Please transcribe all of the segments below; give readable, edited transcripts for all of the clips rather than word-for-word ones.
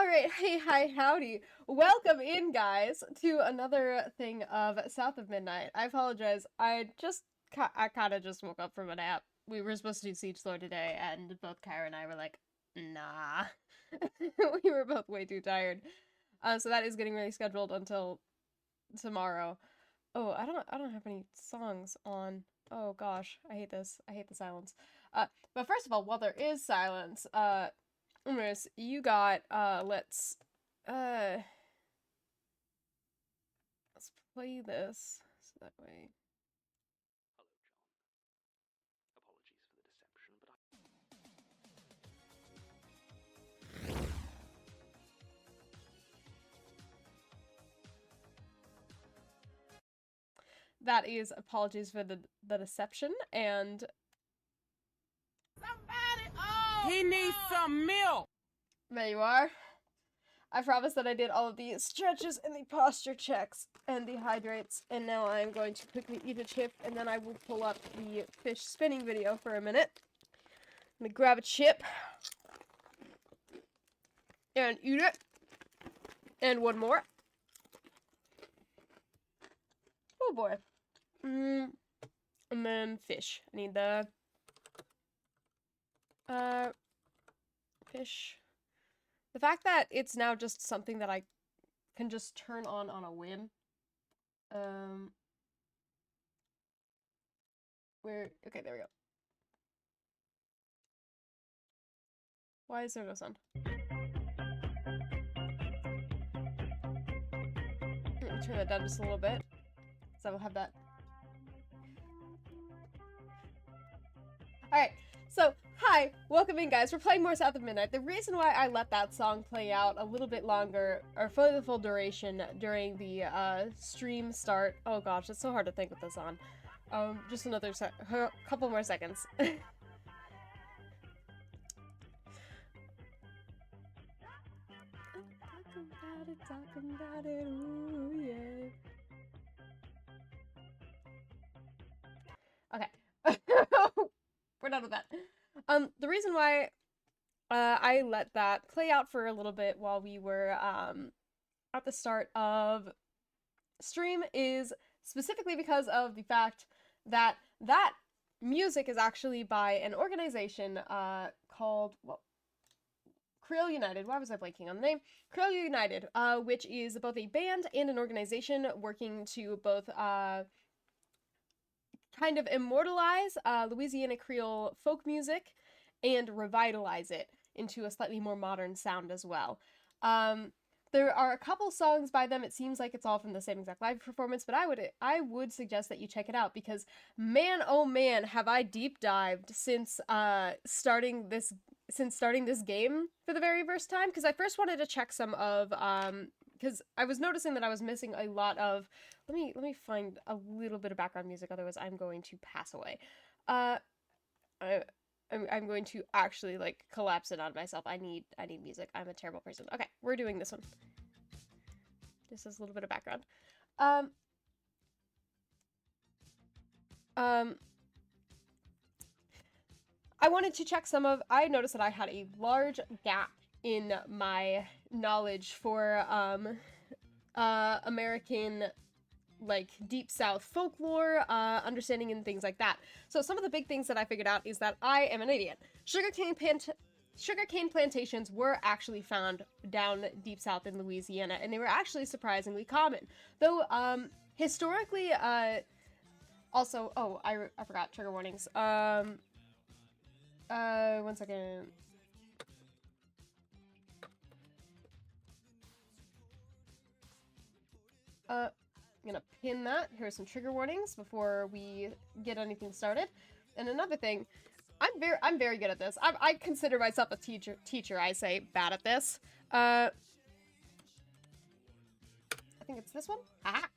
Alright, hey, hi, howdy. Welcome in, guys, to another thing of South of Midnight. I apologize, I kind of just woke up from a nap. We were supposed to do Siege Lord today, and both Kyra and I were like, nah. We were both way too tired. So that is getting rescheduled until tomorrow. Oh, I don't have any songs on. Oh gosh, I hate this. I hate the silence. But first of all, while there is silence, Miss, you got, uh, let's play this, so that way. That is apologies for the deception, and He needs some milk. there you are. I promised that I did all of the stretches and the posture checks and the hydrates, and now I'm going to quickly eat a chip, and then I will pull up the fish spinning video for a minute. I'm gonna grab a chip and eat it, and one more. Oh boy. And then fish. I need the fish. The fact that it's now just something that I can just turn on a whim. Okay, there we go. Why is there no sound? Let me turn that down just a little bit, so we'll have that. Alright, so, hi! Welcome in, guys. We're playing more South of Midnight. The reason why I let that song play out a little bit longer, or for the full duration, during the, stream start— oh gosh, it's so hard to think with this on. Just another couple more seconds. Talking about it, ooh, yeah. Okay. We're done with that. The reason why I let that play out for a little bit while we were at the start of stream is specifically because of the fact that that music is actually by an organization called, well, Creole United. Why was I blanking on the name? Creole United, which is both a band and an organization working to both kind of immortalize Louisiana Creole folk music and revitalize it into a slightly more modern sound as well. There are a couple songs by them. It seems like it's all from the same exact live performance, but I would suggest that you check it out because, man, oh man, have I deep dived since starting this game for the very first time. Because I first wanted to check some of because I was noticing that I was missing a lot of. Let me find a little bit of background music, otherwise I'm going to pass away. I'm going to actually, like, collapse it on myself. I need music. I'm a terrible person. Okay, we're doing this one. Just as a little bit of background. I wanted to check some of— I noticed that I had a large gap in my knowledge for, American, like, Deep South folklore, understanding and things like that. So some of the big things that I figured out is that I am an idiot. Sugarcane plantations were actually found down Deep South in Louisiana, and they were actually surprisingly common. Though, historically, also— oh, I forgot, trigger warnings. One second. I'm gonna pin that. Here's some trigger warnings before we get anything started. And another thing, I'm very good at this. I consider myself a teacher. I say bad at this. I think it's this one. Aha!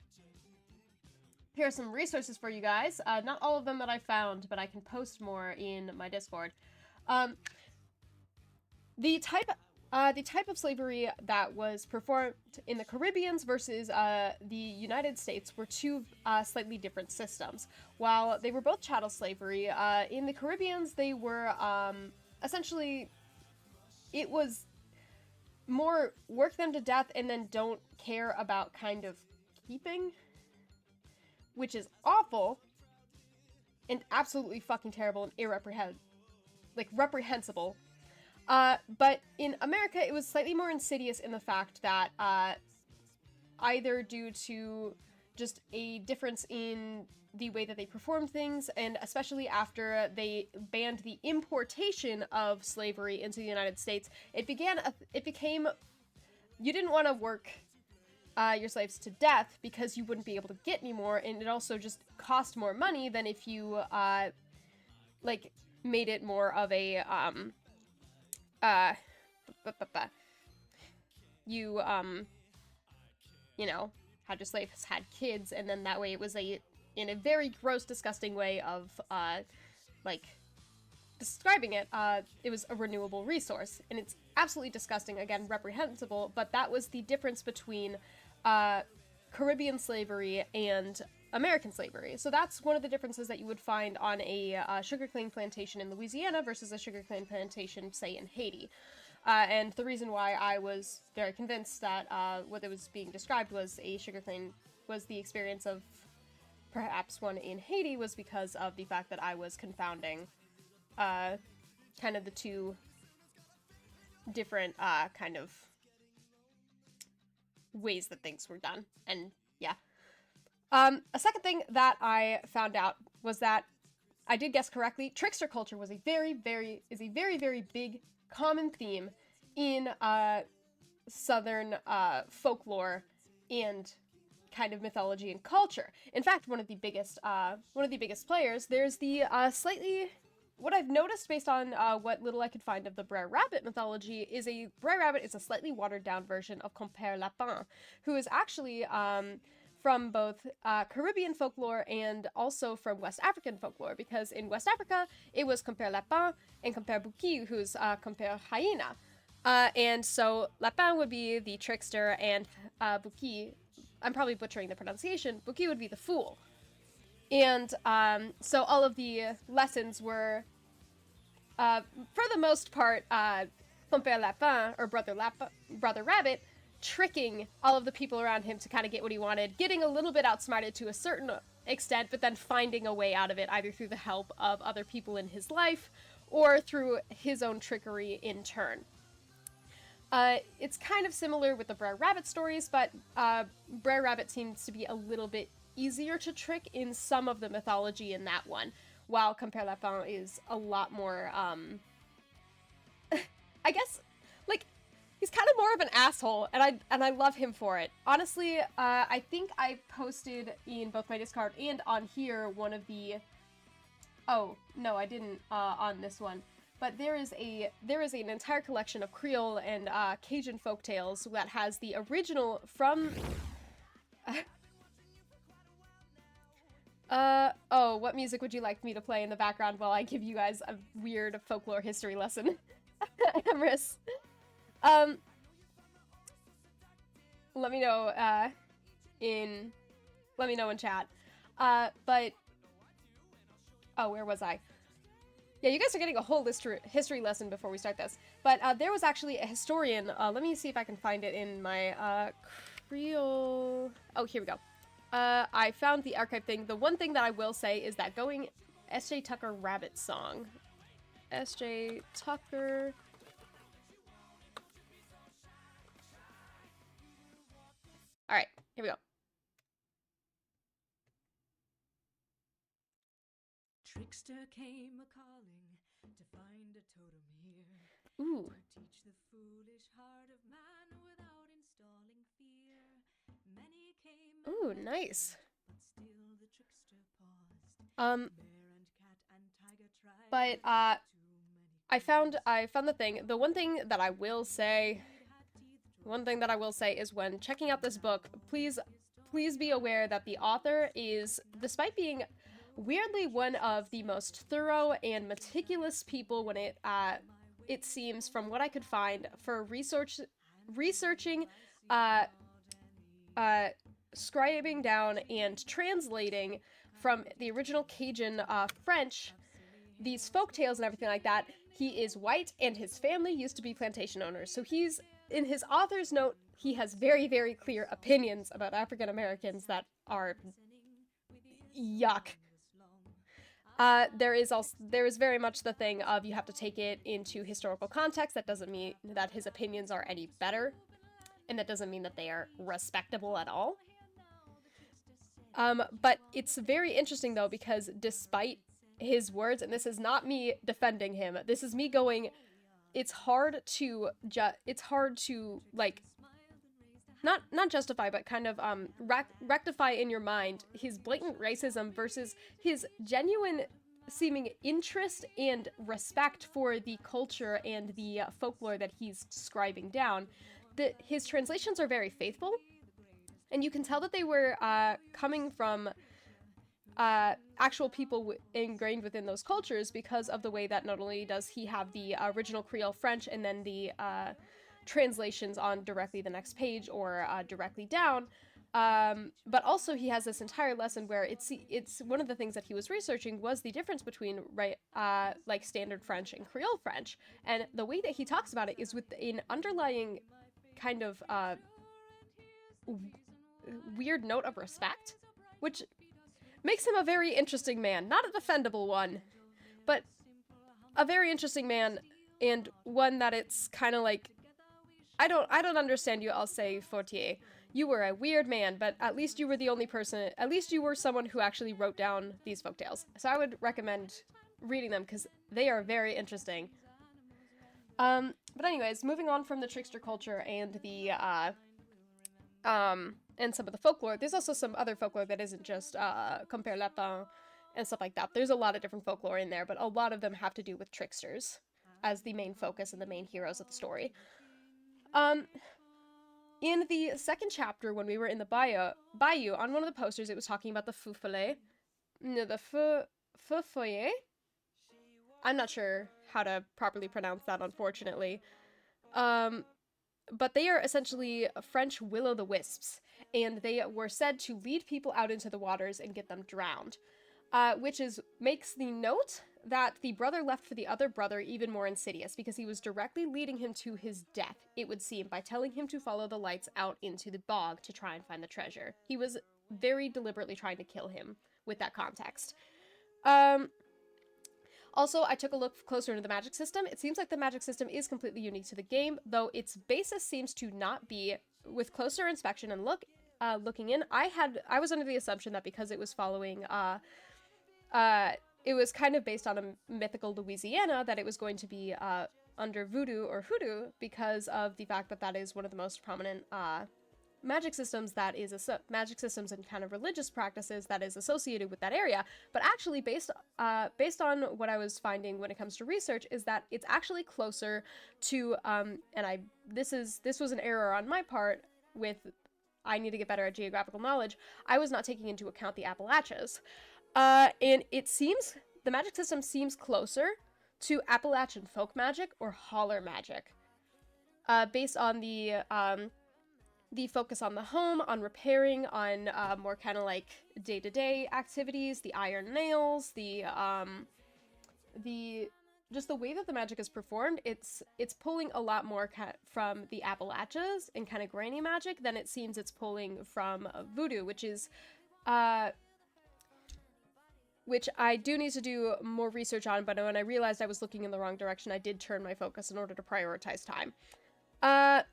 Here are some resources for you guys. Not all of them that I found, but I can post more in my Discord. The type of slavery that was performed in the Caribbeans versus the United States were two slightly different systems. While they were both chattel slavery, in the Caribbeans they were essentially— it was more work them to death and then don't care about kind of keeping, which is awful and absolutely fucking terrible and reprehensible. But in America, it was slightly more insidious in the fact that either due to just a difference in the way that they performed things, and especially after they banned the importation of slavery into the United States, it became you didn't want to work your slaves to death because you wouldn't be able to get any more, and it also just cost more money than if you made it more of a you had your slaves had kids, and then that way it was in a very gross, disgusting way of describing it, it was a renewable resource, and it's absolutely disgusting, again, reprehensible, but that was the difference between Caribbean slavery and American slavery. So that's one of the differences that you would find on a sugarcane plantation in Louisiana versus a sugarcane plantation, say, in Haiti. And the reason why I was very convinced that what it was being described was the experience of perhaps one in Haiti was because of the fact that I was confounding kind of the two different kind of ways that things were done. And yeah. A second thing that I found out was that I did guess correctly. Trickster culture was a very, very big common theme in Southern folklore and kind of mythology and culture. In fact, one of the biggest players. There's the what I've noticed based on what little I could find of the Brer Rabbit mythology is Brer Rabbit is a slightly watered down version of Compere Lapin, who is actually from both Caribbean folklore and also from West African folklore, because in West Africa, it was Compere Lapin and Compere Bouki, who's Compere Hyena. And so Lapin would be the trickster, and Bouki, I'm probably butchering the pronunciation, Bouki would be the fool. And so all of the lessons were, for the most part, Compere Lapin, or Brother Rabbit, tricking all of the people around him to kind of get what he wanted, getting a little bit outsmarted to a certain extent, but then finding a way out of it, either through the help of other people in his life or through his own trickery in turn. It's kind of similar with the Brer Rabbit stories, but Brer Rabbit seems to be a little bit easier to trick in some of the mythology in that one, while Compere Lapin is a lot more, I guess, he's kind of more of an asshole, and I love him for it. Honestly, I think I posted in both my Discord and on here one of the... Oh, no, I didn't on this one. But there is an entire collection of Creole and Cajun folktales that has the original from... oh, what music would you like me to play in the background while I give you guys a weird folklore history lesson? Emrys. Let me know in chat. But oh, where was I? Yeah, you guys are getting a whole history lesson before we start this. But there was actually a historian. Let me see if I can find it in my Creole. Oh, here we go. I found the archive thing. The one thing that I will say is that going S.J. Tucker Rabbit song. S.J. Tucker. Alright, here we go. Trickster came a-calling to find a totem here. Ooh. To teach the foolish heart of man without installing fear. Many came. Ooh, nice. But still the trickster paused. Bear and cat and tiger tried. But I found the thing. The one thing that I will say is when checking out this book, please be aware that the author is, despite being weirdly one of the most thorough and meticulous people when it seems from what I could find for researching, scribing down and translating from the original Cajun French these folktales and everything like that, He is white, and his family used to be plantation owners. So he's, in his author's note, he has very, very clear opinions about African Americans that are yuck. There is very much the thing of you have to take it into historical context. That doesn't mean that his opinions are any better, and that doesn't mean that they are respectable at all. But it's very interesting though, because despite his words, and this is not me defending him, this is me going, it's hard to like not justify, but kind of rectify in your mind his blatant racism versus his genuine seeming interest and respect for the culture and the folklore that he's scribing down. His translations are very faithful, and you can tell that they were coming from actual people ingrained within those cultures, because of the way that not only does he have the original Creole French and then the translations on directly the next page or directly down, but also he has this entire lesson where it's one of the things that he was researching was the difference between like standard French and Creole French, and the way that he talks about it is with an underlying kind of weird note of respect, which makes him a very interesting man. Not a defendable one, but a very interesting man, and one that it's kind of like, I don't understand you, I'll say, Fortier. You were a weird man, but at least you were the only person, at least you were someone who actually wrote down these folktales. So I would recommend reading them, because they are very interesting. But anyways, moving on from the trickster culture and the, and some of the folklore, there's also some other folklore that isn't just, Compere, Lapin, and stuff like that. There's a lot of different folklore in there, but a lot of them have to do with tricksters as the main focus and the main heroes of the story. In the second chapter, when we were in the bayou, on one of the posters, it was talking about the feu follet. No, the feu foyer? I'm not sure how to properly pronounce that, unfortunately. But they are essentially French will-o'-the-wisps, and they were said to lead people out into the waters and get them drowned. Which makes the note that the brother left for the other brother even more insidious, because he was directly leading him to his death, it would seem, by telling him to follow the lights out into the bog to try and find the treasure. He was very deliberately trying to kill him with that context. Also, I took a look closer into the magic system. It seems like the magic system is completely unique to the game, though its basis seems to not be. With closer inspection and looking in, I was under the assumption that because it was following it was kind of based on a mythical Louisiana, that it was going to be under voodoo or hoodoo, because of the fact that that is one of the most prominent magic systems magic systems and kind of religious practices that is associated with that area. But actually, based on what I was finding when it comes to research, is that it's actually closer to this was an error on my part. I need to get better at geographical knowledge. I was not taking into account the Appalachians. And it seems, the magic system seems closer to Appalachian folk magic or holler magic. Based on the focus on the home, on repairing, on more kind of like day-to-day activities, the iron nails, just the way that the magic is performed, it's pulling a lot more from the Appalachians and kind of granny magic than it seems it's pulling from voodoo, which I do need to do more research on, but when I realized I was looking in the wrong direction, I did turn my focus in order to prioritize time. A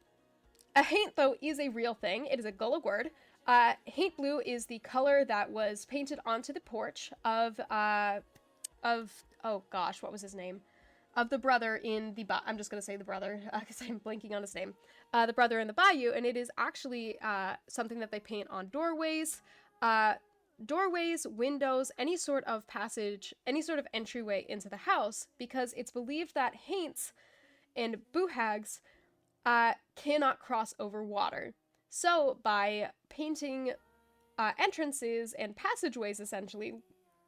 haint, though, is a real thing. It is a Gullah word. Haint blue is the color that was painted onto the porch of oh gosh, what was his name? Of the brother in the I'm just gonna say the brother, because I'm blanking on his name. The brother in the bayou, and it is actually something that they paint on doorways, windows, any sort of passage, any sort of entryway into the house, because it's believed that haints and boohags cannot cross over water. So by painting entrances and passageways, essentially,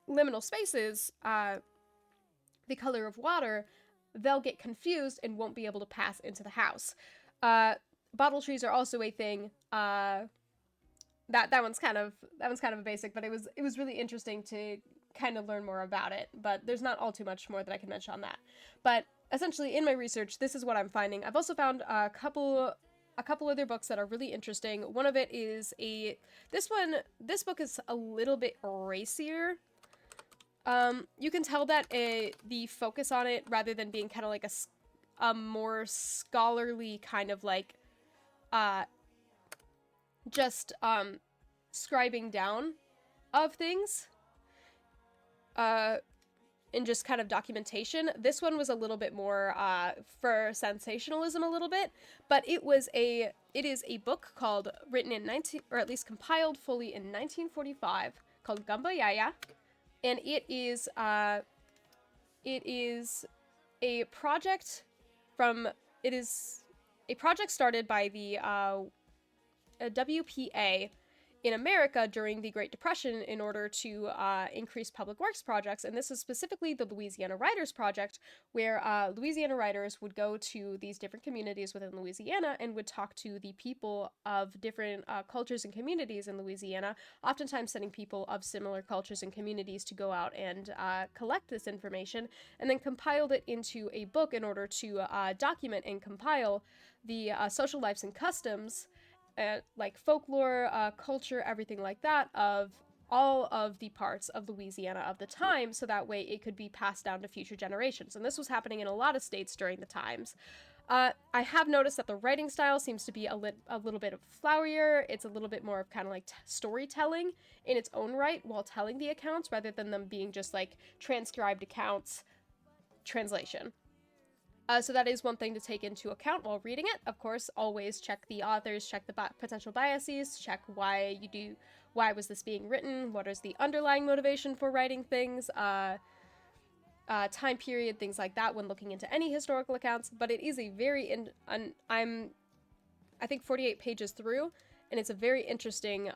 liminal spaces, the color of water, they'll get confused and won't be able to pass into the house. Bottle trees are also a thing. That one's kind of a basic, but it was really interesting to kind of learn more about it. But there's not all too much more that I can mention on that. But essentially, in my research, this is what I'm finding. I've also found a couple other books that are really interesting. One of it is this book is a little bit racier. You can tell that the focus on it, rather than being kind of like a more scholarly kind of like, just, scribing down of things, and just kind of documentation. This one was a little bit more, for sensationalism a little bit, but it is a book written in or at least compiled fully in 1945, called Gamba Yaya, and it is a project started by the, WPA in America during the Great Depression in order to increase public works projects, and this is specifically the Louisiana Writers Project, where Louisiana writers would go to these different communities within Louisiana and would talk to the people of different cultures and communities in Louisiana, oftentimes sending people of similar cultures and communities to go out and collect this information, and then compiled it into a book in order to document and compile the social lives and customs, like folklore, culture, everything like that, of all of the parts of Louisiana of the time, so that way it could be passed down to future generations. And this was happening in a lot of states during the times. I have noticed that the writing style seems to be a little bit flowerier. It's a little bit more of kind of like storytelling in its own right while telling the accounts, rather than them being just like transcribed accounts, translation. So that is one thing to take into account while reading it. Of course, always check the authors, check the potential biases, check why was this being written, what is the underlying motivation for writing things, time period, things like that when looking into any historical accounts. But it is a very, I think 48 pages through, and it's a very interesting,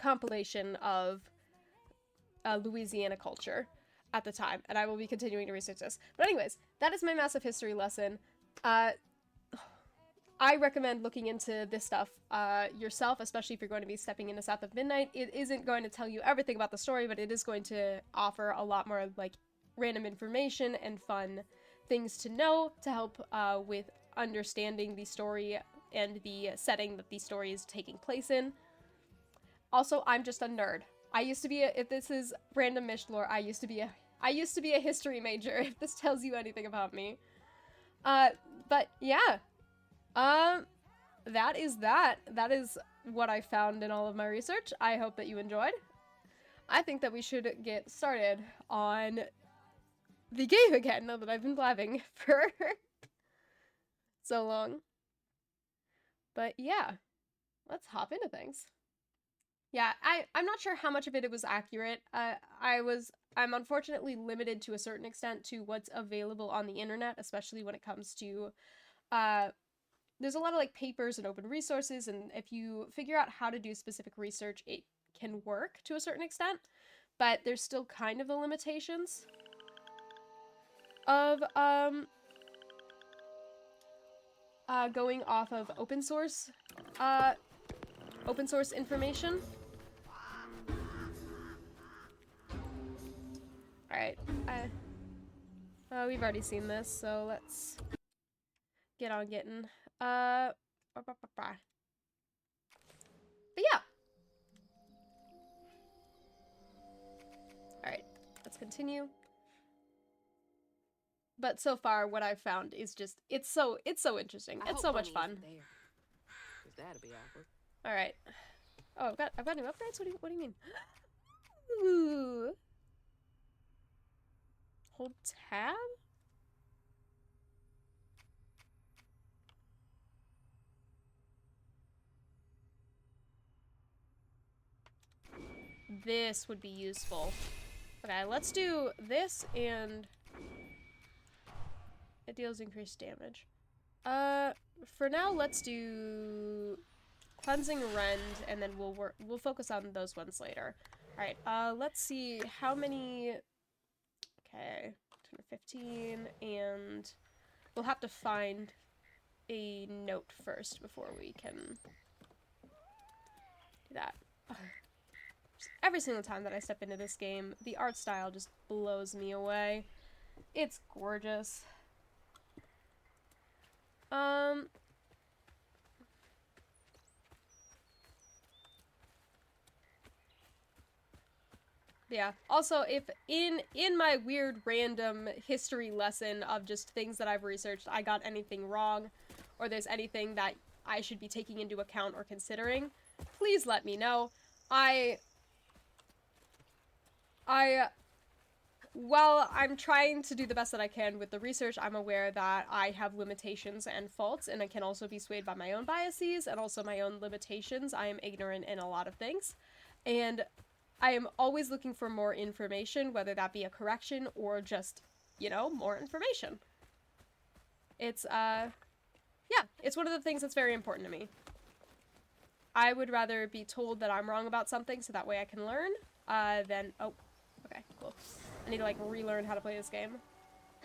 compilation of Louisiana culture at the time, and I will be continuing to research this. But anyways, that is my massive history lesson. I recommend looking into this stuff yourself, especially if you're going to be stepping into South of Midnight. It isn't going to tell you everything about the story, but it is going to offer a lot more like random information and fun things to know to help with understanding the story and the setting that the story is taking place in. Also, I'm just a nerd. I used to be if this is random Mish lore, I used to be a history major, if this tells you anything about me. But yeah. That is that. That is what I found in all of my research. I hope that you enjoyed. I think that we should get started on the game again, now that I've been blabbing for so long. But yeah, let's hop into things. Yeah, I'm not sure how much of it was accurate. I'm unfortunately limited to a certain extent to what's available on the internet, especially when it comes to, there's a lot of like papers and open resources, and if you figure out how to do specific research, it can work to a certain extent, but there's still kind of the limitations of, going off of open source information. Alright, we've already seen this, so let's get on getting, but yeah. Alright, let's continue. But so far, what I've found is just, it's so interesting. It's so much fun. Alright. Oh, I've got new upgrades? What do you mean? Ooh. Hold tab? This would be useful. Okay, let's do this, and it deals increased damage. For now, let's do Cleansing Rend, and then we'll focus on those ones later. Alright, let's see how many... Okay, 215, and we'll have to find a note first before we can do that. Every single time that I step into this game, the art style just blows me away. It's gorgeous. Yeah. Also, if in my weird random history lesson of just things that I've researched, I got anything wrong, or there's anything that I should be taking into account or considering, please let me know. While I'm trying to do the best that I can with the research, I'm aware that I have limitations and faults, and I can also be swayed by my own biases and also my own limitations. I am ignorant in a lot of things, and I am always looking for more information, whether that be a correction or just, you know, more information. It's, yeah, it's one of the things that's very important to me. I would rather be told that I'm wrong about something so that way I can learn, than, oh, okay, cool. I need to, like, relearn how to play this game.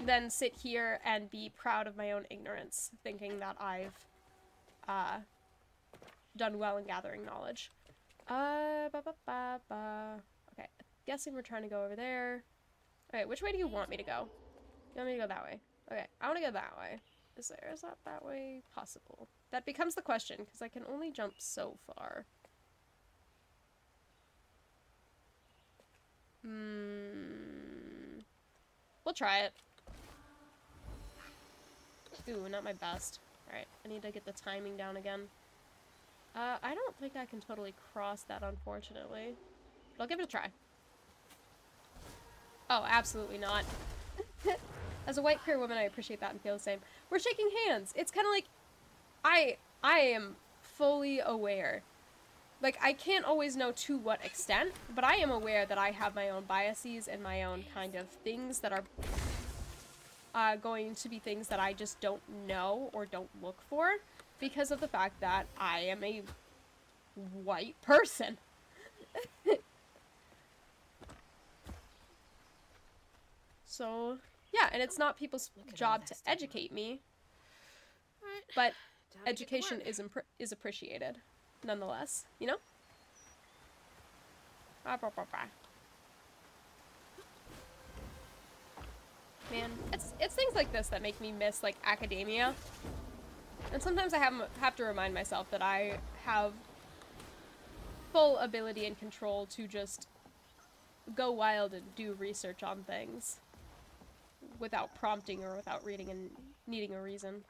Then sit here and be proud of my own ignorance, thinking that I've, done well in gathering knowledge. Okay, guessing we're trying to go over there. Okay, which way do you want me to go? You want me to go that way? Okay, I want to go that way. Is that way possible? That becomes the question, because I can only jump so far. We'll try it. Ooh, not my best. Alright, I need to get the timing down again. I don't think I can totally cross that, unfortunately. But I'll give it a try. Oh, absolutely not. As a white queer woman, I appreciate that and feel the same. We're shaking hands. It's kind of like, I am fully aware. Like, I can't always know to what extent, but I am aware that I have my own biases and my own kind of things that are going to be things that I just don't know or don't look for because of the fact that I am a white person. So, yeah, and it's not people's job to educate me, but education is appreciated, nonetheless, you know? Man, it's things like this that make me miss, like, academia. And sometimes I have to remind myself that I have full ability and control to just go wild and do research on things without prompting or without reading and needing a reason.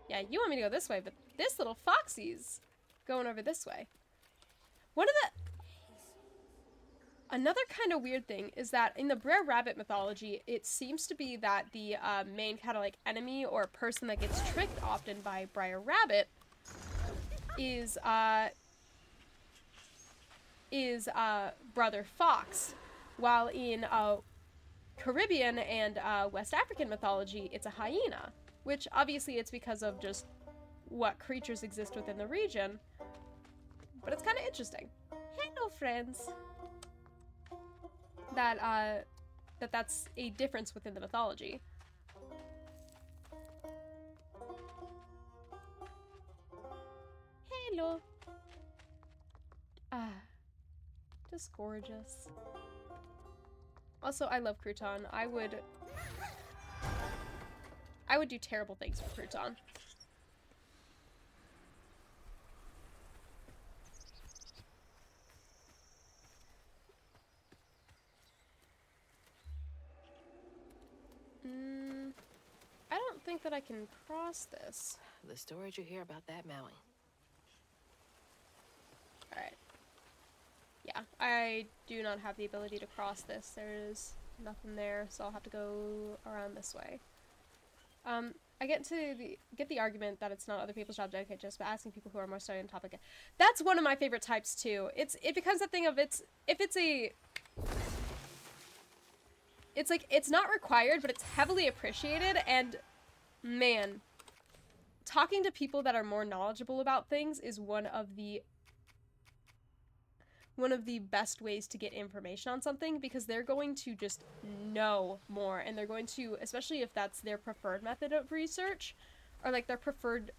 Yeah, you want me to go this way, but this little foxy's going over this way. Another kind of weird thing is that in the Brer Rabbit mythology, it seems to be that the main kind of like enemy or person that gets tricked often by Briar Rabbit is Brother Fox, while in Caribbean and West African mythology, it's a hyena, which obviously it's because of just what creatures exist within the region, but it's kind of interesting. Hello, friends. That's a difference within the mythology. Hello. Just gorgeous. Also, I love crouton. I would do terrible things for crouton. I don't think that I can cross this. The stories you hear about that Maui. Alright. Yeah, I do not have the ability to cross this. There's nothing there, so I'll have to go around this way. I get the argument that it's not other people's job to educate, just by asking people who are more studied on the topic. That's one of my favorite types too. It becomes a thing of it's like it's not required, but it's heavily appreciated, and man, talking to people that are more knowledgeable about things is one of the best ways to get information on something, because they're going to just know more, and they're going to, especially if that's their preferred method of research, or like their preferred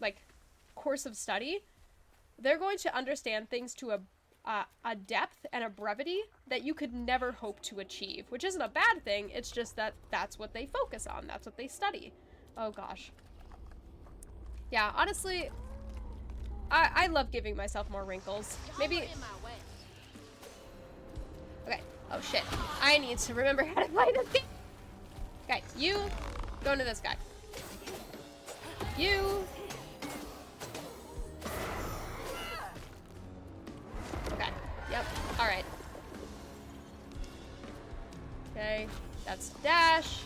like course of study, they're going to understand things to a depth and a brevity that you could never hope to achieve, which isn't a bad thing. It's just that that's what they focus on. That's what they study. Oh gosh. Yeah, honestly, I love giving myself more wrinkles. Maybe. Okay. Oh shit. I need to remember how to play this game. Okay, you go into this guy. You. Okay. Yep. All right. Okay. That's dash.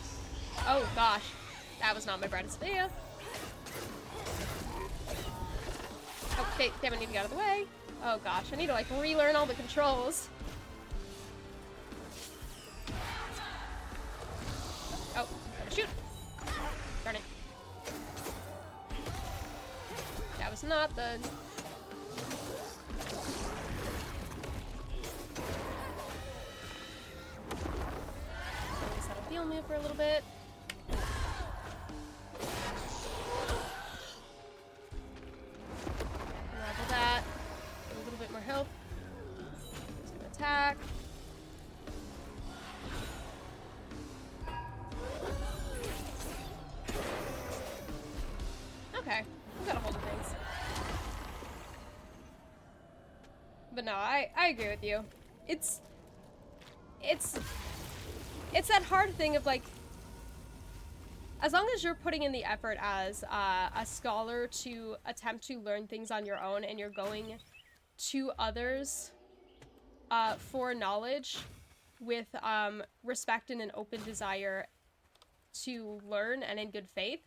Oh gosh, that was not my brightest idea. Okay, damn, I need to get out of the way. Oh gosh, I need to like relearn all the controls. Oh, gotta shoot. Darn it. That was not the... I guess that'll heal me for a little bit. Level that. Get a little bit more health. Just gonna attack. Okay, we got a hold of things. But no, I agree with you. It's that hard thing of like, as long as you're putting in the effort as a scholar to attempt to learn things on your own and you're going to others for knowledge with respect and an open desire to learn and in good faith,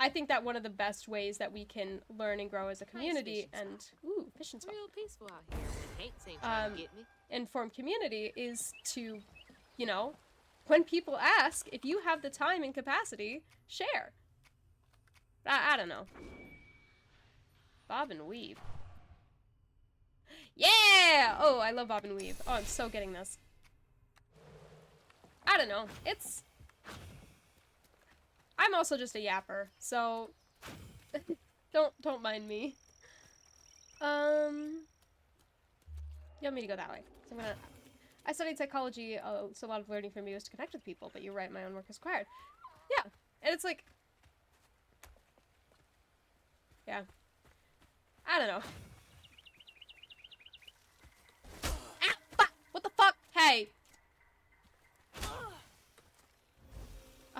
I think that one of the best ways that we can learn and grow as a community fishing spot. Real peaceful out here when Hanks ain't trying to get me. And form community is to, you know, when people ask, if you have the time and capacity, share. I don't know. Bob and weave. Yeah! Oh, I love bob and weave. Oh, I'm so getting this. I don't know. It's... I'm also just a yapper, so... don't mind me. You want me to go that way. So I'm gonna... I studied psychology, so a lot of learning for me was to connect with people, but you're right, my own work is required. Yeah, and it's like... Yeah. I don't know. Ah! What the fuck? Hey!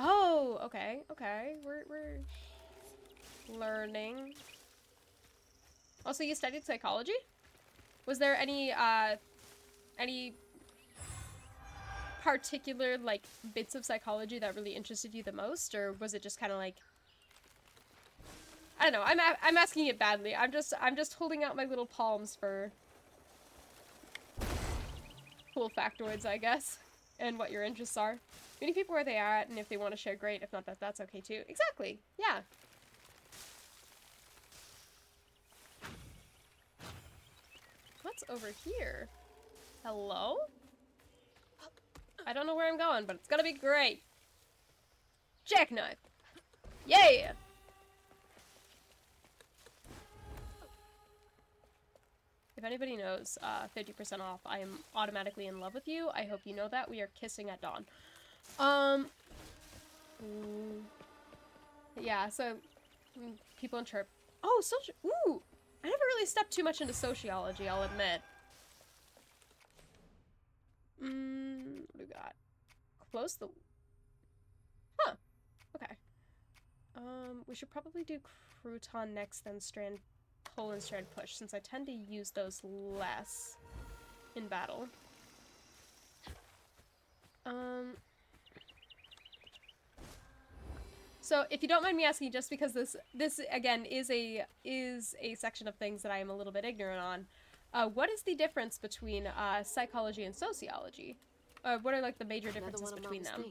Oh, okay, okay. We're learning. Also, you studied psychology? Was there any particular, like, bits of psychology that really interested you the most? Or was it just kind of like... I don't know, I'm asking it badly. I'm just holding out my little palms for cool factoids, I guess, and what your interests are. Meeting people where they are at, and if they want to share, great. If not, that's okay too. Exactly. Yeah. What's over here? Hello? I don't know where I'm going, but it's gonna be great. Jackknife. Yeah! If anybody knows 50% off, I am automatically in love with you. I hope you know that. We are kissing at dawn. Yeah, so people in chirp. Oh, ooh! I never really stepped too much into sociology, I'll admit. What do we got? Close the... Huh. Okay. We should probably do crouton next, then strand pull and strand push, since I tend to use those less in battle. So if you don't mind me asking, just because this again is a section of things that I am a little bit ignorant on, what is the difference between psychology and sociology? What are like the major differences between them?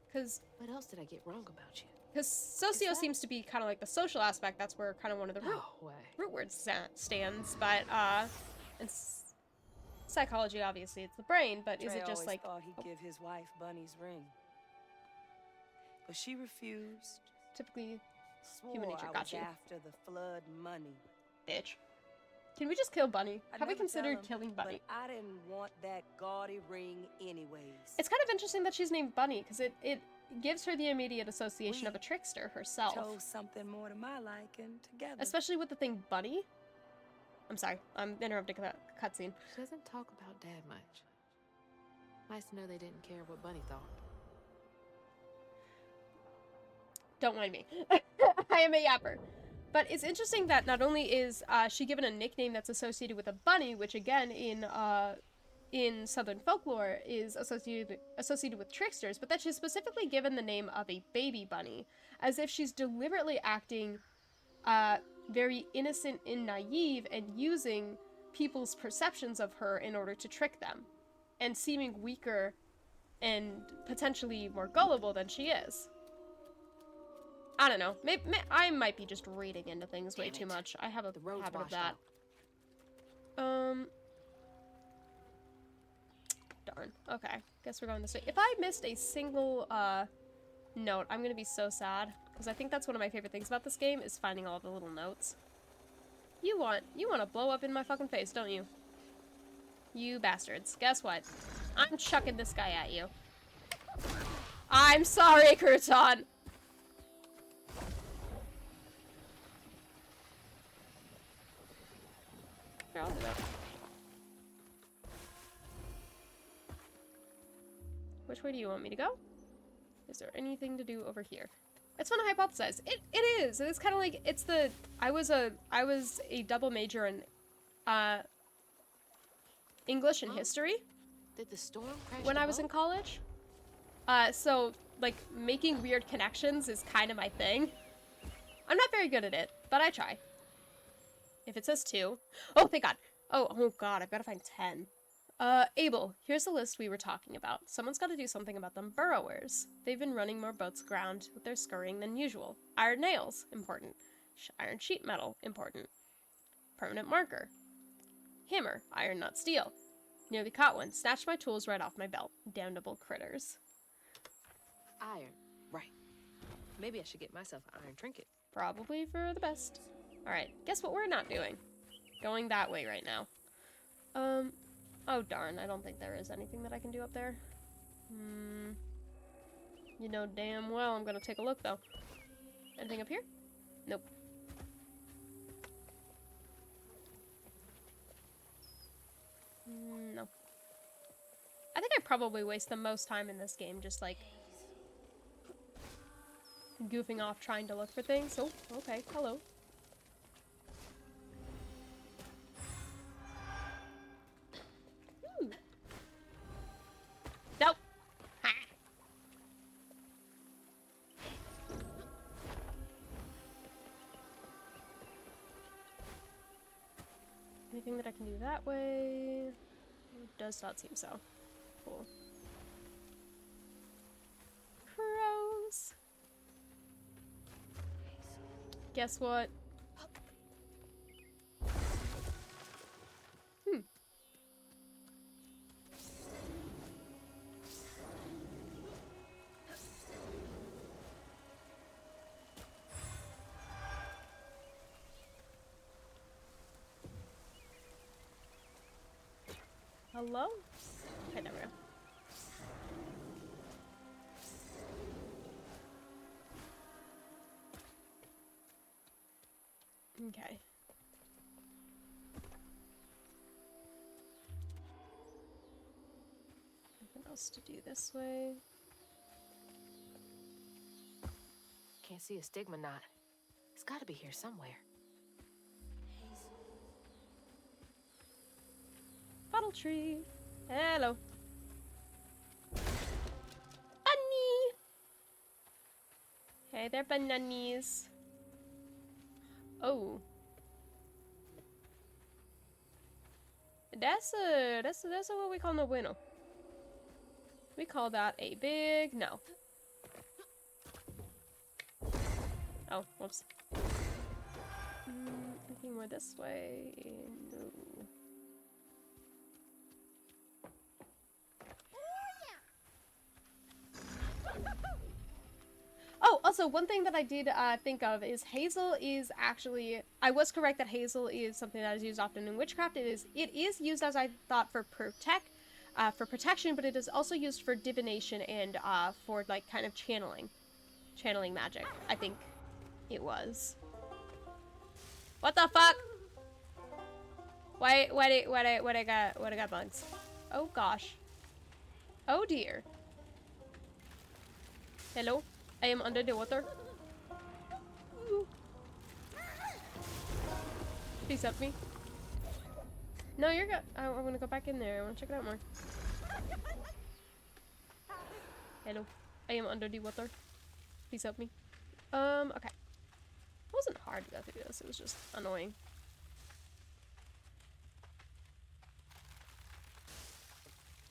Because what else did I get wrong about you? Because socio seems to be kind of like the social aspect. That's where kind of one of the root words stands. But and psychology, obviously, it's the brain. But is it just like? Thought he'd give his wife Bunny's ring, but she refused. Typically, Swore human nature I got was you. after the flood money. Bitch. Can we just kill Bunny? I Have we never tell considered him, killing Bunny? But I didn't want that gaudy ring anyways. It's kind of interesting that she's named Bunny, because it gives her the immediate association of a trickster herself. Chose something more to my liking together. Especially with the thing Bunny. I'm sorry, I'm interrupting that cutscene. She doesn't talk about Dad much. Nice to know they didn't care what Bunny thought. Don't mind me. I am a yapper. But it's interesting that not only is she given a nickname that's associated with a bunny, which again in Southern folklore is associated with tricksters, but that she's specifically given the name of a baby bunny, as if she's deliberately acting very innocent and naive and using people's perceptions of her in order to trick them, and seeming weaker and potentially more gullible than she is. I don't know. Maybe I might be just reading into things way too much. I have a habit of that. Darn. Okay. Guess we're going this way. If I missed a single note, I'm gonna be so sad, because I think that's one of my favorite things about this game is finding all the little notes. You want to blow up in my fucking face, don't you? You bastards. Guess what? I'm chucking this guy at you. I'm sorry, Crouton. Here, I'll do that. Which way do you want me to go? Is there anything to do over here? It's fun to hypothesize. It is. It's kind of like it's the I was a double major in English and history. Did the storm crash when the I was in boat? college? So like making weird connections is kind of my thing. I'm not very good at it, but I try. If it says 2. Oh, thank God. Oh God, I've got to find 10. Abel, here's the list we were talking about. Someone's got to do something about them burrowers. They've been running more boats aground with their scurrying than usual. Iron nails, important. Iron sheet metal, important. Permanent marker. Hammer, iron not steel. Nearly caught one. Snatched my tools right off my belt. Damnable critters. Iron. Right. Maybe I should get myself an iron trinket. Probably for the best. Alright, guess what we're not doing? Going that way right now. Oh darn, I don't think there is anything that I can do up there. You know damn well I'm gonna take a look though. Anything up here? Nope. No. I think I probably waste the most time in this game just like goofing off trying to look for things. Oh, okay, hello. Nope. Ha. Anything that I can do that way? It does not seem so. Cool. Crows. Guess what? Hello? Okay, there we go. Okay. Nothing else to do this way. Can't see a stigma knot. It's got to be here somewhere. Bottle tree. Hello. Bunny! Hey there, bananas. Oh. That's what we call no bueno. We call that a big no. Oh, whoops. Thinking more this way. No. Oh, Also, one thing that I did think of is Hazel is actually... I was correct that Hazel is something that is used often in witchcraft. It is used, as I thought, for protection, but it is also used for divination and for, like, kind of channeling magic. I think it was. What the fuck? Why I got bugs? Oh gosh. Oh dear. Hello? I am under the water. Please help me. No, you're good. I want to go back in there. I want to check it out more. Hello. I am under the water. Please help me. Okay. It wasn't hard to go through this. It was just annoying.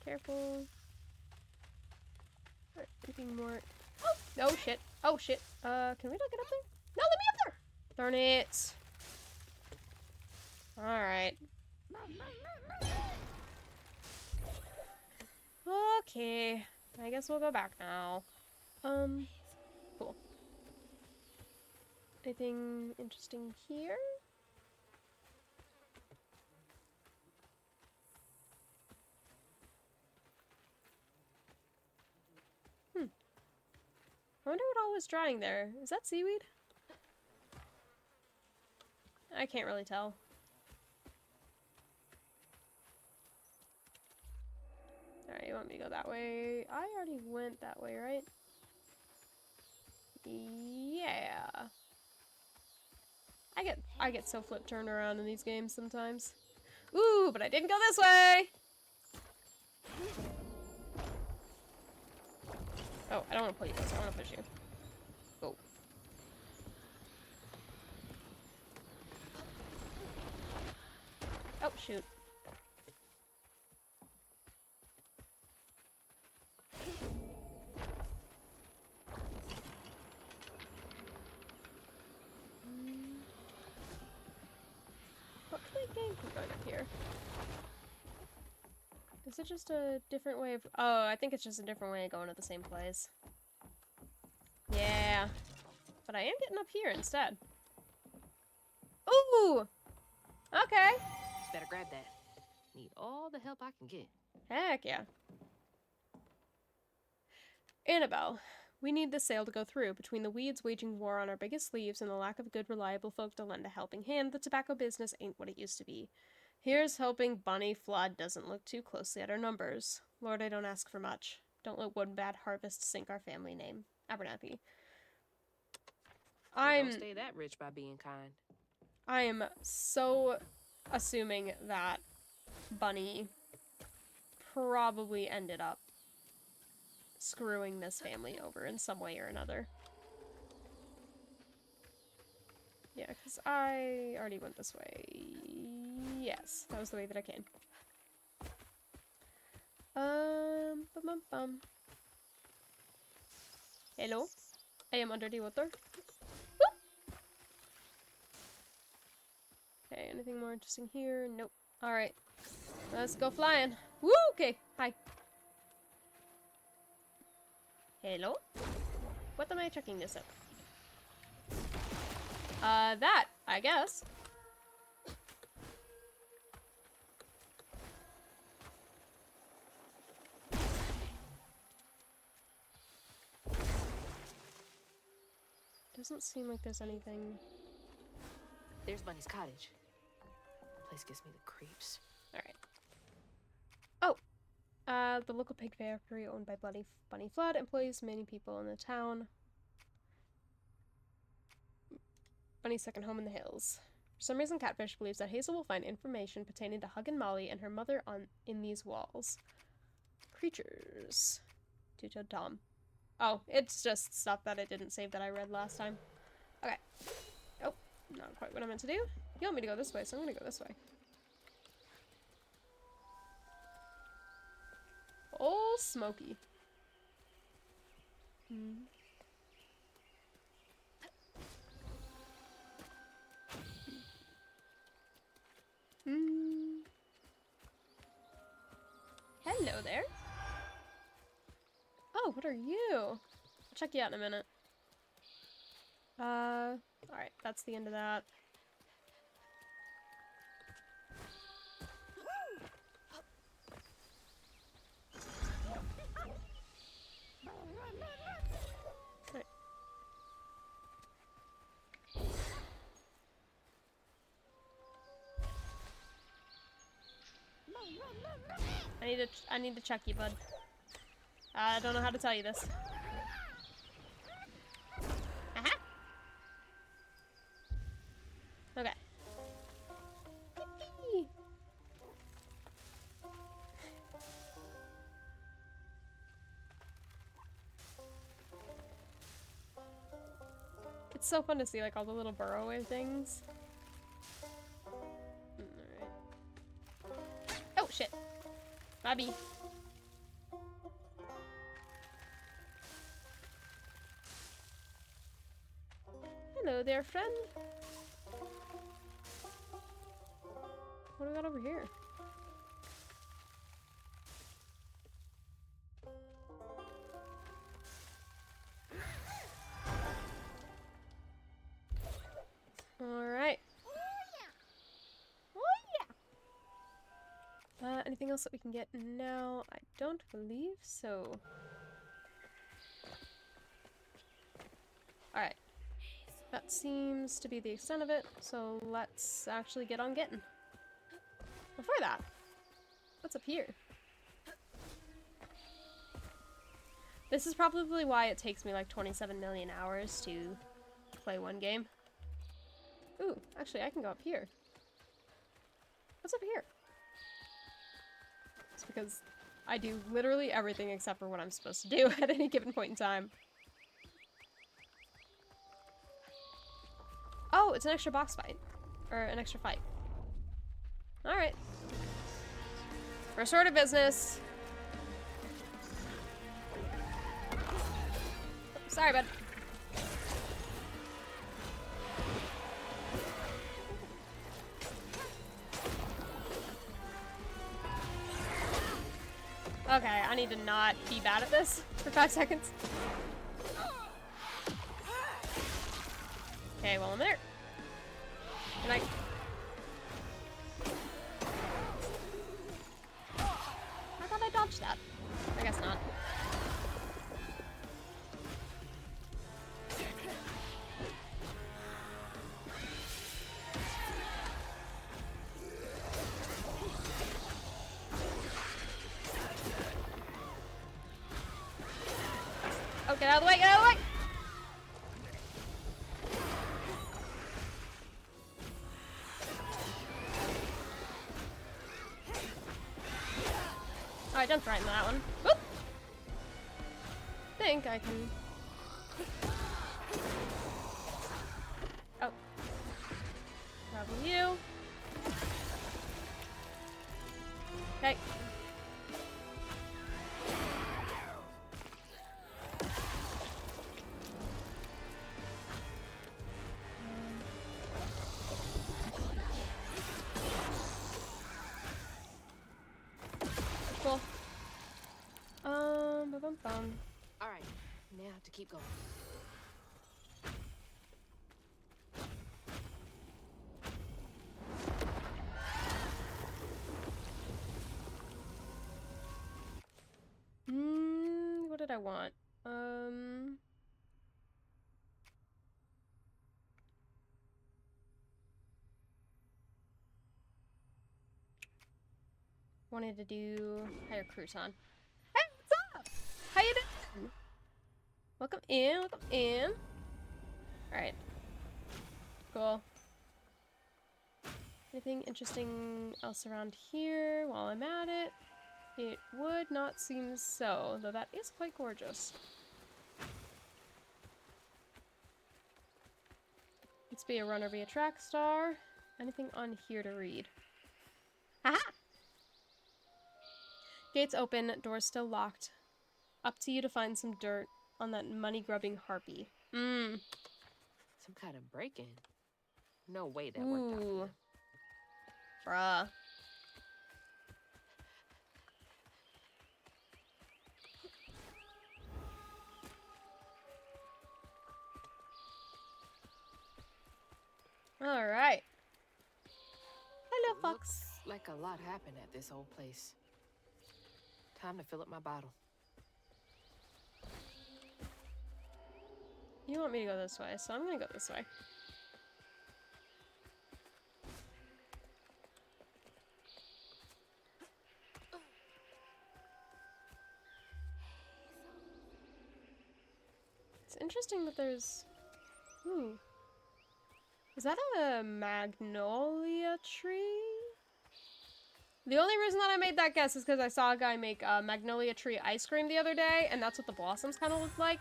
Careful. Alright, anything more? Oh shit. Oh shit. Can we not get up there? No, let me up there! Darn it. Alright. Okay. I guess we'll go back now. Cool. Anything interesting here? I wonder what all was drying there. Is that seaweed? I can't really tell. Alright, you want me to go that way? I already went that way, right? Yeah. I get so flip turned around in these games sometimes. Ooh, but I didn't go this way! Oh, I don't want to pull you this. I want to push you. Go. Oh, shoot. What can I gain from going up here? Is it just a different way of... Oh, I think it's just a different way of going to the same place. Yeah. But I am getting up here instead. Ooh! Okay. Better grab that. Need all the help I can get. Heck yeah. Annabelle, we need this sale to go through. Between the weeds waging war on our biggest sleeves and the lack of good, reliable folk to lend a helping hand, the tobacco business ain't what it used to be. Here's hoping Bunny Flood doesn't look too closely at our numbers. Lord, I don't ask for much. Don't let one bad harvest sink our family name. Abernathy. Don't stay that rich by being kind. I am so assuming that Bunny probably ended up screwing this family over in some way or another. Yeah, because I already went this way. Yes, that was the way that I came. Bum. Hello? I am under the water. Woo! Okay, anything more interesting here? Nope. Alright. Let's go flying. Woo! Okay, hi. Hello? What am I checking this up? That, I guess. Doesn't seem like there's anything. There's Bunny's cottage. Place gives me the creeps. Alright. Oh! The local pig factory owned by Bunny Flood employs many people in the town. Bunny's second home in the hills. For some reason, Catfish believes that Hazel will find information pertaining to Hug and Molly and her mother in these walls. Creatures. Two-toed Tom. Oh, it's just stuff that it didn't save that I read last time. Okay. Oh, not quite what I meant to do. You want me to go this way, so I'm gonna go this way. Oh, smoky. Hello there. Oh, what are you? I'll check you out in a minute. Alright, that's the end of that. Right. I need to check you, bud. I don't know how to tell you this. Aha! Okay. Yippee! It's so fun to see like all the little burrowing things. Alright. Oh shit! Bobby. Hello there, friend. What do we got over here? Alright. Oh yeah! Anything else that we can get now? I don't believe so. Alright. That seems to be the extent of it, so let's actually get on getting. Before that, what's up here? This is probably why it takes me like 27 million hours to play one game. Ooh, actually I can go up here. What's up here? It's because I do literally everything except for what I'm supposed to do at any given point in time. Oh, it's an extra boss fight. Or an extra fight. Alright. First order of business. Sorry, bud. Okay, I need to not be bad at this for 5 seconds. Okay, well I'm there. Can I... I thought I dodged that. I guess not. Oh, get out of the way, get out of the way! Oh, I jumped right into that one. Whoop! Think I can... Oh. Probably you. Okay. Cool. Bum. All right, now to keep going. What did I want? Wanted to do hire crouton. Hey, what's up? How you doing? Welcome in, welcome in. Alright. Cool. Anything interesting else around here while I'm at it? It would not seem so, though that is quite gorgeous. Let's be a runner, be a track star. Anything on here to read? Haha! Gates open, doors still locked. Up to you to find some dirt on that money-grubbing harpy. Some kind of break-in. No way that worked out. Ooh. Bruh. All right. Hello, Fox. Looks like a lot happened at this old place. Time to fill up my bottle. You want me to go this way, so I'm gonna go this way. It's interesting that there's... Ooh. Is that a magnolia tree? The only reason that I made that guess is because I saw a guy make magnolia tree ice cream the other day, and that's what the blossoms kind of look like.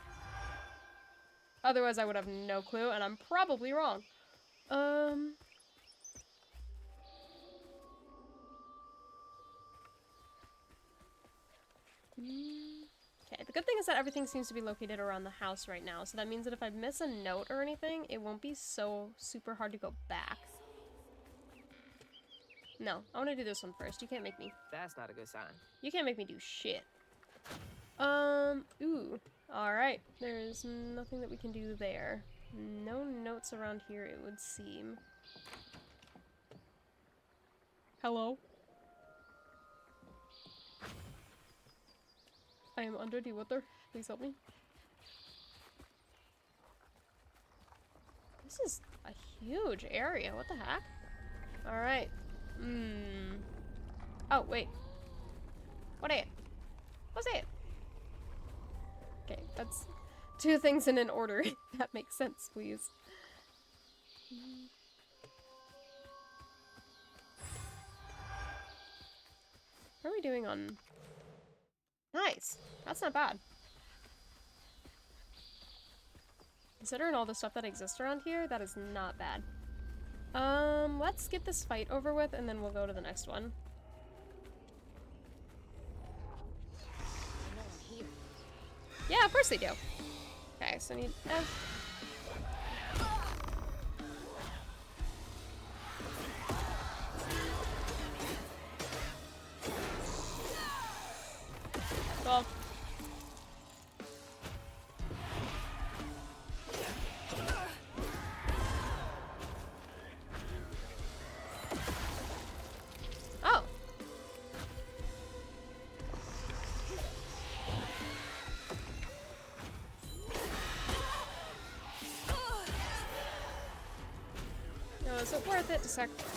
Otherwise, I would have no clue, and I'm probably wrong. Okay, the good thing is that everything seems to be located around the house right now, so that means that if I miss a note or anything, it won't be so super hard to go back. No, I want to do this one first. You can't make me. That's not a good sign. You can't make me do shit. Ooh. Alright, there's nothing that we can do there. No notes around here, it would seem. Hello? I am under the water. Please help me. This is a huge area. What the heck? Alright. Oh, wait. What it? What's it? Okay, that's two things in an order. That makes sense, please. How are we doing on... Nice! That's not bad. Considering all the stuff that exists around here, that is not bad. Let's get this fight over with, and then we'll go to the next one. Yeah, of course they do. Okay, so I need F. Well. Oh. No, is it worth it to sacrifice?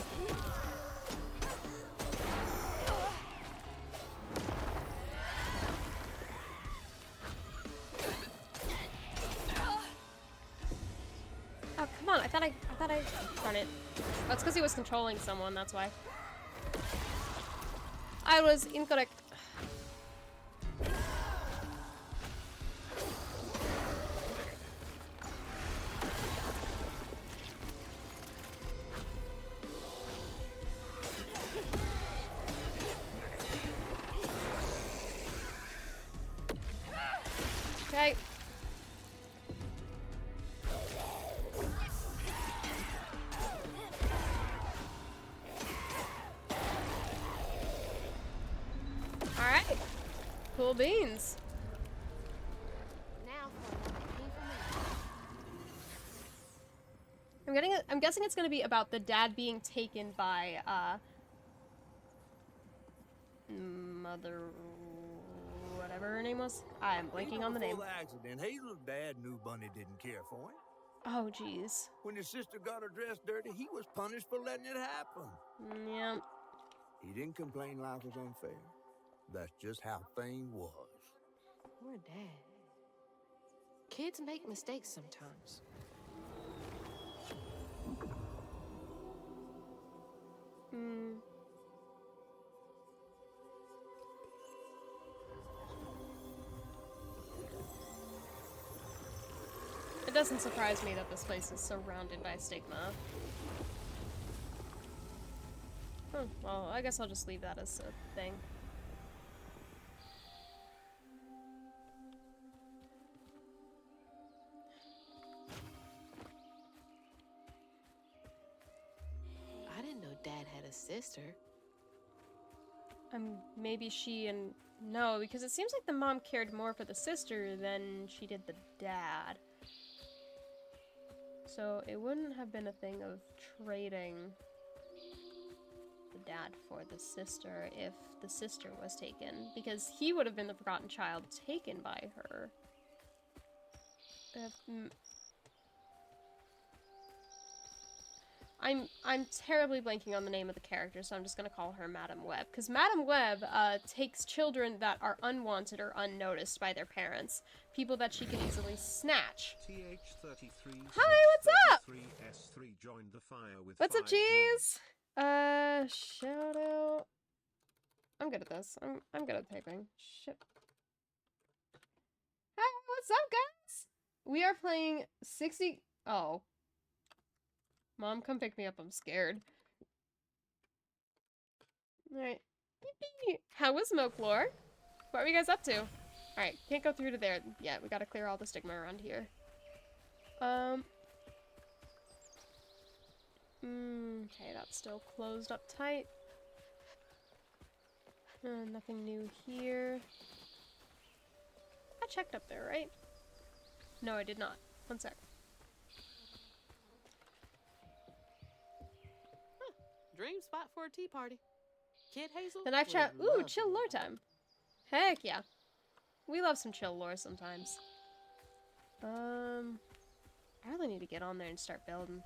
Oh, come on, I thought I darn it. That's because he was controlling someone, that's why. I was incorrect. Okay. Alright. Cool beans. Now for another painful minute. I'm guessing it's gonna be about the dad being taken by Mother whatever her name was. I'm blanking on the name. Before the accident, Hazel's dad knew Bunny didn't care for him. Oh jeez. When his sister got her dress dirty, he was punished for letting it happen. Yeah. He didn't complain life was unfair. That's just how things was. Poor Dad. Kids make mistakes sometimes. It doesn't surprise me that this place is surrounded by stigma. Well, I guess I'll just leave that as a thing. I didn't know Dad had a sister. Maybe she and... No, because it seems like the mom cared more for the sister than she did the dad. So it wouldn't have been a thing of trading the dad for the sister if the sister was taken, because he would have been the forgotten child taken by her. I'm terribly blanking on the name of the character, so I'm just gonna call her Madam Web, because Madam Web takes children that are unwanted or unnoticed by their parents, people that she can easily snatch. Hi, what's up? What's up, cheese? Shout out. I'm good at this. I'm good at typing. Shit. Hi, what's up, guys? We are playing 60. Oh. Mom, come pick me up. I'm scared. Alright. How was Smokelore? What were you guys up to? Alright, can't go through to there yet. We gotta clear all the stigma around here. Okay, that's still closed up tight. Nothing new here. I checked up there, right? No, I did not. One sec. Dream spot for a tea party. Kid Hazel. The knife chat. would Ooh, love chill to. lore time. Heck yeah. We love some chill lore sometimes. I really need to get on there and start building.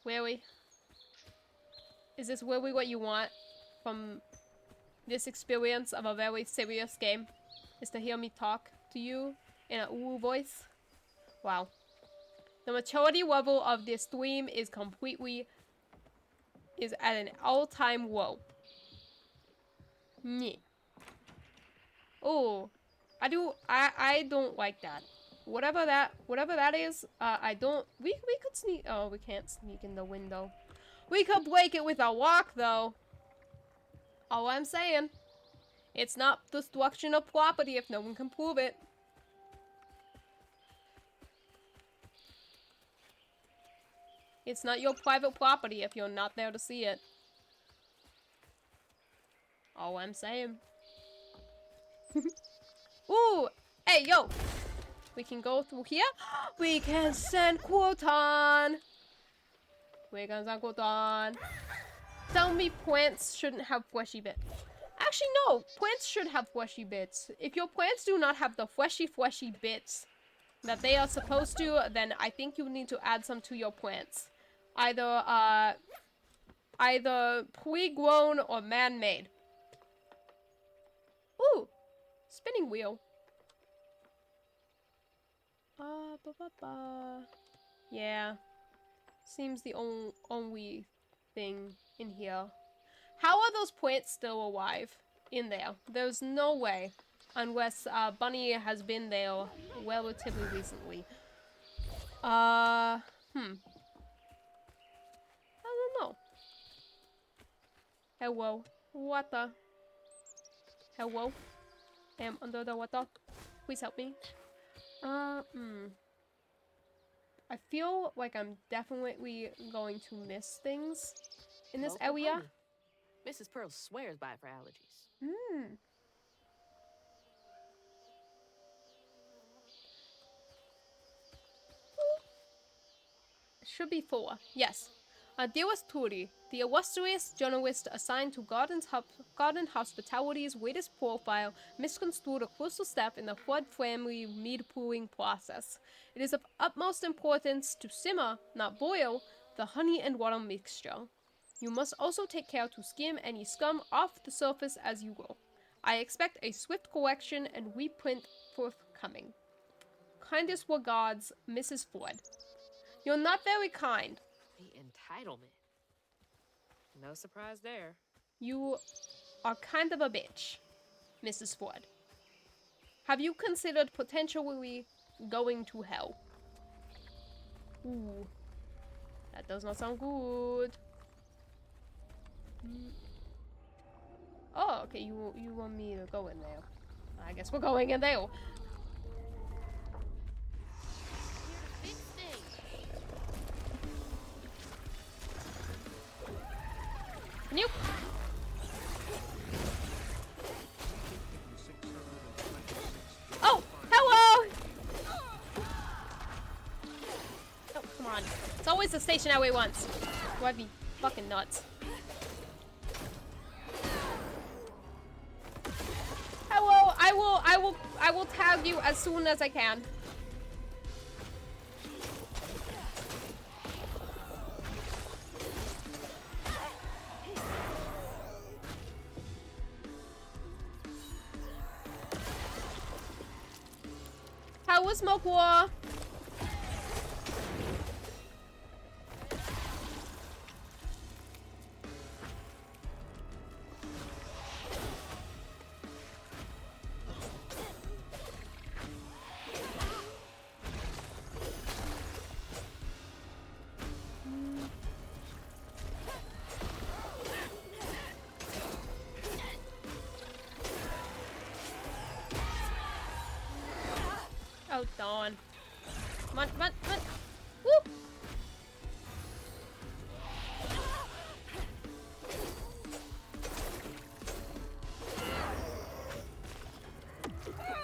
Where we? Is this really what you want from this experience of a very serious game? Is to hear me talk to you in a ooh voice? Wow. The maturity level of this stream is at an all-time low. Yeah. Oh, I don't like that. Whatever that is, I don't. We could sneak. Oh, we can't sneak in the window. We could break it with a lock, though. All I'm saying, it's not destruction of property if no one can prove it. It's not your private property if you're not there to see it. All I'm saying. Ooh! Hey, yo! We can go through here. We can send Quoton! We can send Quoton. Tell me plants shouldn't have fleshy bits. Actually, no! Plants should have fleshy bits. If your plants do not have the fleshy bits that they are supposed to, then I think you need to add some to your plants. Either pre-grown or man-made. Ooh! Spinning wheel. Yeah. Seems the only thing in here. How are those plants still alive in there? There's no way. Unless Bunny has been there relatively recently. I don't know. Hello. Water. Hello. I am under the water. Please help me. I feel like I'm definitely going to miss things in this Local area. honey. Mrs. Pearl swears by it for allergies. Should be 4. Yes. Dearest Turi, the illustrious journalist assigned to Garden Hospitality's latest profile misconstrued a crucial step in the Flood family mead brewing process. It is of utmost importance to simmer, not boil, the honey and water mixture. You must also take care to skim any scum off the surface as you go. I expect a swift collection and reprint forthcoming. Kindest regards, Mrs. Flood. You're not very kind. The entitlement. No surprise there. You are kind of a bitch, Mrs. Flood. Have you considered potentially going to hell? Ooh. That does not sound good. Oh, okay, you want me to go in there. I guess we're going in there. Can you? Oh, hello! Come on. It's always the station I wait once. Drive me fucking nuts. Hello, I will tag you as soon as I can. How was Smoke War? Oh, Dawn. Come on, come on, come on. Woo!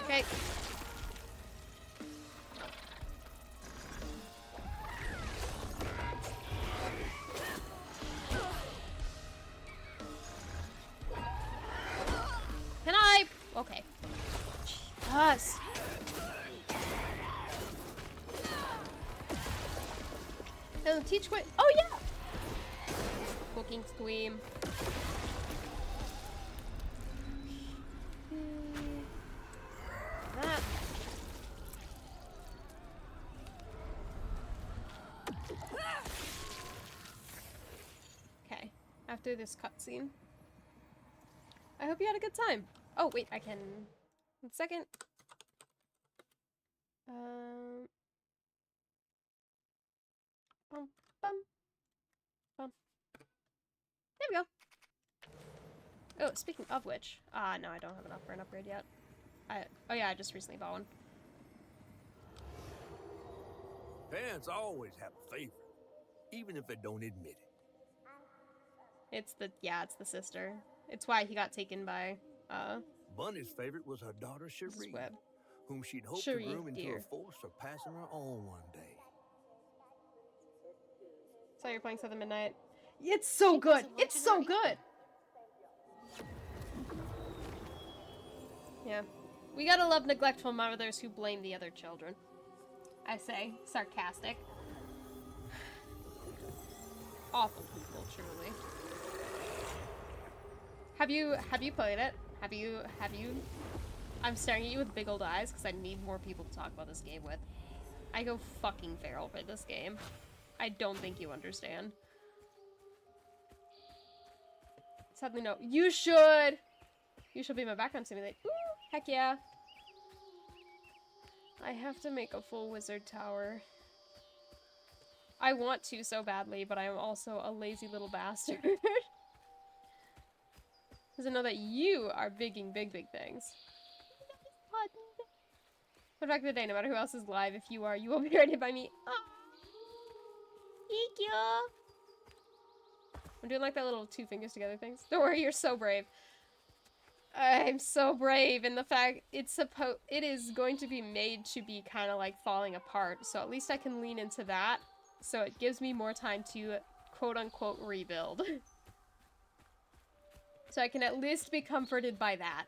Okay. Can I? Okay. Jesus. Doesn't teach quit. Oh yeah. Cooking Scream. That. Okay. After this cutscene. I hope you had a good time. Oh wait, I can. 1 second. Bum, bum, bum. There we go. Oh, speaking of which, no, I don't have enough for an upgrade yet. Oh yeah, I just recently bought one. Parents always have a favorite, even if they don't admit it. It's the sister. It's why he got taken by, Bunny's favorite was her daughter Mrs. Cherie, Webb. whom she'd hoped Cherie, to groom into dear. a force surpassing her own one day. So you're playing Southern Midnight. It's so good. It's so good. Yeah. We gotta love neglectful mothers who blame the other children. I say, sarcastic. Awful people, truly. Have you played it? Have you I'm staring at you with big old eyes because I need more people to talk about this game with. I go fucking feral for this game. I don't think you understand. Sadly, no. You should! You should be my background simulator. Ooh, heck yeah. I have to make a full wizard tower. I want to so badly, but I am also a lazy little bastard. Because I know that you are bigging big things. But back to the day, no matter who else is live, if you are, you will be rated by me. Oh. Thank you. I'm doing like that little two fingers together things. Don't worry, you're so brave. I'm so brave in the fact it is going to be made to be kind of like falling apart. So at least I can lean into that. So it gives me more time to quote unquote rebuild. So I can at least be comforted by that.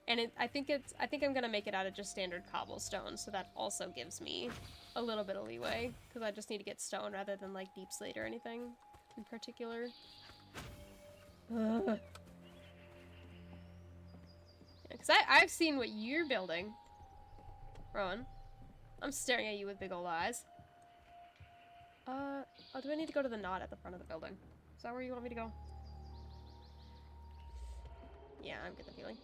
And I think I'm gonna make it out of just standard cobblestone, so that also gives me a little bit of leeway, because I just need to get stone rather than like deep slate or anything in particular. Because I've seen what you're building, Rowan. I'm staring at you with big old eyes. Oh, do I need to go to the knot at the front of the building? Is that where you want me to go? Yeah, I'm getting the feeling.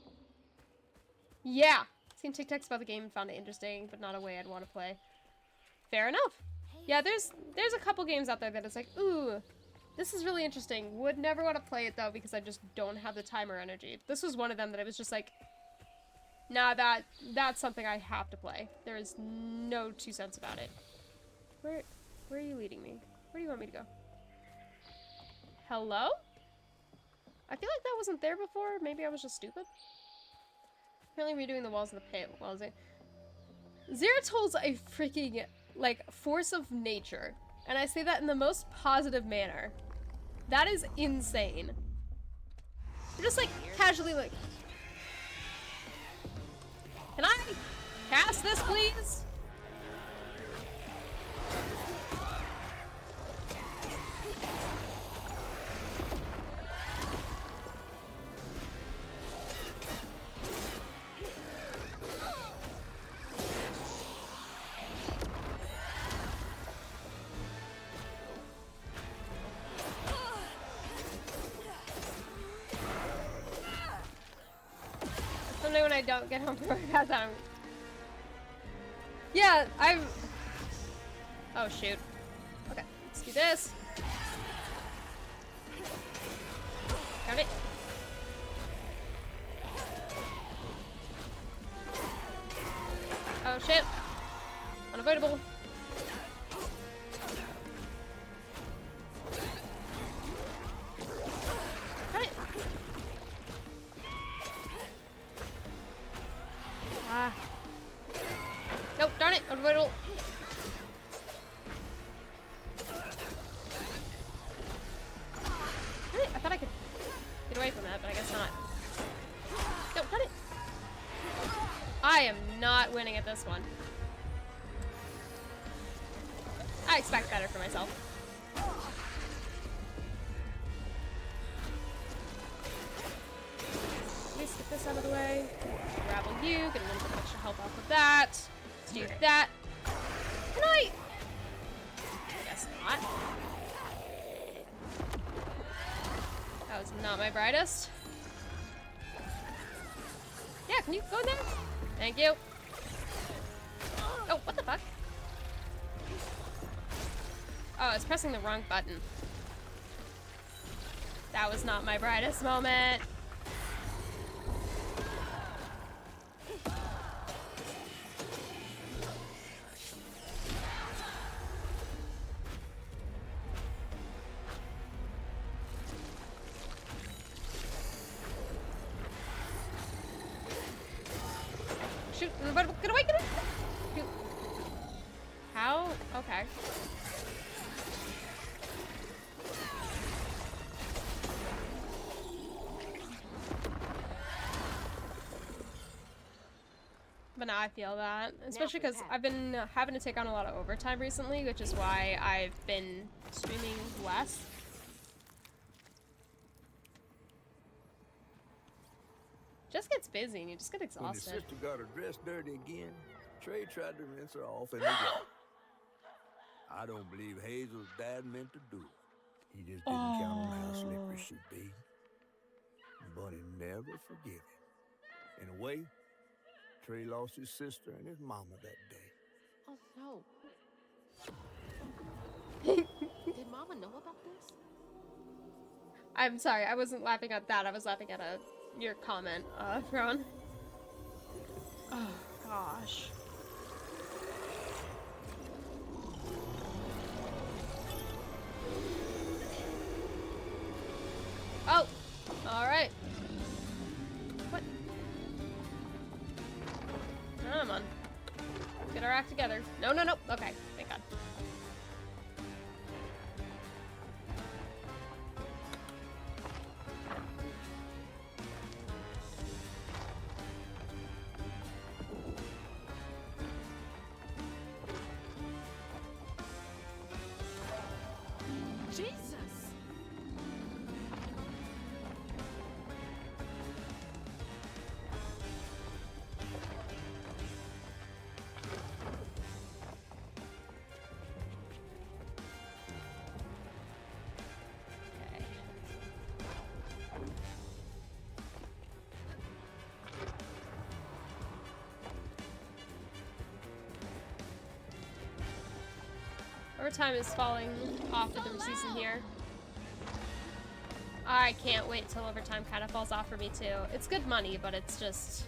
Yeah! Seen TikToks about the game and found it interesting, but not a way I'd want to play. Fair enough. Yeah, there's a couple games out there that it's like, ooh, this is really interesting. Would never want to play it, though, because I just don't have the time or energy. This was one of them that I was just like, nah, that's something I have to play. There is no two cents about it. Where are you leading me? Where do you want me to go? Hello? I feel like that wasn't there before. Maybe I was just stupid. Apparently redoing the walls of the pit. Well, Zeratol's a freaking, like, force of nature. And I say that in the most positive manner. That is insane. You're just like casually like, can I cast this, please? Someday when I don't get home from work, yeah, I'm. Oh shoot. Okay, let's do this. Got it. Oh shit. Unavoidable. Got it. Ah. Nope, darn it, unavoidable. Really? I thought I could get away from that, but I guess not. Nope, darn it. I am not winning at this one. I expect better for myself. Let me get this out of the way. Grapple you, get a little bit of extra health off of that. Let's do that. Can I? Guess not. That was not my brightest. Yeah, can you go in there? Thank you. Oh, what the fuck? Oh, I was pressing the wrong button. That was not my brightest moment. Shoot, get away, get away! Shoot. How? Okay. But now I feel that, especially because I've been having to take on a lot of overtime recently, which is why I've been streaming less. Just gets busy and you just get When his exhausted. sister got her dress dirty again, Trey tried to rinse her off and they got. I don't believe Hazel's dad meant to do it. He just didn't count on how slippery she'd be. But he never forgive him. In a way, Trey lost his sister and his mama that day. Oh no. Did Mama know about this? I'm sorry, I wasn't laughing at that. I was laughing at your comment, Ron. Oh gosh. Oh, all right. What? Come on. Get our act together. No, no, no. Okay, thank God. Jesus! Okay. Overtime is falling off of the season here. I can't wait till overtime kind of falls off for me too. It's good money, but it's just...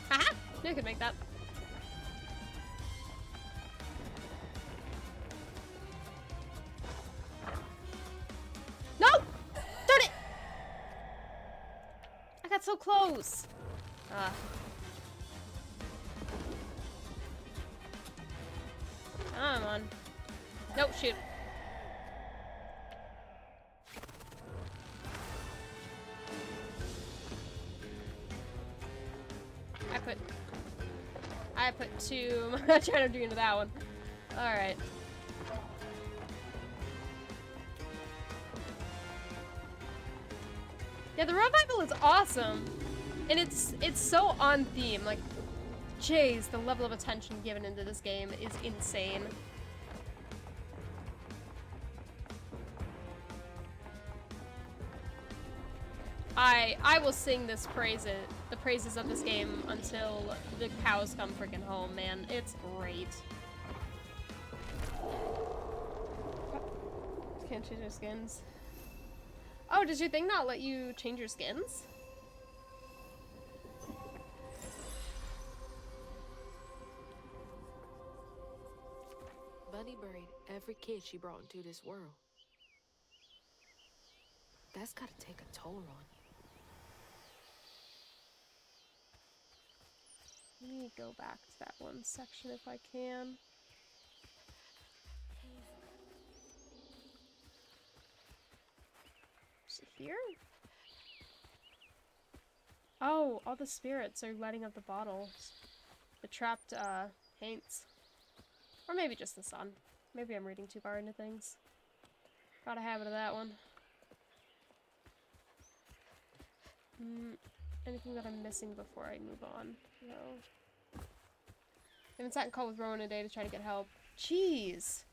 Haha! Knew I could make that. got so close. Ah. Come on. Nope, shoot. I put too much energy into that one. Alright. Yeah, the revival is awesome. And it's so on theme. Like, jeez, the level of attention given into this game is insane. I will sing the praises of this game until the cows come freaking home, man. It's great. Can't change your skins. Oh, does your thing not let you change your skins? Bunny buried every kid she brought into this world. That's gotta take a toll on you. Let me go back to that one section if I can. Is it here? Oh, all the spirits are lighting up the bottles. The trapped, paints. Or maybe just the sun. Maybe I'm reading too far into things. Got a habit of that one. Anything that I'm missing before I move on? No. I haven't sat in call with Rowan a day to try to get help. Jeez.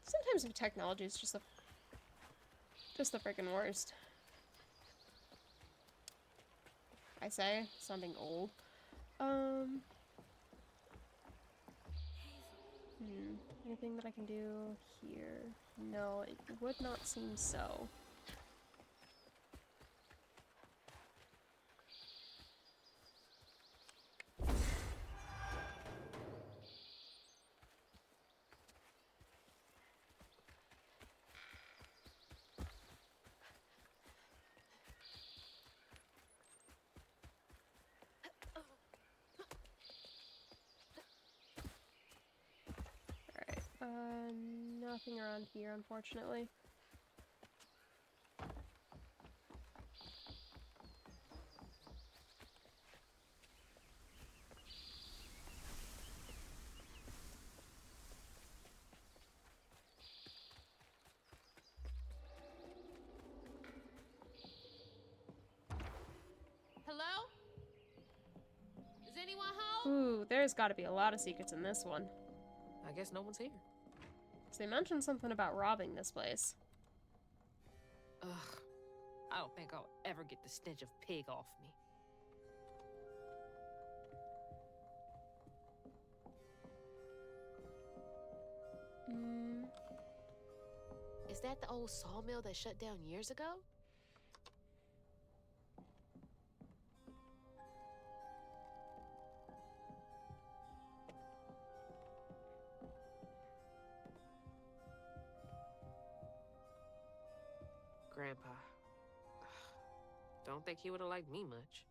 Sometimes the technology is just the freaking worst. I say, sounding old. Anything that I can do here? No, it would not seem so. Nothing around here, unfortunately. Hello? Is anyone home? Ooh, there's gotta be a lot of secrets in this one. I guess no one's here. So they mentioned something about robbing this place. Ugh. I don't think I'll ever get the stench of pig off me. Is that the old sawmill that shut down years ago? Grandpa. Don't think he would have liked me much.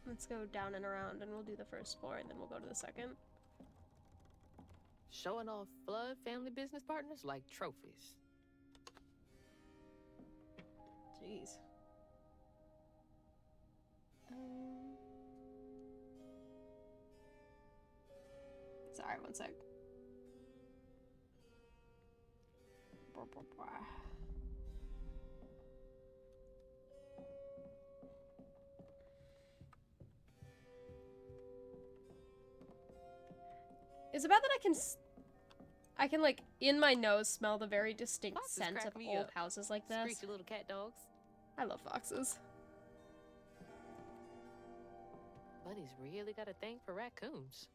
Let's go down and around and we'll do the first floor and then we'll go to the second. Showing off blood family business partners like trophies. Jeez. Sorry, one sec. Is it bad that I can like in my nose smell the very distinct Foxes scent crack of me old up. houses like this? Screechy little cat dogs. I love foxes. Bunny's really got a thing for raccoons.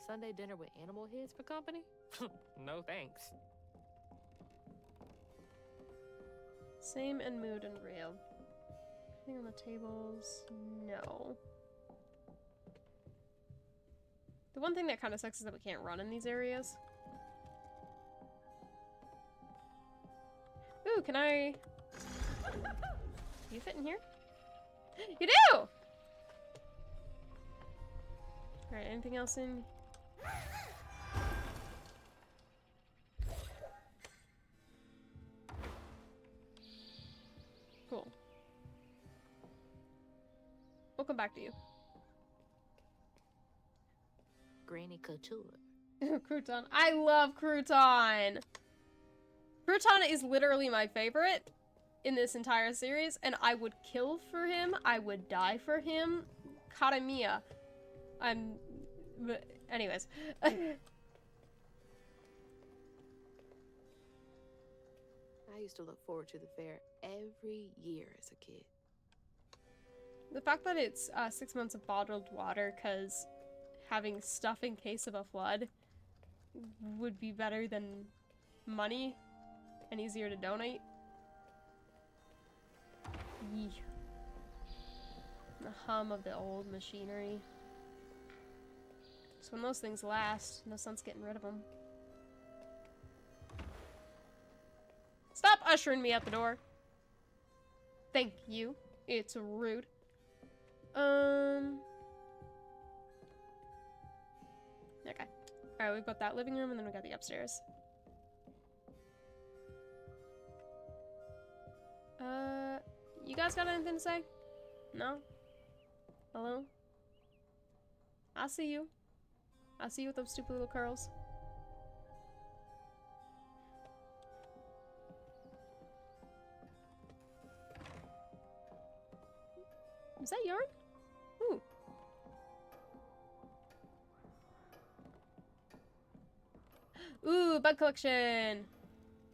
Sunday dinner with animal heads for company? No thanks. Same in mood and real. Anything on the tables? No. The one thing that kind of sucks is that we can't run in these areas. Ooh, can I... You fit in here? You do! Alright, anything else in... Cool. We'll come back to you. Granny Couture. Crouton. I love Crouton! Crouton is literally my favorite in this entire series, and I would kill for him. I would die for him. Karamia. Anyways. I used to look forward to the fair every year as a kid. The fact that it's 6 months of bottled water, because having stuff in case of a flood would be better than money and easier to donate. Yee. The hum of the old machinery. So when those things last, no sense getting rid of them. Stop ushering me out the door. Thank you. It's rude. Okay. Alright, we've got that living room and then we got the upstairs. You guys got anything to say? No? Hello? I see you. I see you with those stupid little curls. Is that yarn? Ooh. Ooh, bug collection!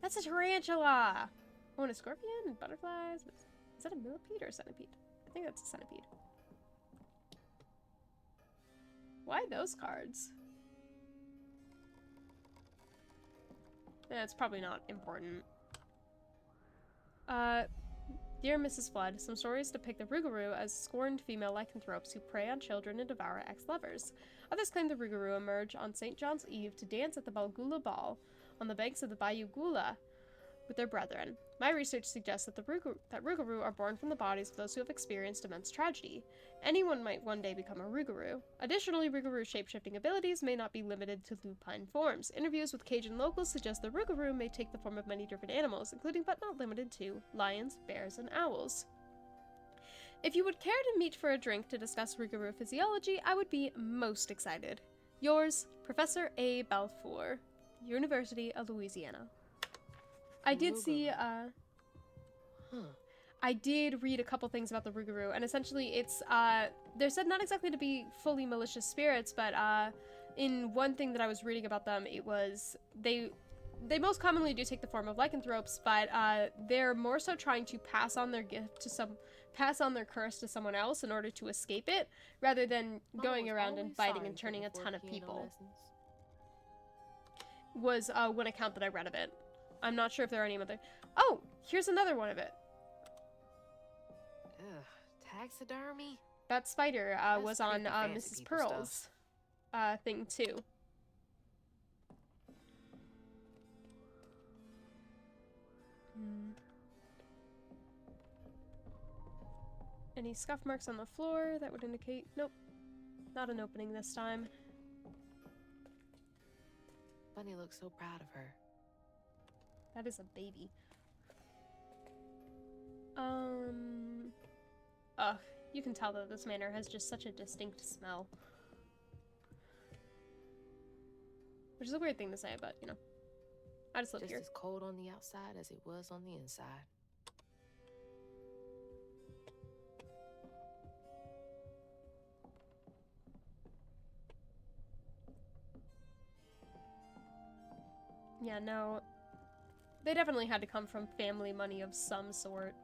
That's a tarantula! Oh, and a scorpion and butterflies. Is that a millipede or a centipede? I think that's a centipede. Why those cards? Yeah, it's probably not important. Dear Mrs. Flood, some stories depict the Rougarou as scorned female lycanthropes who prey on children and devour ex-lovers. Others claim the Rougarou emerge on St. John's Eve to dance at the Balgula Ball on the banks of the Bayou Gula with their brethren. My research suggests that Rougarou are born from the bodies of those who have experienced immense tragedy. Anyone might one day become a Rougarou. Additionally, Rougarou shape-shifting abilities may not be limited to lupine forms. Interviews with Cajun locals suggest the Rougarou may take the form of many different animals, including but not limited to lions, bears, and owls. If you would care to meet for a drink to discuss Rougarou physiology, I would be most excited. Yours, Professor A. Balfour, University of Louisiana. I did see, I did read a couple things about the Rougarou, and essentially it's, they're said not exactly to be fully malicious spirits, but, in one thing that I was reading about them, it was, they most commonly do take the form of lycanthropes, but, they're more so trying to pass on their gift to pass on their curse to someone else in order to escape it, rather than going around and biting and turning a ton of people. Was, one account that I read of it. I'm not sure if there are any other. Oh, here's another one of it. Ugh, taxidermy? That spider That's was on creepy fancy Mrs. people Pearl's thing too. Any scuff marks on the floor that would indicate? Nope. Not an opening this time. Bunny looks so proud of her. That is a baby. Ugh, you can tell that this manor has just such a distinct smell. Which is a weird thing to say, but, you know. I just live Just here. as cold on the outside as it was on the inside. Yeah, no. They definitely had to come from family money of some sort.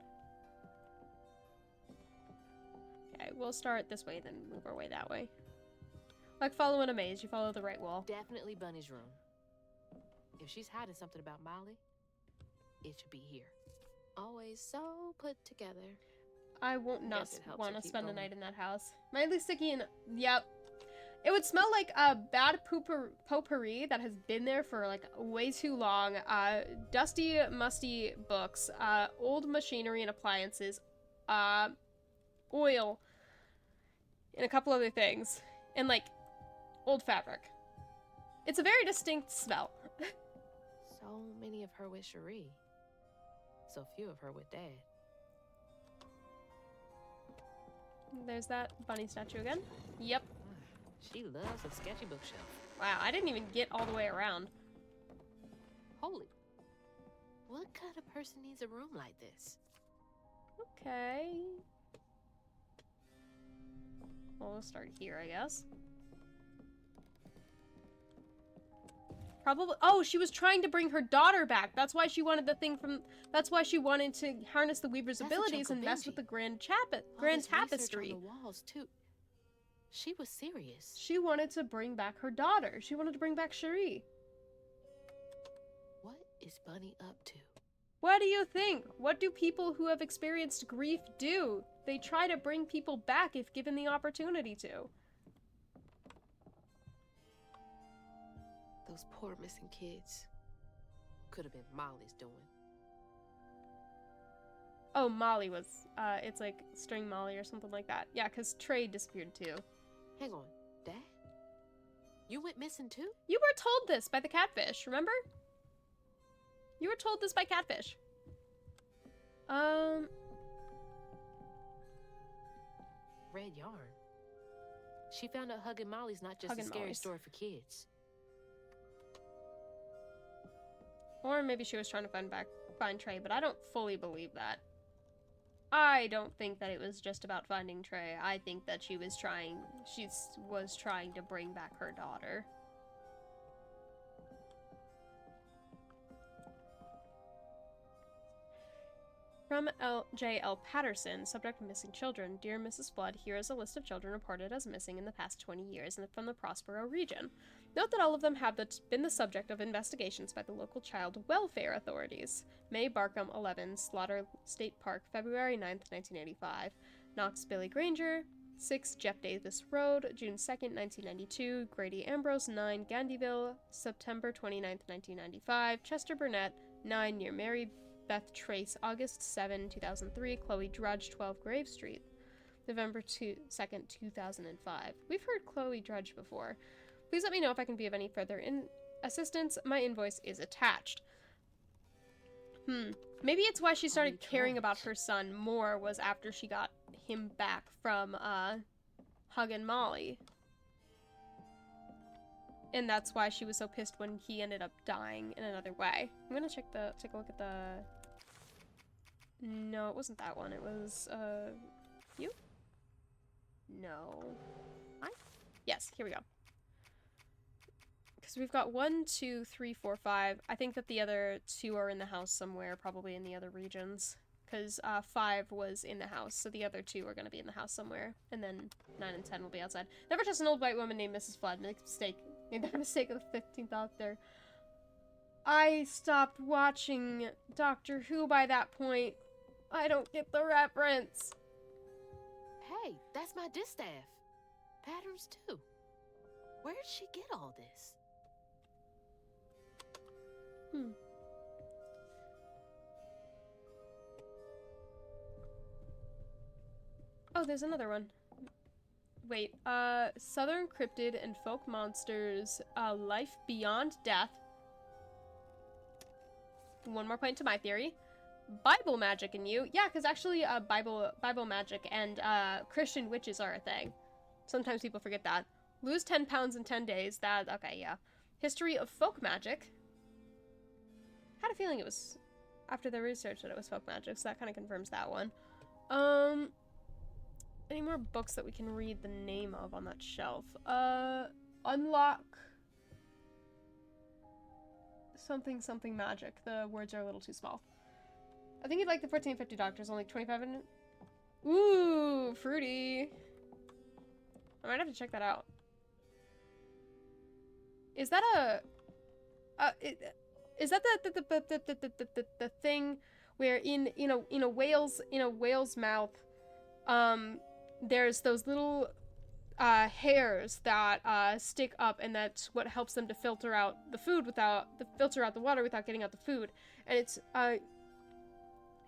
Okay, we'll start this way, then move our way that way. Like following a maze, you follow the right wall. Definitely Bunny's room. If she's hiding something about Molly, it should be here. Always so put together. I won't not Guess it helps want her to keep spend a going. night in that house. Mildly sticky and yep. It would smell like a bad potpourri that has been there for like way too long. Dusty, musty books, old machinery and appliances, oil, and a couple other things, and like old fabric. It's a very distinct smell. So many of her with Cherie. So few of her with Dad. There's that bunny statue again. Yep. She loves a sketchy bookshelf. Wow, I didn't even get all the way around. Holy. What kind of person needs a room like this? Okay. Well, we'll start here, I guess. Probably. Oh, she was trying to bring her daughter back. That's why she wanted the thing from. That's why she wanted to harness the Weaver's That's a abilities chunk and of mess Benji. with the Grand All this research Tapestry. on the walls too. She was serious. She wanted to bring back her daughter. She wanted to bring back Cherie. What is Bunny up to? What do you think? What do people who have experienced grief do? They try to bring people back if given the opportunity to. Those poor missing kids. Could have been Molly's doing. Oh, Molly was, it's like String Molly or something like that. Yeah, because Trey disappeared too. Hang on, Dad? You went missing too? You were told this by the catfish, remember? You were told this by catfish. Red yarn. She found out Huggin' Molly's not just Huggin' a scary Molly's. story for kids. Or maybe she was trying to find Trey, but I don't fully believe that. I don't think that it was just about finding Trey. I think that she was trying to bring back her daughter. From J.L. Patterson, subject of missing children. Dear Mrs. Flood, here is a list of children reported as missing in the past 20 years from the Prospero region. Note that all of them have been the subject of investigations by the local child welfare authorities. May Barkham, 11, Slaughter State Park, February 9th, 1985. Knox Billy Granger, 6, Jeff Davis Road, June 2nd, 1992. Grady Ambrose, 9, Gandyville, September 29th, 1995. Chester Burnett, 9, near Mary Beth Trace, August 7, 2003. Chloe Drudge, 12 Grave Street, November 2nd, 2005. We've heard Chloe Drudge before. Please let me know if I can be of any further assistance. My invoice is attached. Maybe it's why she started caring about her son more was after she got him back from, Huggin' Molly. And that's why she was so pissed when he ended up dying in another way. I'm gonna take a look at the... No, it wasn't that one. It was, you? No. Yes, here we go. Because we've got 1, 2, 3, 4, 5. I think that the other 2 are in the house somewhere, probably in the other regions. Because 5 was in the house, so the other 2 are going to be in the house somewhere. And then 9 and 10 will be outside. Never trust an old white woman named Mrs. Flood. Made that mistake of the 15th Doctor. I stopped watching Doctor Who by that point. I don't get the reference. Hey, that's my distaff. Patterns too. Where did she get all this? Oh, there's another one. Wait, Southern Cryptid and Folk Monsters, Life Beyond Death. One more point to my theory. Bible magic in you. Yeah, because actually, Bible magic and, Christian witches are a thing. Sometimes people forget that. Lose 10 pounds in 10 days. Okay, yeah. History of folk magic. Had a feeling it was, after the research, that it was folk magic, so that kind of confirms that one. Any more books that we can read the name of on that shelf? Unlock something magic. The words are a little too small. I think you'd like the 1450 Doctors, only 25 in... Ooh, fruity. I might have to check that out. Is that is that the thing where in a whale's mouth, there's those little hairs that stick up, and that's what helps them to filter out the water without getting out the food. And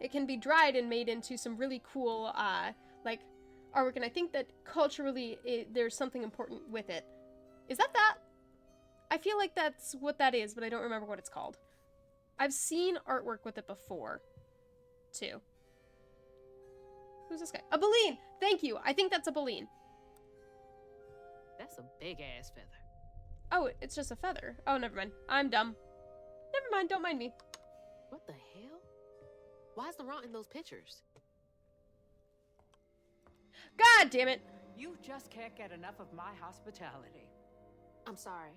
it can be dried and made into some really cool like artwork, and I think that culturally there's something important with it. Is that? I feel like that's what that is, but I don't remember what it's called. I've seen artwork with it before, too. Who's this guy? A baleen! Thank you! I think that's a baleen. That's a big-ass feather. Oh, it's just a feather. Oh, never mind. I'm dumb. Never mind, don't mind me. What the hell? Why is Laurent in those pictures? God damn it! You just can't get enough of my hospitality. I'm sorry.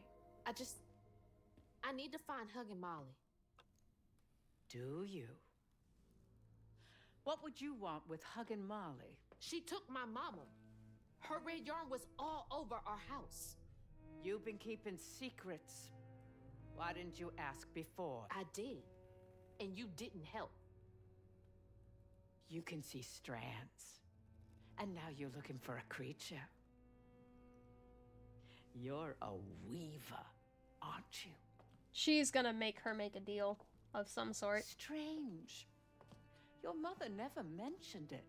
I need to find Hug and Molly. Do you? What would you want with hugging Molly? She took my mama. Her red yarn was all over our house. You've been keeping secrets. Why didn't you ask before? I did. And you didn't help. You can see strands. And now you're looking for a creature. You're a weaver, aren't you? She's gonna make her make a deal of some sort. Strange. Your mother never mentioned it.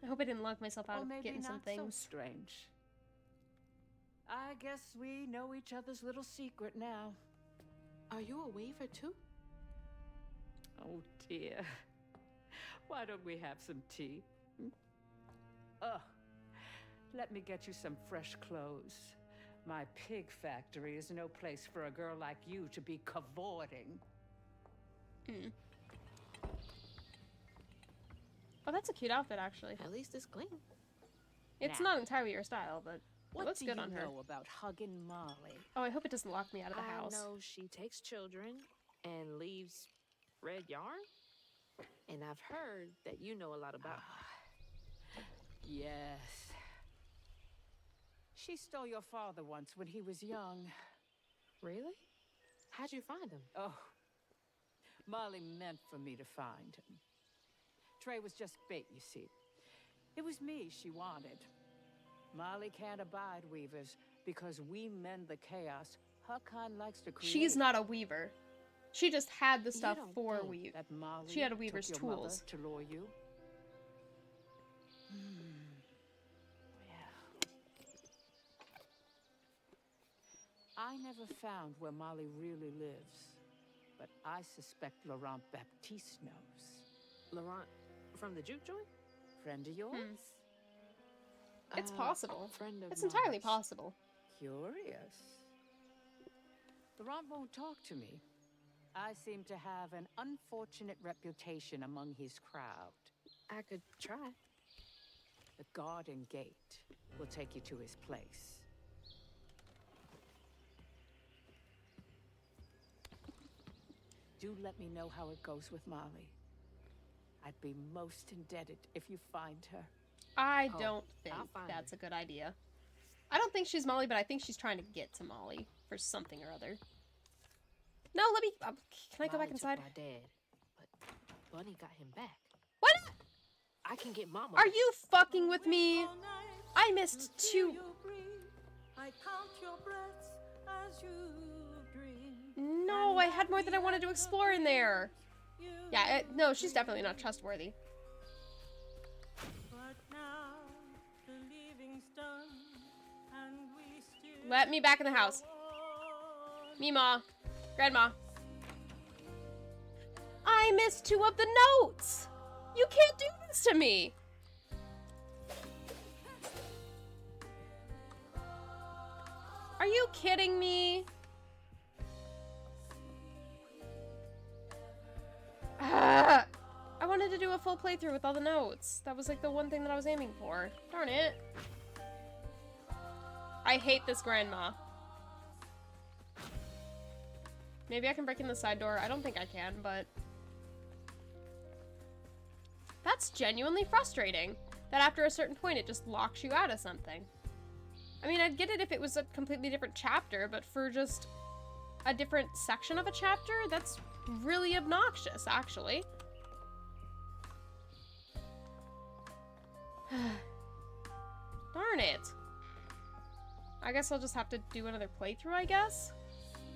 I hope I didn't lock myself out Or of maybe getting some not things. so strange. I guess we know each other's little secret now. Are you a weaver too? Oh dear. Why don't we have some tea? Let me get you some fresh clothes. My pig factory is no place for a girl like you to be cavorting. Oh, that's a cute outfit, actually. At least it's clean. It's Now, not entirely your style, but it looks good on her. What do you know about hugging Molly? Oh, I hope it doesn't lock me out of the house. I know she takes children and leaves red yarn. And I've heard that you know a lot about her. Yes. She stole your father once when he was young. Really? How'd you find him? Oh, Molly meant for me to find him. Trey was just bait, you see. It was me she wanted. Molly can't abide weavers because we mend the chaos her kind likes to create. She's not a weaver. She just had the stuff don't for think weave. That Molly She had a weaver's took your mother tools. to lure you. Well, I never found where Molly really lives, but I suspect Laurent Baptiste knows. Laurent from the juke joint? Friend of yours? It's possible. Friend of It's entirely Mama's. possible. Curious. Laurent won't talk to me. I seem to have an unfortunate reputation among his crowd. I could try. The garden gate will take you to his place. Do let me know how it goes with Molly. I'd be most indebted if you find her. I Oh, don't think I'll find that's a good idea. I don't think she's Molly, but I think she's trying to get to Molly for something or other. No, let me... can I go Molly back inside? took my dad, but Bunny got him back. What? I can get Mama. Are you fucking with me? I missed two... I count your breaths as you dream. No, I had more than I wanted to explore in there. Yeah, no, she's definitely not trustworthy. But now the living's done, and we still Let me back in the house. Meemaw. Grandma. I missed two of the notes! You can't do this to me! Are you kidding me? Ah, I wanted to do a full playthrough with all the notes. That was like the one thing that I was aiming for. Darn it. I hate this grandma. Maybe I can break in the side door. I don't think I can, but... That's genuinely frustrating. That after a certain point, it just locks you out of something. I mean, I'd get it if it was a completely different chapter, but for just a different section of a chapter, that's really obnoxious, actually. Darn it. I guess I'll just have to do another playthrough, I guess?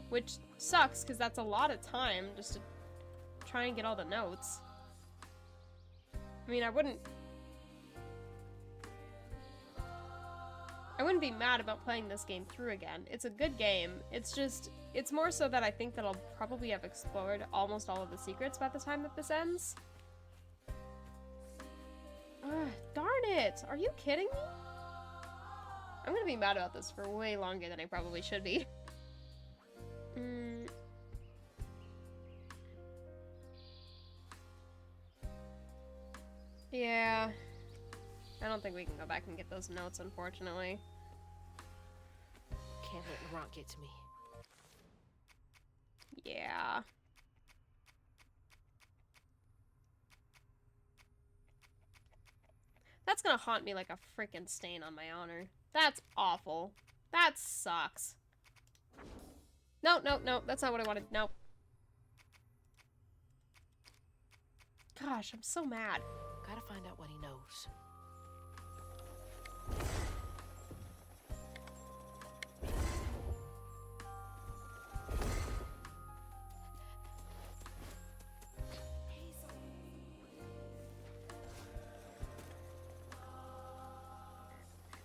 Which sucks, because that's a lot of time just to try and get all the notes. I mean, I wouldn't be mad about playing this game through again. It's a good game. It's just, it's more so that I think that I'll probably have explored almost all of the secrets by the time that this ends. Darn it! Are you kidding me? I'm gonna be mad about this for way longer than I probably should be. Yeah. I don't think we can go back and get those notes, unfortunately. Can't let Laurent get to me. Yeah. That's gonna haunt me like a freaking stain on my honor. That's awful. That sucks. No, no, no, that's not what I wanted. Nope. Gosh, I'm so mad. Gotta find out what he knows.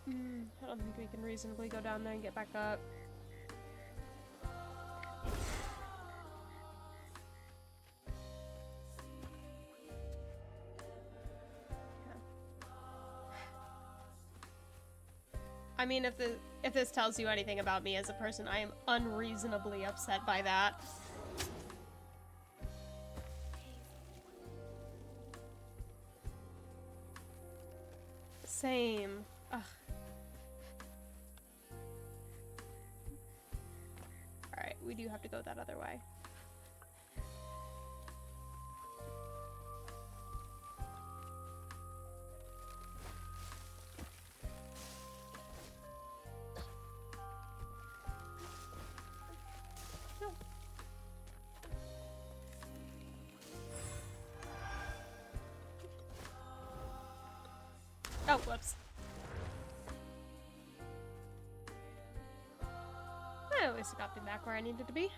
I don't think we can reasonably go down there and get back up. I mean, if this tells you anything about me as a person, I am unreasonably upset by that. Same. Ugh. Alright, we do have to go that other way. Oh, whoops. At least it got me back where I needed to be.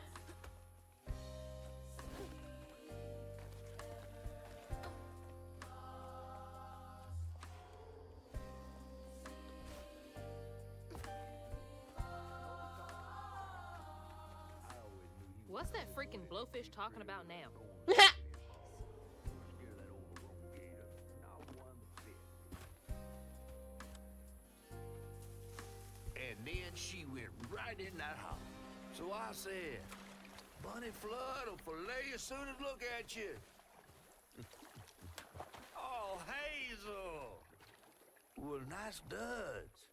What's that freaking blowfish talking about now? And then she went right in that house. So I said, Bunny Flood will fillet you as soon as look at you. Oh, Hazel. Well, nice duds.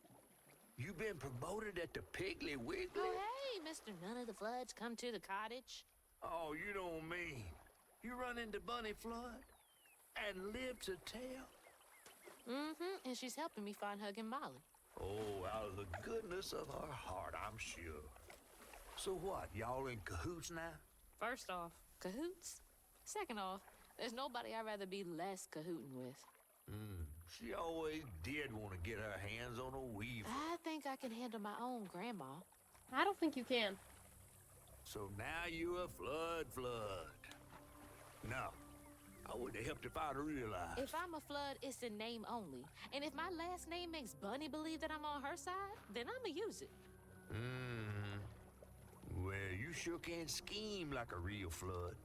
You been promoted at the Piggly Wiggly? Oh, hey, Mr. None of the Floods, come to the cottage. Oh, you don't mean. You run into Bunny Flood and live to tell? Mm-hmm, and she's helping me find Huggin' Molly. Oh, out of the goodness of her heart, I'm sure. So what, y'all in cahoots now? First off, cahoots. Second off, there's nobody I'd rather be less cahooting with. She always did want to get her hands on a weaver. I think I can handle my own grandma. I don't think you can. So now you a flood. No, I would have helped if I'd realized. If I'm a Flood, it's in name only. And if my last name makes Bunny believe that I'm on her side, then I'ma use it. Well, you sure can scheme like a real flood.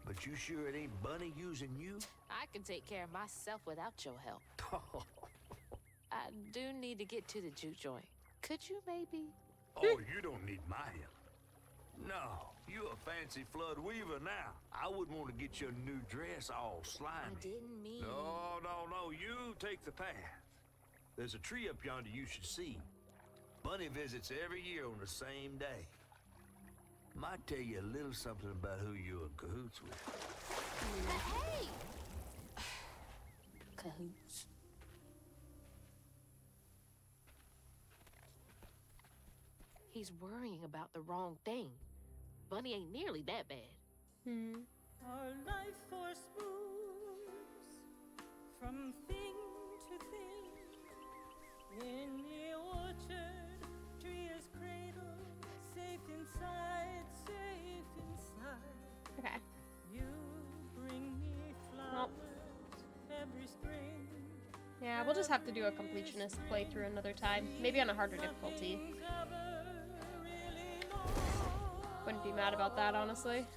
But you sure it ain't Bunny using you? I can take care of myself without your help. I do need to get to the juke joint. Could you maybe? Oh, you don't need my help. No, you a fancy flood weaver now. I wouldn't want to get your new dress all slimy. I didn't mean... No, you take the path. There's a tree up yonder you should see. Bunny visits every year on the same day. Might tell you a little something about who you're in cahoots with. Hey! Cahoots. He's worrying about the wrong thing. Bunny ain't nearly that bad. Hmm. Our life force moves from thing to thing. In the orchard, Briars cradle, safe inside, safe inside. Okay. You bring me flowers every spring. Yeah, we'll just have to do a completionist playthrough another time. Maybe on a harder difficulty. Wouldn't be mad about that, honestly.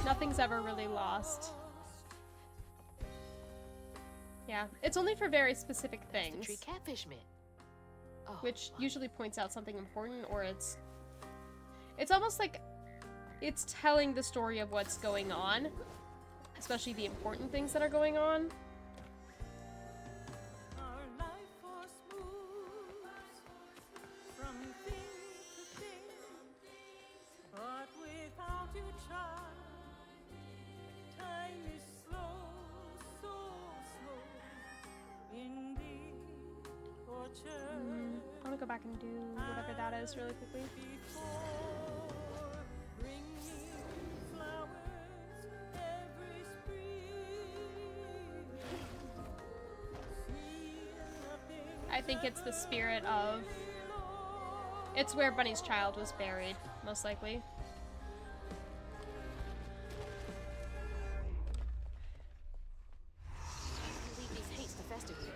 Nothing's ever really lost. Yeah, it's only for very specific The things, tree catfish meant. Oh, which Bunny. usually points out something important, or it's almost like it's telling the story of what's going on, especially the important things that are going on. Our life force moves from thing to thing, but without you, child, time is slow, so slow. In the orchard, I want to go back and do whatever that is really quickly. before, bring me flowers every spring. See nothing. I think it's the spirit of... It's where Bunny's child was buried, most likely. Leave these hates to fester here.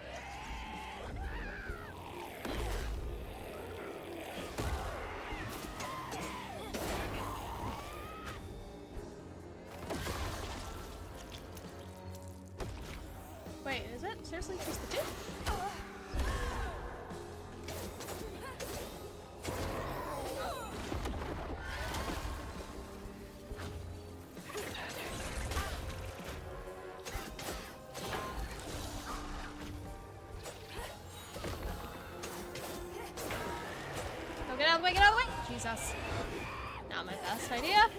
Wait, is it? Seriously, just the two? Oh, get out of the way, get out of the way! Jesus. Not my best idea.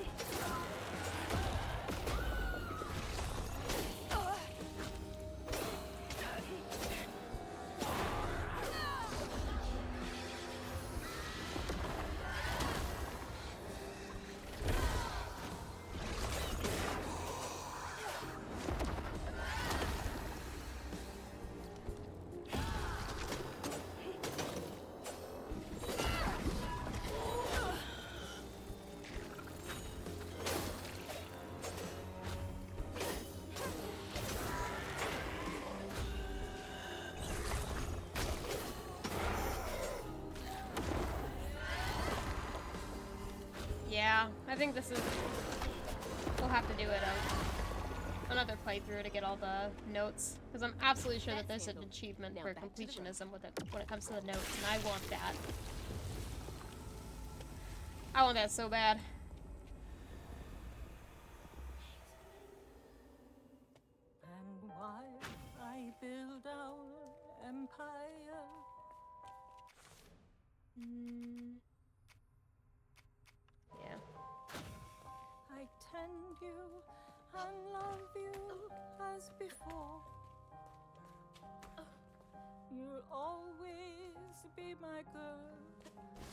Yeah, I think this is... We'll have to do it another playthrough to get all the notes, because I'm absolutely sure that there's an achievement Now for back to the completionism with it when it comes to the notes, and I want that. I want that so bad. And while I build our empire, Yeah. I tend you and love you as before. You'll always be my girl,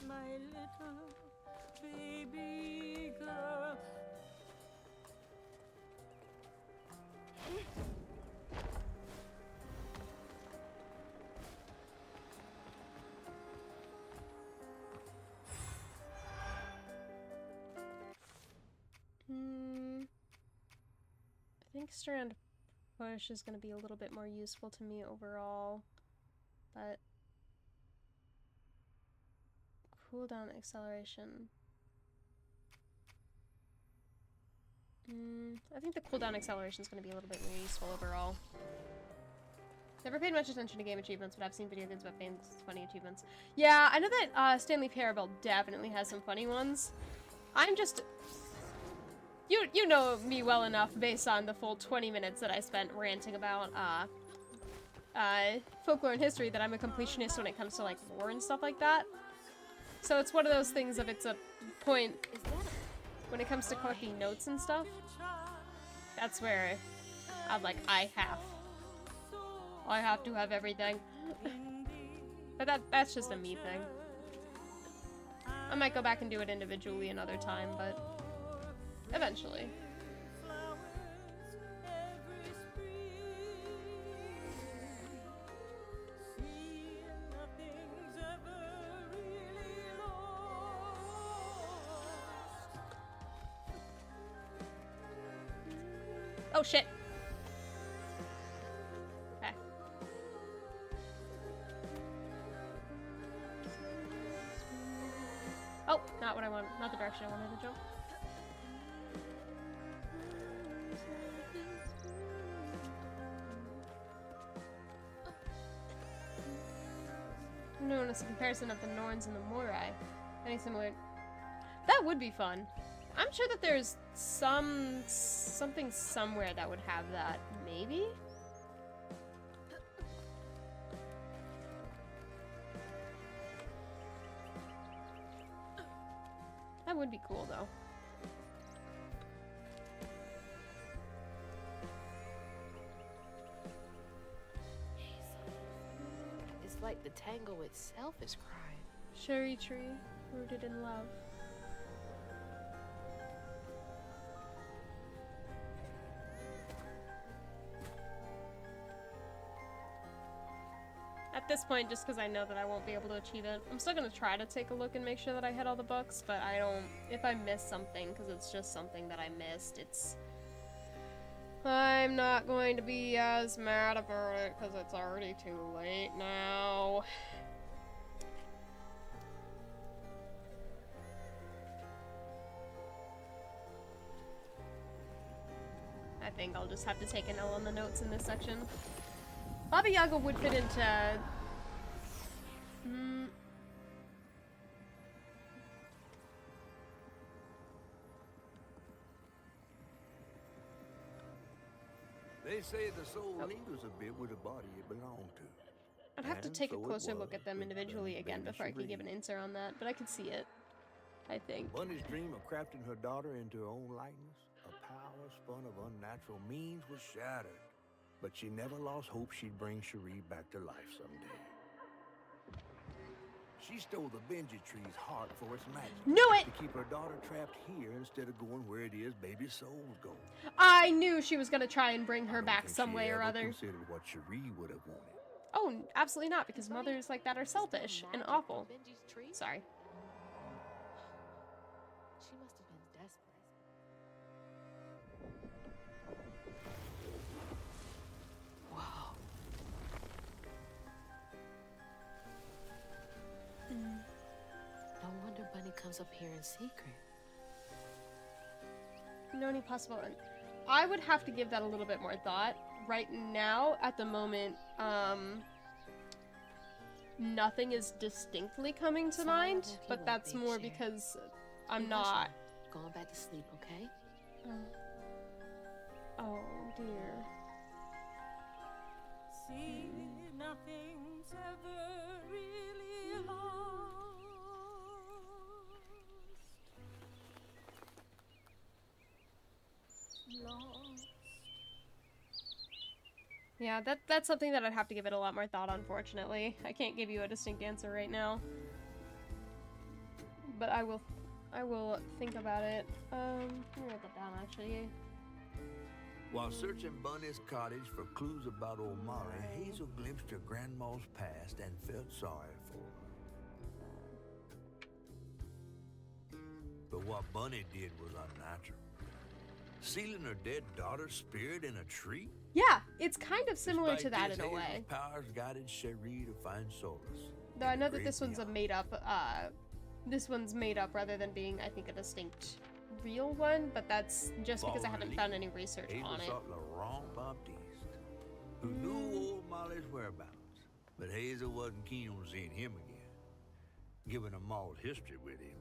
my little baby girl. I think Strand Push is going to be a little bit more useful to me overall, but cooldown acceleration. I think the cooldown acceleration is going to be a little bit more useful overall. Never paid much attention to game achievements, but I've seen video games about funny achievements. Yeah, I know that Stanley Parable definitely has some funny ones. I'm just... You know me well enough based on the full 20 minutes that I spent ranting about folklore and history that I'm a completionist when it comes to like lore and stuff like that. So it's one of those things of it's a point when it comes to collecting notes and stuff. That's where I'm like, I have to have everything. But that's just a me thing. I might go back and do it individually another time, but eventually. Oh shit. Okay. Oh, not what I want. Not the direction I wanted to jump. Known as a comparison of the Norns and the Morai. Any similar? That would be fun. I'm sure that there's something somewhere that would have that. Maybe? That would be cool, though. It's like the tango itself is crying. Cherry tree, rooted in love. At this point, just because I know that I won't be able to achieve it, I'm still going to try to take a look and make sure that I hit all the books, but I don't... If I miss something, because it's just something that I missed, it's... I'm not going to be as mad about it, because it's already too late now. I think I'll just have to take an L on the notes in this section. Baba Yaga would fit into... They say the soul lingers a bit with the body it belonged to. I'd have to And take a so it closer was look at them with individually Bunny's again baby before I can give Cherie. an answer on that, but I could see it, I think. Bunny's dream of crafting her daughter into her own likeness, a power spun of unnatural means, was shattered. But she never lost hope she'd bring Cherie back to life someday. She stole the Benji tree's heart for its magic. Knew it! To keep her daughter trapped here instead of going where it is baby souls go. I knew she was gonna try and bring I her don't back think some she way or ever other. considered what Cherie would have wanted. Oh, absolutely not, because mothers like that are selfish and awful. Sorry. She must have been desperate. Wow. No wonder Bunny comes up here in secret. No any possible... I would have to give that a little bit more thought. Right now, at the moment, nothing is distinctly coming to Sorry, I mind, woke you but up, that's Big more Cher. because I'm Hey, hush not... now. Going back to sleep, okay? Oh, dear. See, nothing's ever really lost. Lost. Yeah, that's something that I'd have to give it a lot more thought, unfortunately. I can't give you a distinct answer right now. But I will think about it. Let me write that down, actually. While searching Bunny's cottage for clues about old Molly, Hazel glimpsed her grandma's past and felt sorry for her. But what Bunny did was unnatural. Sealing her dead daughter's spirit in a tree? Yeah, it's kind of similar to Despite that this, in a Hazel's way. powers guided Cherie to find solace. Though I in know the that this great one's a beyond. made up, this one's made up rather than being, I think, a distinct real one, but that's just because I haven't found any research Hazel on it. sought Laurent Baptiste, who knew old Molly's whereabouts, but Hazel wasn't keen on seeing him again, given a mauled history with him.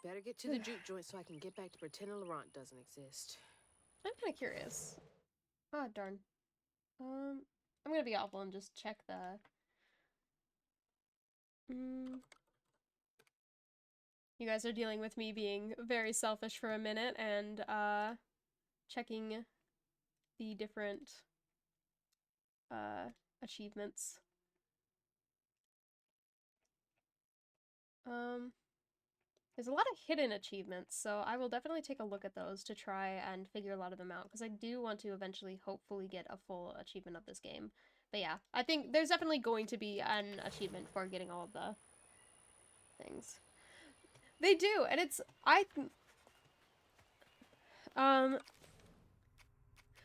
Better get to the juke joint so I can get back to pretending Laurent doesn't exist. I'm kind of curious. Oh, darn. I'm gonna be awful and just check the... You guys are dealing with me being very selfish for a minute and checking the different achievements. There's a lot of hidden achievements, so I will definitely take a look at those to try and figure a lot of them out, because I do want to eventually hopefully get a full achievement of this game. But yeah, I think there's definitely going to be an achievement for getting all of the things. They do, and it's,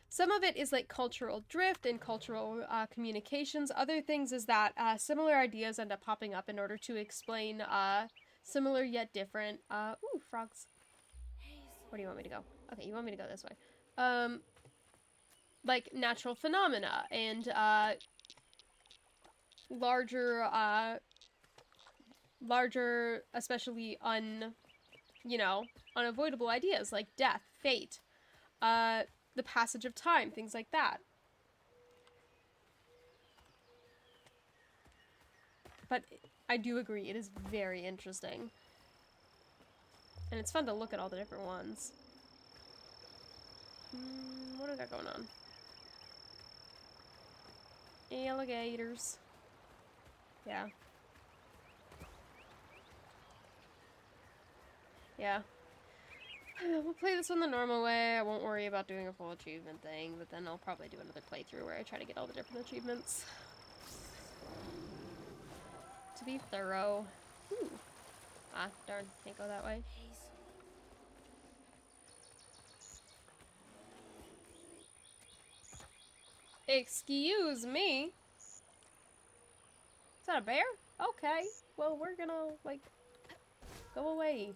some of it is like cultural drift and cultural communications. Other things is that similar ideas end up popping up in order to explain similar yet different, ooh, frogs. Where do you want me to go? Okay, you want me to go this way. Like natural phenomena and larger, especially unavoidable ideas like death, fate, the passage of time, things like that. But I do agree, it is very interesting. And it's fun to look at all the different ones. What do we got going on? Alligators. Yeah. Yeah. We'll play this one the normal way. I won't worry about doing a full achievement thing, but then I'll probably do another playthrough where I try to get all the different achievements. To be thorough. Ooh. Ah, darn. Can't go that way. Excuse me? Is that a bear? Okay. Well, we're gonna, like, go away.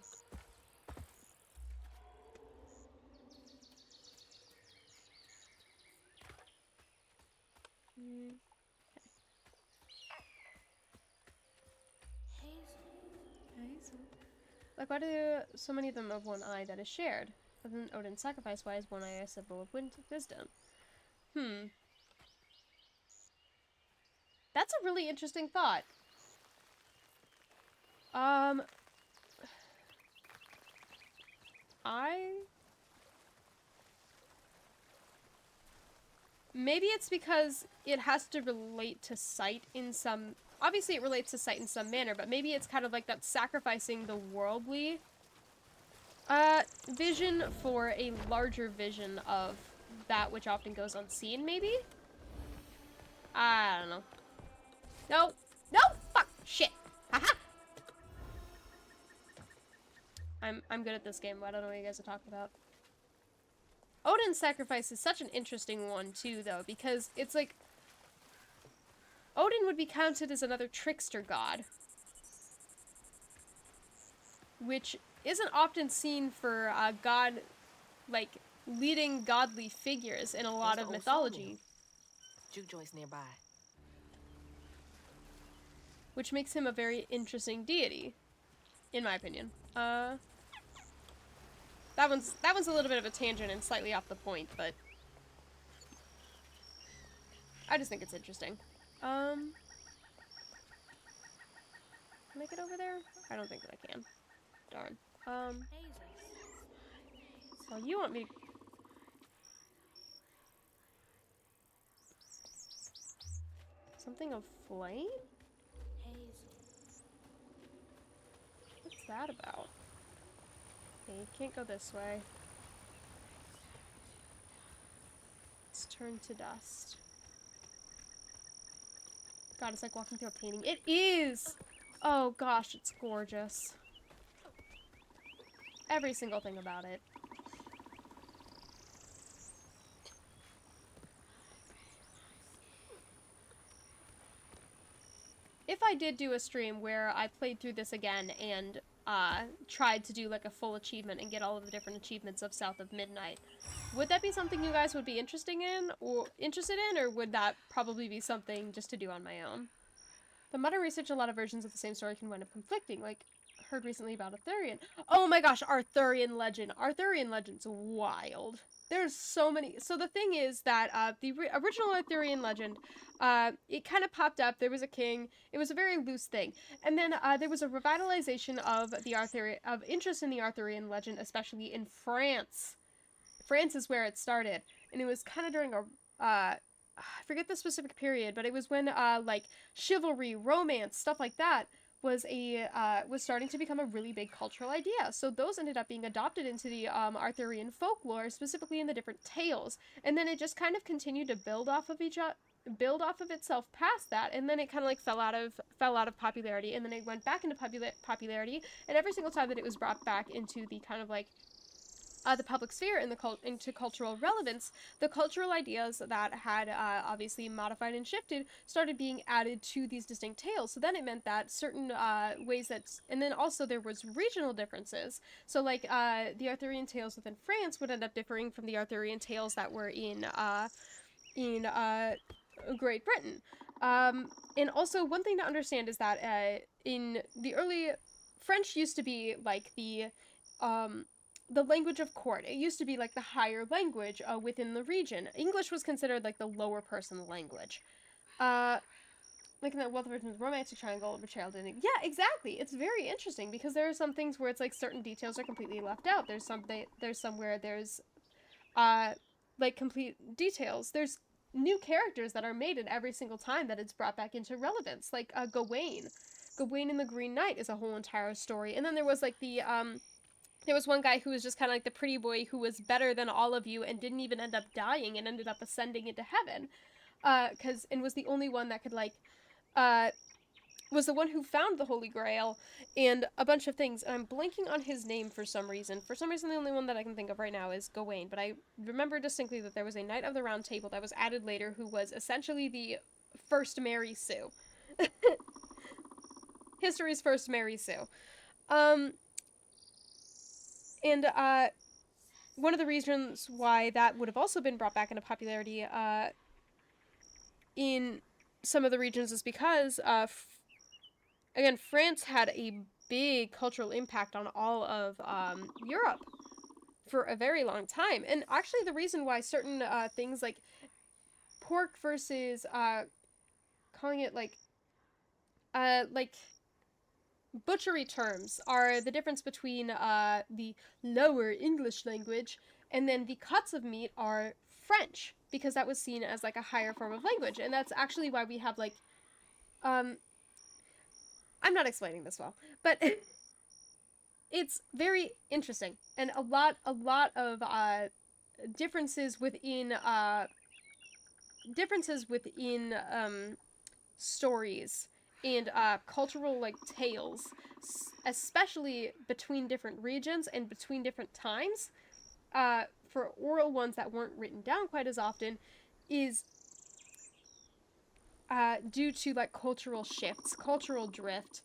Like, why do so many of them have one eye that is shared? Doesn't Odin's sacrifice, why is one eye a symbol of wisdom? That's a really interesting thought. Maybe it's because it has to relate to sight in some... Obviously it relates to sight in some manner, but maybe it's kind of like that sacrificing the worldly vision for a larger vision of that which often goes unseen, maybe? I don't know. No! No! Fuck! Shit! Haha! I'm good at this game, but I don't know what you guys are talking about. Odin's sacrifice is such an interesting one, too, though, because it's like... Odin would be counted as another trickster god. Which isn't often seen for a god, like, leading godly figures in a lot of mythology. Juke joints nearby. Which makes him a very interesting deity, in my opinion. That one's a little bit of a tangent and slightly off the point, but I just think it's interesting. Can I get over there? I don't think that I can. Darn. Oh, you want me to... Something of flame? What's that about? Okay, you can't go this way. It's turned to dust. God, it's like walking through a painting. It is! Oh gosh, it's gorgeous. Every single thing about it. If I did do a stream where I played through this again and tried to do like a full achievement and get all of the different achievements of South of Midnight, would that be something you guys would be interested in, or would that probably be something just to do on my own? The modern research, a lot of versions of the same story can wind up conflicting, like heard recently about Arthurian. Oh my gosh, Arthurian legend. Arthurian legend's wild. There's so many. So the thing is that the original Arthurian legend, it kind of popped up. There was a king. It was a very loose thing, and then there was a revitalization of interest in the Arthurian legend, especially in France. France is where it started, and it was kind of during a I forget the specific period, but it was when like chivalry, romance, stuff like that was starting to become a really big cultural idea. So those ended up being adopted into the Arthurian folklore, specifically in the different tales, and then it just kind of continued to build off of itself past that, and then it kind of like fell out of popularity, and then it went back into popularity, and every single time that it was brought back into the kind of like the public sphere and into cultural relevance, the cultural ideas that had obviously modified and shifted started being added to these distinct tales. So then it meant that certain ways and then also there was regional differences. So like the Arthurian tales within France would end up differing from the Arthurian tales that were in Great Britain. And also one thing to understand is that in the early French used to be like the language of court. It used to be like the higher language within the region. English was considered like the lower person language. Like in that Wealth of Riches romantic triangle of a child in it. Yeah, exactly. It's very interesting because there are some things where it's like certain details are completely left out. There's somewhere there's like complete details. There's new characters that are made in every single time that it's brought back into relevance. Like Gawain. Gawain and the Green Knight is a whole entire story. And then there was like there was one guy who was just kind of like the pretty boy who was better than all of you and didn't even end up dying and ended up ascending into heaven. And was the only one that could like, was the one who found the Holy Grail and a bunch of things. And I'm blanking on his name for some reason. For some reason, the only one that I can think of right now is Gawain. But I remember distinctly that there was a Knight of the Round Table that was added later who was essentially the first Mary Sue. History's first Mary Sue. And one of the reasons why that would have also been brought back into popularity in some of the regions is because, again, France had a big cultural impact on all of Europe for a very long time. And actually the reason why certain things like pork versus calling it like butchery terms are the difference between the lower English language and then the cuts of meat are French, because that was seen as like a higher form of language. And that's actually why we have like I'm not explaining this well, but it's very interesting, and a lot of differences within stories and cultural like tales, especially between different regions and between different times, for oral ones that weren't written down quite as often, is due to like cultural shifts, cultural drift,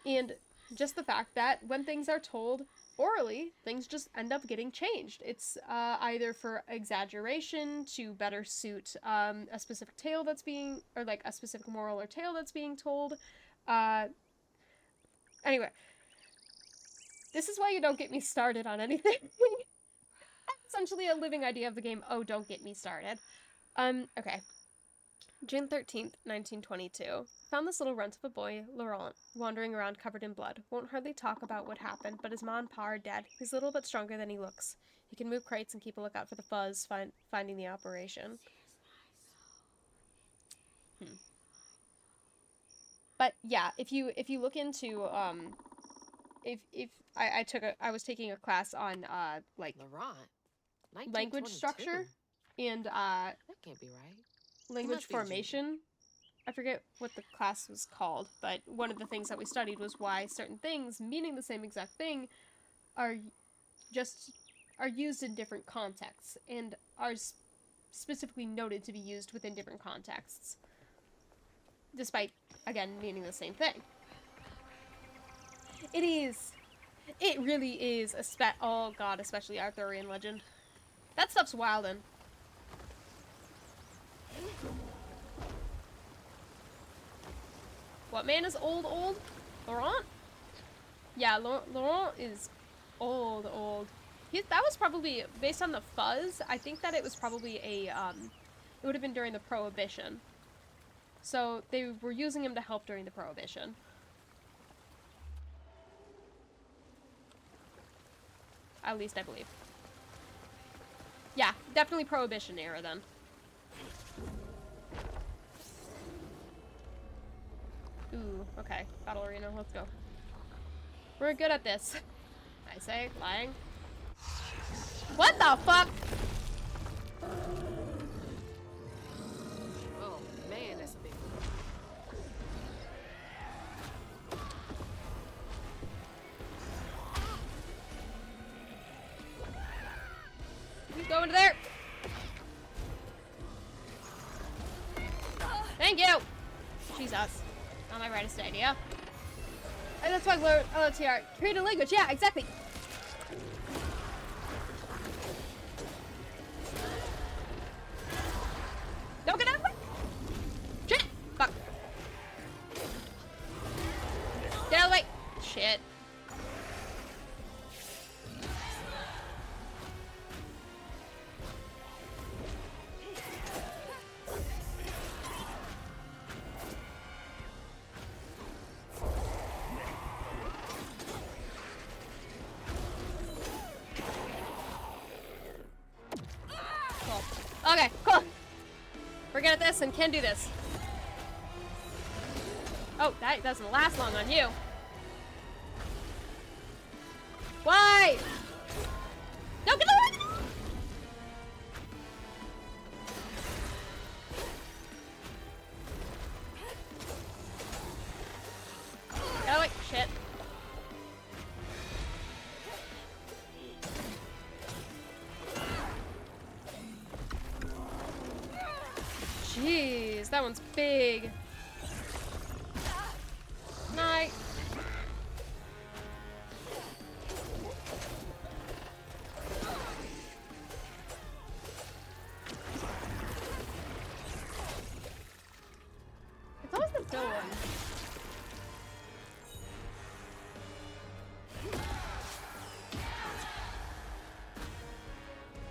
and just the fact that when things are told orally, things just end up getting changed. It's either for exaggeration to better suit a specific tale that's being, or like a specific moral or tale that's being told. Anyway, this is why you don't get me started on anything. Essentially a living idea of the game, oh, don't get me started. Okay. June 13th, 1922. Found this little runt of a boy, Laurent, wandering around covered in blood. Won't hardly talk about what happened, but his ma and pa are dead. He's little but stronger than he looks. He can move crates and keep a lookout for the fuzz, finding the operation. But yeah, if you look into I was taking a class on like Laurent, language 1922. structure and That can't be right. language must be a junior. formation. I forget what the class was called, but one of the things that we studied was why certain things meaning the same exact thing are used in different contexts and are specifically noted to be used within different contexts, despite, again, meaning the same thing. It really is oh god, especially Arthurian legend. That stuff's wildin'. What man is old? Laurent? Yeah, Laurent is old, old. That was probably, based on the fuzz, I think that it was probably a, it would have been during the Prohibition. So they were using him to help during the Prohibition. At least I believe. Yeah, definitely Prohibition era then. Ooh, okay. Battle arena, let's go. We're good at this. I say, lying. What the fuck? Oh man, that's a big one. You go into there. Thank you. Jesus. Not my brightest idea. And that's why LOTR created language. Yeah, exactly. Don't get out of the way. Shit. Fuck. Get out of the way. Shit. Okay, cool. We're good at this and can do this. Oh, that doesn't last long on you. Why? Don't get away! Get away! Shit. Jeez, that one's big. Night. It's always the bill one.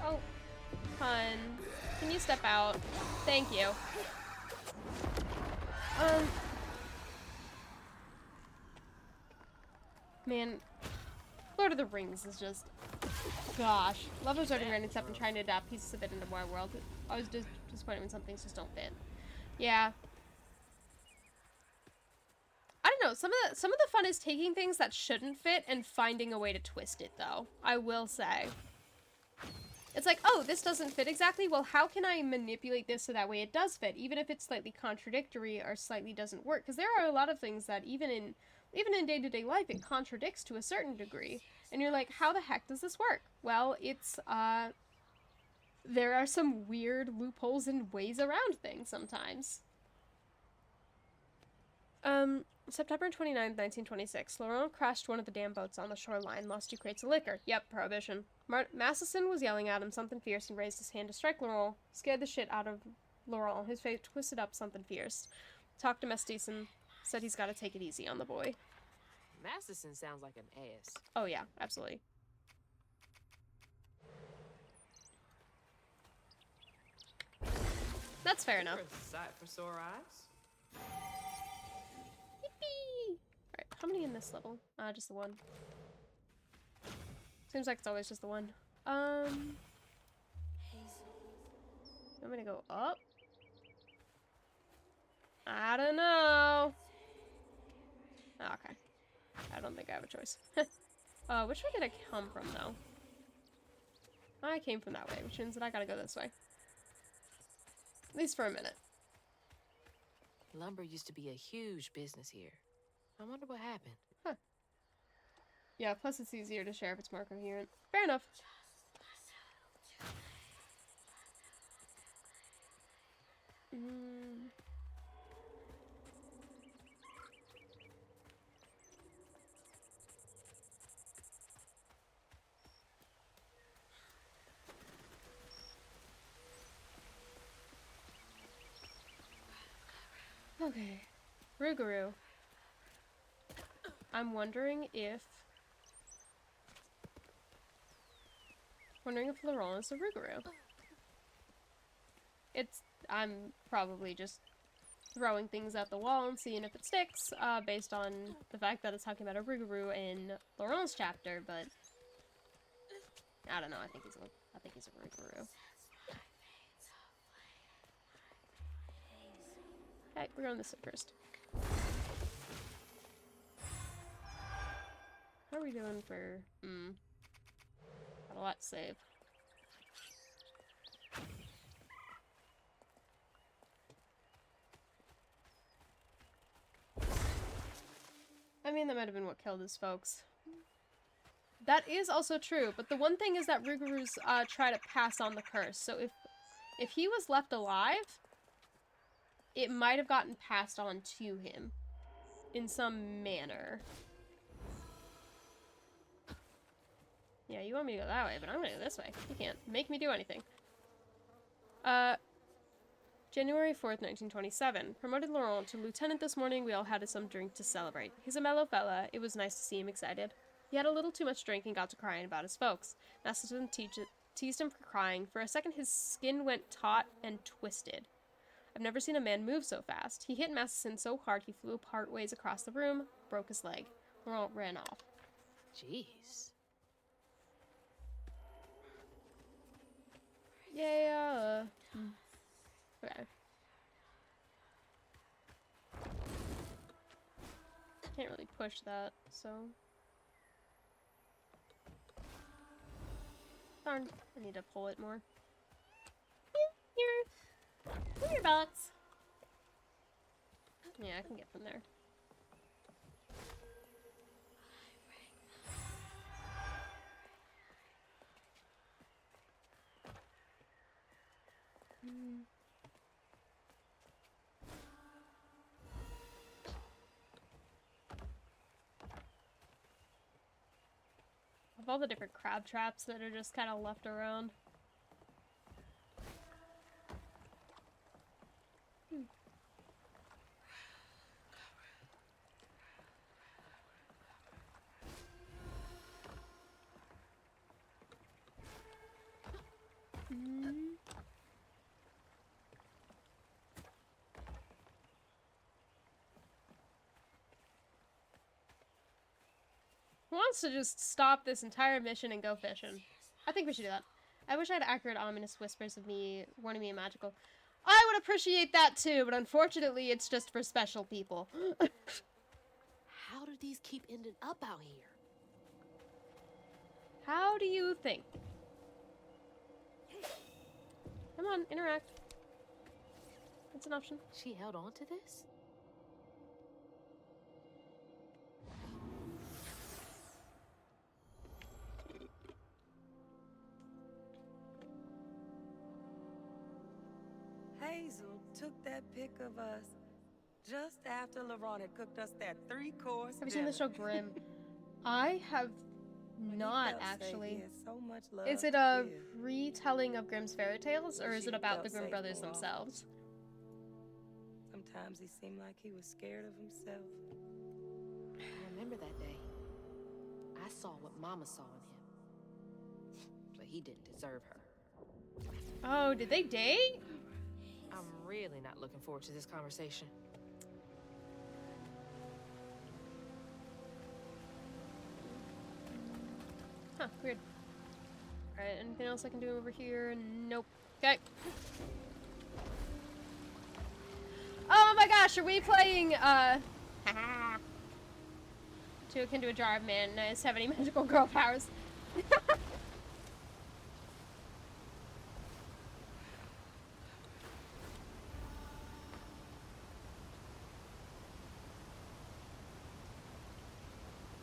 Oh, hun. Can you step out? Thank you. Man, Lord of the Rings is just, gosh. Love absorbing random stuff and trying to adapt pieces of it into my world. I was just disappointed when some things just don't fit. Yeah. I don't know. Some of the fun is taking things that shouldn't fit and finding a way to twist it, though. I will say. It's like, oh, this doesn't fit exactly. Well, how can I manipulate this so that way it does fit, even if it's slightly contradictory or slightly doesn't work? Because there are a lot of things that even in day-to-day life, it contradicts to a certain degree. And you're like, how the heck does this work? Well, it's, there are some weird loopholes and ways around things sometimes. September 29th, 1926. Laurent crashed one of the damn boats on the shoreline, lost 2 crates of liquor. Yep, Prohibition. Masterson was yelling at him something fierce and raised his hand to strike Laurent. Scared the shit out of Laurent. His face twisted up something fierce. Talked to Mestizen. Said he's got to take it easy on the boy. Masterson sounds like an ass. Oh yeah, absolutely. That's fair enough. You're a sight for sore eyes. Yippee! Alright, how many in this level? Just the one. Seems like it's always just the one. You want me to go up? I don't know. Okay. I don't think I have a choice. Which way did I come from, though? I came from that way, which means that I gotta go this way. At least for a minute. Lumber used to be a huge business here. I wonder what happened. Huh. Yeah, plus it's easier to share if it's more coherent. Fair enough. Okay. Rougarou. I'm wondering if Laurent is a Rougarou. I'm probably just throwing things at the wall and seeing if it sticks, based on the fact that it's talking about a Rougarou in Laurent's chapter, but I don't know, I think he's a Rougarou. Okay, we're going this way first. How are we doing for... got a lot to save. I mean, that might have been what killed his folks. That is also true, but the one thing is that Rougarous try to pass on the curse, so if he was left alive, it might have gotten passed on to him in some manner. Yeah, you want me to go that way, but I'm gonna go this way. You can't make me do anything. January 4th, 1927. Promoted Laurent to lieutenant this morning. We all had some drink to celebrate. He's a mellow fella. It was nice to see him excited. He had a little too much drink and got to crying about his folks. Masterson teased him for crying. For a second, his skin went taut and twisted. I've never seen a man move so fast. He hit Masterson so hard he flew part ways across the room, broke his leg. Laurent ran off. Jeez. Yeah. Okay. Can't really push that, so... Darn, I need to pull it more. Here, box. Yeah, I can get from there. Of all the different crab traps that are just kind of left around. Who wants to just stop this entire mission and go fishing? I think we should do that. I wish I had accurate ominous whispers of me warning me of magical. I would appreciate that too, but unfortunately it's just for special people. How do these keep ending up out here? How do you think? Come on, interact. That's an option. She held on to this? Hazel took that pic of us just after Laurent had cooked us that 3-course Have you seen the show Grimm? I have not actually. So much love Is it a retelling of Grimm's fairy tales, or is it about the Grimm brothers themselves? Sometimes he seemed like he was scared of himself. I remember that day. I saw what Mama saw in him. But he didn't deserve her. Oh, did they date? I'm really not looking forward to this conversation. Huh, weird. Alright, anything else I can do over here? Nope. Okay. Oh my gosh, are we playing, Too akin to a jar of madness, have any magical girl powers?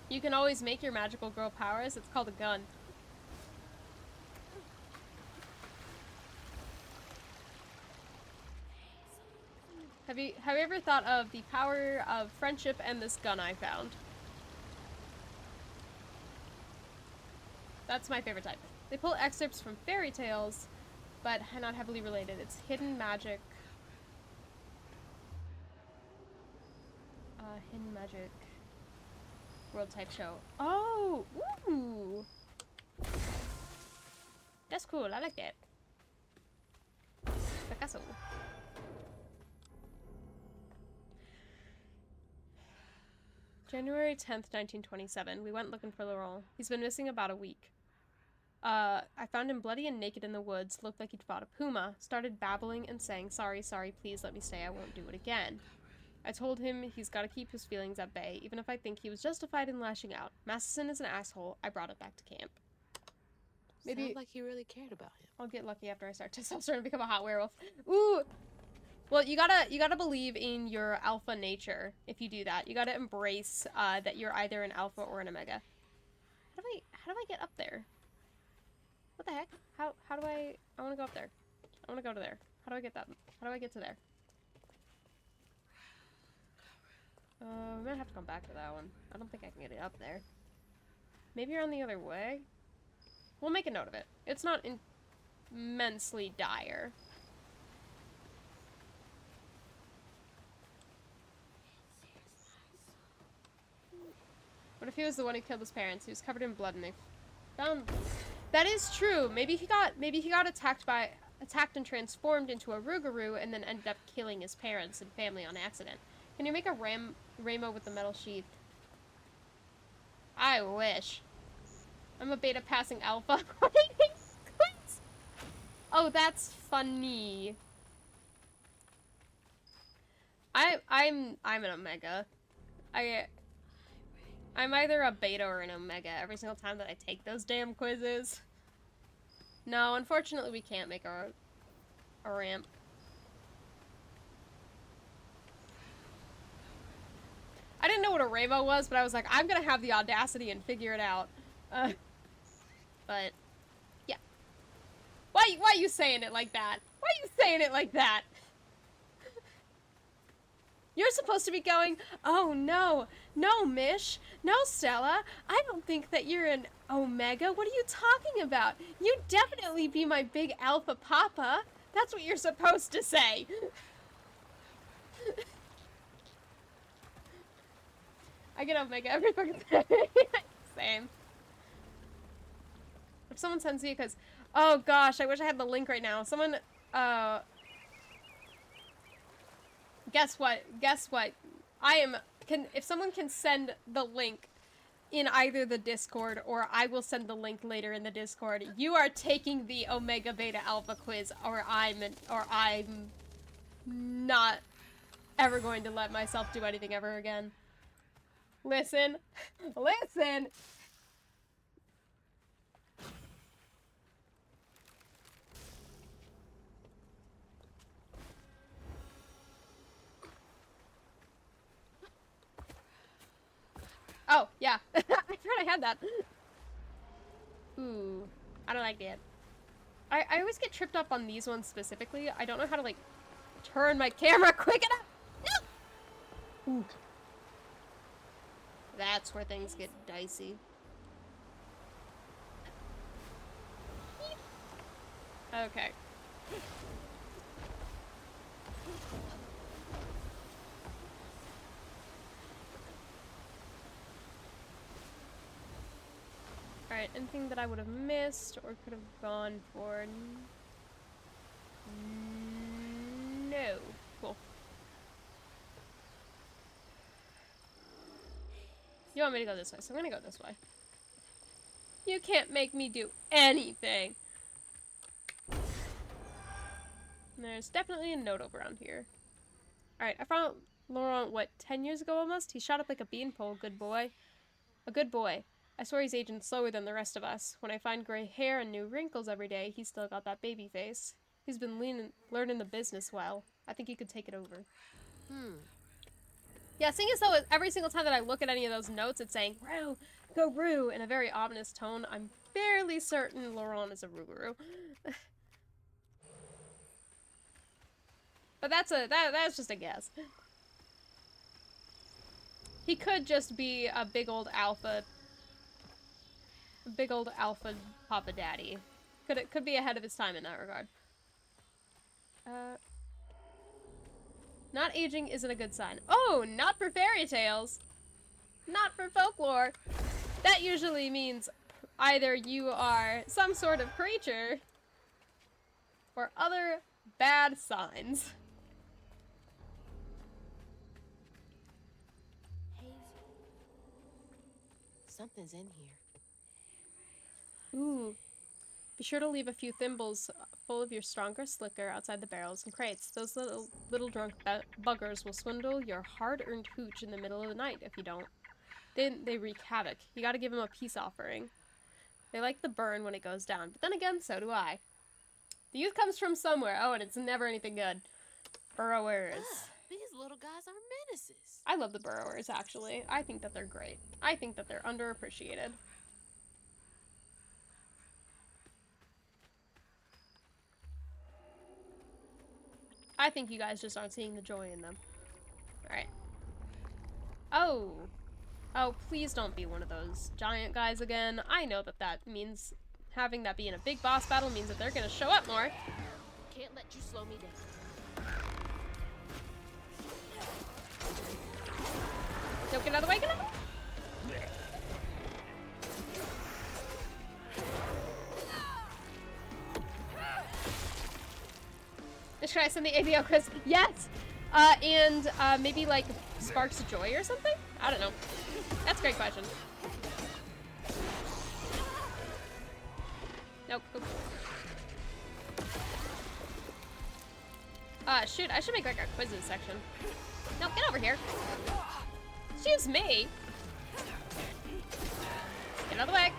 You can always make your magical girl powers. It's called a gun. Have you ever thought of the power of friendship and this gun I found? That's my favorite type. They pull excerpts from fairy tales, but not heavily related. It's hidden magic. Hidden magic. world type show. Oh, ooh. That's cool. I like that. Picasso. January 10th, 1927. We went looking for Laurent. He's been missing about a week. I found him bloody and naked in the woods. Looked like he'd fought a puma. Started babbling and saying, sorry, sorry, please let me stay. I won't do it again. I told him he's got to keep his feelings at bay, even if I think he was justified in lashing out. Masterson is an asshole. I brought it back to camp. Maybe Sounds like he really cared about him. I'll get lucky after I start testosterone and become a hot werewolf. Ooh! Well, you gotta believe in your alpha nature if you do that. You gotta embrace that you're either an alpha or an omega. How do I get up there? What the heck? How do I wanna go up there. I wanna go to there. How do I get that? How do I get to there? We might have to come back to that one. I don't think I can get it up there. Maybe you're on the other way? We'll make a note of it. It's not immensely dire. What if he was the one who killed his parents? He was covered in blood and they found... That is true. Maybe he got attacked and transformed into a Rougarou and then ended up killing his parents and family on accident. Can you make a Ramo with the metal sheath? I wish. I'm a beta passing alpha. Oh, that's funny. I'm an omega. I'm either a beta or an omega every single time that I take those damn quizzes. No, unfortunately we can't make a ramp. I didn't know what a rainbow was, but I was like, I'm gonna have the audacity and figure it out. But, yeah. Why are you saying it like that? Why are you saying it like that? You're supposed to be going, oh no, no Mish, no Stella, I don't think that you're an omega, what are you talking about? You'd definitely be my big alpha papa. That's what you're supposed to say. I get omega every fucking day. Same. If someone sends me, because, oh gosh, I wish I had the link right now. Someone, guess what? If someone can send the link in either the Discord or I will send the link later in the Discord, you are taking the Omega Beta Alpha quiz or I'm not ever going to let myself do anything ever again. Listen. Listen! Oh, yeah. I forgot I had that. Ooh. I don't like that. I always get tripped up on these ones specifically. I don't know how to, like, turn my camera quick enough. No! Ooh. That's where things get dicey. Okay. Alright, anything that I would have missed or could have gone for? No. Cool. You want me to go this way, so I'm gonna go this way. You can't make me do anything. There's definitely a note over around here. Alright, I found Laurent, what, 10 years ago almost? He shot up like a beanpole, good boy. A good boy. I swear he's aging slower than the rest of us. When I find gray hair and new wrinkles every day, he's still got that baby face. He's been learning the business well. I think he could take it over. Yeah, seeing as though every single time that I look at any of those notes, it's saying, Roo, go Roo, in a very ominous tone, I'm fairly certain Laurent is a Rougarou. But that's just a guess. He could just be a big old alpha Papa Daddy. Could be ahead of his time in that regard. Not aging isn't a good sign. Oh, not for fairy tales. Not for folklore, that usually means either you are some sort of creature or other bad signs. Hazel. Something's in here. Ooh. Be sure to leave a few thimbles full of your strongest liquor outside the barrels and crates. Those little drunk buggers will swindle your hard-earned hooch in the middle of the night if you don't. Then they wreak havoc. You gotta give them a peace offering. They like the burn when it goes down, but then again, so do I. The youth comes from somewhere. Oh, and it's never anything good. Burrowers. These little guys are menaces. I love the burrowers, actually. I think that they're great. I think that they're underappreciated. I think you guys just aren't seeing the joy in them. Alright. Oh. Oh, please don't be one of those giant guys again. I know that that means having that be in a big boss battle means that they're gonna show up more. Can't let you slow me down. Don't get out of the way, get out of the way. Let's try some of the ABO quiz. Yes! And maybe like Sparks of Joy or something? I don't know. That's a great question. Nope. Shoot, I should make like a quizzes section. No, get over here. Excuse me. Get out of the way.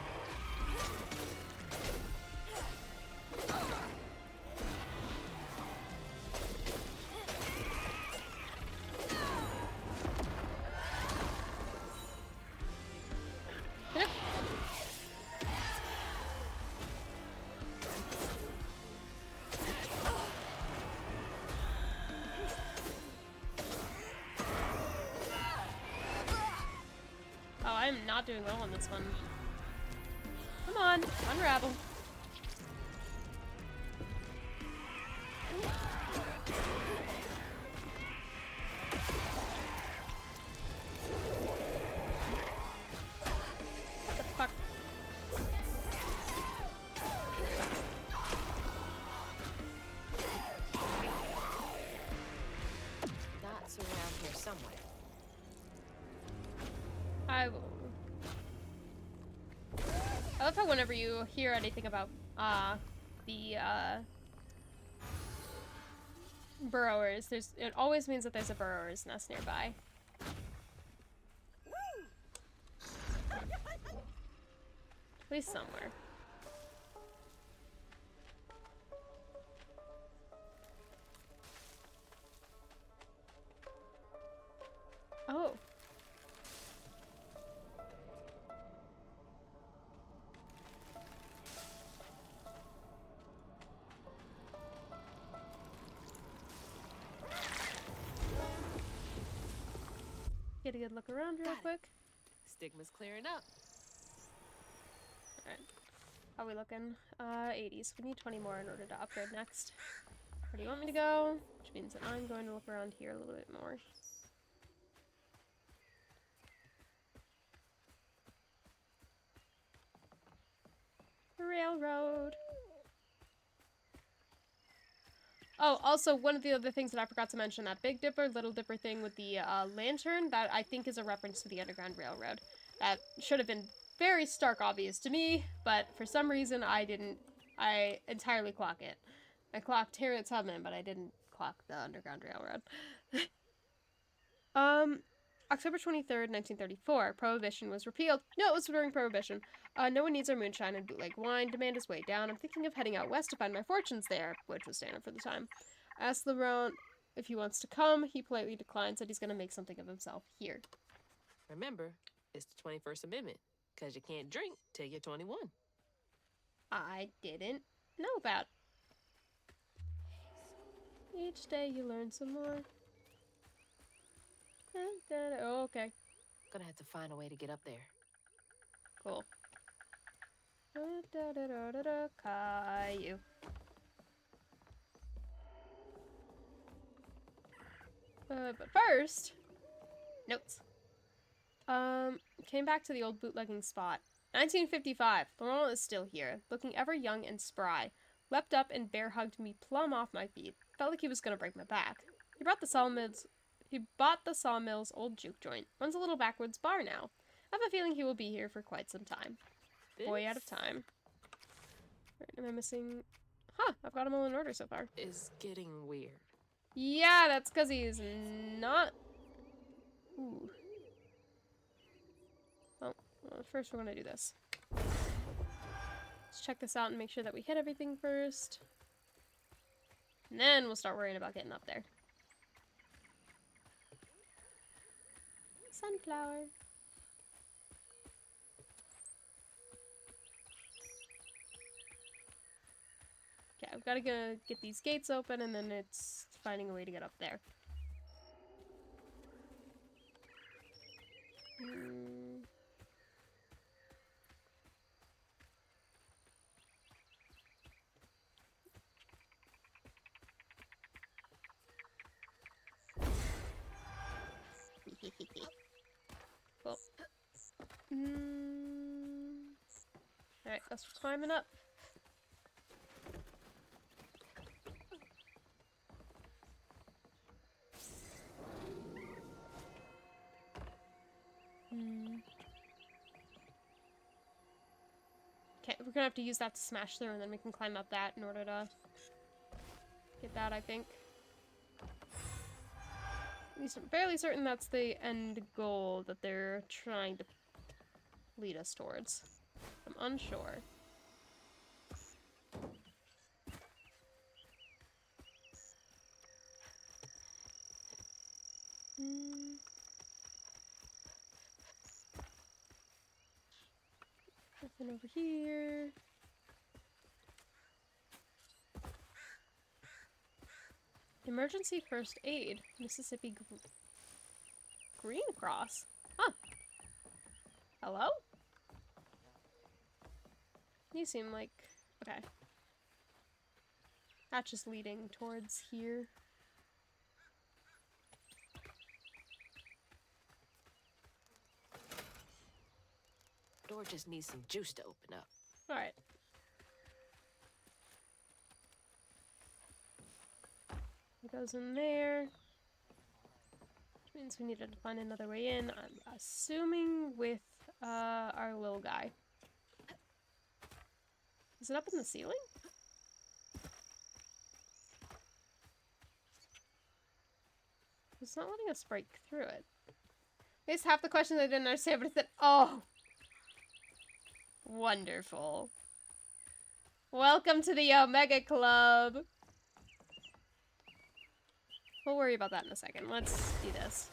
I'm not doing well on this one. Come on, unravel. What the fuck? Dots around here somewhere. I love how whenever you hear anything about the burrowers, it always means that there's a burrower's nest nearby. At least somewhere. Oh. Get a good look around real quick. Stigma's clearing up. Alright. How are we looking? 80s. We need 20 more in order to upgrade next. Where do you want me to go? Which means that I'm going to look around here a little bit more. Railroad. Oh, also, one of the other things that I forgot to mention, that Big Dipper, Little Dipper thing with the lantern, that I think is a reference to the Underground Railroad. That should have been very stark obvious to me, but for some reason I entirely clock it. I clocked Harriet Tubman, but I didn't clock the Underground Railroad. October 23rd, 1934, Prohibition was repealed. No, it was during Prohibition. No one needs our moonshine and bootleg wine. Demand is way down. I'm thinking of heading out west to find my fortunes there, which was standard for the time. I asked LeBron if he wants to come. He politely declined, said he's going to make something of himself here. Remember, it's the 21st Amendment, because you can't drink till you're 21. I didn't know about. Each day you learn some more. Oh, okay. Gonna have to find a way to get up there. Cool. Caillou. But first, notes. Came back to the old bootlegging spot. 1955. Laurent is still here, looking ever young and spry. Leapt up and bear-hugged me plumb off my feet. Felt like he was gonna break my back. He bought the sawmill's old juke joint. Runs a little backwoods bar now. I have a feeling he will be here for quite some time. Boy out of time. Right, am I missing... Huh, I've got them all in order so far. Is getting weird. Yeah, that's because he's not... Ooh. Well, first we're gonna do this. Let's check this out and make sure that we hit everything first. And then we'll start worrying about getting up there. Sunflower. Okay, I've got to go get these gates open, and then it's finding a way to get up there. Cool. Alright, let's climbing up. Okay, we're gonna have to use that to smash through, and then we can climb up that in order to get that, I think. At least I'm fairly certain that's the end goal that they're trying to lead us towards. I'm unsure. Nothing over here. Emergency first aid. Mississippi Green Cross. Huh. Hello? You seem like... Okay. That's just leading towards here. Door just needs some juice to open up. Alright. It goes in there. Which means we needed to find another way in. I'm assuming with our little guy. Is it up in the ceiling? It's not letting us break through it. At least half the questions I didn't understand, but it said, oh! Wonderful. Welcome to the Omega Club! We'll worry about that in a second. Let's do this.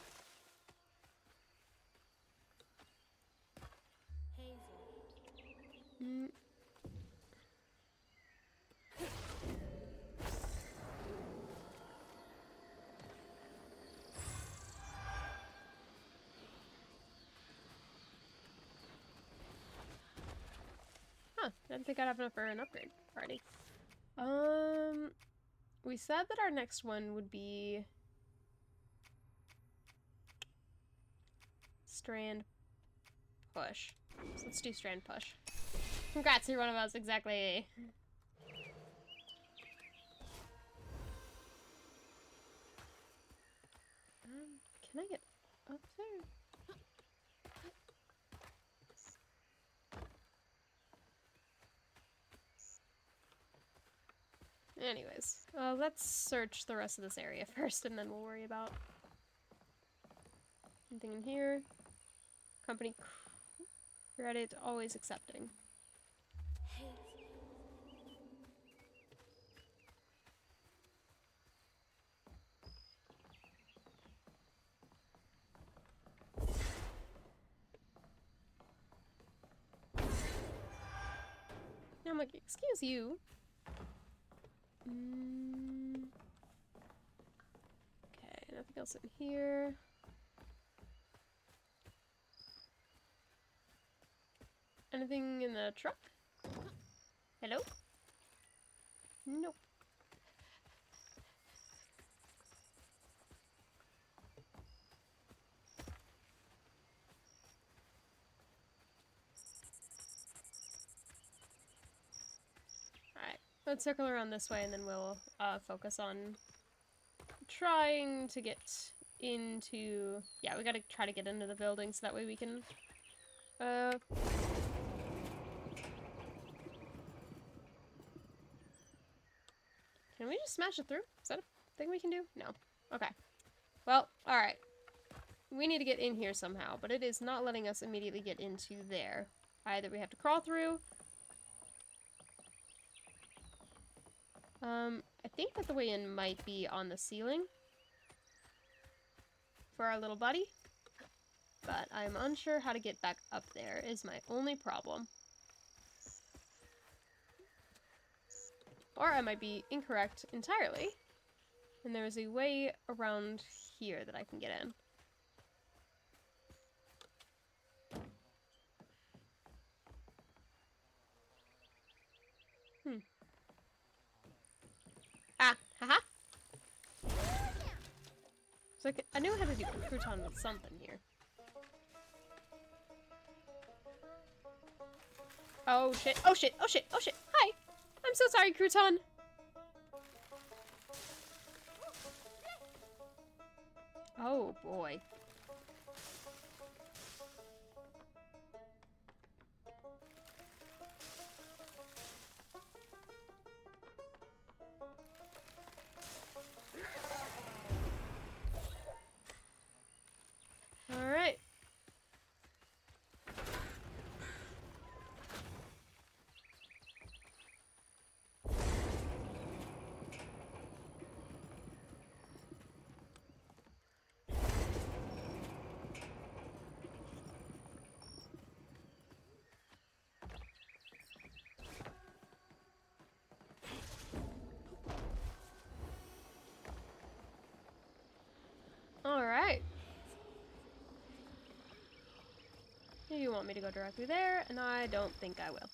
Huh, didn't think I'd have enough for an upgrade already. We said that our next one would be Strand Push. So let's do Strand Push. Congrats, you're one of us, exactly. Can I get up there? Anyways, let's search the rest of this area first, and then we'll worry about anything in here. Company credit, always accepting. Now I'm like, excuse you. Okay, nothing else in here. Anything in the truck? Hello? Nope. Let's circle around this way and then we'll focus on trying to get into... Yeah, we gotta try to get into the building so that way we can... Can we just smash it through? Is that a thing we can do? No. Okay. Well, alright. We need to get in here somehow, but it is not letting us immediately get into there. Either we have to crawl through. I think that the way in might be on the ceiling for our little buddy, but I'm unsure how to get back up there is my only problem. Or I might be incorrect entirely, and there is a way around here that I can get in. Ah, haha. So I knew I had to do a crouton with something here. Oh shit, oh shit, oh shit, oh shit. Hi. I'm so sorry, crouton. Oh boy. Alright. Alright. You want me to go directly there, and I don't think I will.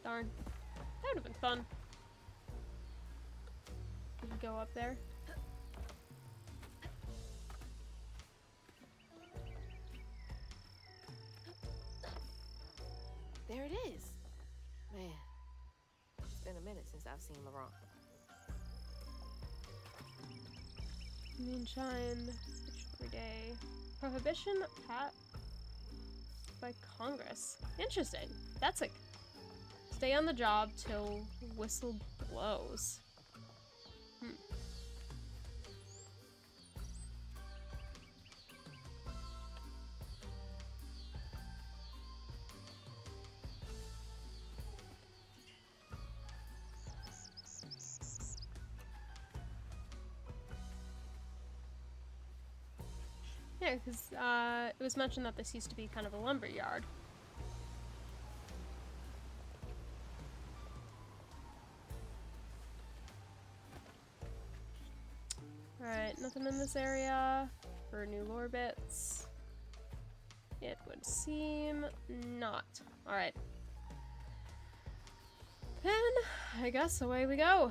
Darn. That would have been fun. We could go up there. There it is. Man, it's been a minute since I've seen Laurent. Moonshine every day. Prohibition passed by Congress. Interesting. That's like stay on the job till whistle blows. Yeah, because it was mentioned that this used to be kind of a lumber yard. Alright, nothing in this area for new lore bits. It would seem not. Alright. Then, I guess away we go.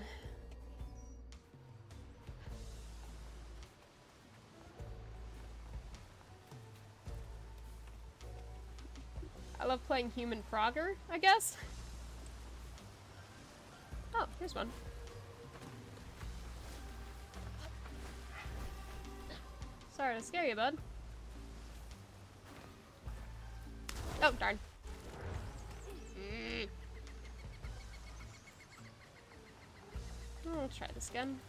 I love playing human Frogger, I guess. Oh, here's one. Sorry to scare you, bud. Oh, darn. I'll try this again.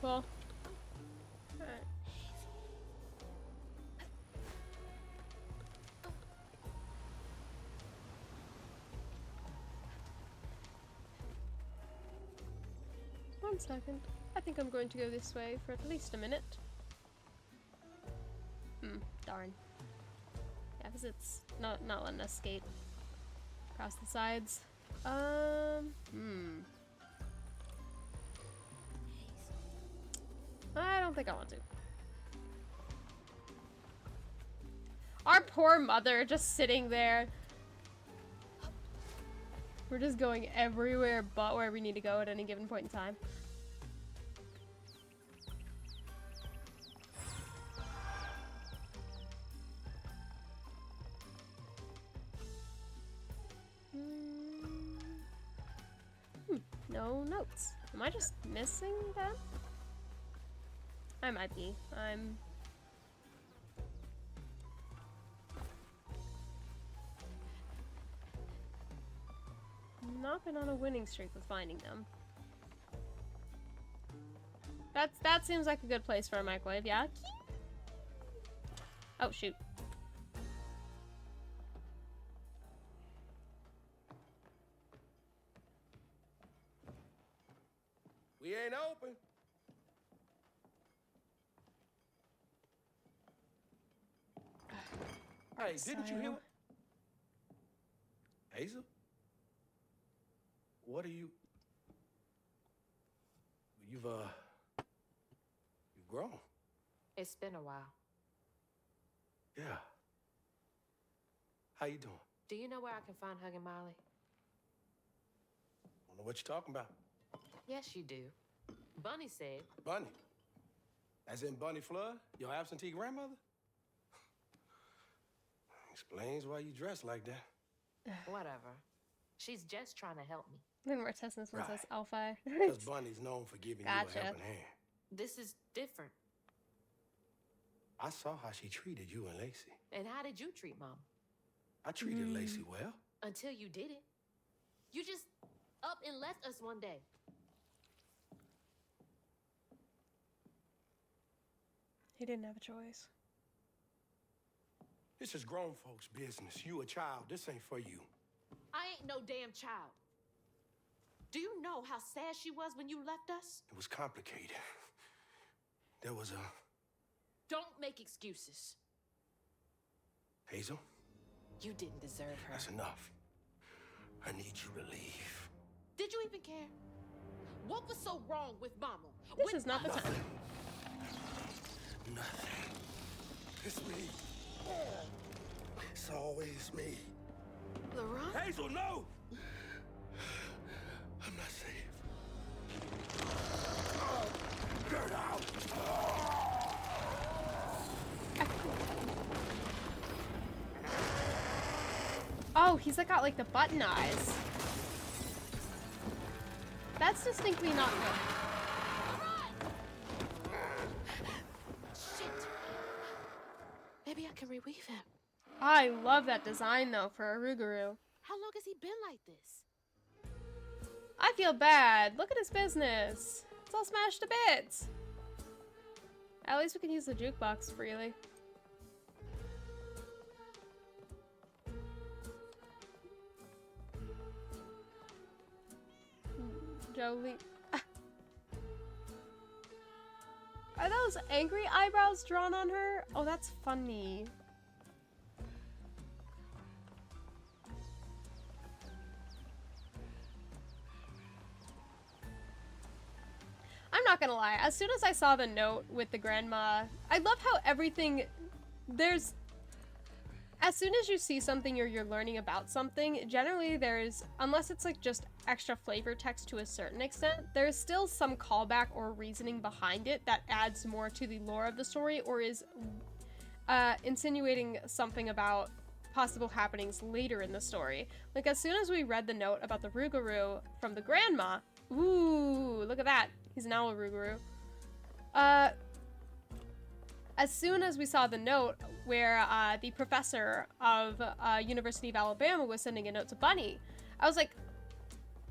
Cool. Alright. One second. I think I'm going to go this way for at least a minute. Darn. Yeah, because it's not letting us skate across the sides. I don't think I want to. Our poor mother just sitting there. We're just going everywhere but where we need to go at any given point in time. No notes. Am I just missing them? I might be. I'm... not been on a winning streak with finding them. That seems like a good place for a microwave, yeah? Oh, shoot. We ain't open. Hey, didn't you hear what? Hazel? What are you... You've grown. It's been a while. Yeah. How you doing? Do you know where I can find Huggin' Molly? Don't know what you're talking about. Yes, you do. Bunny said. Bunny? As in Bunny Flood? Your absentee grandmother? Explains why you dress like that. Whatever. She's just trying to help me. Then we're testing this one says Alpha. Because Bunny's known for giving you a helping hand. This is different. I saw how she treated you and Lacey. And how did you treat Mom? I treated Lacey well. Until you didn't. You just up and left us one day. He didn't have a choice. This is grown folks' business. You a child. This ain't for you. I ain't no damn child. Do you know how sad she was when you left us? It was complicated. There was a... Don't make excuses. Hazel? You didn't deserve her. That's enough. I need you to leave. Did you even care? What was so wrong with Mama? This is not the time. Nothing. It's me. It's always me. Laurent? Hazel, no! I'm not safe. Get out! Oh, he's got like the button eyes. That's distinctly not good. Shit. Maybe I can reweave him. I love that design though for a Rougarou. How long has he been like this? I feel bad. Look at his business. It's all smashed to bits. At least we can use the jukebox freely. Jolie. Are those angry eyebrows drawn on her? Oh, that's funny. I'm not gonna lie, as soon as I saw the note with the grandma, I love how everything, as soon as you see something or you're learning about something, generally there's, unless it's like just extra flavor text to a certain extent, there's still some callback or reasoning behind it that adds more to the lore of the story or is insinuating something about possible happenings later in the story. Like as soon as we read the note about the Rougarou from the grandma, ooh, look at that. He's now a Rougarou. As soon as we saw the note where the professor of University of Alabama was sending a note to Bunny, I was like,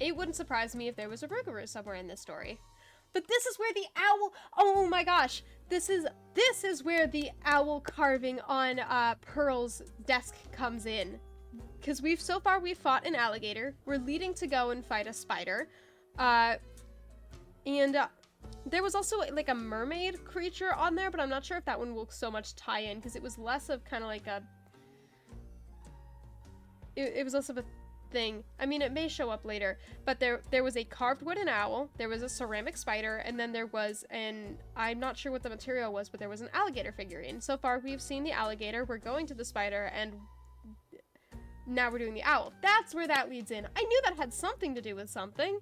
it wouldn't surprise me if there was a Rougarou somewhere in this story. But this is where the owl, oh my gosh, this is where the owl carving on Pearl's desk comes in. Because we've fought an alligator. We're leading to go and fight a spider. And there was also like a mermaid creature on there, but I'm not sure if that one will so much tie in, because it was less of kind of like a... It was less of a thing. I mean, it may show up later, but there was a carved wooden owl, there was a ceramic spider, and then there was I'm not sure what the material was, but there was an alligator figurine. So far, we've seen the alligator, we're going to the spider, and now we're doing the owl. That's where that leads in. I knew that had something to do with something.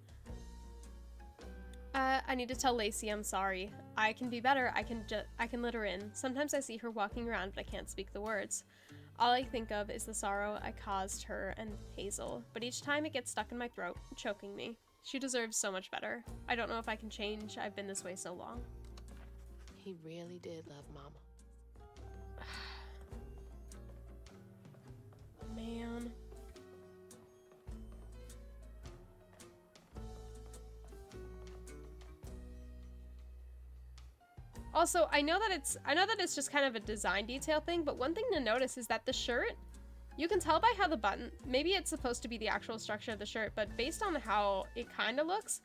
I need to tell Lacey I'm sorry. I can be better. I can let her in. Sometimes I see her walking around, but I can't speak the words. All I think of is the sorrow I caused her and Hazel, but each time it gets stuck in my throat, choking me. She deserves so much better. I don't know if I can change. I've been this way so long. He really did love Mama. Man. Also, I know that it's just kind of a design detail thing, but one thing to notice is that the shirt, you can tell by how the button, maybe it's supposed to be the actual structure of the shirt, but based on how it kind of looks,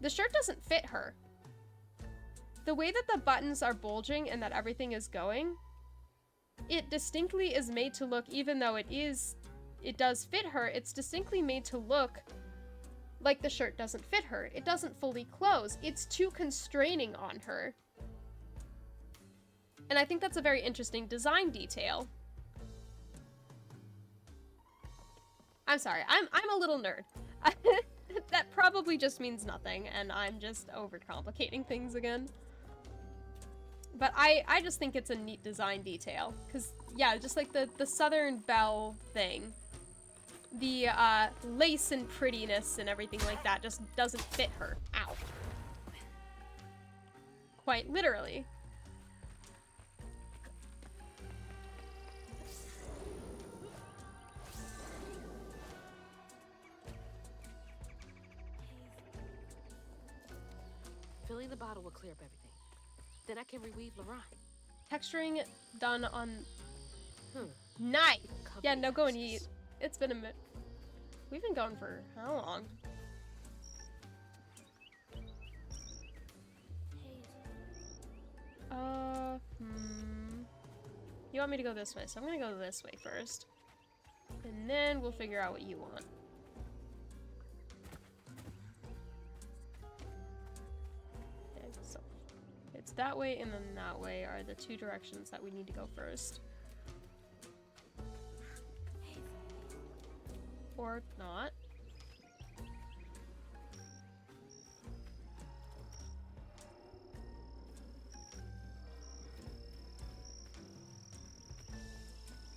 the shirt doesn't fit her. The way that the buttons are bulging and that everything is going, it distinctly is made to look, even though it does fit her, it's distinctly made to look like the shirt doesn't fit her. It doesn't fully close. It's too constraining on her. And I think that's a very interesting design detail. I'm sorry, I'm a little nerd. That probably just means nothing, and I'm just overcomplicating things again. But I just think it's a neat design detail. Because, yeah, just like the Southern Belle thing. The lace and prettiness and everything like that just doesn't fit her. Ow. Quite literally. Filling the bottle will clear up everything. Then I can reweave Laurent. Texturing done on... Nice! Yeah, no, go and eat. It's been a minute. We've been going for how long? You want me to go this way, so I'm gonna go this way first. And then we'll figure out what you want. Okay, so it's that way and then that way are the two directions that we need to go first. Or not.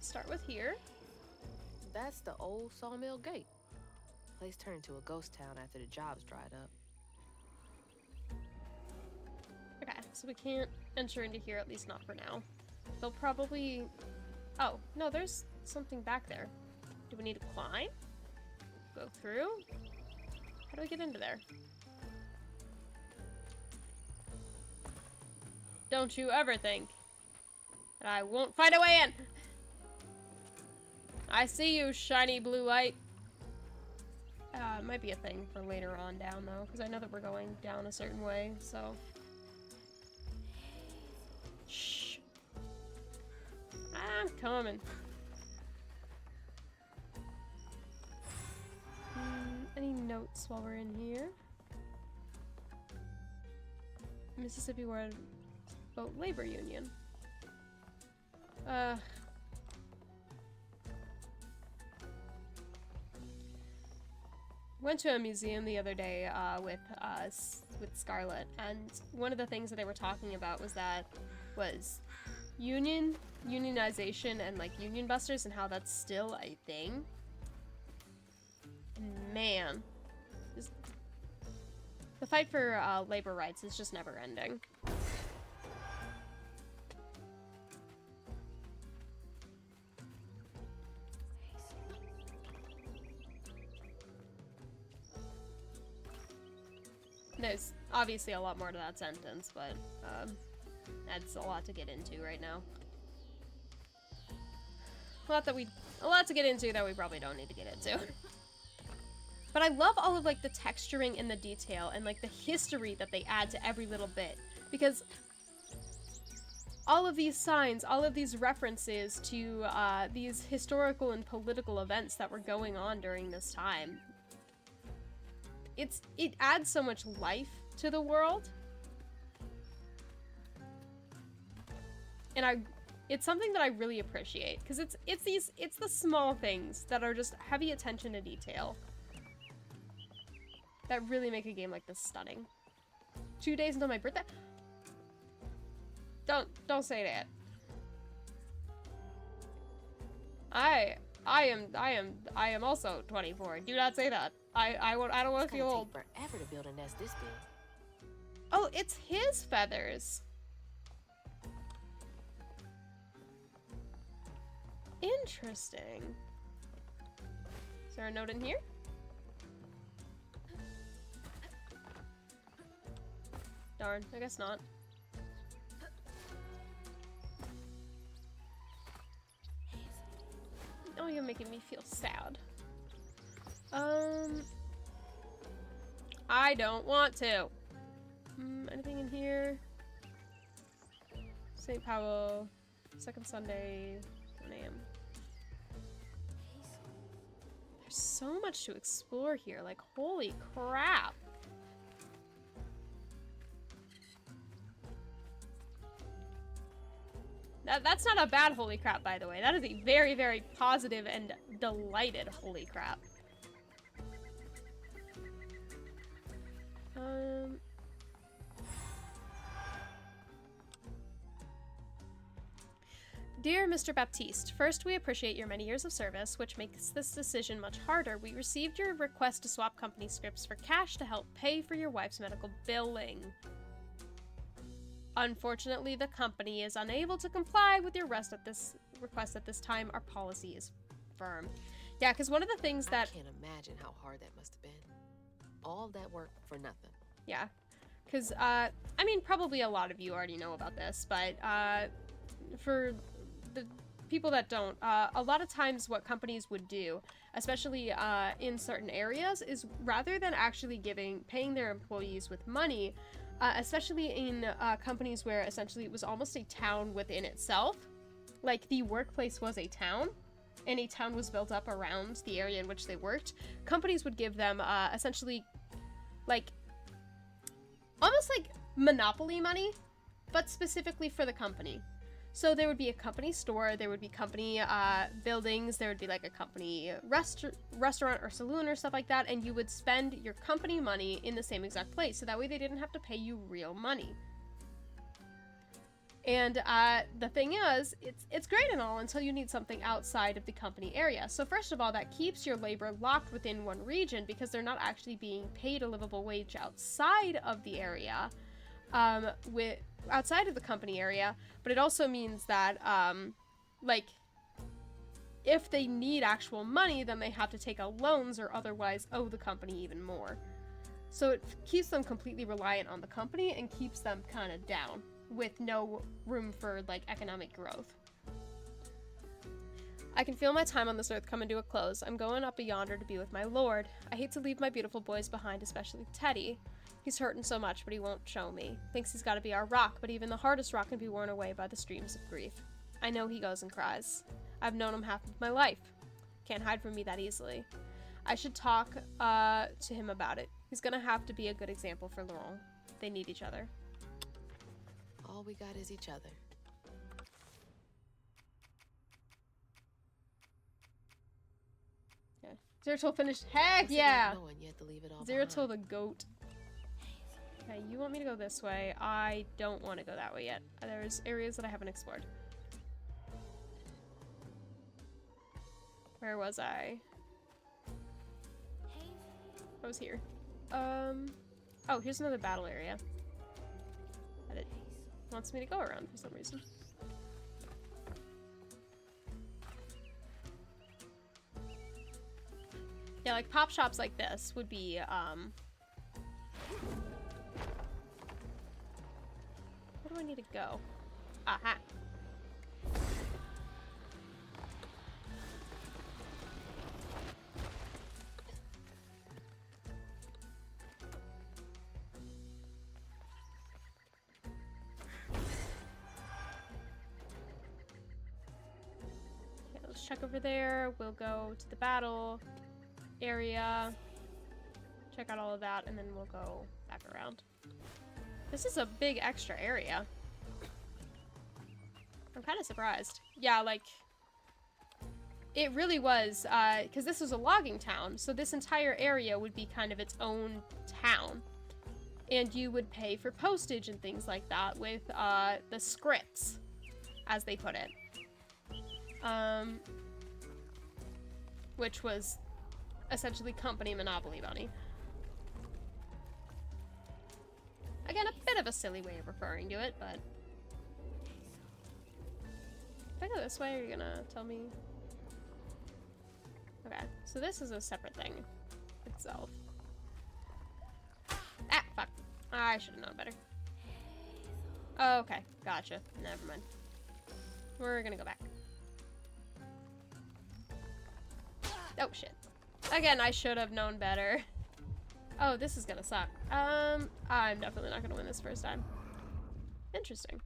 Start with here. That's the old Sawmill Gate. Place turned to a ghost town after the jobs dried up. Okay, so we can't enter into here, at least not for now. They'll probably... Oh, no, there's something back there. Do we need to climb? Go through? How do we get into there? Don't you ever think that I won't find a way in! I see you, shiny blue light. It might be a thing for later on down, though, because I know that we're going down a certain way, so... Shh. I'm coming. Any notes while we're in here? Mississippi World Boat Labor Union. Went to a museum the other day with Scarlett, and one of the things that they were talking about was unionization and like union busters and how that's still a thing. Man, the fight for labor rights is just never ending. There's obviously a lot more to that sentence, but that's a lot to get into right now. A lot to get into that we probably don't need to get into. But I love all of like the texturing and the detail and like the history that they add to every little bit, because all of these signs, all of these references to these historical and political events that were going on during this time, it adds so much life to the world. And it's something that I really appreciate, because it's the small things that are just heavy attention to detail that really make a game like this stunning. 2 days until my birthday? Don't say that. I am also 24. Do not say that. I don't want to feel old. Take forever to build a nest this big. Oh, it's his feathers. Interesting. Is there a note in here? Darn, I guess not. Oh, you're making me feel sad. I don't want to. Anything in here? St. Paolo, second Sunday, 10 a.m. There's so much to explore here, like, holy crap. That's not a bad holy crap, by the way. That is a very, very positive and delighted holy crap. Dear Mr. Baptiste, first we appreciate your many years of service, which makes this decision much harder. We received your request to swap company scripts for cash to help pay for your wife's medical billing. Unfortunately, the company is unable to comply with your request at this time. Our policy is firm. Yeah, because one of the things that... I can't imagine how hard that must have been. All that work for nothing. Yeah, because, I mean, probably a lot of you already know about this, but for the people that don't, a lot of times what companies would do, especially in certain areas, is rather than actually paying their employees with money, especially in companies where essentially it was almost a town within itself, like the workplace was a town, and a town was built up around the area in which they worked, companies would give them essentially like almost like monopoly money, but specifically for the company. So there would be a company store, there would be company buildings, there would be like a company restaurant or saloon or stuff like that, and you would spend your company money in the same exact place, so that way they didn't have to pay you real money. And the thing is, it's great and all until you need something outside of the company area. So first of all, that keeps your labor locked within one region because they're not actually being paid a livable wage outside of the area, outside of the company area. But it also means that, like, if they need actual money, then they have to take out loans or otherwise owe the company even more. So it keeps them completely reliant on the company and keeps them kind of down, with no room for, like, economic growth. I can feel my time on this earth coming to a close. I'm going up yonder to be with my lord. I hate to leave my beautiful boys behind, especially Teddy. He's hurting so much, but he won't show me. Thinks he's got to be our rock, but even the hardest rock can be worn away by the streams of grief. I know he goes and cries. I've known him half of my life. Can't hide from me that easily. I should talk to him about it. He's gonna have to be a good example for Laurent. They need each other. All we got is each other. Yeah. Zeratul finished. Heck yeah! No one yet to leave it all Zeratul behind. the goat. Okay, you want me to go this way. I don't want to go that way yet. There's areas that I haven't explored. Where was I? I was here. Oh, here's another battle area that it wants me to go around for some reason. Yeah, like pop shops like this would be Where do I need to go? Aha. Okay, let's check over there. We'll go to the battle area. Check out all of that, and then we'll go back around. This is a big extra area. I'm kind of surprised. Yeah, like, it really was, because this was a logging town, so this entire area would be kind of its own town. And you would pay for postage and things like that with, the scripts, as they put it. Which was essentially company monopoly money. Again, a bit of a silly way of referring to it, but... If I go this way, are you gonna tell me? Okay, so this is a separate thing itself. Ah, fuck. I should have known better. Oh, okay, gotcha. Never mind. We're gonna go back. Oh, shit. Again, I should have known better. Oh, this is gonna suck. I'm definitely not gonna win this first time. Interesting.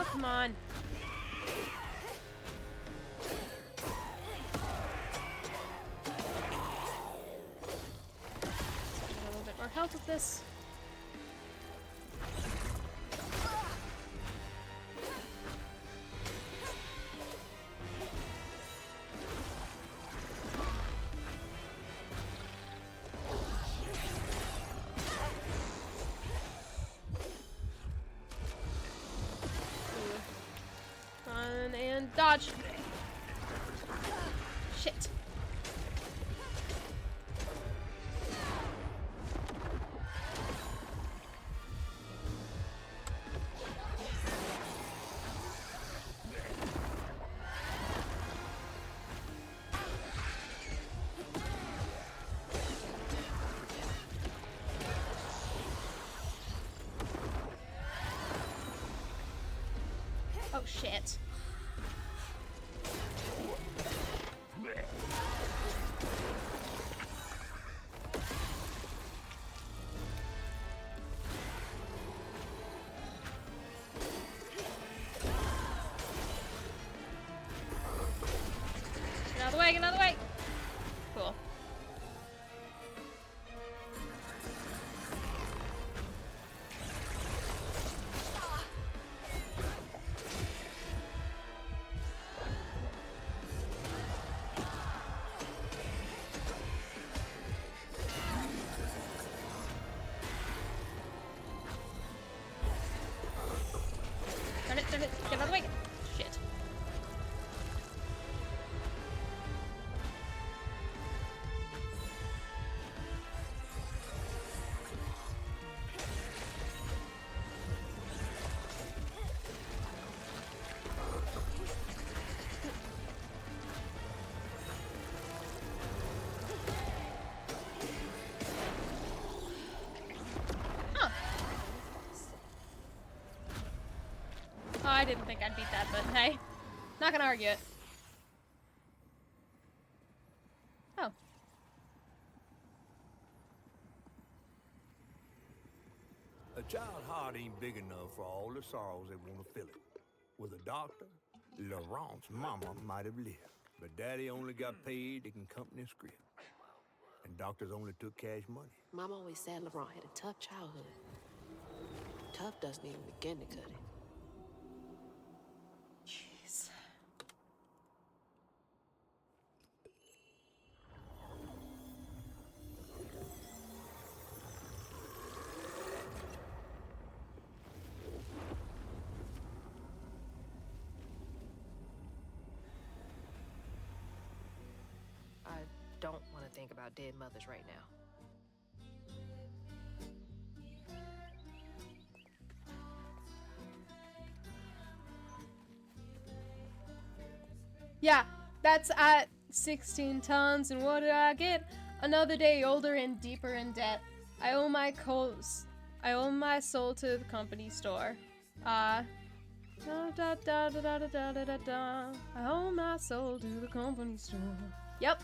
Oh, come on. Get a little bit more health with this. And dodge. Shit. Oh shit. Get out of the way, get out of the way! Cool. Turn it, get out of the way! Shit. Oh, I didn't think I'd beat that, but hey, not gonna argue it. Oh. A child's heart ain't big enough for all the sorrows that want to fill it. With a doctor, Laurent's mama might have lived, but Daddy only got paid to accompany a script. And doctors only took cash money. Mom always said Laurent had a tough childhood. Tough doesn't even begin to cut it. Jeez. think about dead mothers right now. Yeah, that's at 16 tons, and what did I get? Another day older and deeper in debt. I owe my soul to the company store. Da da da da da da da da da. I owe my soul to the company store. Yep,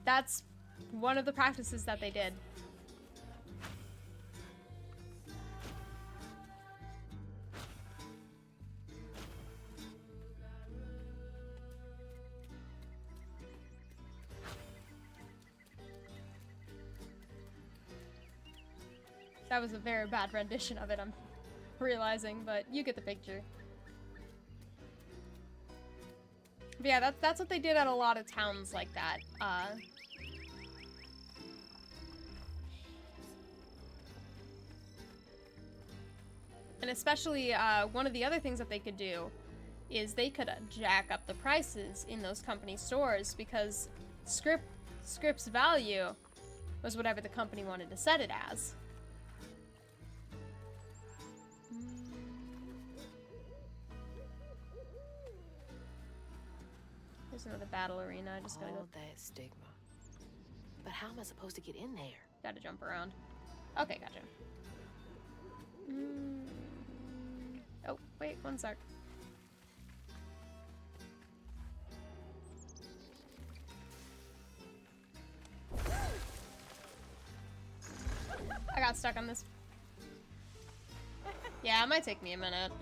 that's one of the practices that they did. That was a very bad rendition of it, I'm realizing, but you get the picture. But yeah, that's what they did at a lot of towns like that. And especially, one of the other things that they could do is they could jack up the prices in those company stores, because script's value was whatever the company wanted to set it as. There's another battle arena. I just gotta go. All that stigma. But how am I supposed to get in there? Gotta jump around. Okay, gotcha. Oh, wait, one sec. I got stuck on this. Yeah, it might take me a minute.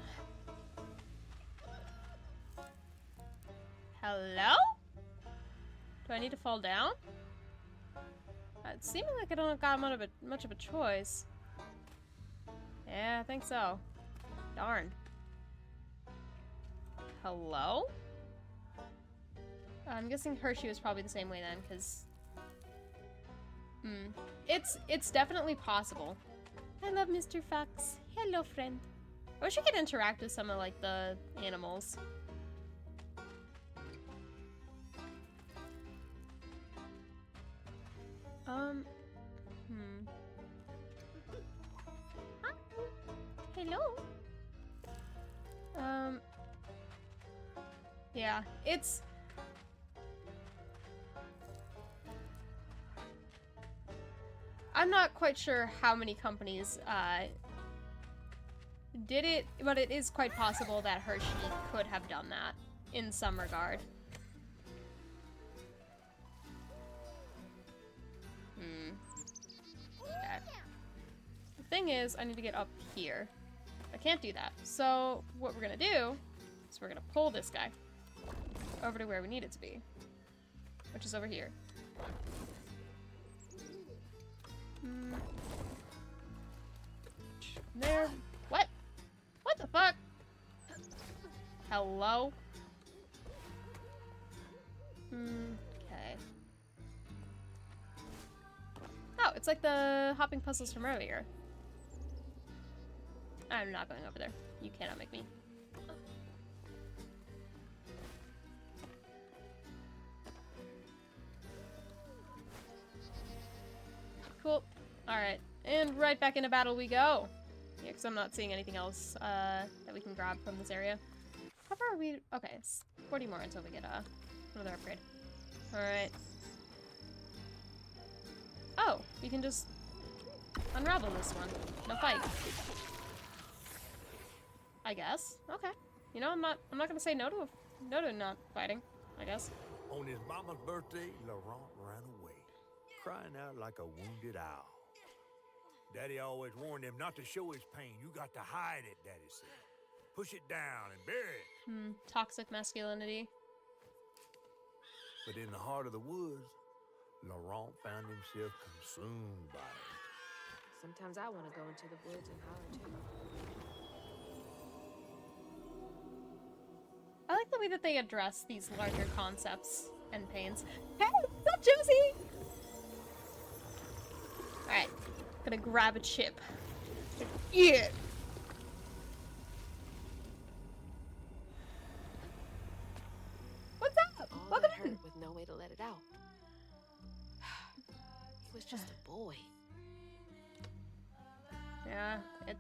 Hello? Do I need to fall down? It's seeming like I don't got much of a choice. Yeah, I think so. Darn. Hello? I'm guessing Hershey was probably the same way then, because... It's definitely possible. I love Mr. Fox. Hello, friend. I wish I could interact with some of, like, the animals. Huh? Hello? Yeah, it's... I'm not quite sure how many companies, did it, but it is quite possible that Hershey could have done that in some regard. Okay. The thing is, I need to get up here. I can't do that. So what we're gonna do is we're gonna pull this guy over to where we need it to be, which is over here. There. What? What the fuck? Hello? Okay. Oh, it's like the hopping puzzles from earlier. I'm not going over there. You cannot make me. Cool. Alright. And right back into battle we go. Yeah, because I'm not seeing anything else that we can grab from this area. How far are we? Okay, it's 40 more until we get another upgrade. Alright. Oh, we can just unravel this one. No fight. I guess. Okay. You know, I'm not gonna say no to not fighting, I guess. On his mama's birthday, Laurent ran away, crying out like a wounded owl. Daddy always warned him not to show his pain. You got to hide it, Daddy said. Push it down and bury it. Toxic masculinity. But in the heart of the woods, Laurent found himself consumed by it. Sometimes I want to go into the woods and holler too. I like the way that they address these larger concepts and pains. Hey, what's up, Josie? Alright, gonna grab a chip. Yeah. What's up? All Welcome that in. hurt with no way to let it out. was just a boy. Yeah, it's...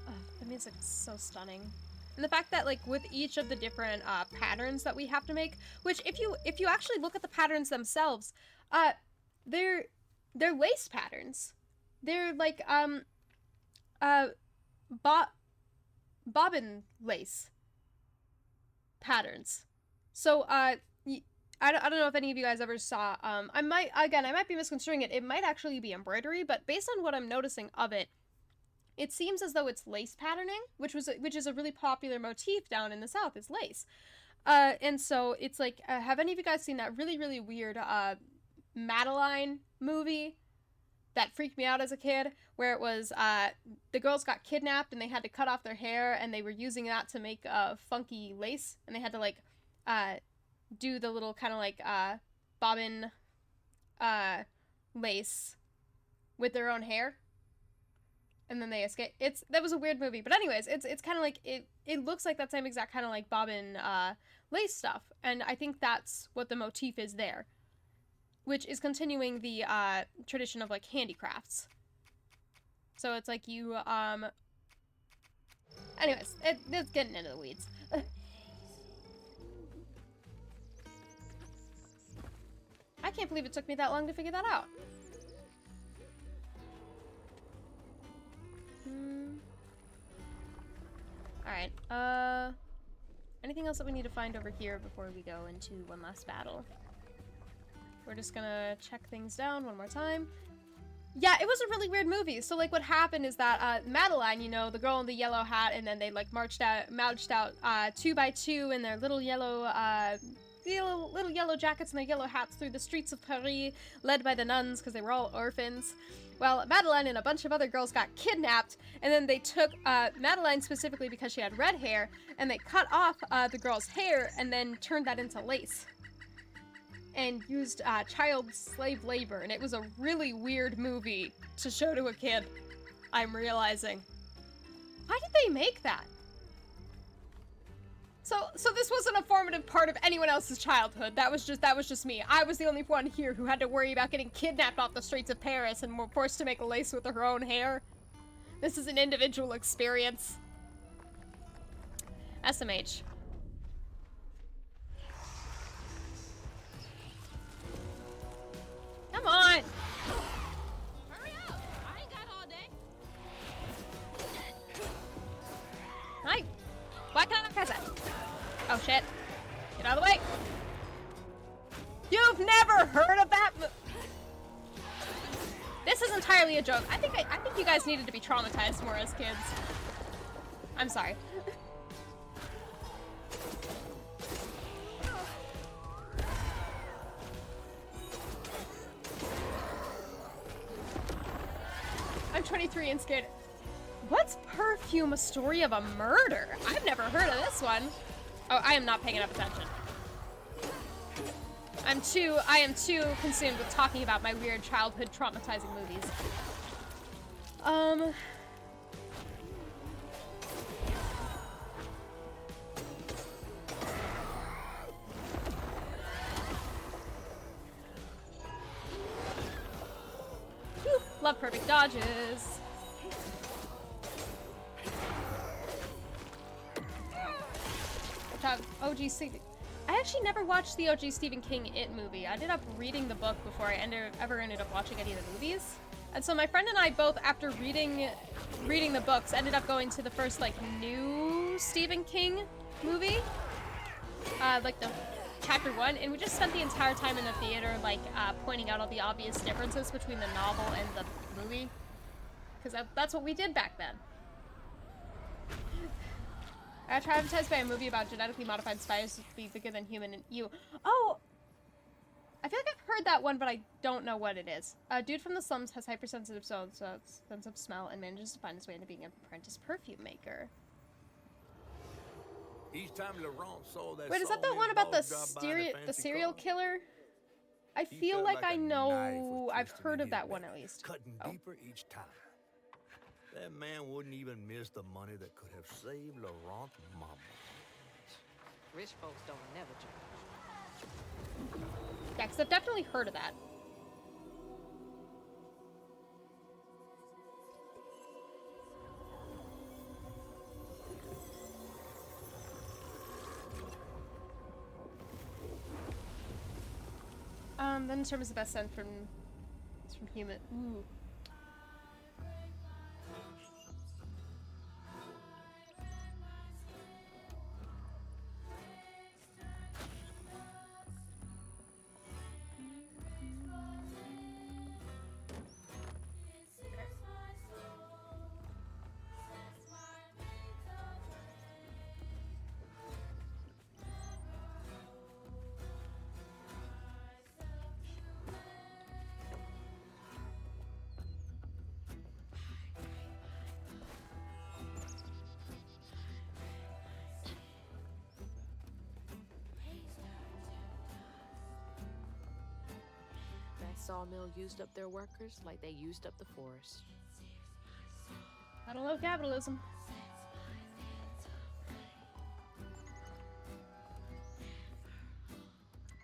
Oh, the music is so stunning. And the fact that, like, with each of the different patterns that we have to make, which if you actually look at the patterns themselves, they're lace patterns. They're like bobbin lace patterns. So I don't know if any of you guys ever saw, I might be misconstruing it. It might actually be embroidery, but based on what I'm noticing of it, it seems as though it's lace patterning, which is a really popular motif down in the South, is lace. And so it's like, have any of you guys seen that really, really weird Madeline movie that freaked me out as a kid, where it was the girls got kidnapped and they had to cut off their hair and they were using that to make funky lace, and they had to like do the little kind of like bobbin lace with their own hair, and then they escape. That was a weird movie, but anyways, it's kind of like it looks like that same exact kind of like bobbin lace stuff, and I think that's what the motif is there, which is continuing the tradition of like handicrafts. So it's like you anyways, it's getting into the weeds. I can't believe it took me that long to figure that out. Alright, anything else that we need to find over here before we go into one last battle? We're just gonna check things down one more time. Yeah, it was a really weird movie. So, like, what happened is that Madeline, you know, the girl in the yellow hat, and then they, like, marched out 2 by 2 in their little yellow jackets and their yellow hats through the streets of Paris, led by the nuns, because they were all orphans. Well, Madeline and a bunch of other girls got kidnapped, and then they took Madeline specifically because she had red hair, and they cut off the girl's hair and then turned that into lace. And used child slave labor, and it was a really weird movie to show to a kid, I'm realizing. Why did they make that? So this wasn't a formative part of anyone else's childhood. That was just me. I was the only one here who had to worry about getting kidnapped off the streets of Paris and were forced to make lace with her own hair. This is an individual experience. SMH. Come on! Hurry up! I ain't got all day. Hi! Why can't I press it? Oh shit. Get out of the way! You've never heard of that This is entirely a joke. I think you guys needed to be traumatized more as kids. I'm sorry. I'm 23 and scared. What's Perfume, a story of a murder? I've never heard of this one. Oh, I am not paying enough attention. I am too consumed with talking about my weird childhood traumatizing movies. Whew, love perfect dodges. OG Stephen. I actually never watched the OG Stephen King It movie. I ended up reading the book before I ever ended up watching any of the movies. And so my friend and I both, after reading the books, ended up going to the first, like, new Stephen King movie. Like the chapter 1, and we just spent the entire time in the theater, like, pointing out all the obvious differences between the novel and the movie. Because that's what we did back then. I got traumatized by a movie about genetically modified spiders to be bigger than human and you. Oh! I feel like I've heard that one, but I don't know what it is. A dude from the slums has hypersensitive sense of smell and manages to find his way into being an apprentice perfume maker. Each time Laurent saw that. Wait, is that the one about the serial killer? I feel like I know. I've heard of that one at least. Cutting deeper each time. That man wouldn't even miss the money that could have saved Laurent's mama. Rich folks don't never charge. Yeah, because I've definitely heard of that. Then in terms of the best scent from human. Ooh. That sawmill used up their workers like they used up the forest. I don't love capitalism.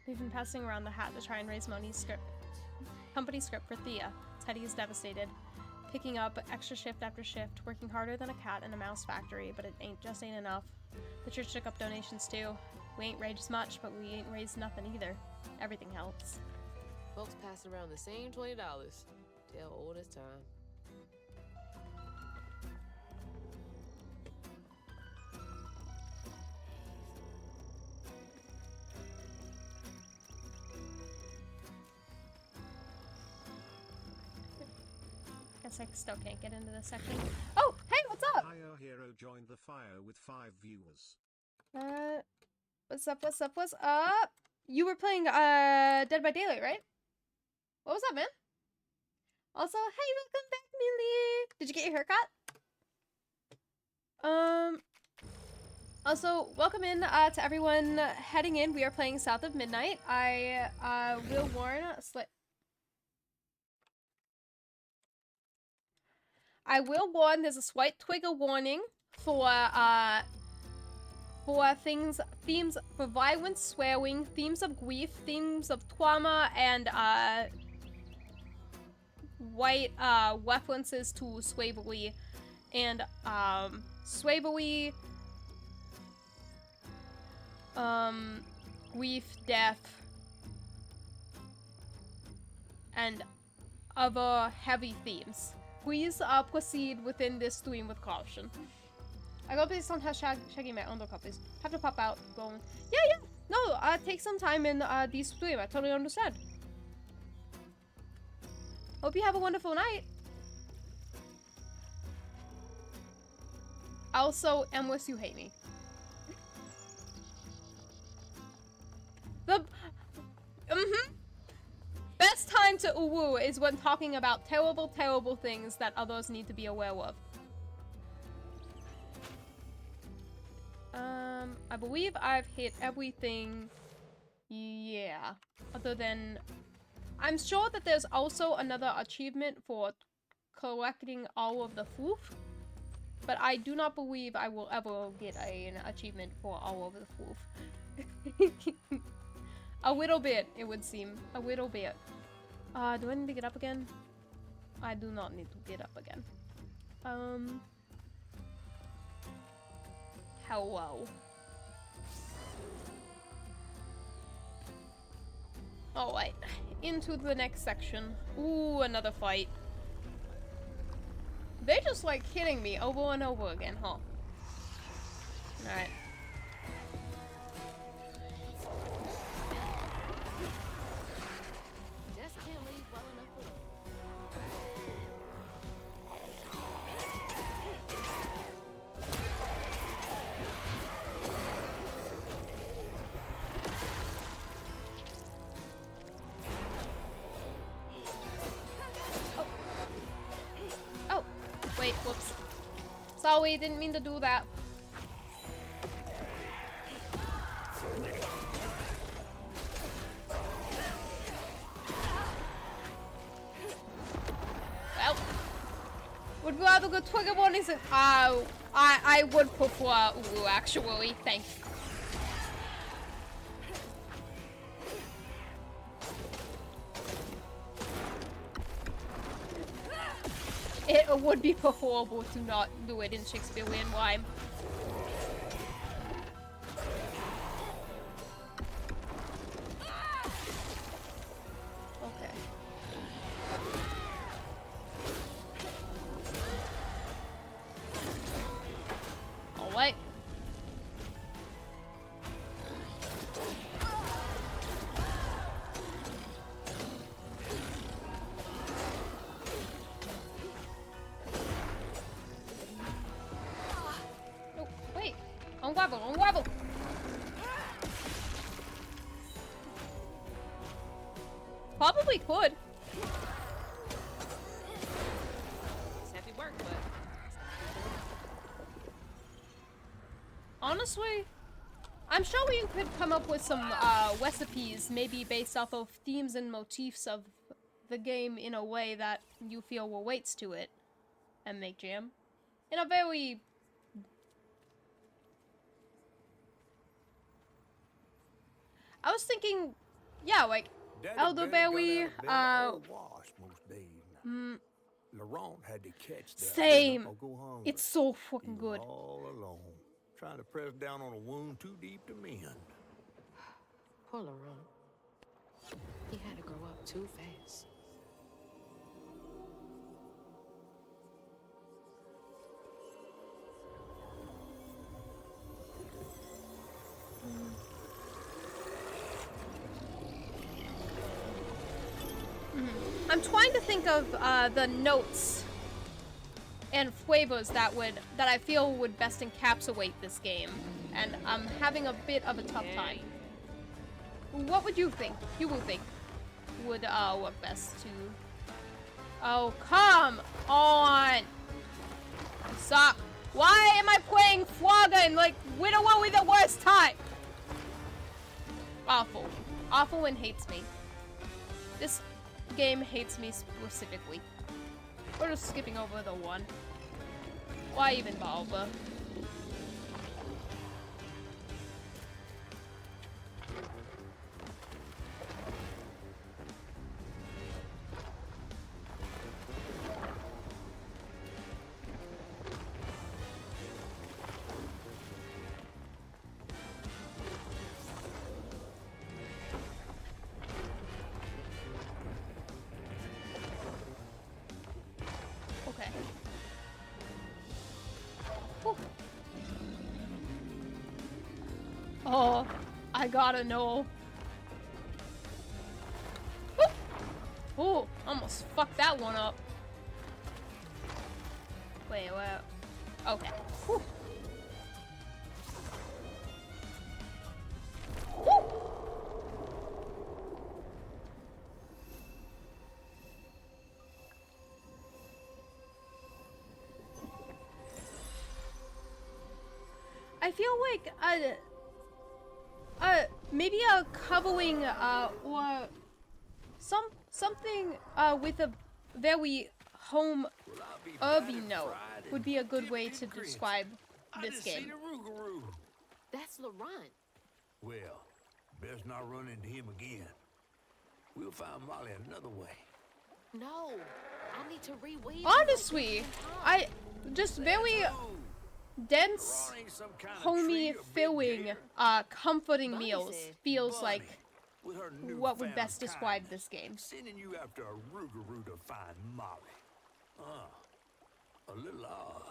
We've been passing around the hat to try and raise company script for Thea. Teddy is devastated. Picking up extra shift after shift, working harder than a cat in a mouse factory, but it just ain't enough. The church took up donations too. We ain't raised much, but we ain't raised nothing either. Everything helps. Folks passing around the same $20. Tell old as time. Guess I still can't get into this section. Oh, hey, what's up? Higher Hero joined the fire with 5 viewers. What's up, what's up, what's up? You were playing, Dead by Daylight, right? What was up, man? Also, hey, welcome back, Millie! Did you get your haircut? Also, welcome in, to everyone heading in. We are playing South of Midnight. I, will warn I will warn, there's a slight trigger warning for themes for violence, swearing, themes of grief, themes of trauma, and white references to slavery and grief, death, and other heavy themes. Please proceed within this stream with caution. I hope this don't have Shaggy my undercopies. Have to pop out, going, yeah, no, take some time in the stream. I totally understand. Hope you have a wonderful night. Also, Emwis, you hate me. Best time to uwu is when talking about terrible, terrible things that others need to be aware of. I believe I've hit everything. Yeah. Other than... I'm sure that there's also another achievement for collecting all of the foof. But I do not believe I will ever get an achievement for all of the foof. A little bit, it would seem. A little bit. Do I need to get up again? I do not need to get up again. Hello. Alright, into the next section. Ooh, another fight. They just like hitting me over and over again, huh? Alright. Just can't leave well enough for them. Oh, wait, whoops. Sorry, didn't mean to do that. Well, would rather go trigger warnings and I would prefer Uru actually. Thank you. would be preferable to not do it in Shakespearean rhyme. Okay. Alright. Oh, wait. Unravel. Probably could. It's heavy work, but Honestly, I'm sure we could come up with some recipes, maybe based off of themes and motifs of the game in a way that you feel relates to it, and make jam. In a very... I was thinking, yeah, like, Daddy elderberry, barely got out of bed or wash most days now. Laurent had to catch that same. dinner or go hungry. It's so He fucking was good. all alone, trying to press down on a wound too deep to mend. Poor Laurent. He had to grow up too fast. I'm trying to think of the notes and flavors that I feel would best encapsulate this game, and I'm having a bit of a tough time. What would you think? You would think would work best to? Oh, come on! You suck. Why am I playing Flagon like literally the worst time? Awful. Awful and hates me. This game hates me specifically. We're just skipping over the one. Why even bother? Okay. Whew. Oh, I gotta know. Oh, almost fucked that one up. Wait, what? Okay. Whew. Whew. I feel like maybe a covering or something with a very home herby note would be a good way to describe this game. That's Laurent. Well, best not run into him again. We'll find Molly another way. No, I need to reweave. Honestly, I just very dense, Laurent ain't some kind of homey, tree or big filling, gator. comforting Bunny meals said feels Bunny, like with her what would newfound best describe kindness, this game. sending you after a rougarou to find Molly. A little odd.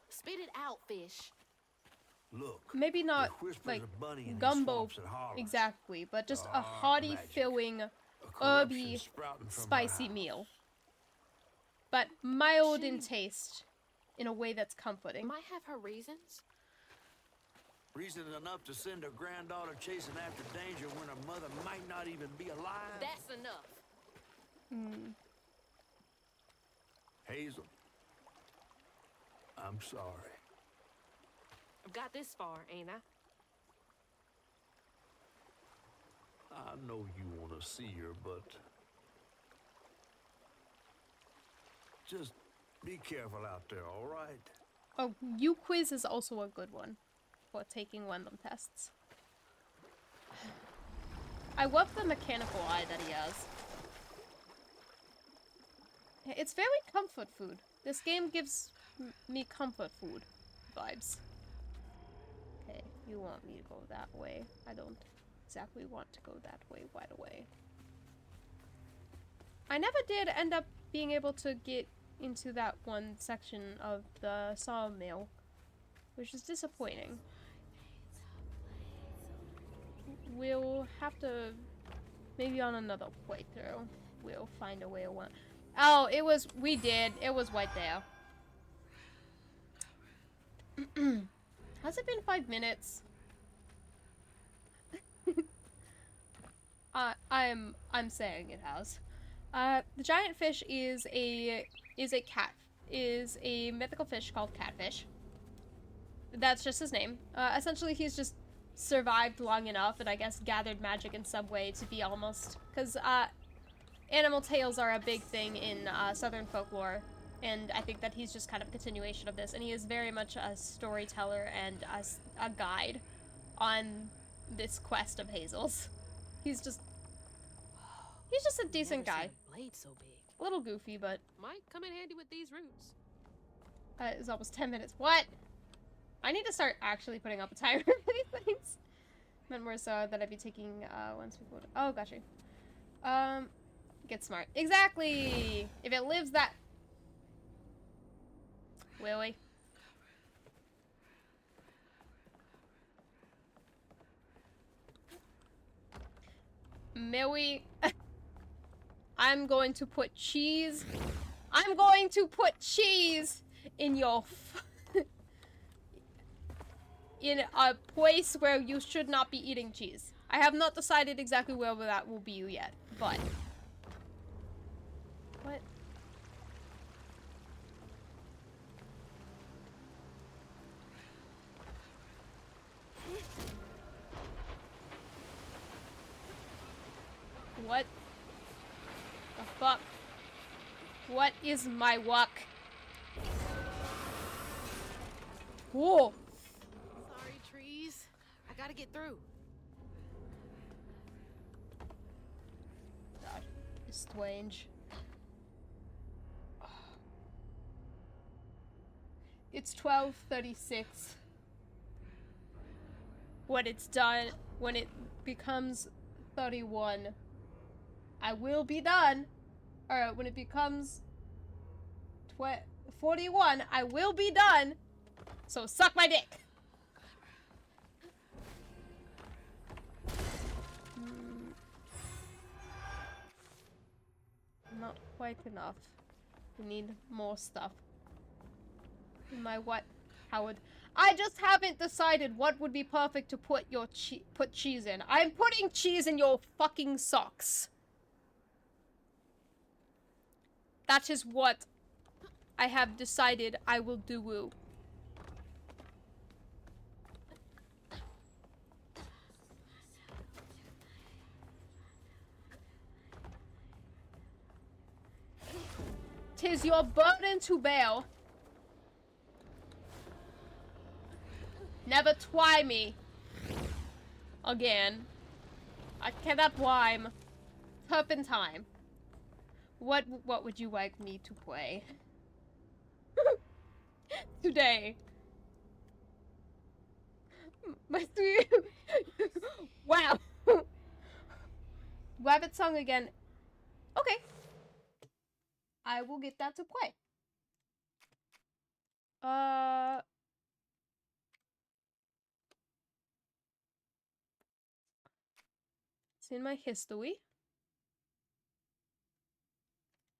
Spit it out, fish. Look, Maybe not the whispers like of Bunny in these gumbo swamps and hollers. exactly, but just a Dark hearty, magic. filling, A corruption herby, sprouting from her spicy house. meal. But mild in She- taste, in a way that's comforting. Might have her reasons. Reason enough to send her granddaughter chasing after danger when her mother might not even be alive? That's enough. Hazel, I'm sorry. I've got this far, ain't I? I know you want to see her, but just be careful out there, all right? Oh, U-Quiz is also a good one for taking random tests. I love the mechanical eye that he has. It's very comfort food. This game gives me comfort food vibes. Okay, you want me to go that way. I don't exactly want to go that way right away. I never did end up being able to get into that one section of the sawmill, which is disappointing. We'll have to, maybe on another playthrough, we'll find a way to one. Oh, it was, we did. It was right there. Has it been 5 minutes? I'm saying it has. The giant fish is a mythical fish called catfish. That's just his name. Essentially, he's just survived long enough and I guess gathered magic in some way to be almost, because animal tales are a big thing in southern folklore, and I think that he's just kind of a continuation of this, and he is very much a storyteller and a guide on this quest of Hazel's. He's just a decent guy. Blade so big. A little goofy, but Might come in handy with these roots. it's almost 10 minutes. What? I need to start actually putting up a timer for these things. Meant more so that I'd be taking once we go to, oh, gotcha. Get smart. Exactly! If it lives that... Will we? Millie, I'm going to put cheese. I'm going to put cheese in your in a place where you should not be eating cheese. I have not decided exactly where that will be yet, but what? What the fuck? What is my luck? Whoa! Sorry, trees. I gotta get through. God, it's strange. It's 12:36. When it's done, when it becomes 31, I will be done. Or when it becomes 41, I will be done. So suck my dick. Not quite enough. We need more stuff. My what, Howard? I just haven't decided what would be perfect to put your cheese in. I'm putting cheese in your fucking socks. That is what I have decided I will do. Tis your burden to bear. Never try me again. I cannot rhyme. Turpentine. What would you like me to play today? My sweet. Wow. Rabbit song again. Okay. I will get that to play. It's in my history.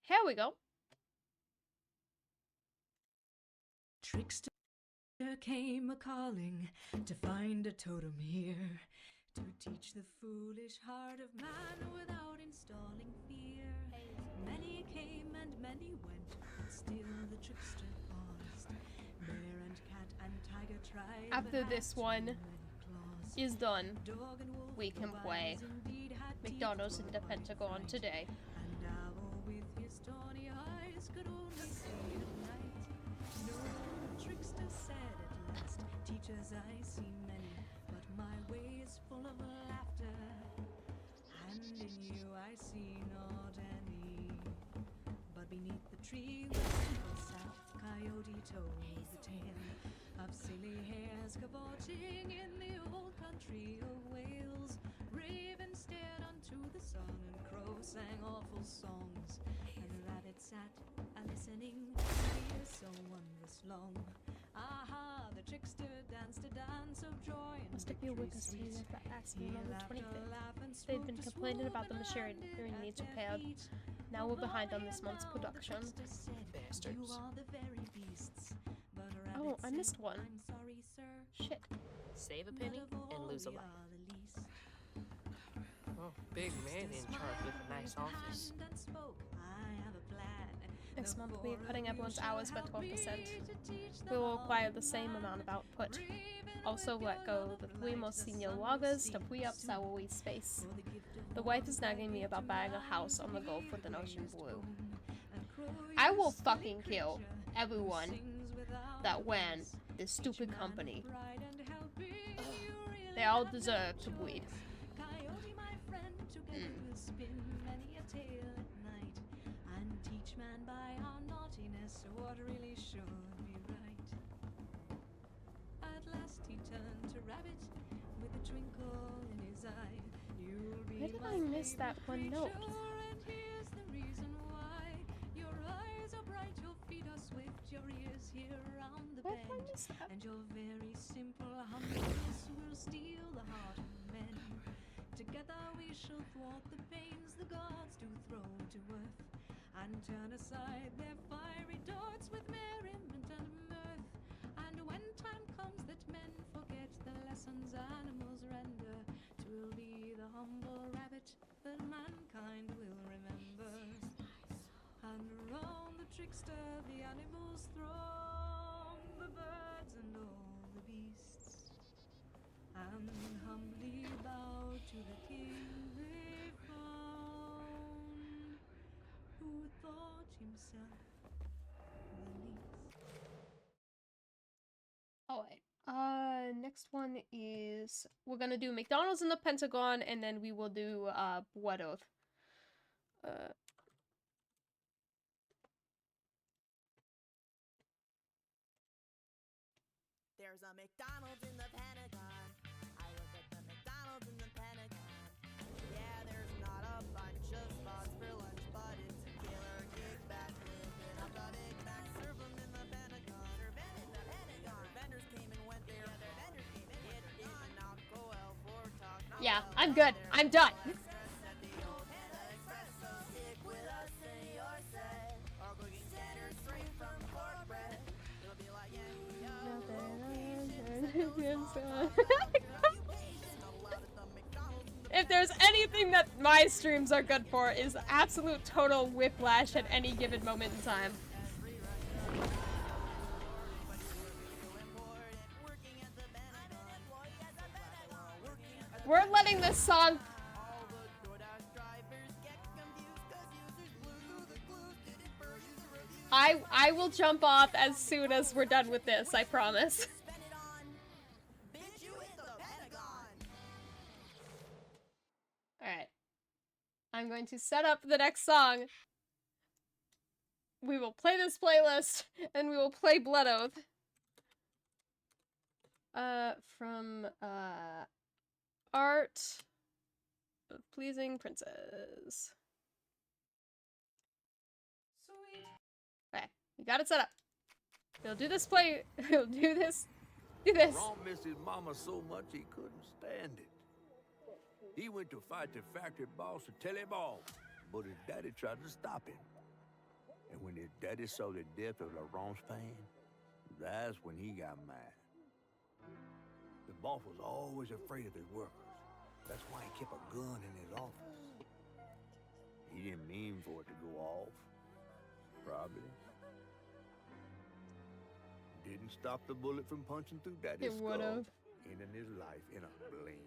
Here we go. Trickster came a-calling to find a totem here, to teach the foolish heart of man without installing fear. Many came and many went, but still the trickster paused. Bear and cat and tiger tried. After this one is done, we can play McDonald's in the Pentagon today. And owl with his tawny eyes could only see at night. No, the trickster said at last, teachers I see many, but my way is full of laughter, and in you I see not any. But beneath the the tree where Simple sat, Coyote told the tale of silly hares cavorting in the old country of Wales. Raven stared unto the sun, and crow sang awful songs, and the rabbit sat a-listening to years so wondrous long. Aha, the trickster danced a dance of joy and Must it be a victory witness sweet. to that accident He on the laughed a 25th? laugh and They've been swooped a complaining swoop about the and machinery landed needs at repaired. their feet. Now we're behind on this month's And now the production. trickster said, "You Bastards. are the very beasts." But Rabbit Oh, I said, missed one. "I'm sorry, sir. Shit. Save a Not penny of all and lose a we life. are the least." Oh, big man in charge with a nice office. And spoke, "I have a plan. Next The month we are four cutting of you everyone's shall hours by help 12%. me to teach We them will all acquire the in same man. amount of output. Raven, Also with let your go love the of 3 light, most the senior sun will loggers to steal free up soon. our wee space. For the gift of The wife is warmth I nagging me give about to buying a man house to on the be Gulf with the an ocean greatest blue. boon. And crow, I you will silly fucking kill creature everyone who sings without that a when voice. this Teach stupid man of company, pride and helping, you really they all have no deserve to bleed. choice. Coyote, my friend, together we'll spin many a tale at night, and teach man by our naughtiness what really should be right. At last he turned to Rabbit with a twinkle in his eye. You'll be Why did my I miss that favorite one note? creature, and here's the reason why. Your eyes are bright, your feet are swift, your ears hear round the Why did I bend, miss that? and your very simple humbleness will steal the heart of men. Together we shall thwart the pains the gods do throw to earth, and turn aside their fiery darts with merriment and mirth. And when time comes that men forget the lessons animals render, 'twill be the humble rabbit that mankind will remember. And around the trickster the animals throng, the birds and all the beasts, and humbly bow to the king they found, who thought himself the least. Alright. Next one is we're gonna do McDonald's in the Pentagon, and then we will do Blood Oath. There's a McDonald's in the Pentagon. I work at the McDonald's in the Pentagon. Yeah, there's not a bunch of spots for lunch, but it's a killer kickback. Living up the Big Mac, serve 'em in the Pentagon. Serve 'em in the Pentagon. Their vendors came and went there. Yeah, their vendors came and went there. It did not go well for talk. Yeah, I'm good. I'm done. If there's anything that my streams are good for, is absolute total whiplash at any given moment in time. We're letting this song... I will jump off as soon as we're done with this, I promise. Alright. I'm going to set up the next song. We will play this playlist, and we will play Blood Oath. From, Art of Pleasing Princess. Sweet. Okay, we got it set up. We'll do this play. We'll do this. Do this. Ron missed his mama so much he couldn't stand it. He went to fight the factory boss to tell him off, but his daddy tried to stop him. And when his daddy saw the death of LaRon's fan, that's when he got mad. The boss was always afraid of his workers. That's why he kept a gun in his office. He didn't mean for it to go off. Probably. Didn't stop the bullet from punching through Daddy's It skull, would've. ending his life in a blink.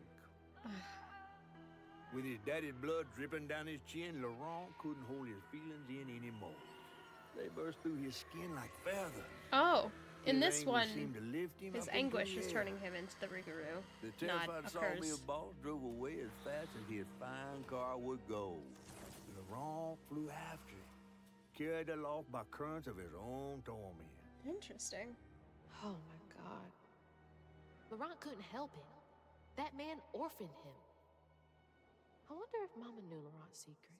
With his daddy's blood dripping down his chin, Laurent couldn't hold his feelings in anymore. They burst through his skin like feathers. Oh, in His this anger one, seemed to lift him his up into anguish the is air. turning him into the Rougarou, The not terrified a sawmill curse. boss drove away as fast as his fine car would go. Laurent flew after him, carried aloft by currents of his own torment. Interesting. Oh my God. Laurent couldn't help it. That man orphaned him. I wonder if Mama knew Laurent's secret.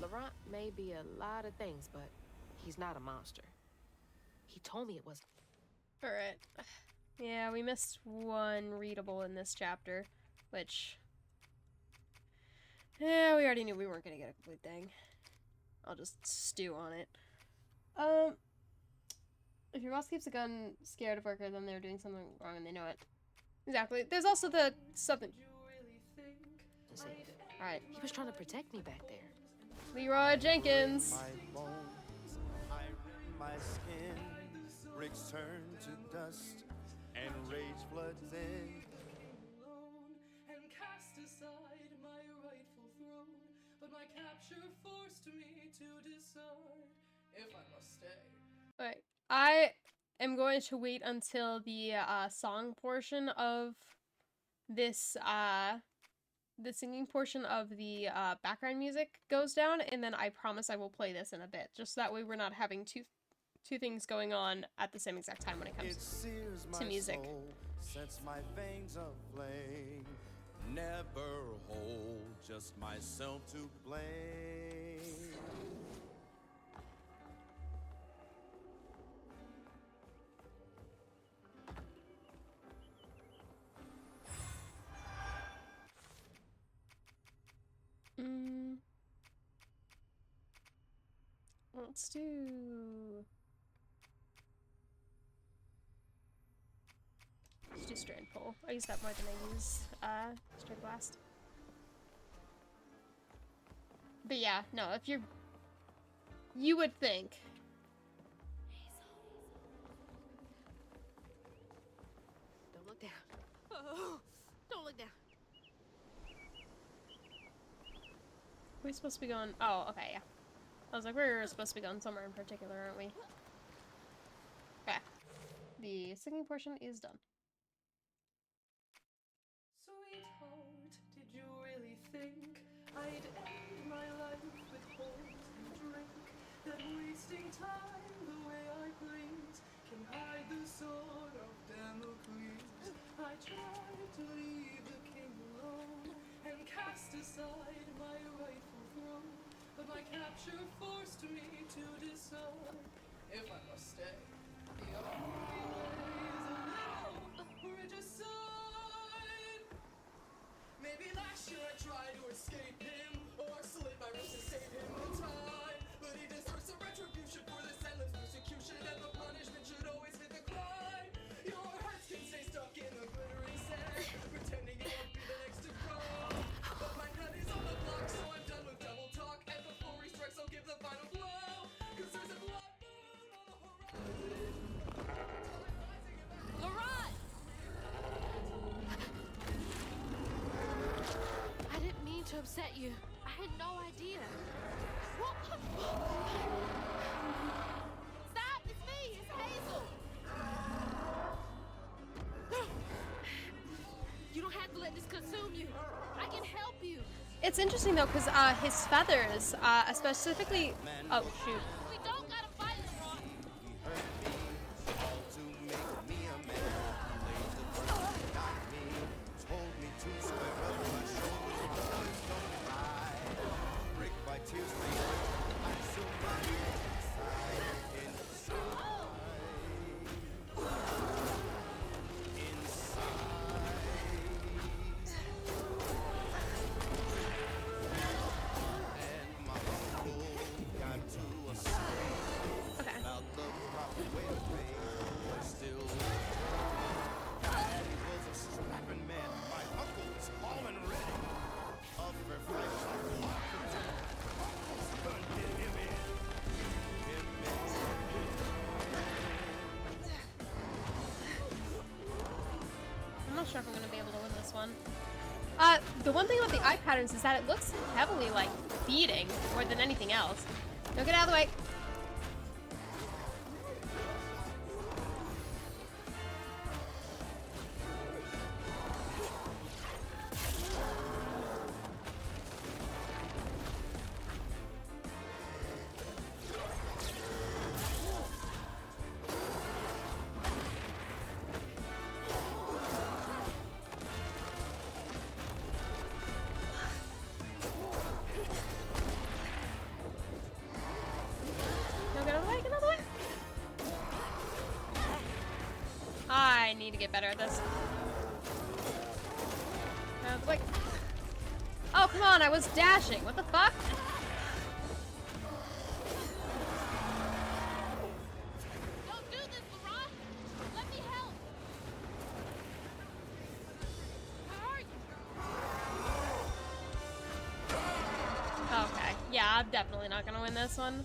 Laurent may be a lot of things, but he's not a monster. He told me it wasn't. Alright. Yeah, we missed one readable in this chapter, which... yeah, we already knew we weren't gonna get a complete thing. I'll just stew on it. If your boss keeps a gun scared of workers, then they're doing something wrong and they know it. Exactly. There's also the something... Alright. He was trying to protect me back there. Leroy Jenkins. My bones, iron my skin, bricks turn to dust, and rage floods in. And cast aside my rightful throne, but my capture forced me to decide if I must stay. Alright. I am going to wait until the song portion of this the singing portion of the background music goes down, and then I promise I will play this in a bit, just that way we're not having two things going on at the same exact time when it comes to music. Soul, sets my veins aflame. Never hold just myself to blame. Let's do... let's do strand pull. I use that more than I use strand blast. But yeah, no, if you're... you would think. Don't look down. Oh, don't look down. We're supposed to be going... oh, okay, yeah. I was like, we're supposed to be going somewhere in particular, aren't we? Okay. The singing portion is done. Sweetheart, did you really think I'd end my life with holes and drink? That wasting time the way I please can hide the sword of Damocles. I tried to leave the king alone and cast aside my rightful throne, but my capture forced me to decide if I must stay. The only way is a little regicide. Maybe last year I tried to escape him, or slit my wrist to save him the time. But he deserves some retribution for this endless persecution, and the punishment should always fit the crime. Your hearts can stay stuck in the glittering sand, pretending it won't be the next to grow. But my head is on the block, so I'm done with double talk. And before he strikes, I'll give the final blow. Cause there's a blood moon on the horizon. Laurent! I didn't mean to upset you. I had no idea. Stop! It's me! It's Hazel! You don't have to let this consume you. I can help you. It's interesting though, because his feathers, specifically... oh, shoot. We don't gotta fight, Laurent. I'm not sure if I'm gonna be able to win this one. The one thing about the eye patterns is that it looks heavily like beating more than anything else. No, get out of the way. got this. Like, oh, come on, I was dashing. What the fuck? Don't do this, Laurent! Let me help! Where are you? Okay, yeah, I'm definitely not gonna win this one.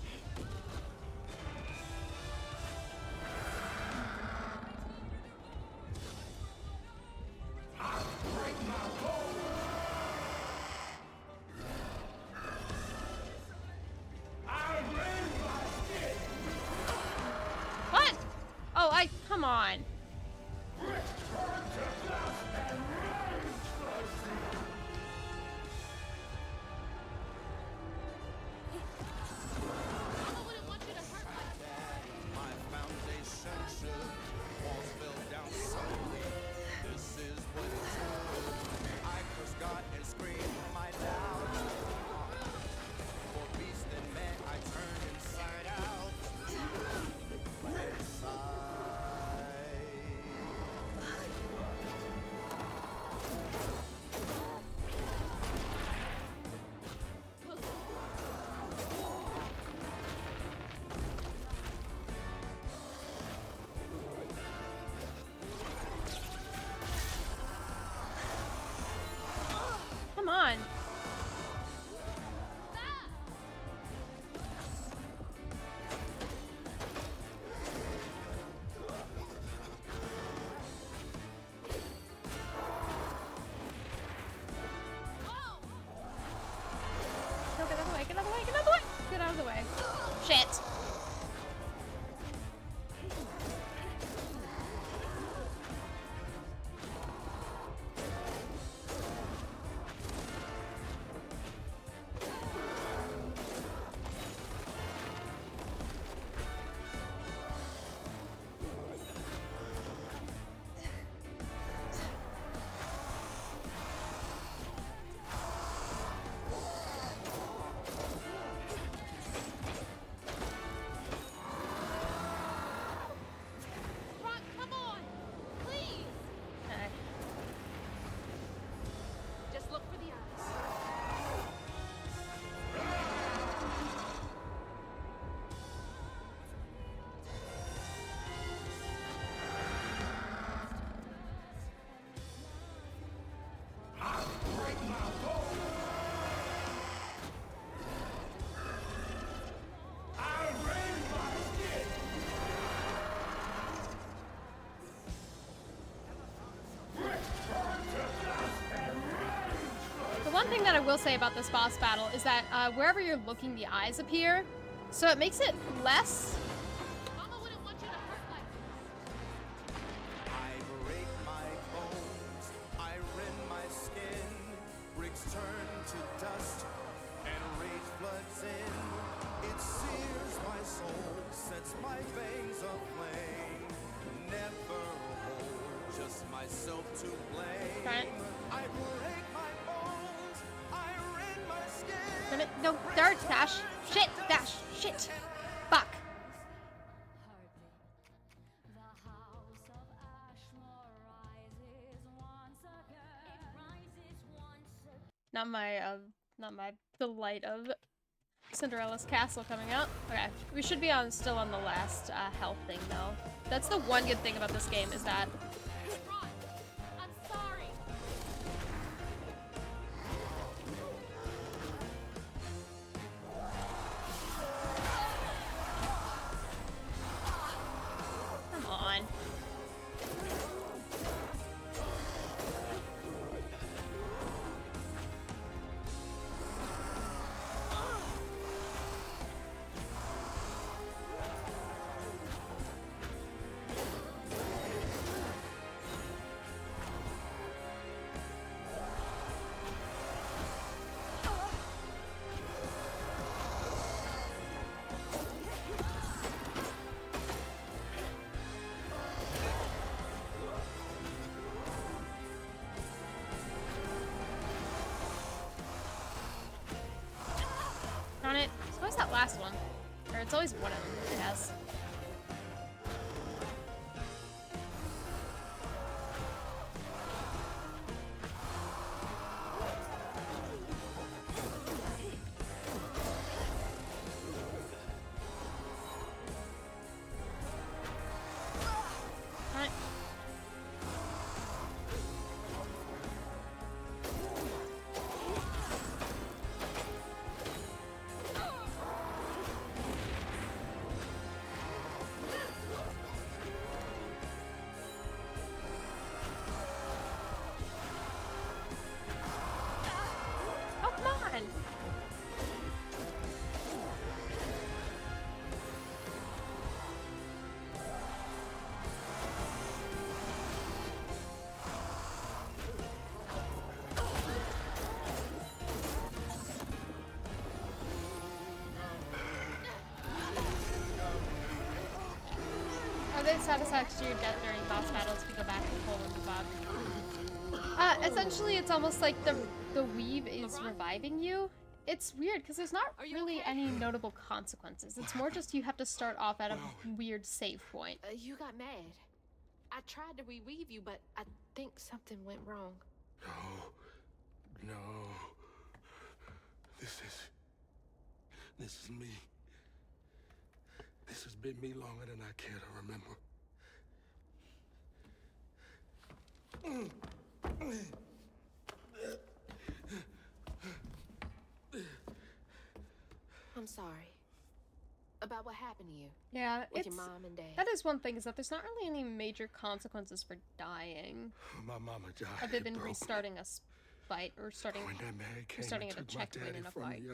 What? Oh, come on. My foundation shook, walls fell down slowly. This is what it took. I cursed God and screamed my loud. For beast and man, I turned inside out. Come on. No, get out of the way, get out of the way, get out of the way! Get out of the way. Shit. Rock, come on! Please! Okay. Just look for the eyes. The one thing that I will say about this boss battle is that wherever you're looking, the eyes appear. So it makes it less... Mama wouldn't want you to hurt like this. I break my bones, I rend my skin, bricks turn to dust, and rage floods in. It sears my soul, sets my veins aflame. Never hold just myself to blame. Darn it. I break my bones, I rend my skin. Darn it. No, Dart, dash. Shit, dash. Shit. Fuck. Not my delight of Cinderella's castle coming out. Okay, we should be still on the last health thing though. That's the one good thing about this game is that Ron, I'm sorry. come on. Darn it. It's always that last one. Or it's always one of them that has. satisfies your death during boss battles if you go back and pull in the bob. Essentially, it's almost like the weave is reviving you. It's weird because there's not really any notable consequences. It's more just you have to start off at a weird save point. You got mad. I tried to reweave you, but I think something went wrong. No. This is me. This has been me longer than I care to remember. I'm sorry about what happened to you. Yeah, with your mom and dad. That is one thing, is that there's not really any major consequences for dying. My mama died. Other than restarting a fight or starting when that man came starting and at a took my checkpoint in daddy a from fight. me,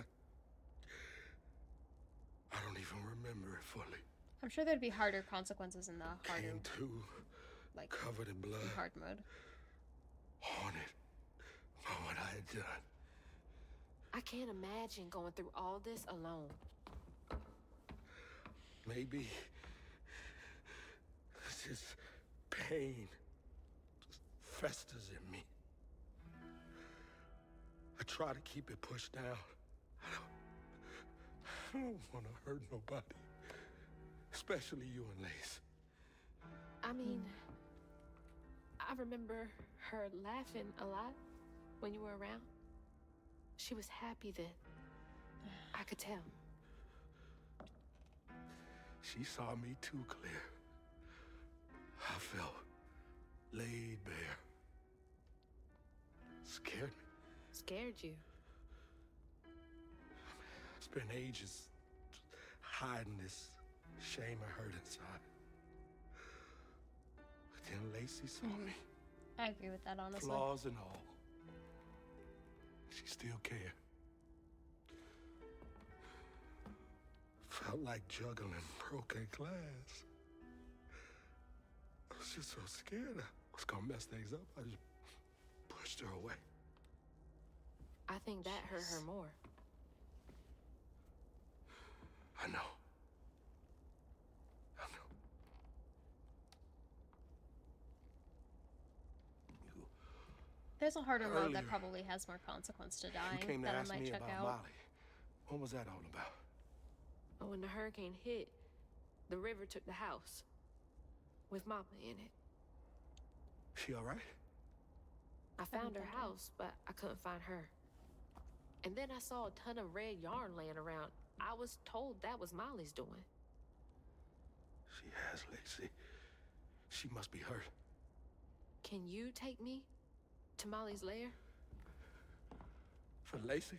I don't even remember it fully. I'm sure there'd be harder consequences in the harder, Came to, like covered in blood, in hard mode. haunted by what I had done. I can't imagine going through all this alone. Maybe this pain just festers in me. I try to keep it pushed down. I don't want to hurt nobody, especially you and Lace. I mean, I remember her laughing a lot when you were around. She was happy then. I could tell. She saw me too clear. I felt laid bare. Scared me. Scared you? I spent ages hiding this shame I hurt inside. But then Lacey saw me. I agree with that, honestly. Flaws and all. She still cared. Felt like juggling broken glass. I was just so scared I was gonna mess things up. I just pushed her away. I think that hurt her more. I know. There's a harder mode that Earlier, probably has more consequence to dying You came to that I ask might me check about out. Molly. What was that all about? But when the hurricane hit, the river took the house with Mama in it. She all right? I found her house, but I couldn't find her. And then I saw a ton of red yarn laying around. I was told that was Molly's doing. She has, Lacey. She must be hurt. Can you take me to Molly's lair? For Lacey?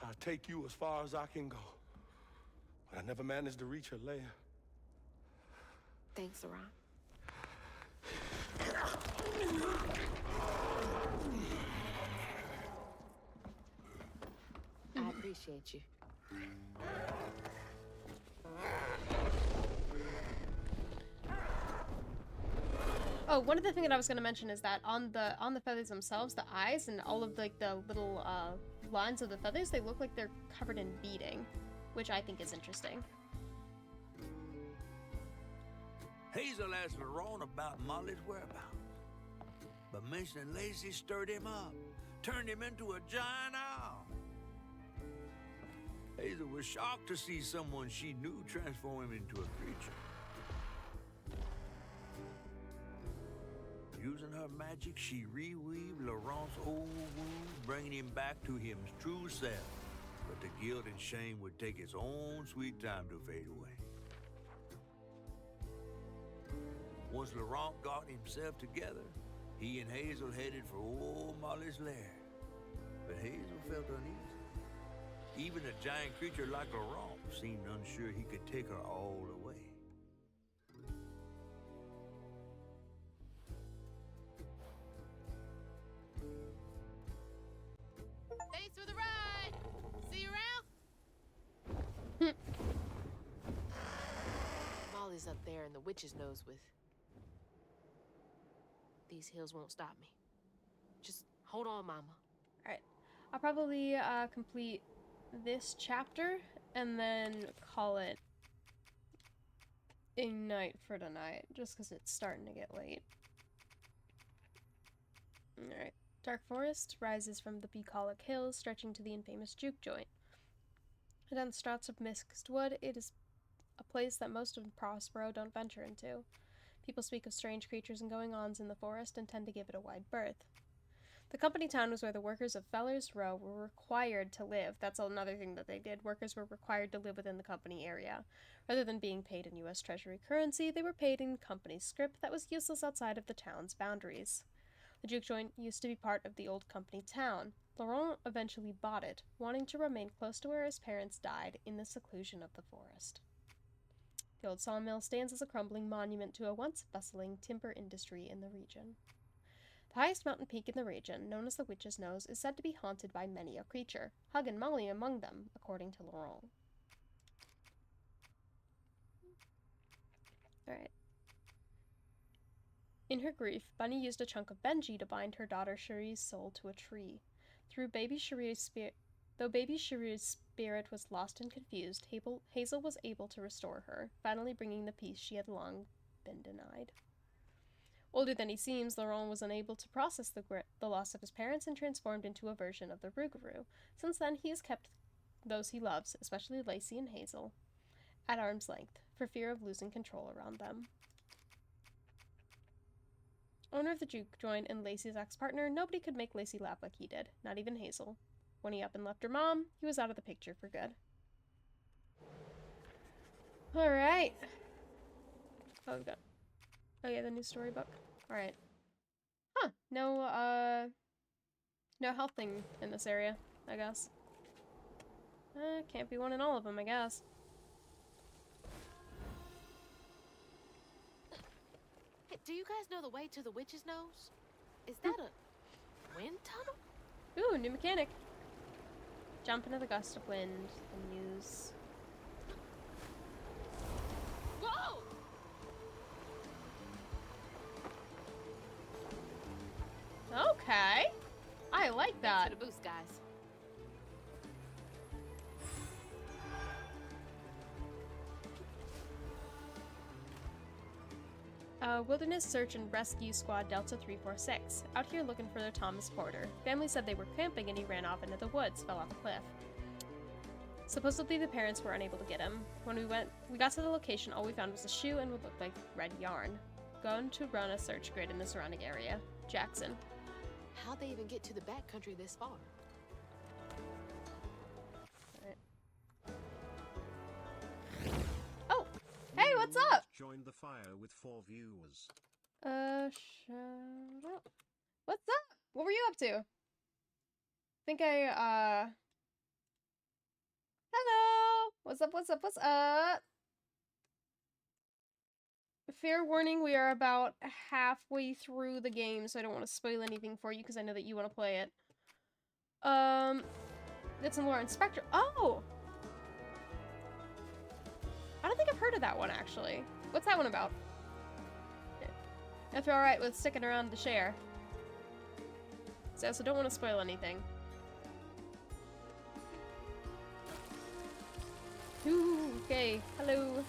I'll take you as far as I can go. But I never managed to reach her lair. Thanks, Saran. I appreciate you. Oh, one other thing that I was going to mention is that on the feathers themselves, the eyes and all of like the little lines of the feathers, they look like they're covered in beading, which I think is interesting. Hazel asked Laron about Molly's whereabouts, but mentioning Lacey stirred him up, turned him into a giant owl. Hazel was shocked to see someone she knew transform him into a creature. Using her magic, she reweaved Laurent's old wounds, bringing him back to his true self. But the guilt and shame would take its own sweet time to fade away. Once Laurent got himself together, he and Hazel headed for old Molly's lair. But Hazel felt uneasy. Even a giant creature like Laurent seemed unsure he could take her all away. Thanks for the ride. See you around. Molly's up there in the witch's nose with. These hills won't stop me. Just hold on, Mama. Alright, I'll probably complete this chapter and then call it a night for tonight, just because it's starting to get late. Alright. Dark forest rises from the bucolic hills, stretching to the infamous juke joint. A dense stretch of mixed wood, it is a place that most of Prospero don't venture into. People speak of strange creatures and going-ons in the forest and tend to give it a wide berth. The company town was where the workers of Feller's Row were required to live. That's another thing that they did. Workers were required to live within the company area. Rather than being paid in U.S. Treasury currency, they were paid in company scrip that was useless outside of the town's boundaries. The juke joint used to be part of the old company town. Laurent eventually bought it, wanting to remain close to where his parents died in the seclusion of the forest. The old sawmill stands as a crumbling monument to a once bustling timber industry in the region. The highest mountain peak in the region, known as the Witch's Nose, is said to be haunted by many a creature, Hug and Molly among them, according to Laurent. Alright. In her grief, Bunny used a chunk of Benji to bind her daughter Cherie's soul to a tree. Though baby Cherie's spirit was lost and confused, Hazel was able to restore her, finally bringing the peace she had long been denied. Older than he seems, Laurent was unable to process the loss of his parents and transformed into a version of the Rougarou. Since then, he has kept those he loves, especially Lacey and Hazel, at arm's length, for fear of losing control around them. Owner of the juke joint and Lacey's ex-partner, nobody could make Lacey laugh like he did, not even Hazel. When he up and left her mom, he was out of the picture for good. Alright. Oh, we got... Oh yeah, the new storybook. Alright. Huh. No health thing in this area, I guess. Can't be one in all of them, I guess. Hey, do you guys know the way to the Witch's Nose? Is that a wind tunnel? Ooh, new mechanic. Jump into the gust of wind and use... Whoa! Okay. I like that. Thanks for the boost, guys. Wilderness Search and Rescue Squad Delta 346. Out here looking for their Thomas Porter. Family said they were camping and he ran off into the woods, fell off a cliff. Supposedly the parents were unable to get him. When we got to the location, all we found was a shoe and what looked like red yarn. Going to run a search grid in the surrounding area. Jackson. How'd they even get to the backcountry this far? Alright. Oh! Hey, what's up? Joined the fire with 4 viewers. Shut up. What's up? What were you up to? Think I, Hello! What's up, what's up, what's up? Fair warning, we are about halfway through the game, so I don't want to spoil anything for you, because I know that you want to play it. That's some more Inspector. Oh! I don't think I've heard of that one, actually. What's that one about? If you're alright with sticking around to share. So I also don't want to spoil anything. Ooh, okay. Hello.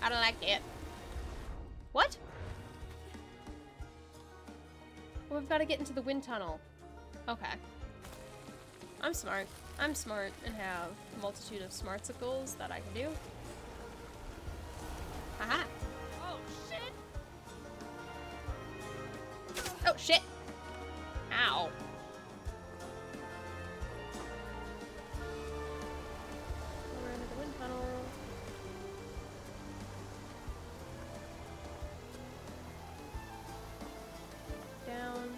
I don't like it. What? Well, we've got to get into the wind tunnel. Okay. I'm smart. I'm smart and have a multitude of smartsicles that I can do. Aha! Oh, shit! Oh, shit! Ow. We're into the wind tunnel. Down.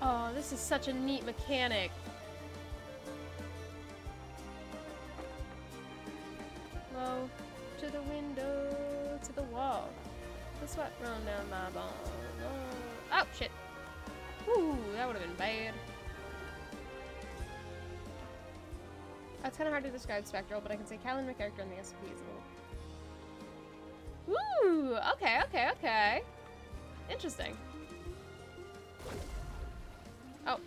Oh, this is such a neat mechanic. Low to the window, to the wall. The sweat run down my bones. Oh, shit. Ooh, that would have been bad. That's kind of hard to describe Spectral, but I can say Callan, my character in the SCP, is a little... Ooh, okay, okay, okay. Interesting. Oh.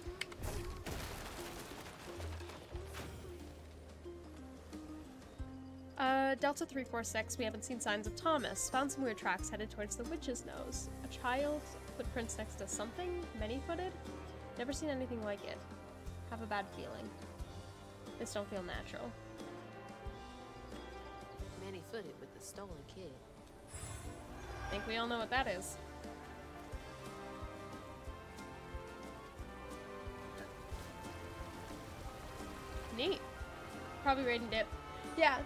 Delta 346, we haven't seen signs of Thomas. Found some weird tracks headed towards the witch's nose. A child, footprints next to something, many-footed? Never seen anything like it. Have a bad feeling. This don't feel natural. Many-footed with the stolen kid. I think we all know what that is. Neat. Probably raid and dip. Yeah.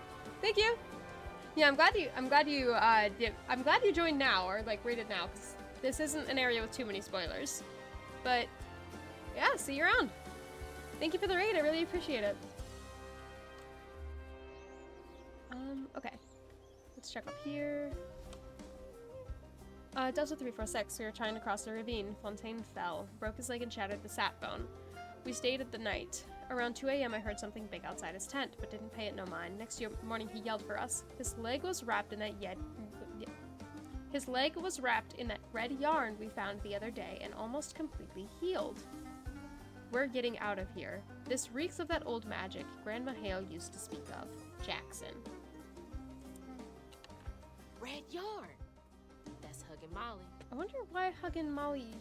Thank you. Yeah, I'm glad you joined now, or like raided now, because this isn't an area with too many spoilers. But yeah, see you around. Thank you for the raid. I really appreciate it. Okay. Let's check up here. Delta 346, we were trying to cross the ravine. Fontaine fell, broke his leg and shattered the sap bone. We stayed at the night. Around 2 a.m. I heard something big outside his tent, but didn't pay it no mind. Next morning he yelled for us. His leg was wrapped in that red yarn we found the other day and almost completely healed. We're getting out of here. This reeks of that old magic Grandma Hale used to speak of. Jackson. Red yarn. That's Hug and Molly. I wonder why Hug and Molly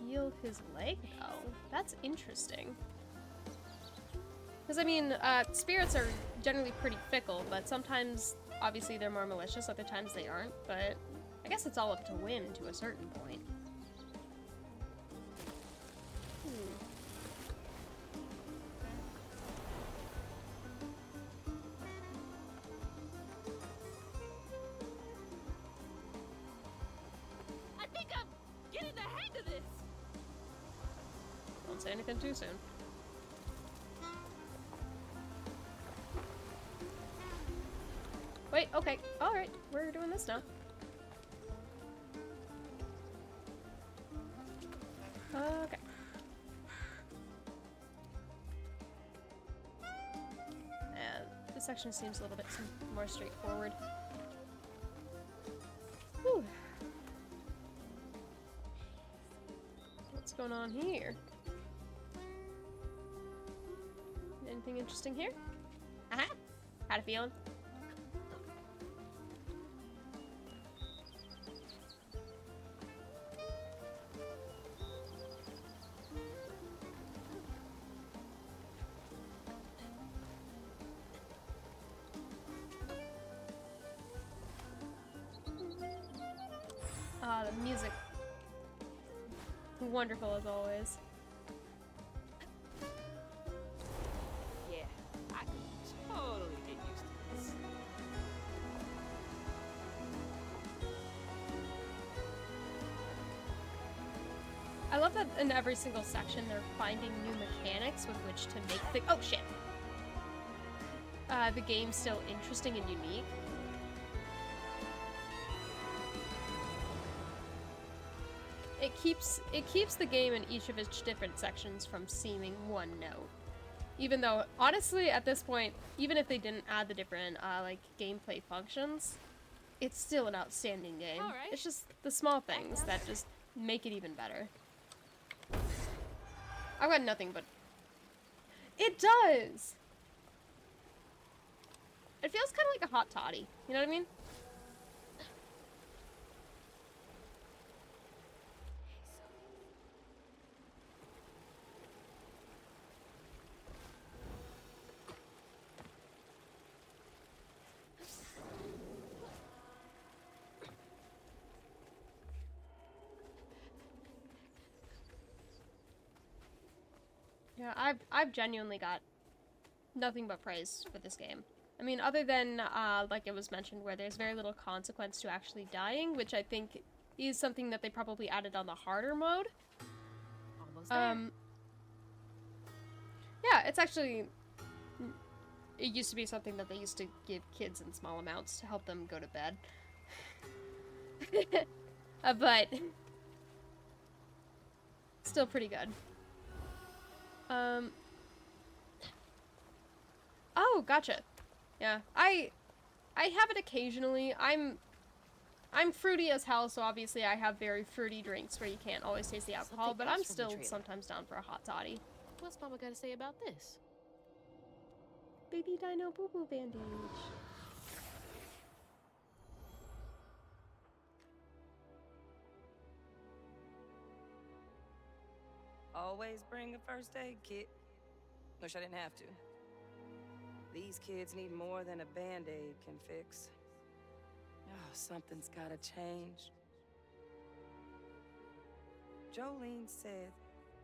healed his leg, though. That's interesting. Because, I mean, spirits are generally pretty fickle, but sometimes, obviously, they're more malicious, other times they aren't, but I guess it's all up to whim to a certain point. I think I'm getting the hang of this. Don't say anything too soon. Wait, okay. Alright, we're doing this now. Okay. And this section seems a little bit more straightforward. Whew. What's going on here? Anything interesting here? Aha! Had a feeling. Ah, the music. Wonderful as always. Yeah, I can totally get used to this. I love that in every single section they're finding new mechanics with which to make the— oh shit! The game still interesting and unique. It keeps the game in each of its different sections from seeming one note. Even though, honestly, at this point, even if they didn't add the different, like, gameplay functions, it's still an outstanding game. All right. It's just the small things that just make it even better. I've got nothing but... It does! It feels kind of like a hot toddy, you know what I mean? Yeah, I've genuinely got nothing but praise for this game. I mean, other than, like it was mentioned, where there's very little consequence to actually dying, which I think is something that they probably added on the harder mode. Almost there. Yeah, it's actually... It used to be something that they used to give kids in small amounts to help them go to bed. But... Still pretty good. Oh, gotcha. Yeah, I have it occasionally. I'm fruity as hell, so obviously I have very fruity drinks where you can't always taste the alcohol, Something but I'm else from the still trailer. sometimes down for a hot toddy. What's Mama got to say about this? Baby dino boo boo bandage. always bring a first aid kit. Wish I didn't have to. These kids need more than a band-aid can fix. Oh, something's gotta change. Jolene said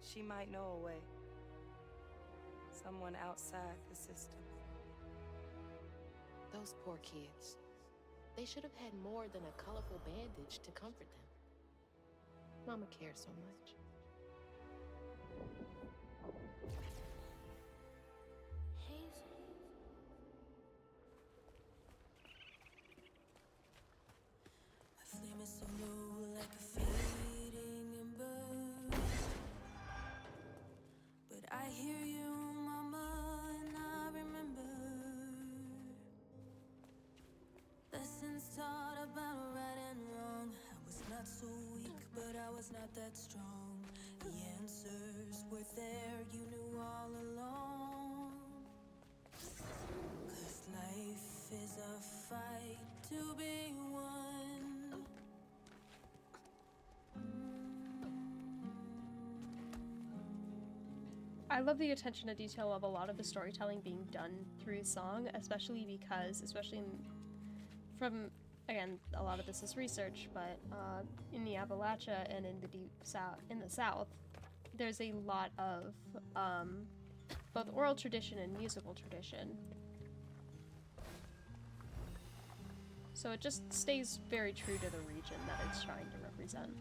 she might know a way. Someone outside the system. Those poor kids. They should have had more than a colorful bandage to comfort them. Mama cares so much. My flame is so low, like a fading ember. But I hear you, Mama, and I remember lessons taught about right and wrong. I was not so weak, but I was not that strong. The answers were there, you knew all along. 'Cause life is a fight to be won. I love the attention to detail of a lot of the storytelling being done through song, especially because, from, again, a lot of this is research, but in the Appalachia and in the South, there's a lot of both oral tradition and musical tradition. So it just stays very true to the region that it's trying to represent.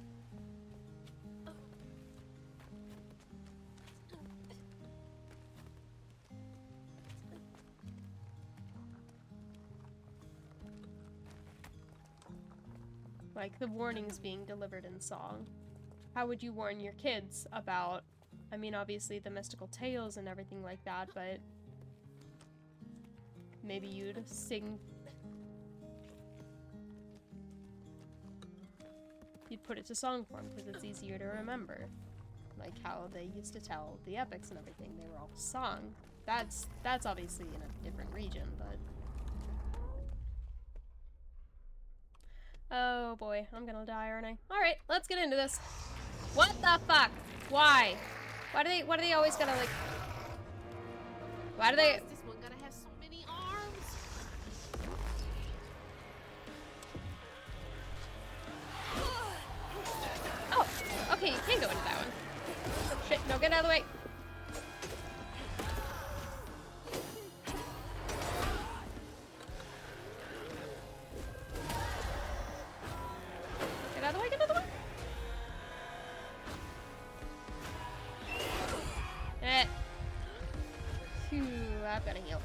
Like the warnings being delivered in song. How would you warn your kids about, I mean, obviously the mystical tales and everything like that, but maybe you'd sing, you'd put it to song form because it's easier to remember. Like how they used to tell the epics and everything, they were all sung. That's obviously in a different region, but oh boy, I'm gonna die, aren't I? Alright, let's get into this. What the fuck? Why? Why do they always gotta like... Why do they... Is this one gonna have so many arms? Oh, okay, you can go into that one. Shit, no, get out of the way. Get out of the way, get out of the way. Phew, I've gotta heal.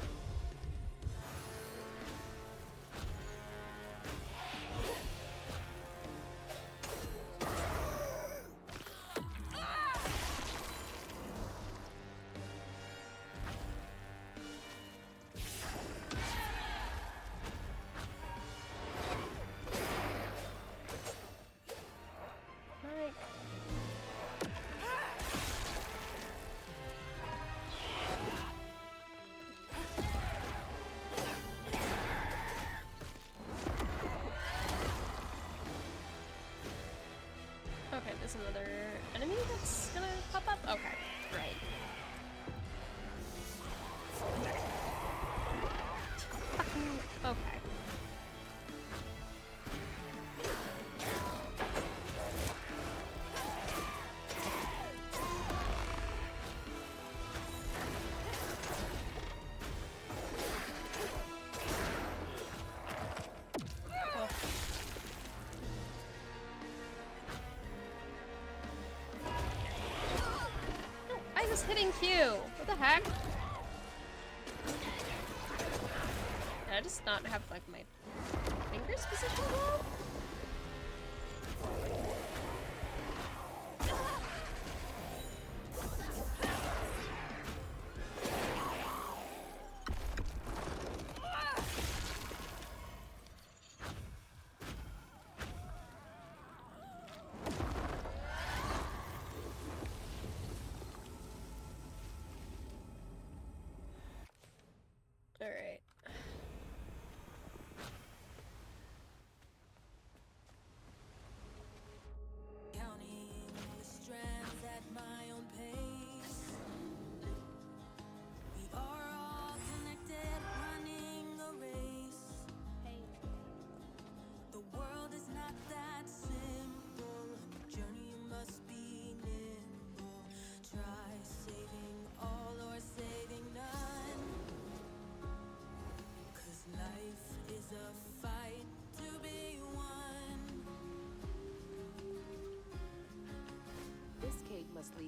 Okay, there's another enemy that's gonna pop up? Okay, right. Okay. I was hitting Q. What the heck? Did I just not have like my fingers positioned well? Alright.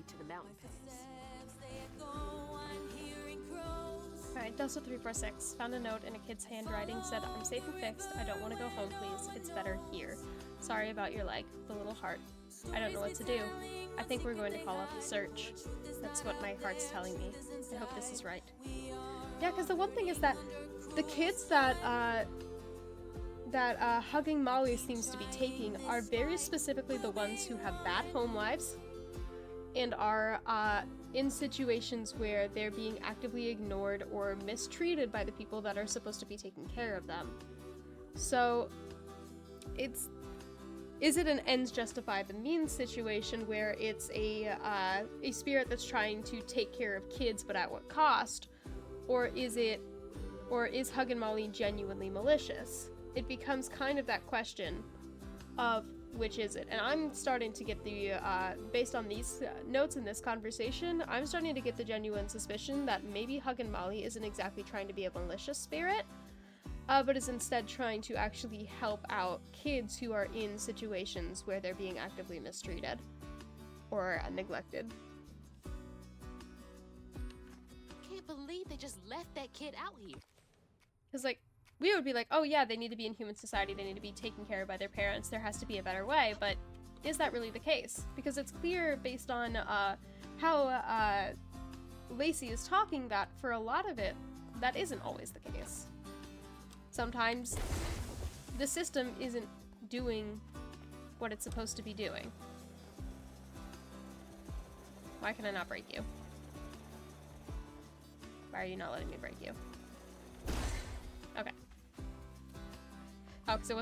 lead to the mountain pass. Alright, Delta 346. Found a note in a kid's handwriting, said, I'm safe and fixed. I don't want to go home, please. It's better here. Sorry about your leg. The little heart. I don't know what to do. I think we're going to call off the search. That's what my heart's telling me. I hope this is right. Yeah, because the one thing is that the kids that Hugging Molly seems to be taking are very specifically the ones who have bad home lives and are in situations where they're being actively ignored or mistreated by the people that are supposed to be taking care of them. So is it an ends justify the means situation where it's a spirit that's trying to take care of kids but at what cost? Or is Huggin' Molly genuinely malicious? It becomes kind of that question of which is it. And I'm starting to get the, based on these notes in this conversation, I'm starting to get the genuine suspicion that maybe Huggin' Molly isn't exactly trying to be a malicious spirit, but is instead trying to actually help out kids who are in situations where they're being actively mistreated or neglected. Can't believe they just left that kid out here. Because, like, we would be like, oh yeah, they need to be in human society, they need to be taken care of by their parents, there has to be a better way, but is that really the case? Because it's clear based on how Lacey is talking that for a lot of it, that isn't always the case. Sometimes the system isn't doing what it's supposed to be doing. Why can I not break you? Why are you not letting me break you? Okay. Oh, because it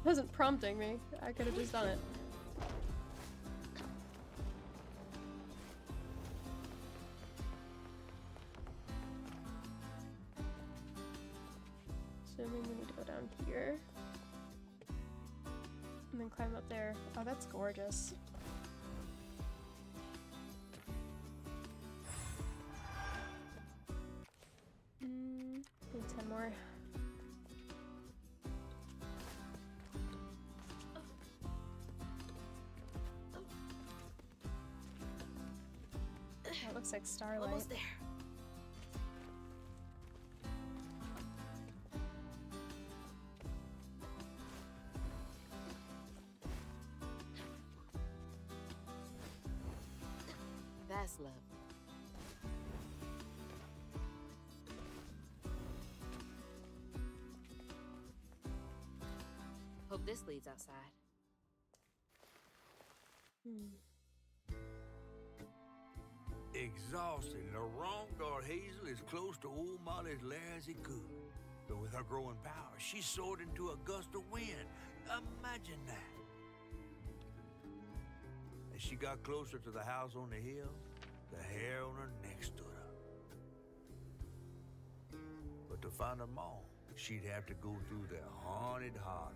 wasn't prompting me. I could have just done it. Assuming we need to go down here. And then climb up there. Oh, that's gorgeous. Need 10 more. That looks like starlight. Almost there. That's love. Hope this leads outside. Exhausted and the wrong guard Hazel as close to old Molly's lair as he could. But with her growing power, she soared into a gust of wind. Imagine that. As she got closer to the house on the hill, the hair on her neck stood up. But to find her mom, she'd have to go through the haunted holler.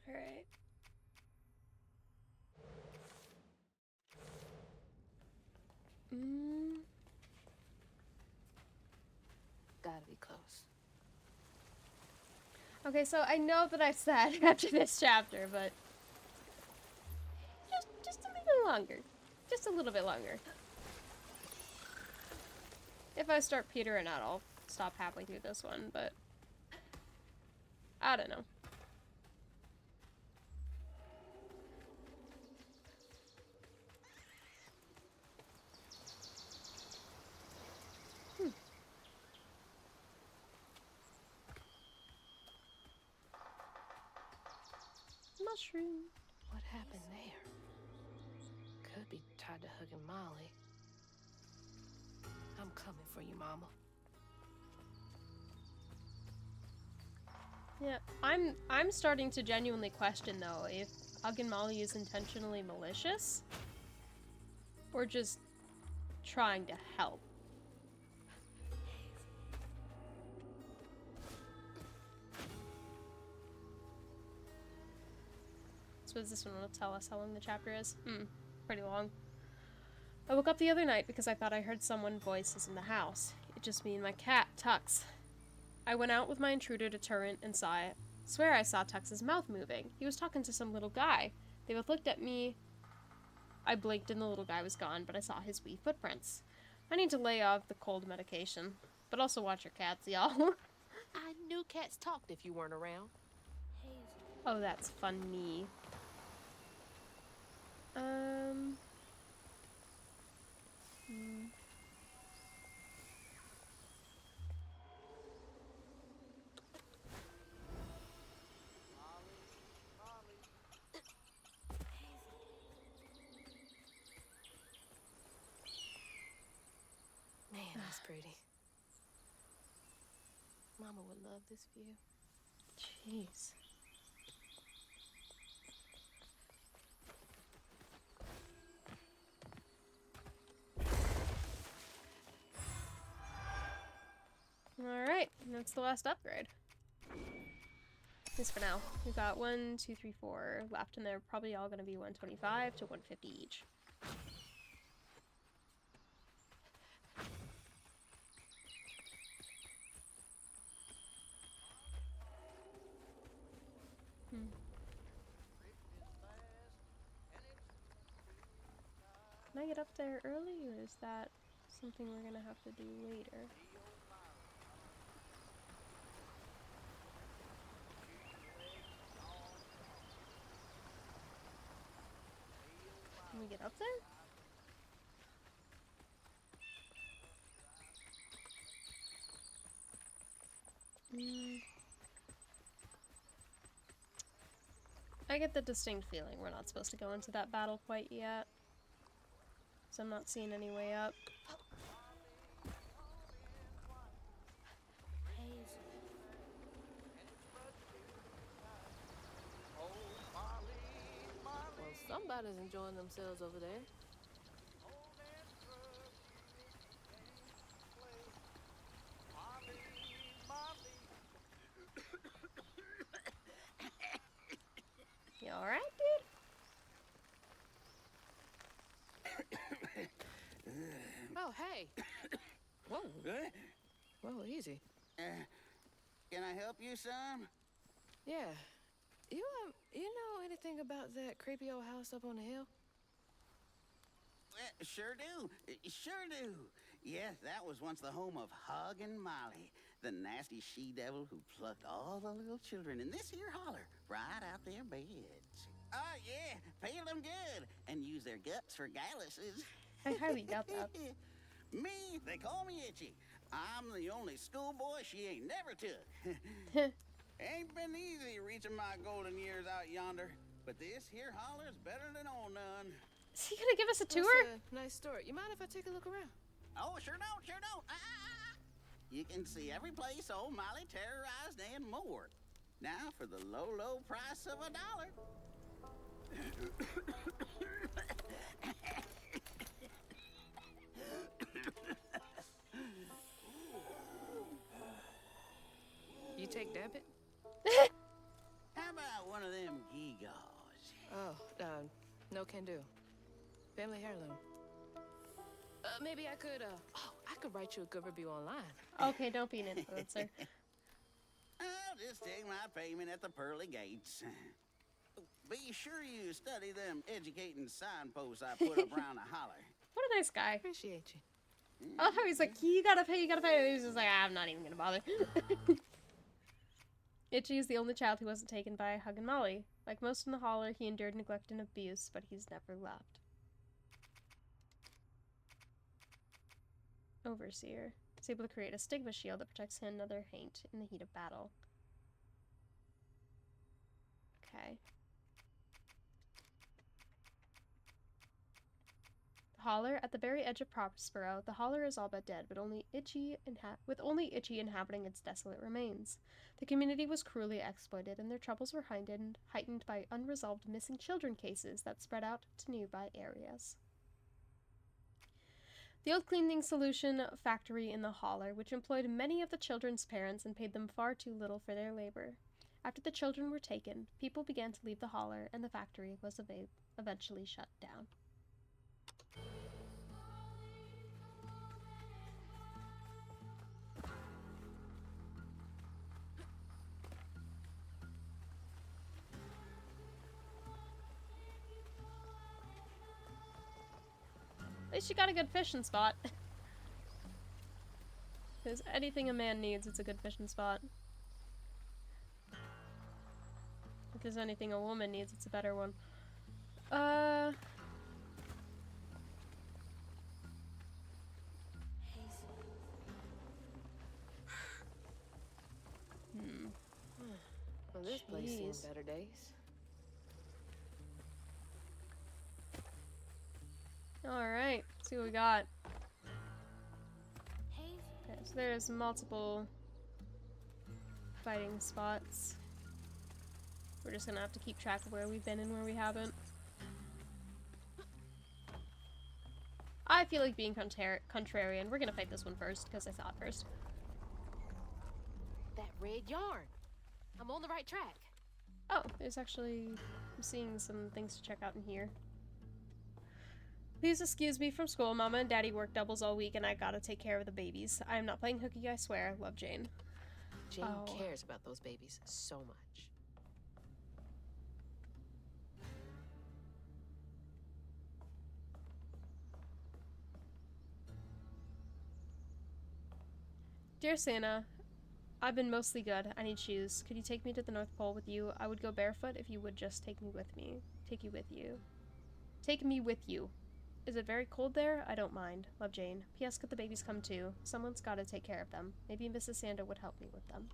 Alright. Gotta be close. Okay, so I know that I said after this chapter, but just a little longer. Just a little bit longer. If I start petering out, I'll stop halfway through this one, but I don't know. Mushroom. What happened there? Could be tied to Huggin' Molly. I'm coming for you, Mama. Yeah, I'm starting to genuinely question though if Hug and Molly is intentionally malicious or just trying to help. So does this one will tell us how long the chapter is? Pretty long. I woke up the other night because I thought I heard someone voices in the house. It just me and my cat, Tux. I went out with my intruder deterrent and saw it. Swear I saw Tux's mouth moving. He was talking to some little guy. They both looked at me. I blinked and the little guy was gone, but I saw his wee footprints. I need to lay off the cold medication, but also watch your cats, y'all. I knew cats talked if you weren't around. Oh, that's funny. Man, that's pretty. Mama would love this view. Jeez. Alright, that's the last upgrade. At least for now. We've got 1, 2, 3, 4 left, and they're probably all going to be 125 to 150 each. Can I get up there early, or is that something we're going to have to do later? Can we get up there? I get the distinct feeling we're not supposed to go into that battle quite yet. So I'm not seeing any way up. Well, somebody's enjoying themselves over there. You alright, dude? Oh, hey. Whoa. Good? Whoa, easy. Can I help you, son? Yeah. You know anything about that creepy old house up on the hill? Sure do. Sure do. Yes, that was once the home of Hug and Molly, the nasty she-devil who plucked all the little children in this here holler right out their beds. Oh, yeah, peel them good and use their guts for galluses. I highly doubt that. Me, they call me Itchy. I'm the only schoolboy she ain't never took. Ain't been easy reaching my golden years out yonder, but this here holler's better than old none. Is he gonna give us a tour? That's a nice story. You mind if I take a look around? Oh, sure don't, sure don't. You can see every place old Molly terrorized and more. Now for the low, low price of $1. You take debit? How about one of them gewgaws? Oh, no can do. Family heirloom. Maybe I could, I could write you a good review online. Okay, don't be an influencer. I'll just take my payment at the pearly gates. Be sure you study them educating signposts I put up around the holler. What a nice guy. Appreciate you. I love how he's like, you gotta pay, you gotta pay. And he's just like, I'm not even gonna bother. Itchy is the only child who wasn't taken by Hug and Molly. Like most in the holler, he endured neglect and abuse, but he's never left. Overseer is able to create a stigma shield that protects him and another haint in the heat of battle. Okay. Holler at the very edge of Prospero. The holler is all but dead, but only Itchy inhabiting its desolate remains. The community was cruelly exploited, and their troubles were heightened by unresolved missing children cases that spread out to nearby areas. The old cleaning solution factory in the holler, which employed many of the children's parents and paid them far too little for their labor. After the children were taken, people began to leave the holler, and the factory was eventually shut down. At least you got a good fishing spot. If there's anything a man needs, it's a good fishing spot. If there's anything a woman needs, it's a better one. Well, this place seen better days. Alright, see what we got. Okay, so there's multiple fighting spots. We're just gonna have to keep track of where we've been and where we haven't. I feel like being contrarian. We're gonna fight this one first, because I saw it first. That red yarn. I'm on the right track. Oh, there's actually... I'm seeing some things to check out in here. Please excuse me from school. Mama and Daddy work doubles all week, and I gotta take care of the babies. I am not playing hooky, I swear. Love, Jane. Jane cares about those babies so much. Dear Santa, I've been mostly good. I need shoes. Could you take me to the North Pole with you? I would go barefoot if you would just take me with me. Take you with you. Take me with you. Is it very cold there? I don't mind. Love, Jane. P.S. Could the babies come too? Someone's gotta take care of them. Maybe Mrs. Santa would help me with them.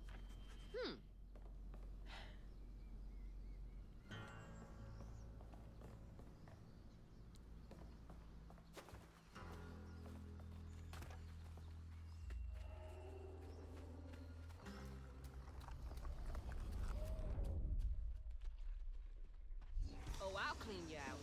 Oh, I'll clean you out.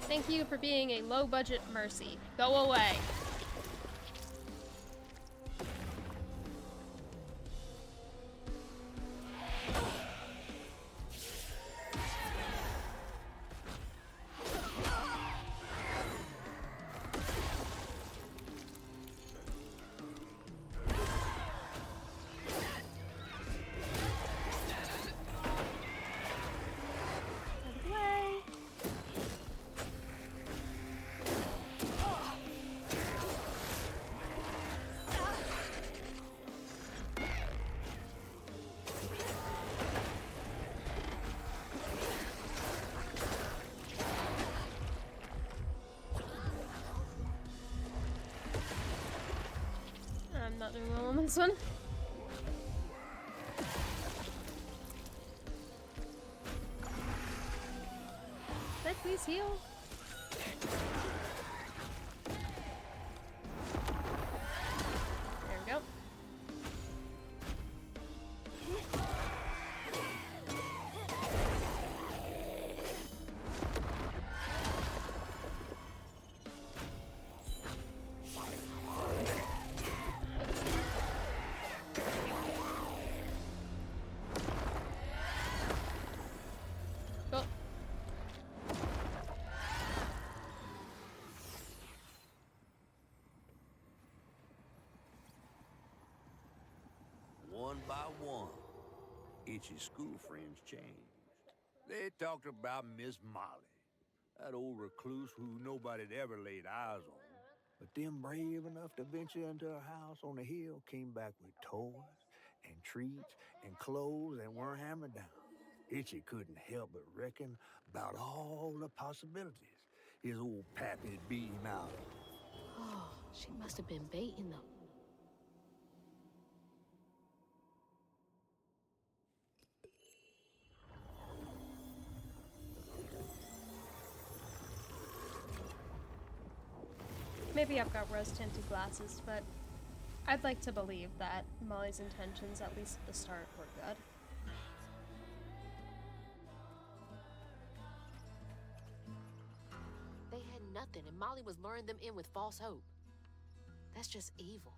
Thank you for being a low-budget mercy. Go away. I'm not doing well on this one. Can I please heal? There we go. Go. One by one, Itchy's school friends changed. They talked about Miss Molly, that old recluse who nobody'd ever laid eyes on. But them brave enough to venture into her house on the hill came back with toys and treats and clothes and weren't hammered down. Itchy couldn't help but reckon about all the possibilities his old pappy'd beat him out of. Oh, she must have been baiting them. Maybe I've got rose-tinted glasses, but I'd like to believe that Molly's intentions, at least at the start, were good. They had nothing, and Molly was luring them in with false hope. That's just evil.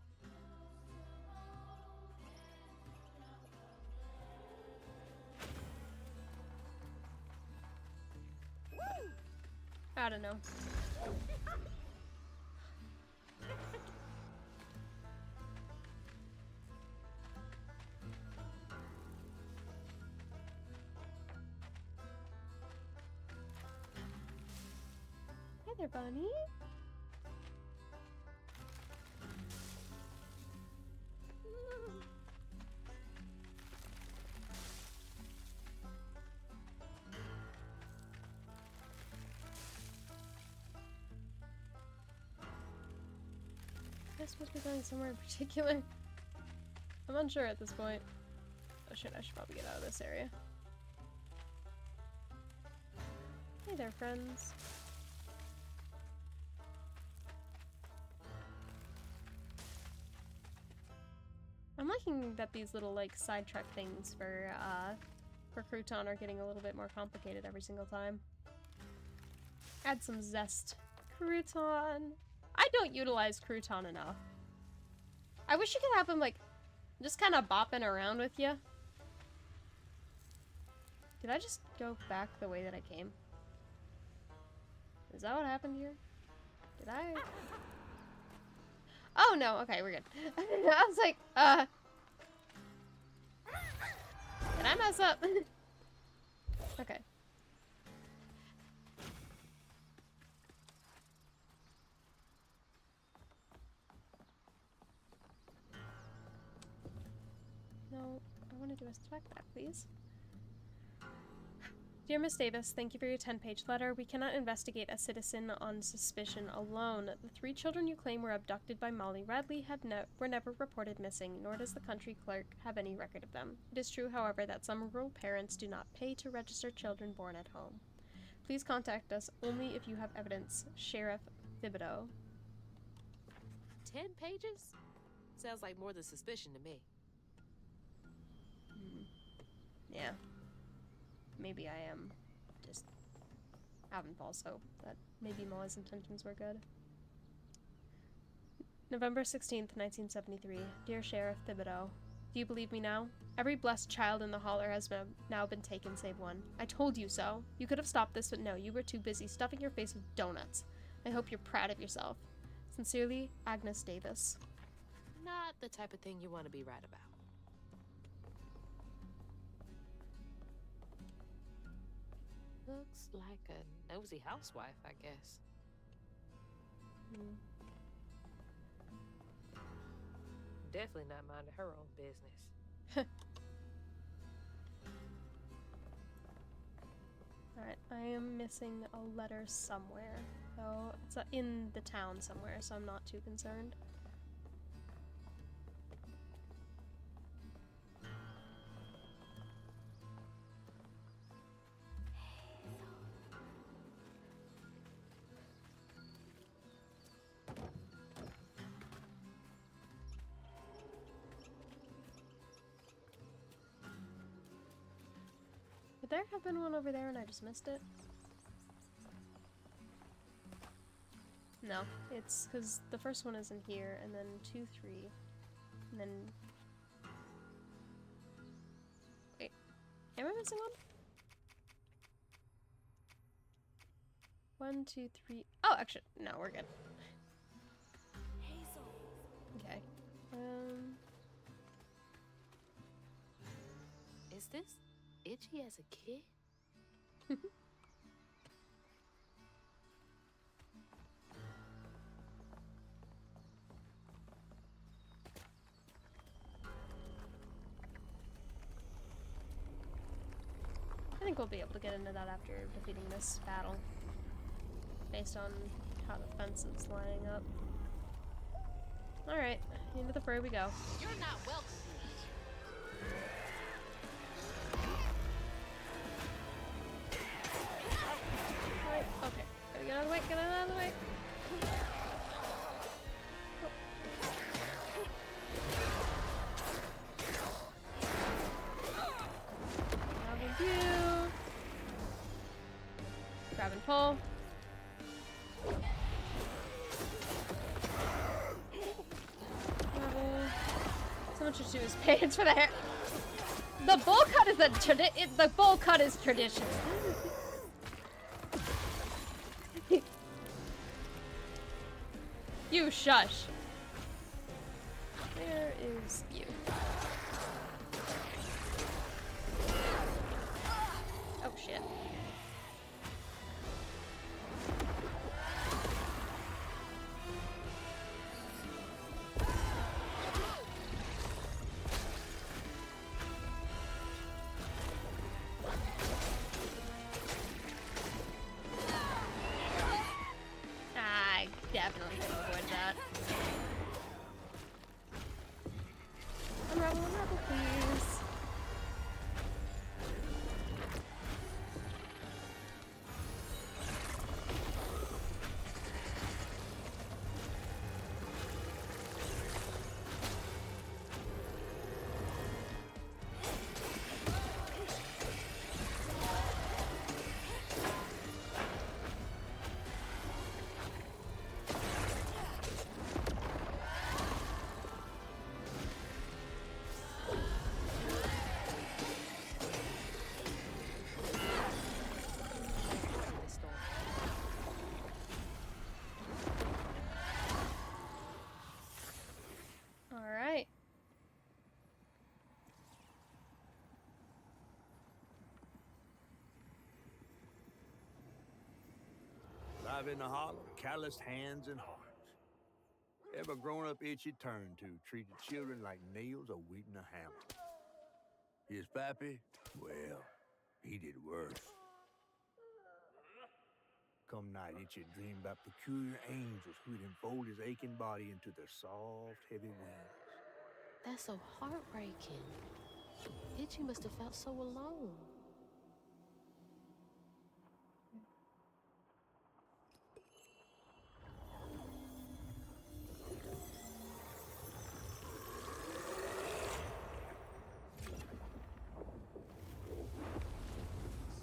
I don't know. Hey there, Bunny. Am I supposed to be going somewhere in particular? I'm unsure at this point. Oh shit, I should probably get out of this area. Hey there, friends. I'm liking that these little, like, sidetrack things for Crouton are getting a little bit more complicated every single time. Add some zest. Crouton. I don't utilize Crouton enough. I wish you could have him, like, just kind of bopping around with you. Did I just go back the way that I came? Is that what happened here? Did I? Oh no, okay, we're good. I was like, did I mess up? Okay. No, I want to do a select that, please. Dear Miss Davis, thank you for your 10-page letter. We cannot investigate a citizen on suspicion alone. The 3 children you claim were abducted by Molly Radley were never reported missing, nor does the country clerk have any record of them. It is true, however, that some rural parents do not pay to register children born at home. Please contact us only if you have evidence. Sheriff Thibodeau. 10 pages? Sounds like more than suspicion to me. Yeah. Maybe I am just having false hope that maybe Molly's intentions were good. November 16th, 1973. Dear Sheriff Thibodeau, do you believe me now? Every blessed child in the holler has now been taken save one. I told you so. You could have stopped this, but no, you were too busy stuffing your face with donuts. I hope you're proud of yourself. Sincerely, Agnes Davis. Not the type of thing you want to be right about. Looks like a nosy housewife, I guess. Definitely not minding her own business. Alright, I am missing a letter somewhere. So it's in the town somewhere, so I'm not too concerned. Would there have been one over there and I just missed it? No, it's because the first one is in here, and then 2, 3, and then... Wait, am I missing one? 1, 2, 3... Oh, actually, no, we're good. Hazel. Okay. Is this Itchy as a kid? think we'll be able to get into that after defeating this battle. Based on how the fence is lining up. Alright, into the fray we go. You're not welcome Right, okay. Gotta get out of the way, get out of the way. View. Grab and pull. Someone should do his pants for the hair. The bowl cut is the bowl cut is tradition. You shush. Where is you? Oh shit. I definitely can avoid that. Unravel, please. Alright. Live in the hollow, calloused hands and hearts. Ever grown up itchy turned to, treated children like nails or wheating a hammer. His pappy, well, he did worse. Come night, itchy dream about peculiar angels who'd enfold his aching body into their soft, heavy wings. That's so heartbreaking. Itchy must have felt so alone.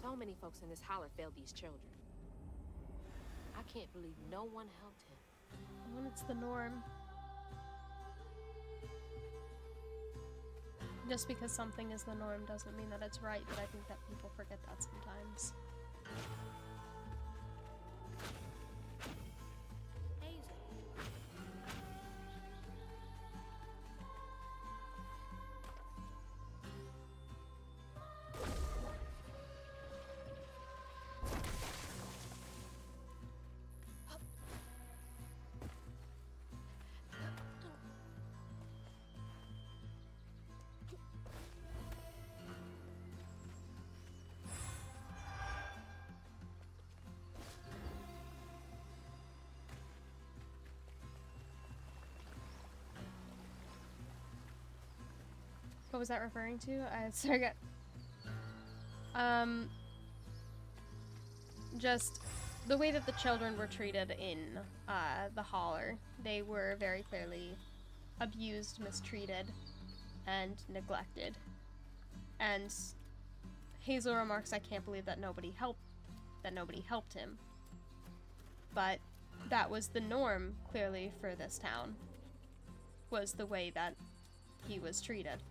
So many folks in this holler failed these children. I can't believe no one helped him. Well, it's the norm. Just because something is the norm doesn't mean that it's right, but I think that people forget that sometimes. What was that referring to? Sorry, just the way that the children were treated in the holler. They were very clearly abused, mistreated, and neglected. And Hazel remarks, "I can't believe that nobody helped him." But that was the norm, clearly, for this town. Was the way that he was treated.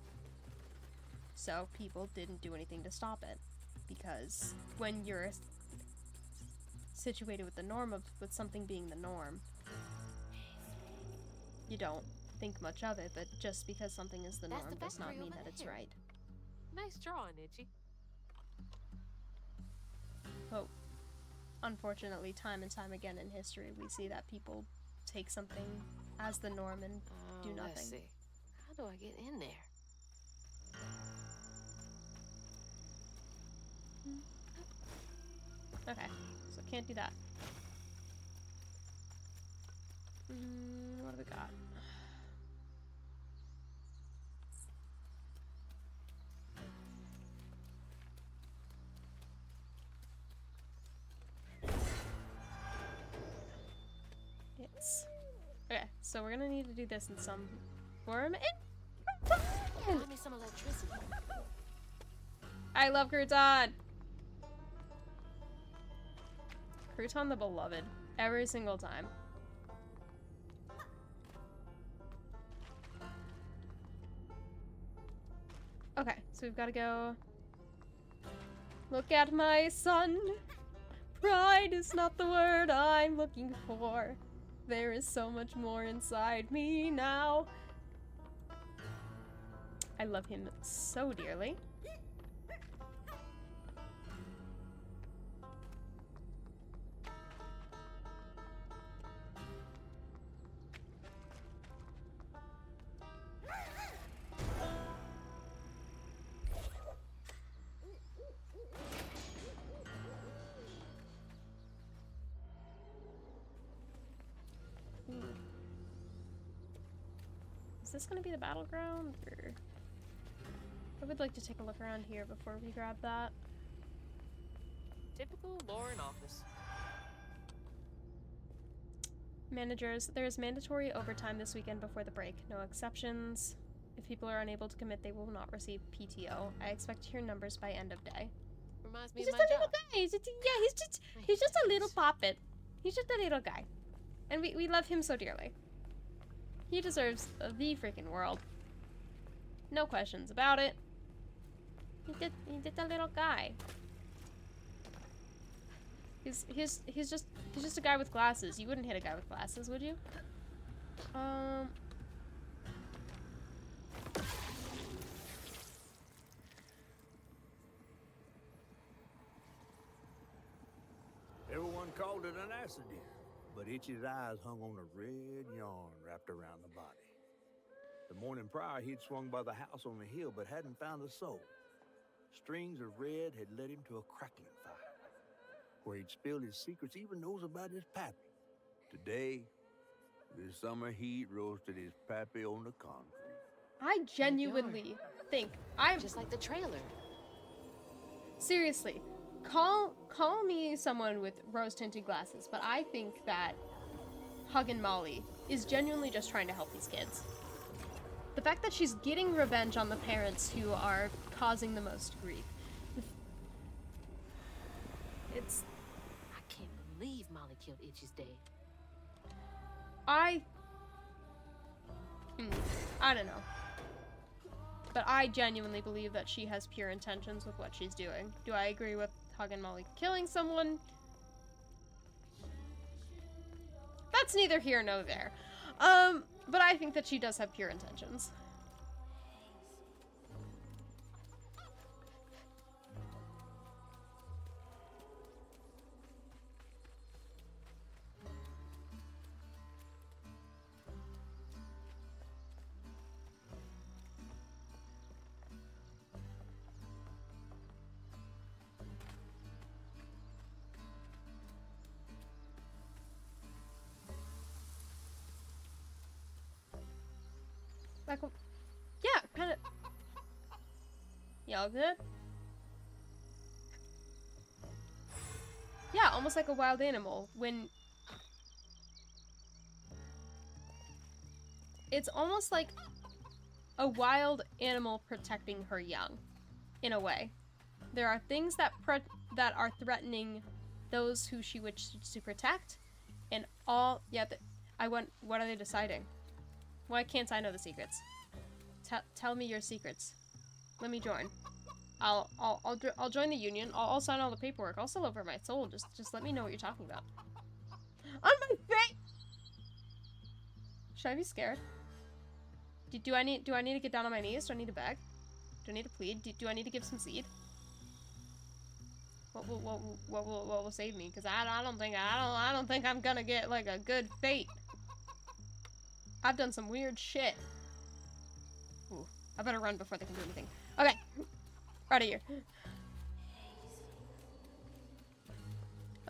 So people didn't do anything to stop it, because when you're situated with the norm with something being the norm, you don't think much of it. But just because something is the norm does not mean that it's right. Nice drawing, Itchy. But unfortunately, time and time again in history, we see that people take something as the norm and do nothing. Let's see. How do I get in there? Okay, so can't do that. What do we got? It's okay. So we're gonna need to do this in some form. Got me some electricity. I love Crouton. Crouton the beloved, every single time. Okay, so we've got to go. Look at my son. Pride is not the word I'm looking for. There is so much more inside me now. I love him so dearly. Is this gonna be the battleground, or I would like to take a look around here before we grab that. Typical Lauren office. Managers, there is mandatory overtime this weekend before the break. No exceptions. If people are unable to commit, they will not receive PTO. I expect to hear numbers by end of day. Reminds me He's of just my a little job. guy. He's just a little poppet. He's just a little guy. And we love him so dearly. He deserves the freaking world. No questions about it. He's just a little guy. He's just a guy with glasses. You wouldn't hit a guy with glasses, would you? Everyone called it an accident, but Itchy's eyes hung on a red yarn wrapped around the body. The morning prior, he'd swung by the house on the hill, but hadn't found a soul. Strings of red had led him to a crackling fire, where he'd spilled his secrets, even those about his pappy. Today, the summer heat roasted his pappy on the concrete. I genuinely think I'm just like the trailer. Seriously, call me someone with rose-tinted glasses, but I think that Huggin' Molly is genuinely just trying to help these kids. The fact that she's getting revenge on the parents who are causing the most grief. It's... I can't believe Molly killed Itchy's dad. I don't know. But I genuinely believe that she has pure intentions with what she's doing. Do I agree with Huggin' Molly killing someone? That's neither here nor there. But I think that she does have pure intentions. Like, yeah, kind of. Y'all good? Yeah, almost like a wild animal. When it's almost like a wild animal protecting her young, in a way. There are things that are threatening those who she wishes to protect, and all. Yeah, what are they deciding? Why can't I know the secrets? Tell me your secrets. Let me join. I'll join the union. I'll sign all the paperwork. I'll sell over my soul. Just let me know what you're talking about. On my face. Should I be scared? Do I need to get down on my knees? Do I need to beg? Do I need to plead? Do I need to give some seed? What will save me? Because I don't think I'm gonna get like a good fate. I've done some weird shit. Ooh, I better run before they can do anything. Okay, out of here.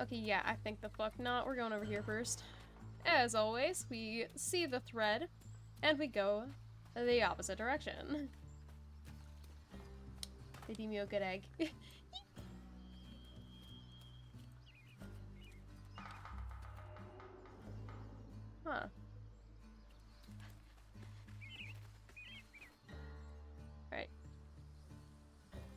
Okay, yeah, I think the fuck not. We're going over here first. As always, we see the thread, and we go the opposite direction. They deem you a good egg. Huh. Alright.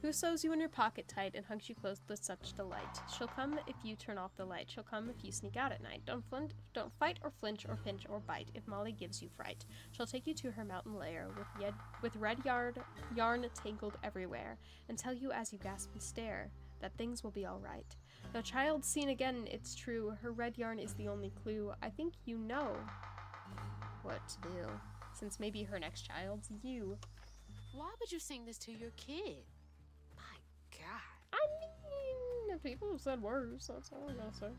Who sews you in your pocket tight and hugs you close with such delight? She'll come if you turn off the light. She'll come if you sneak out at night. Don't fight or flinch or pinch or bite if Molly gives you fright. She'll take you to her mountain lair with red yarn tangled everywhere and tell you as you gasp and stare that things will be all right. The child seen again, it's true. Her red yarn is the only clue. I think you know what to do, since maybe her next child's you. Why would you sing this to your kid? My God. I mean, people have said worse, that's all I'm gonna say.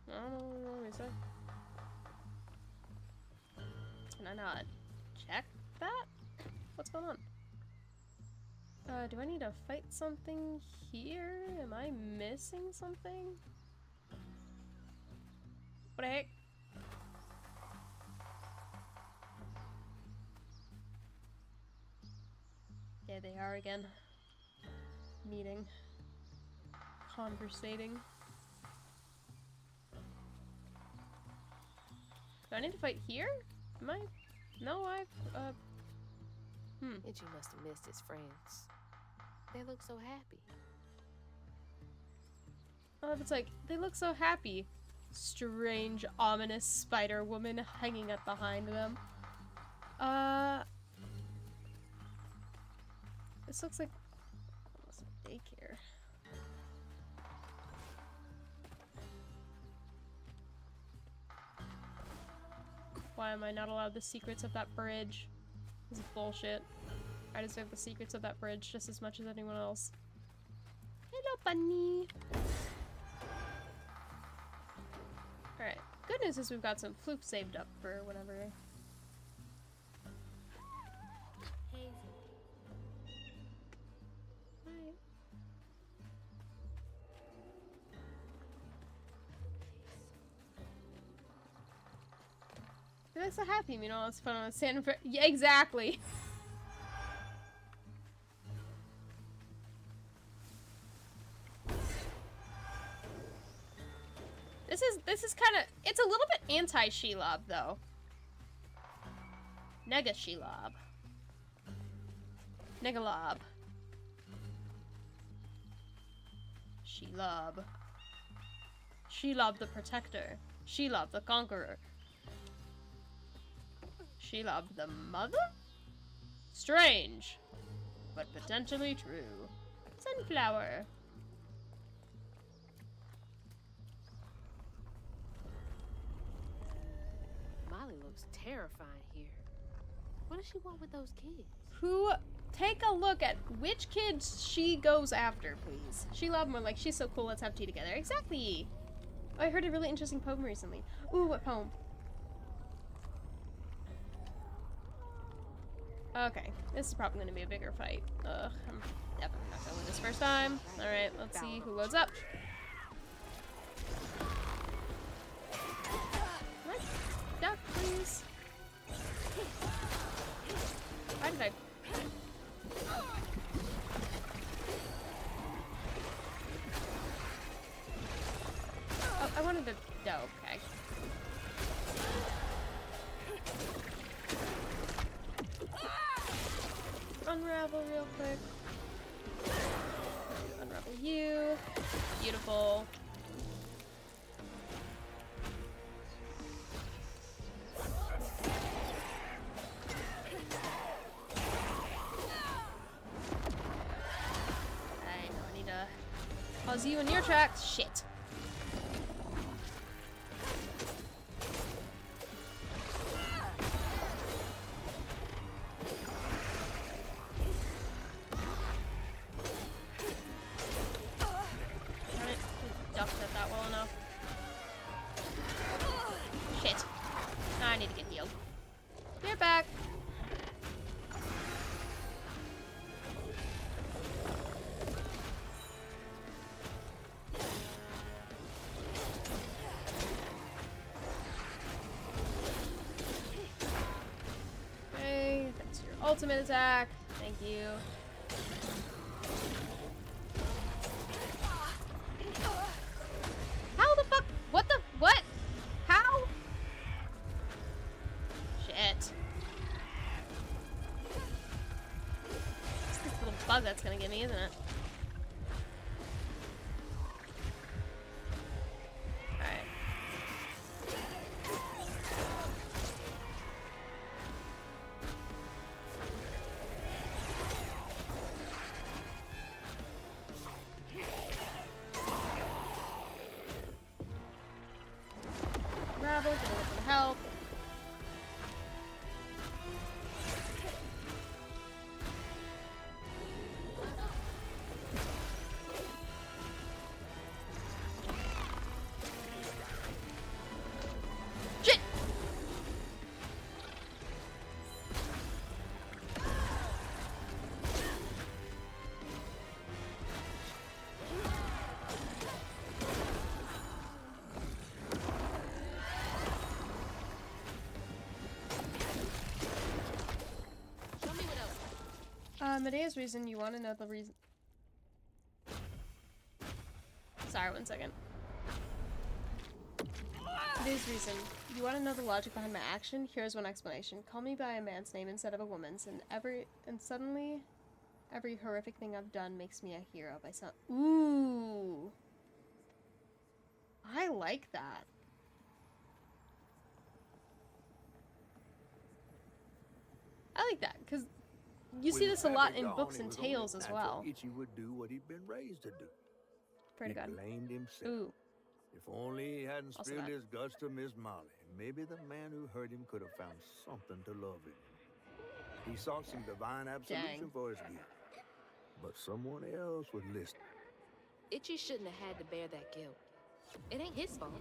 I don't know what you want me to say. Can I not check that? What's going on? Do I need to fight something here? Am I missing something? What the heck? There they are again. Meeting. Conversating. Do I need to fight here? Am I? No, I've, Itchy must have missed his friends. They look so happy. I love it's like, they look so happy. Strange, ominous spider woman hanging up behind them. This looks like almost a daycare. Why am I not allowed the secrets of that bridge? This is bullshit. I deserve the secrets of that bridge just as much as anyone else. Hello, bunny! Alright. Good news is we've got some flukes saved up for whenever. Hi. They look so happy, you know, it's fun on the sand. Yeah, exactly! This is kind of, it's a little bit anti-Shelob though. Nega Shelob. Negalob. Shelob. Shelob the protector. Shelob the conqueror. Shelob the mother? Strange, but potentially true. Sunflower. Molly looks terrifying here. What does she want with those kids? Take a look at which kids she goes after, please. She loved more like, she's so cool, let's have tea together. Exactly! Oh, I heard a really interesting poem recently. Ooh, what poem? Okay, this is probably gonna be a bigger fight. Ugh, I'm definitely not gonna win this first time. Alright, let's see who loads up. What? Duck, please. Why did I... Oh, I wanted to... Oh, okay. Unravel real quick. Unravel you. Beautiful. I know I need to pause you in your tracks. Shit. Ultimate attack. Thank you. How the fuck? What the? What? How? Shit. It's this little bug that's gonna get me, isn't it? Alright. Rabble, get a little help. Shit! Medea's reason, you want to know the reason. Sorry, 1 second. Medea's reason, you want to know the logic behind my action? Here's one explanation. Call me by a man's name instead of a woman's, and suddenly, every horrific thing I've done makes me a hero by some. Ooh, I like that. I like that because. You see this a lot in books and tales as well. Itchy would do what he'd been raised to do. Pray to God. He blamed himself. Ooh. If only he hadn't Also spilled that. his guts to Miss Molly, maybe the man who hurt him could have found something to love in him. He sought some divine absolution for his guilt, but someone else would listen. Itchy shouldn't have had to bear that guilt. It ain't his fault.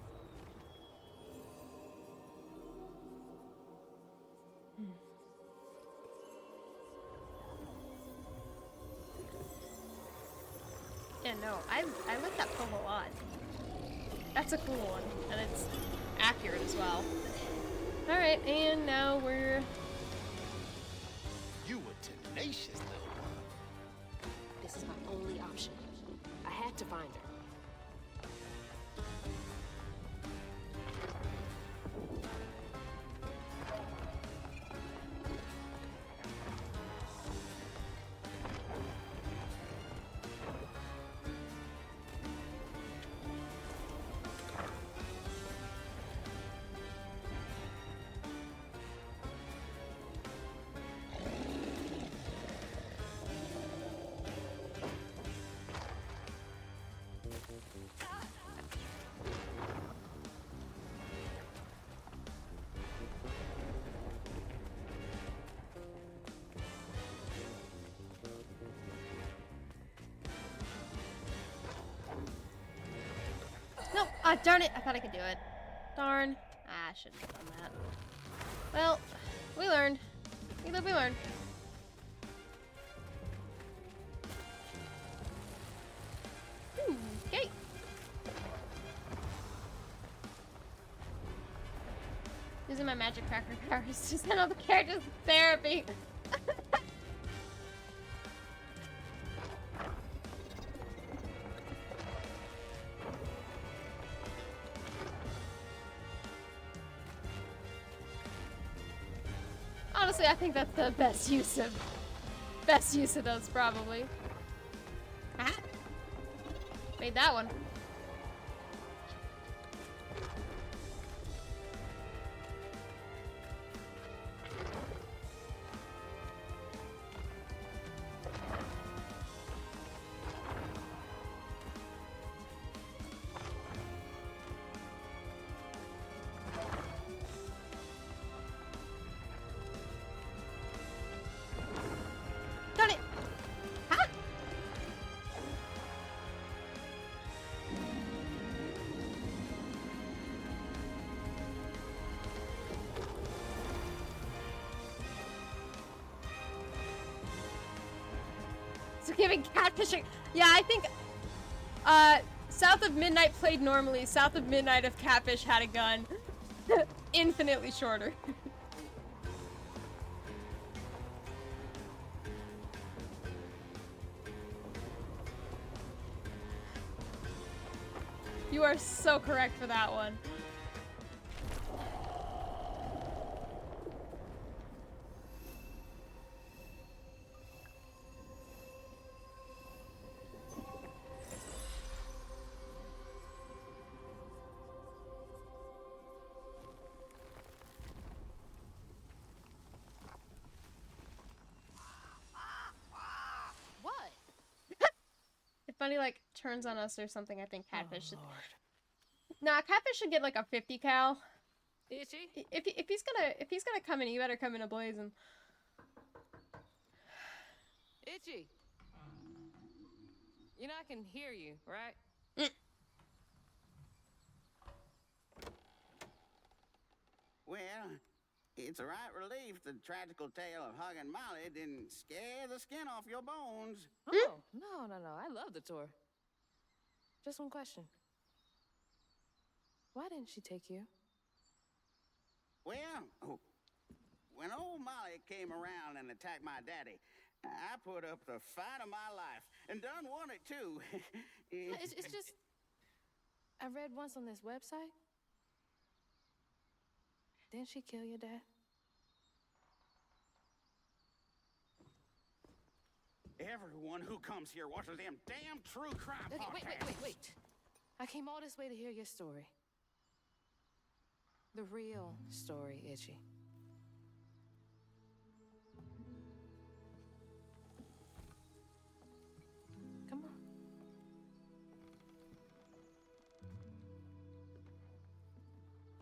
Yeah, no, I like that poem a lot. That's a cool one, and it's accurate as well. Alright, and now we're... You were tenacious, little one. This is my only option. I had to find her. No! Ah, darn it! I thought I could do it. Darn. Ah, I shouldn't have done that. Well, we learned. We live, we learn. Okay. Using my magic cracker powers to send all the characters to therapy. Honestly, I think that's the best use of those, probably. Ah! Made that one. So giving catfishing. Yeah, I think South of Midnight played normally. South of Midnight if Catfish had a gun. Infinitely shorter. You are so correct for that one. What? If Bunny like turns on us or something, I think Catfish should. Lord. Nah, Catfish should get like a 50 cal. Itchy? If he's gonna come in, he better come in a blazing. Itchy. You know I can hear you, right? Well, it's a right relief the tragical tale of Hug and Molly didn't scare the skin off your bones. Oh, no. I love the tour. Just one question. Why didn't she take you? Well, when old Molly came around and attacked my daddy, I put up the fight of my life and done won it too. It's just I read once on this website. Didn't she kill your dad? Everyone who comes here watches them damn true crime Okay, podcasts. wait. I came all this way to hear your story. The real story, Itchy. Come on.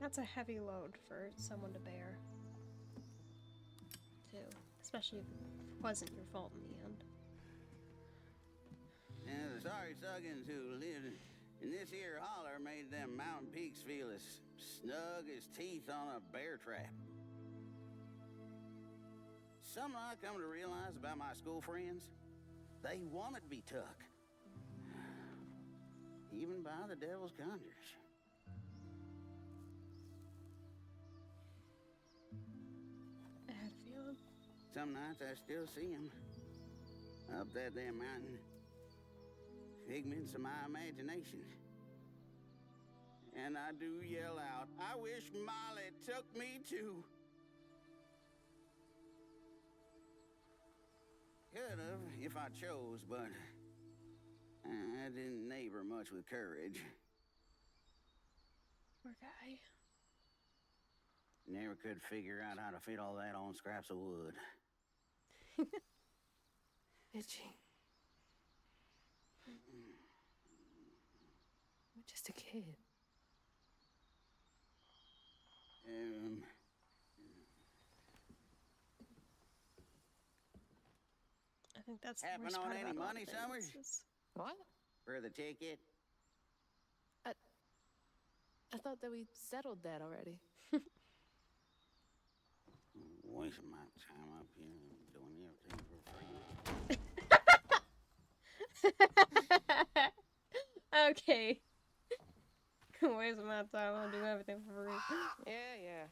That's a heavy load for someone to bear. Too. Especially if it wasn't your fault in the end. And the sorry Suggins who lived in this here holler made them mountain peaks feel as snug as teeth on a bear trap. Something I come to realize about my school friends, they wanted to be took. Even by the devil's conjures. I had a feeling. Some nights I still see them. Up that damn mountain. Figments of my imagination. And I do yell out, I wish Molly took me too. Could have, if I chose, but I didn't neighbor much with courage. Poor guy. Never could figure out how to fit all that on scraps of wood. Itchy. You're just a kid. I think that's Happen the worst on part any about all money, of it. Summers? It's just- What? For the ticket? I thought that we settled that already. Wasting my time up here doing everything for free. Okay. Waste my time. I'll do everything for free. Yeah.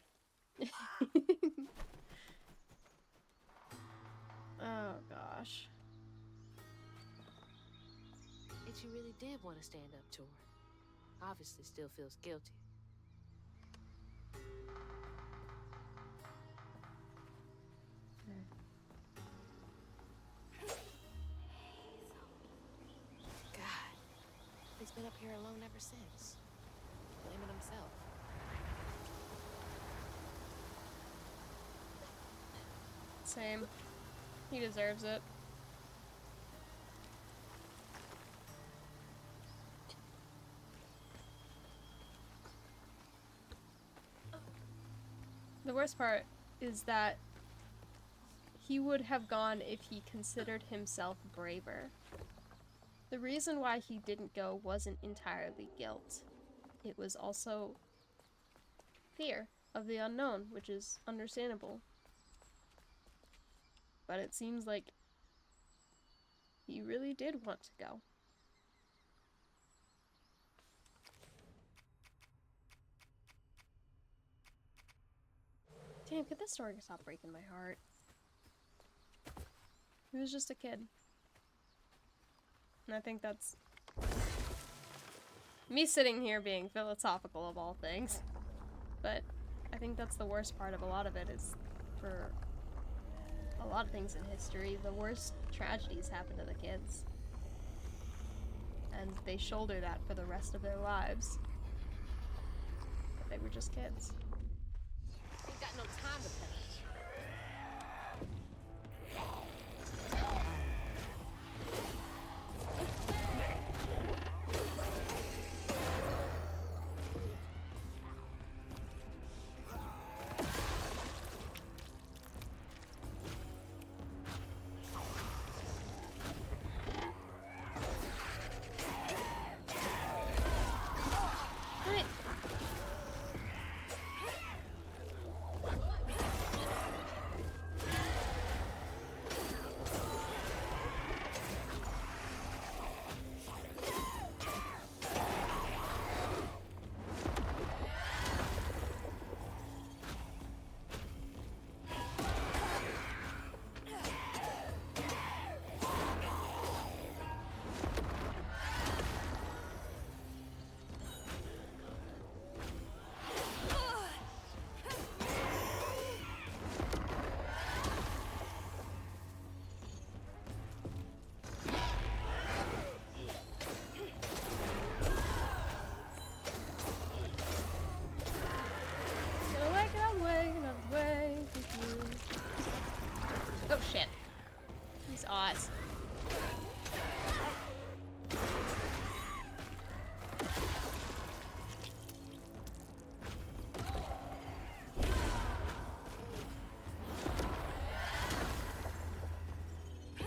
Oh gosh. Itchy really did want to stand up to her. Obviously still feels guilty. God, he's been up here alone ever since. Blaming himself. Same. He deserves it. The worst part is that he would have gone if he considered himself braver. The reason why he didn't go wasn't entirely guilt. It was also fear of the unknown, which is understandable. But it seems like he really did want to go. Damn, could this story stop breaking my heart? He was just a kid. And I think that's Me sitting here being philosophical of all things. But I think that's the worst part of a lot of it is for a lot of things in history, the worst tragedies happen to the kids. And they shoulder that for the rest of their lives. But they were just kids. Ain't got no time to pet. Oh shit. He's Oz.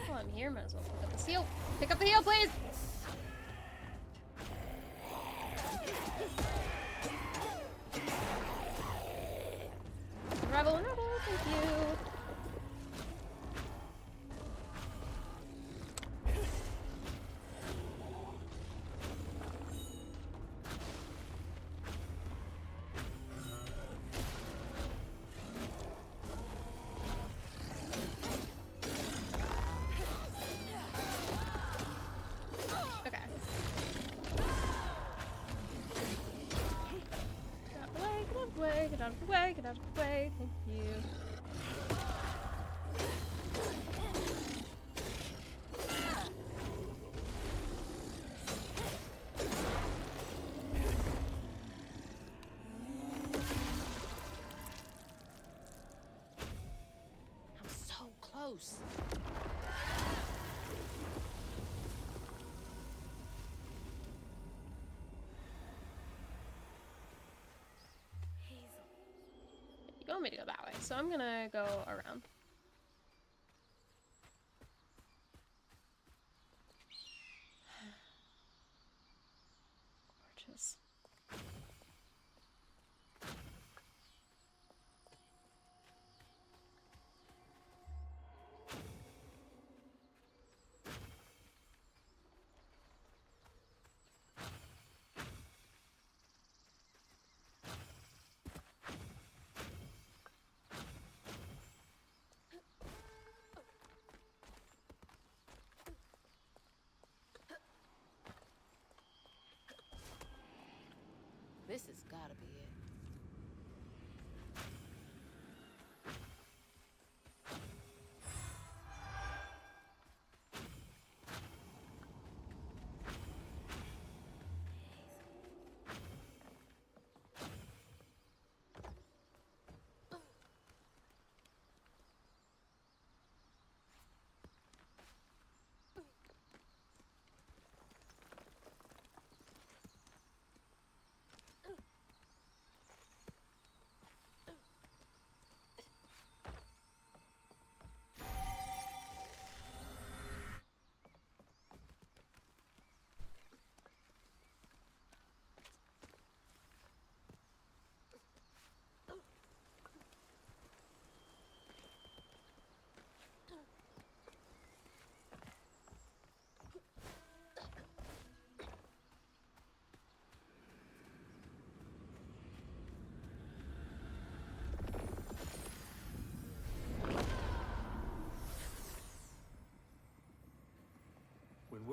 While I'm here, might as well pick up the seal. Pick up the heel, please! Unravel, unravel, thank you. Get out of the way, get out of the way, thank you. I'm so close. You want me to go that way, so I'm gonna go around. Gorgeous. This has gotta be it.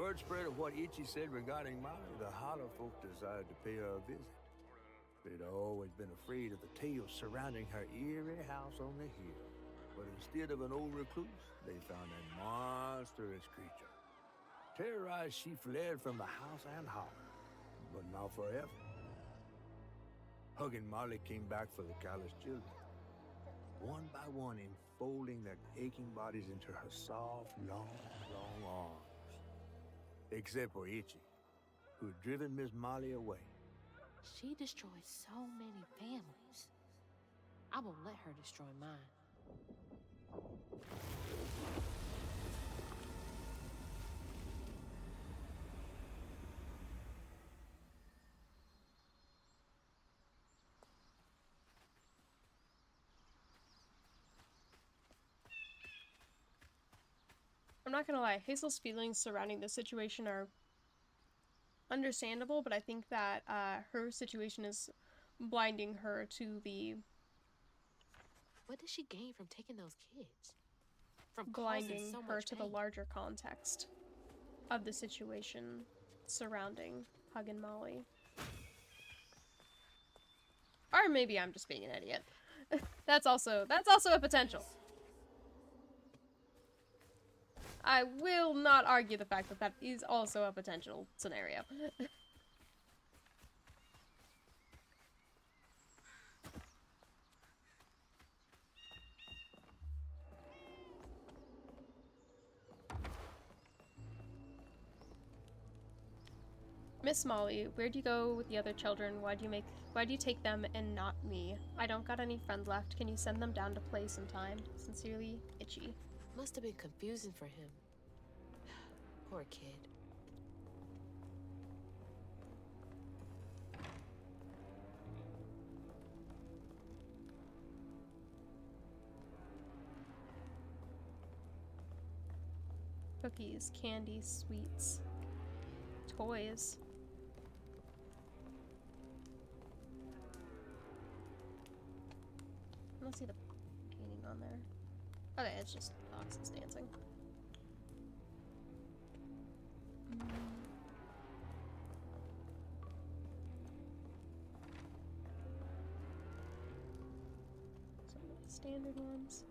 word spread of what Ichi said regarding Molly, the Holler folk decided to pay her a visit. They'd always been afraid of the tales surrounding her eerie house on the hill. But instead of an old recluse, they found a monstrous creature. Terrorized, she fled from the house and Holler, but not forever. Hug and Molly came back for the callous children, one by one enfolding their aching bodies into her soft, long arms. Except for Ichi, who had driven Miss Molly away. She destroyed so many families. I won't let her destroy mine. I'm not gonna lie, Hazel's feelings surrounding this situation are understandable, but I think that her situation is blinding her to the... What does she gain from taking those kids? From blinding so her much to pain? the larger context of the situation surrounding Hug and Molly. Or maybe I'm just being an idiot. That's also a potential. I will not argue the fact that that is also a potential scenario. Miss Molly, where'd you go with the other children? Why'd you take them and not me? I don't got any friends left. Can you send them down to play sometime? Sincerely, Itchy. Must have been confusing for him. Poor kid. Cookies, candy, sweets, toys. I don't see the painting on there. Okay, it's just foxes dancing. Some of the standard ones.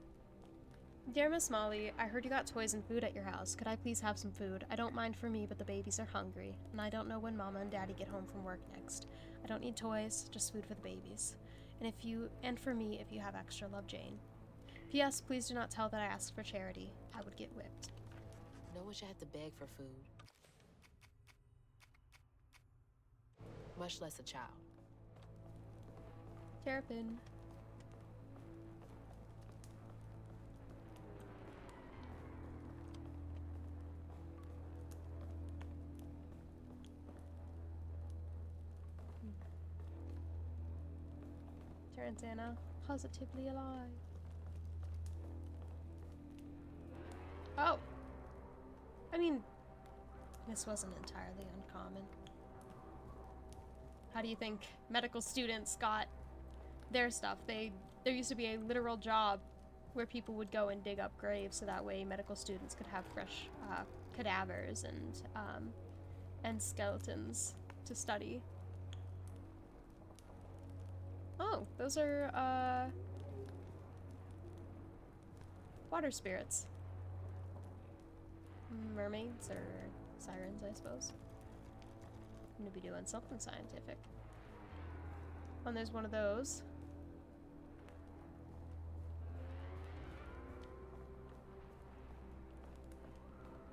Dear Miss Molly, I heard you got toys and food at your house. Could I please have some food? I don't mind for me, but the babies are hungry, and I don't know when Mama and Daddy get home from work next. I don't need toys, just food for the babies. And for me, if you have extra, love, Jane. P.S. Please do not tell that I asked for charity. I would get whipped. No one should have to beg for food. Much less a child. Terrapin. Tarantana, positively alive. Oh! I mean, this wasn't entirely uncommon. How do you think medical students got their stuff? There used to be a literal job where people would go and dig up graves so that way medical students could have fresh cadavers and skeletons to study. Oh, those are, water spirits. Mermaids or sirens, I suppose. I'm gonna be doing something scientific. And there's one of those.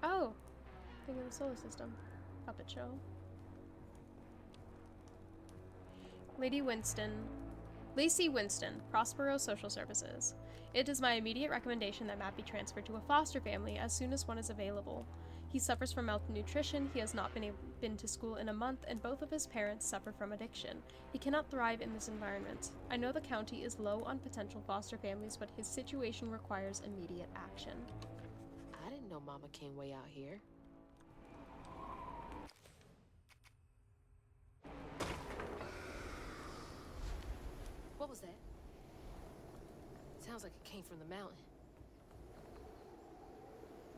Oh! Thing of the solar system. Puppet show. Lacey Winston, Prospero Social Services. It is my immediate recommendation that Matt be transferred to a foster family as soon as one is available. He suffers from malnutrition, he has not been to school in a month, and both of his parents suffer from addiction. He cannot thrive in this environment. I know the county is low on potential foster families, but his situation requires immediate action. I didn't know Mama came way out here. What was that? Sounds like it came from the mountain.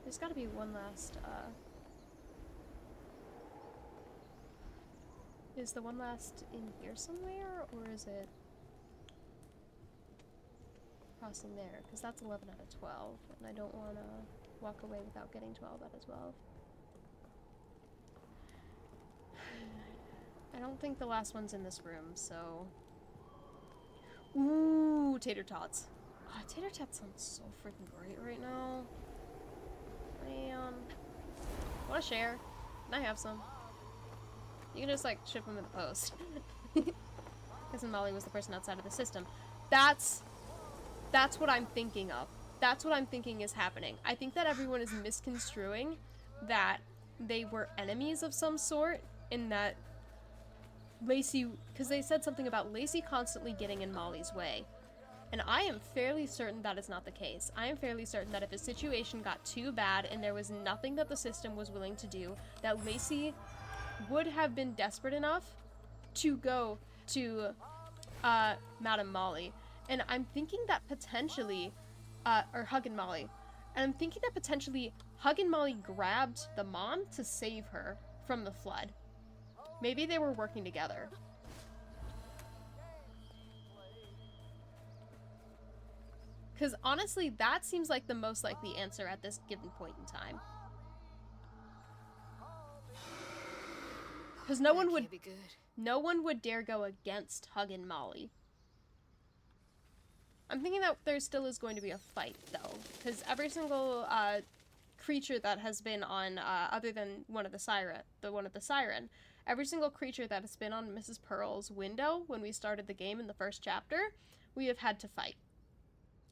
There's gotta be one last, Is the one last in here somewhere, or is it crossing there? Because that's 11 out of 12, and I don't want to walk away without getting 12 out of 12. I don't think the last one's in this room, so... Ooh, tater tots. Oh, tater tots sounds so freaking great right now. Man. Want to share? Can I have some? You can just, like, ship them in the post. Because Molly was the person outside of the system. That's what I'm thinking of. That's what I'm thinking is happening. I think that everyone is misconstruing that they were enemies of some sort, in that Lacey, because they said something about Lacey constantly getting in Molly's way. And I am fairly certain that is not the case. I am fairly certain that if a situation got too bad and there was nothing that the system was willing to do, that Lacey would have been desperate enough to go to Madame Molly. And I'm thinking that potentially, or Hug and Molly, and I'm thinking that potentially Hug and Molly grabbed the mom to save her from the flood. Maybe they were working together. Because honestly, that seems like the most likely answer at this given point in time. Because no one would dare go against Hug and Molly. I'm thinking that there still is going to be a fight, though, because every single creature that has been on, other than one of the siren, every single creature that has been on Mrs. Pearl's window when we started the game in the first chapter, we have had to fight.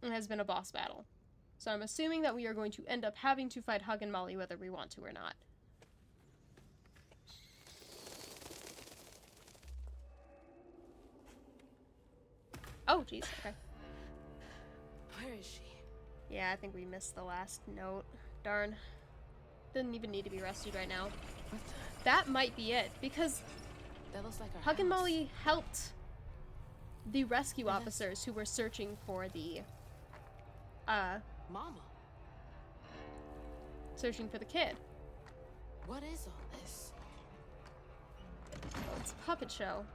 It has been a boss battle. So I'm assuming that we are going to end up having to fight Hug and Molly whether we want to or not. Oh, jeez, okay. Where is she? Yeah, I think we missed the last note. Darn. Didn't even need to be rescued right now. That might be it, because that looks like Hug and Molly helped the rescue officers who were searching for the Mama. Searching for the kid. What is all this? It's a puppet show.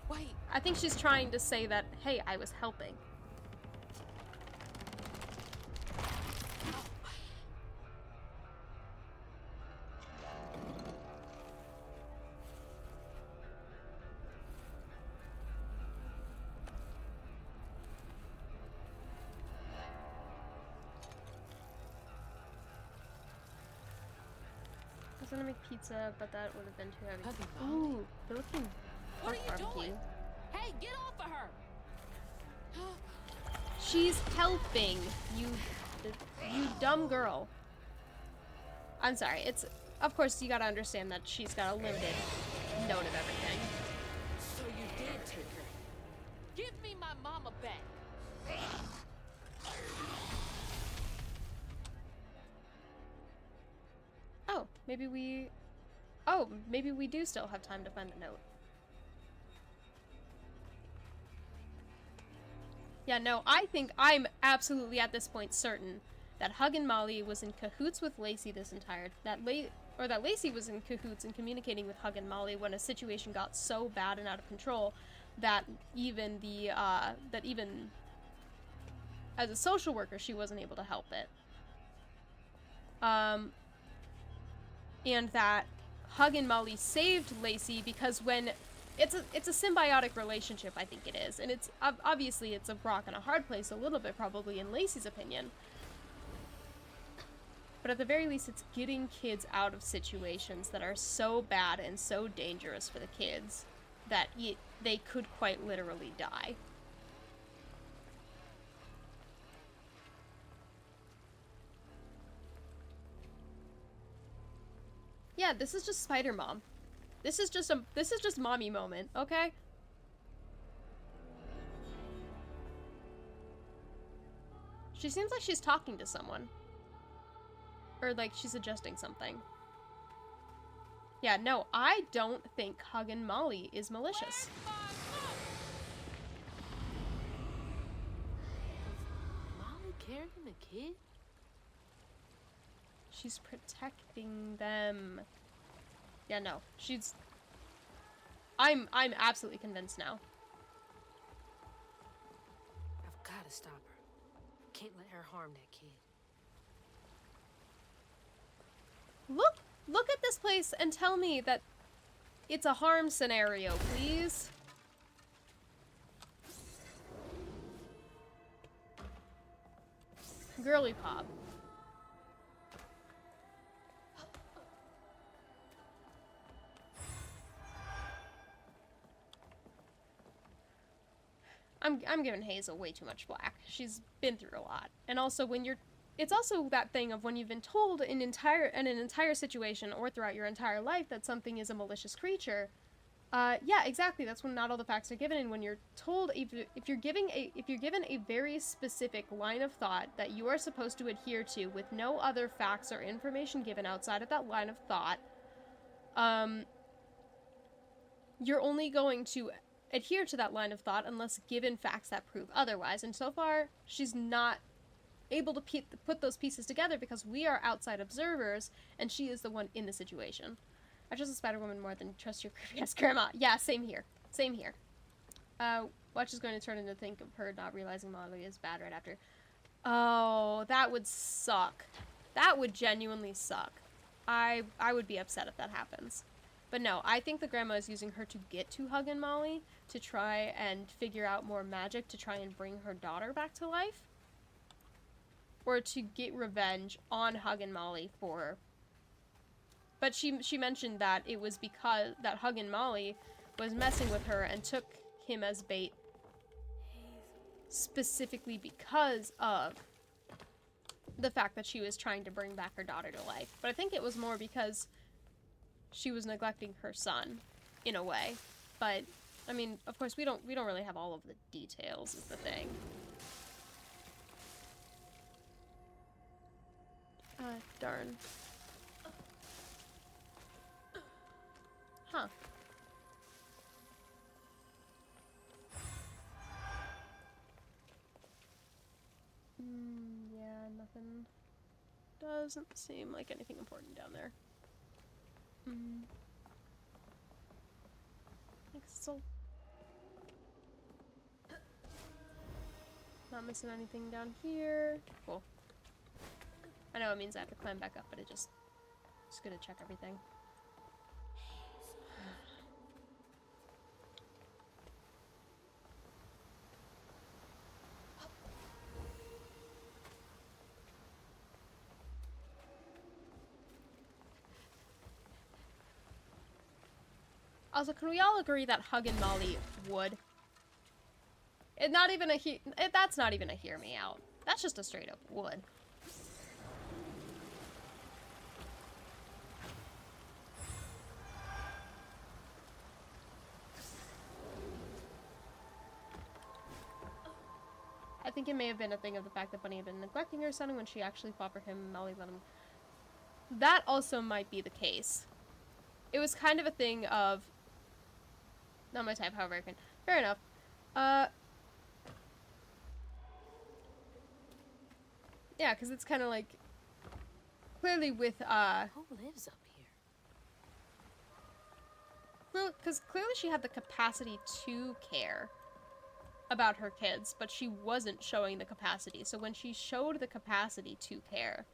Wait. I think she's trying to say that, hey, I was helping. I was gonna make pizza, but that would have been too heavy. Ooh, they're looking What are you barbecue. doing? Hey, get off of her! She's helping, you dumb girl. I'm sorry, it's, of course you gotta understand that she's got a limited note of everything. So you did take her. Give me my mama back. Maybe we do still have time to find the note. Yeah, no, I think I'm absolutely at this point certain that Hug and Molly was in cahoots with Lacey this entire, that Lacey was in cahoots in communicating with Hug and Molly when a situation got so bad and out of control that even as a social worker she wasn't able to help it. And that Hug and Molly saved Lacey because when it's a symbiotic relationship, I think it is, and it's obviously it's a rock and a hard place a little bit probably in Lacey's opinion, but at the very least it's getting kids out of situations that are so bad and so dangerous for the kids that they could quite literally die. Yeah, this is just Spider Mom. This is just mommy moment, okay? She seems like she's talking to someone. Or like she's adjusting something. Yeah, no, I don't think Hug and Molly is malicious. Molly carrying the kid? She's protecting them. Yeah, no, she's I'm absolutely convinced now. I've got to stop her. Can't let her harm that kid. Look at this place and tell me that it's a harm scenario, please. Girly pop. I'm giving Hazel way too much flack. She's been through a lot. And also when you're it's also that thing of when you've been told in an entire situation or throughout your entire life that something is a malicious creature. Yeah, exactly. That's when not all the facts are given, and when you're told if you're given a very specific line of thought that you are supposed to adhere to with no other facts or information given outside of that line of thought, you're only going to adhere to that line of thought unless given facts that prove otherwise. And so far, she's not able to put those pieces together because we are outside observers, and she is the one in the situation. I trust the Spider-Woman more than trust your creepy-ass grandma. Yeah, same here. Same here. Watch is going to turn into think of her not realizing Molly is bad right after. Oh, that would suck. That would genuinely suck. I would be upset if that happens. But no, I think the grandma is using her to get to Hug and Molly to try and figure out more magic to try and bring her daughter back to life. Or to get revenge on Hug and Molly for... But she mentioned that it was because that Hug and Molly was messing with her and took him as bait specifically because of the fact that she was trying to bring back her daughter to life. But I think it was more because she was neglecting her son in a way. But I mean, of course we don't really have all of the details is the thing. Darn. Huh. Yeah, nothing. Doesn't seem like anything important down there. So not missing anything down here. Cool. I know it means I have to climb back up, but it just gonna check everything. Also, can we all agree that Hug and Molly would? It's not even that's not even a hear me out. That's just a straight up would. I think it may have been a thing of the fact that Bunny had been neglecting her son, and when she actually fought for him, Molly let him. That also might be the case. It was kind of a thing of... Not my type, however I can... Fair enough. Yeah, because it's kind of like... Clearly with, Who lives up here? Well, because clearly she had the capacity to care about her kids, but she wasn't showing the capacity. So when she showed the capacity to care...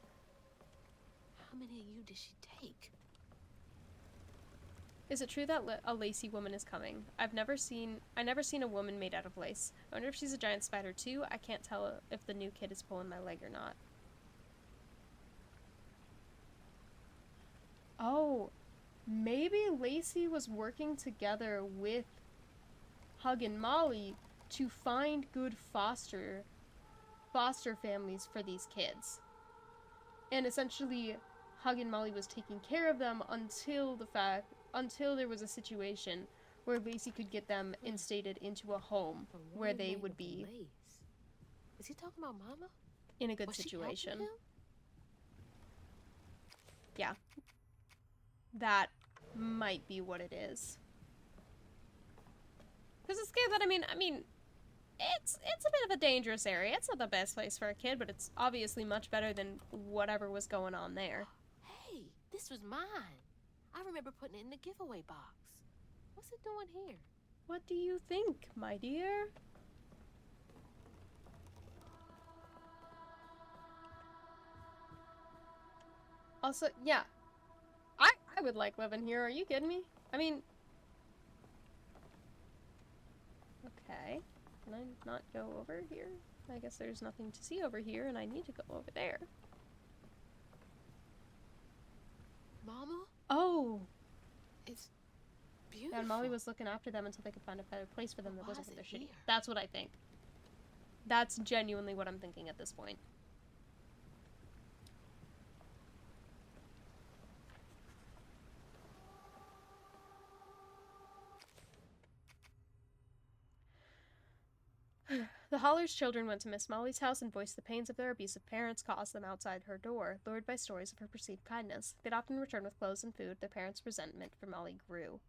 How many of you did she take? Is it true that a lacy woman is coming? I never seen a woman made out of lace. I wonder if she's a giant spider too. I can't tell if the new kid is pulling my leg or not. Oh, maybe Lacey was working together with Hug and Molly to find good foster families for these kids. And essentially, Hug and Molly was taking care of them until there was a situation where Lacey could get them instated into a home where they would be Is he talking about Mama? In a good situation. Yeah. That might be what it is. Because it's scared that, I mean, it's a bit of a dangerous area. It's not the best place for a kid, but it's obviously much better than whatever was going on there. Hey, this was mine. I remember putting it in the giveaway box. What's it doing here? What do you think, my dear? Also, yeah. I would like living here. Are you kidding me? I mean... Okay. Can I not go over here? I guess there's nothing to see over here, and I need to go over there. Mama? Oh! It's beautiful. And Molly was looking after them until they could find a better place for them that Why wasn't is with their it shitty. here? That's what I think. That's genuinely what I'm thinking at this point. The Holler's children went to Miss Molly's house and voiced the pains of their abusive parents caused them outside her door, lured by stories of her perceived kindness. They'd often return with clothes and food. Their parents' resentment for Molly grew.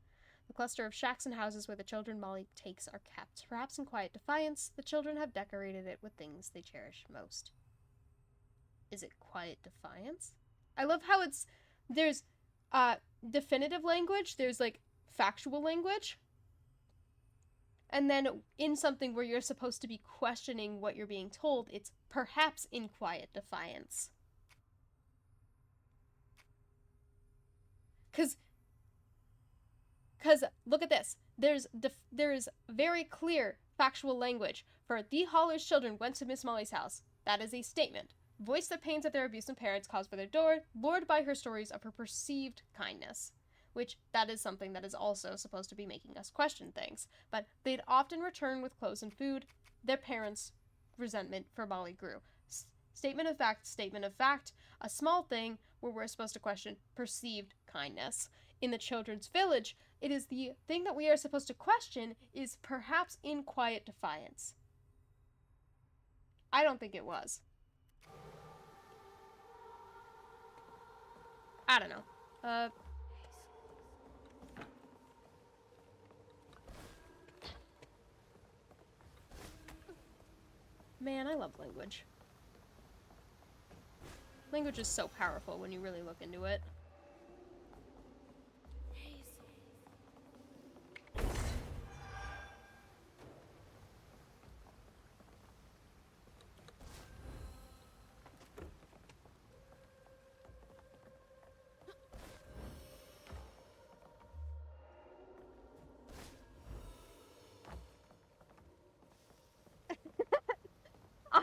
The cluster of shacks and houses where the children Molly takes are kept. Perhaps in quiet defiance, the children have decorated it with things they cherish most. Is it quiet defiance? I love how there's definitive language, there's like factual language. And then in something where you're supposed to be questioning what you're being told, it's perhaps in quiet defiance. Cause look at this. There is very clear factual language for the Holler's children went to Miss Molly's house. That is a statement. Voiced the pains that their abusive parents caused for their door, lured by her stories of her perceived kindness. Which, that is something that is also supposed to be making us question things. But they'd often return with clothes and food. Their parents' resentment for Molly grew. Statement of fact, a small thing where we're supposed to question perceived kindness. In the children's village, it is the thing that we are supposed to question is perhaps in quiet defiance. I don't think it was. I don't know. Man, I love language. Language is so powerful when you really look into it.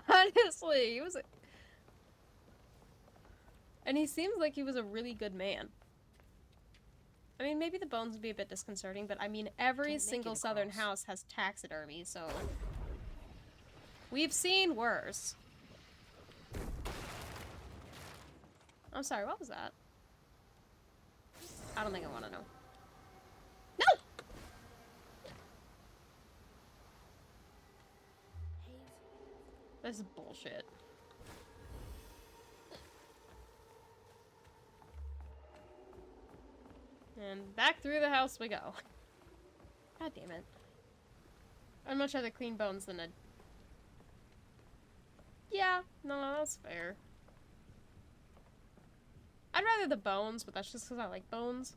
Honestly, he was and he seems like he was a really good man. I mean, maybe the bones would be a bit disconcerting, but I mean, every single southern house has taxidermy, so... We've seen worse. I'm sorry, what was that? I don't think I want to know. No! This is bullshit. And back through the house we go. God damn it. I'd much rather clean bones than a... Yeah, no, that's fair. I'd rather the bones, but that's just because I like bones.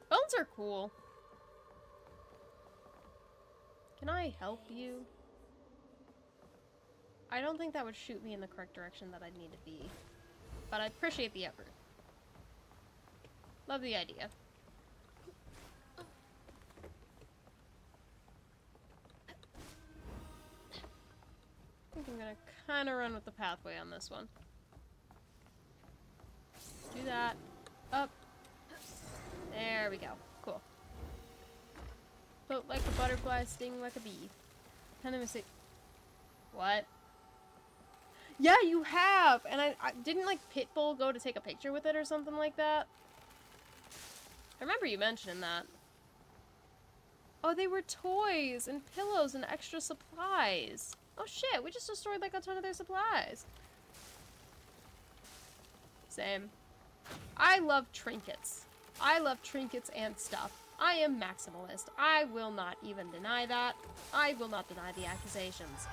Bones are cool. Can I help you? I don't think that would shoot me in the correct direction that I'd need to be. But I appreciate the effort. Love the idea. I think I'm gonna kinda run with the pathway on this one. Do that. Up. There we go. Cool. Float like a butterfly, sting like a bee. Kind of mistake. What? Yeah, you have! And I didn't, like, Pitbull go to take a picture with it or something like that? I remember you mentioning that. Oh, they were toys and pillows and extra supplies. Oh shit, we just destroyed, like, a ton of their supplies. Same. I love trinkets. I love trinkets and stuff. I am maximalist. I will not even deny that. I will not deny the accusations.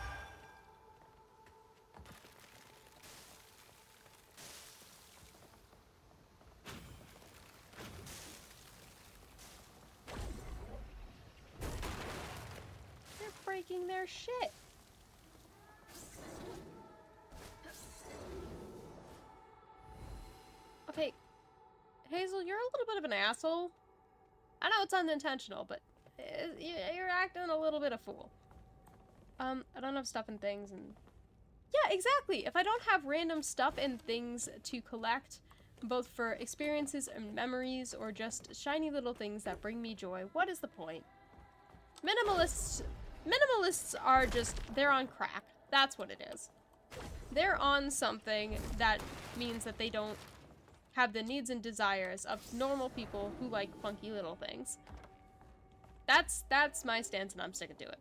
They're breaking their shit. Okay, Hazel, you're a little bit of an asshole. I know it's unintentional, but you're acting a little bit of fool. I don't have stuff and things, and yeah, exactly. If I don't have random stuff and things to collect, both for experiences and memories, or just shiny little things that bring me joy, what is the point? Minimalists are just, they're on crack. That's what it is. They're on something that means that they don't have the needs and desires of normal people who like funky little things. That's my stance, and I'm sticking to it.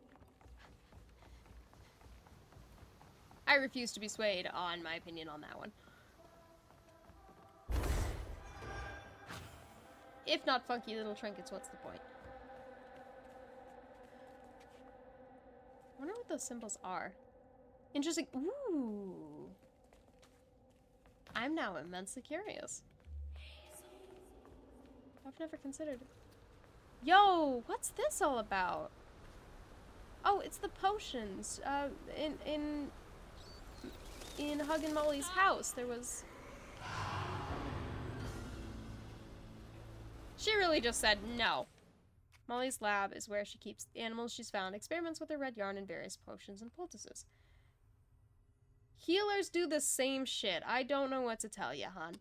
I refuse to be swayed on my opinion on that one. If not funky little trinkets, what's the point? I wonder what those symbols are. Interesting. Ooh. I'm now immensely curious. I've never considered it. Yo, what's this all about? Oh, it's the potions. In Hug and Molly's house, there was... She really just said no. Molly's lab is where she keeps the animals she's found, experiments with her red yarn, and various potions and poultices. Healers do the same shit. I don't know what to tell you, hon.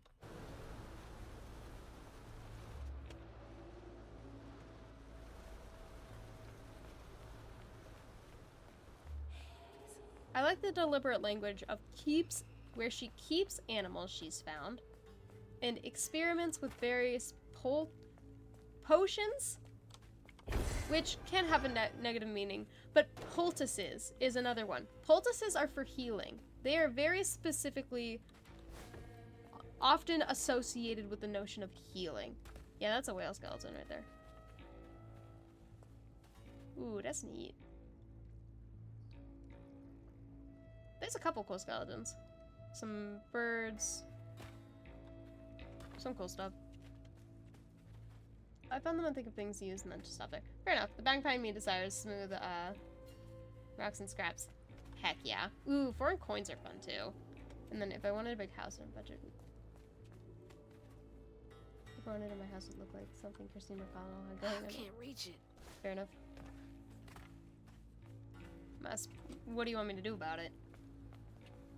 I like the deliberate language of keeps, where she keeps animals she's found, and experiments with various potions, which can have a negative meaning, but poultices is another one. Poultices are for healing. They are very specifically often associated with the notion of healing. Yeah, that's a whale skeleton right there. Ooh, that's neat. There's a couple cool skeletons. Some birds. Some cool stuff. I found them and think of things to use and then just stop there. Fair enough. The bank behind me desires smooth, rocks and scraps. Heck yeah. Ooh, foreign coins are fun too. And then if I wanted a big house and a budget... If I wanted in my house would look like something Christine McConnell had going. I can't reach it. Fair enough. What do you want me to do about it?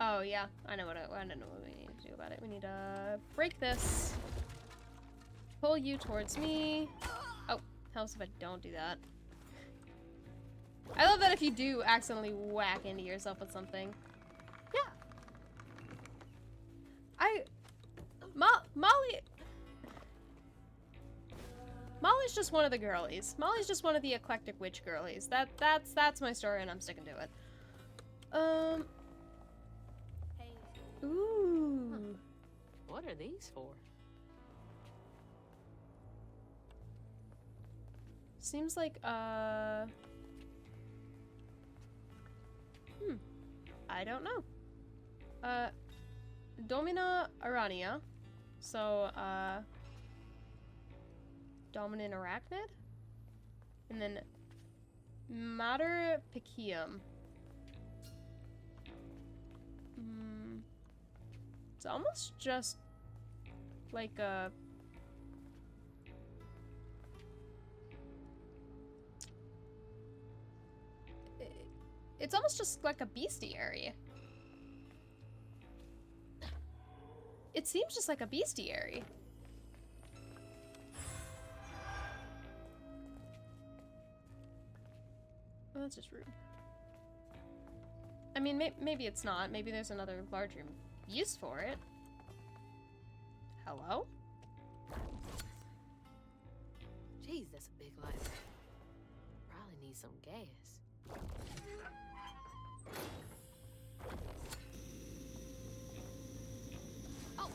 Oh yeah, I know what I don't know what we need to do about it. We need to break this. Pull you towards me. Oh, helps if I don't do that. I love that if you do accidentally whack into yourself with something. Yeah. Molly's just one of the girlies. Molly's just one of the eclectic witch girlies. That's my story, and I'm sticking to it. Ooh. Huh. What are these for? Seems like, I don't know. Domina Arania. So, Dominant Arachnid? And then Mater Picium. It's almost just like a... It's almost just like a bestiary. It seems just like a bestiary. Well, that's just rude. I mean, maybe it's not. Maybe there's another larger use for it. Hello? Jeez, that's a big light. Probably need some gas. Oh,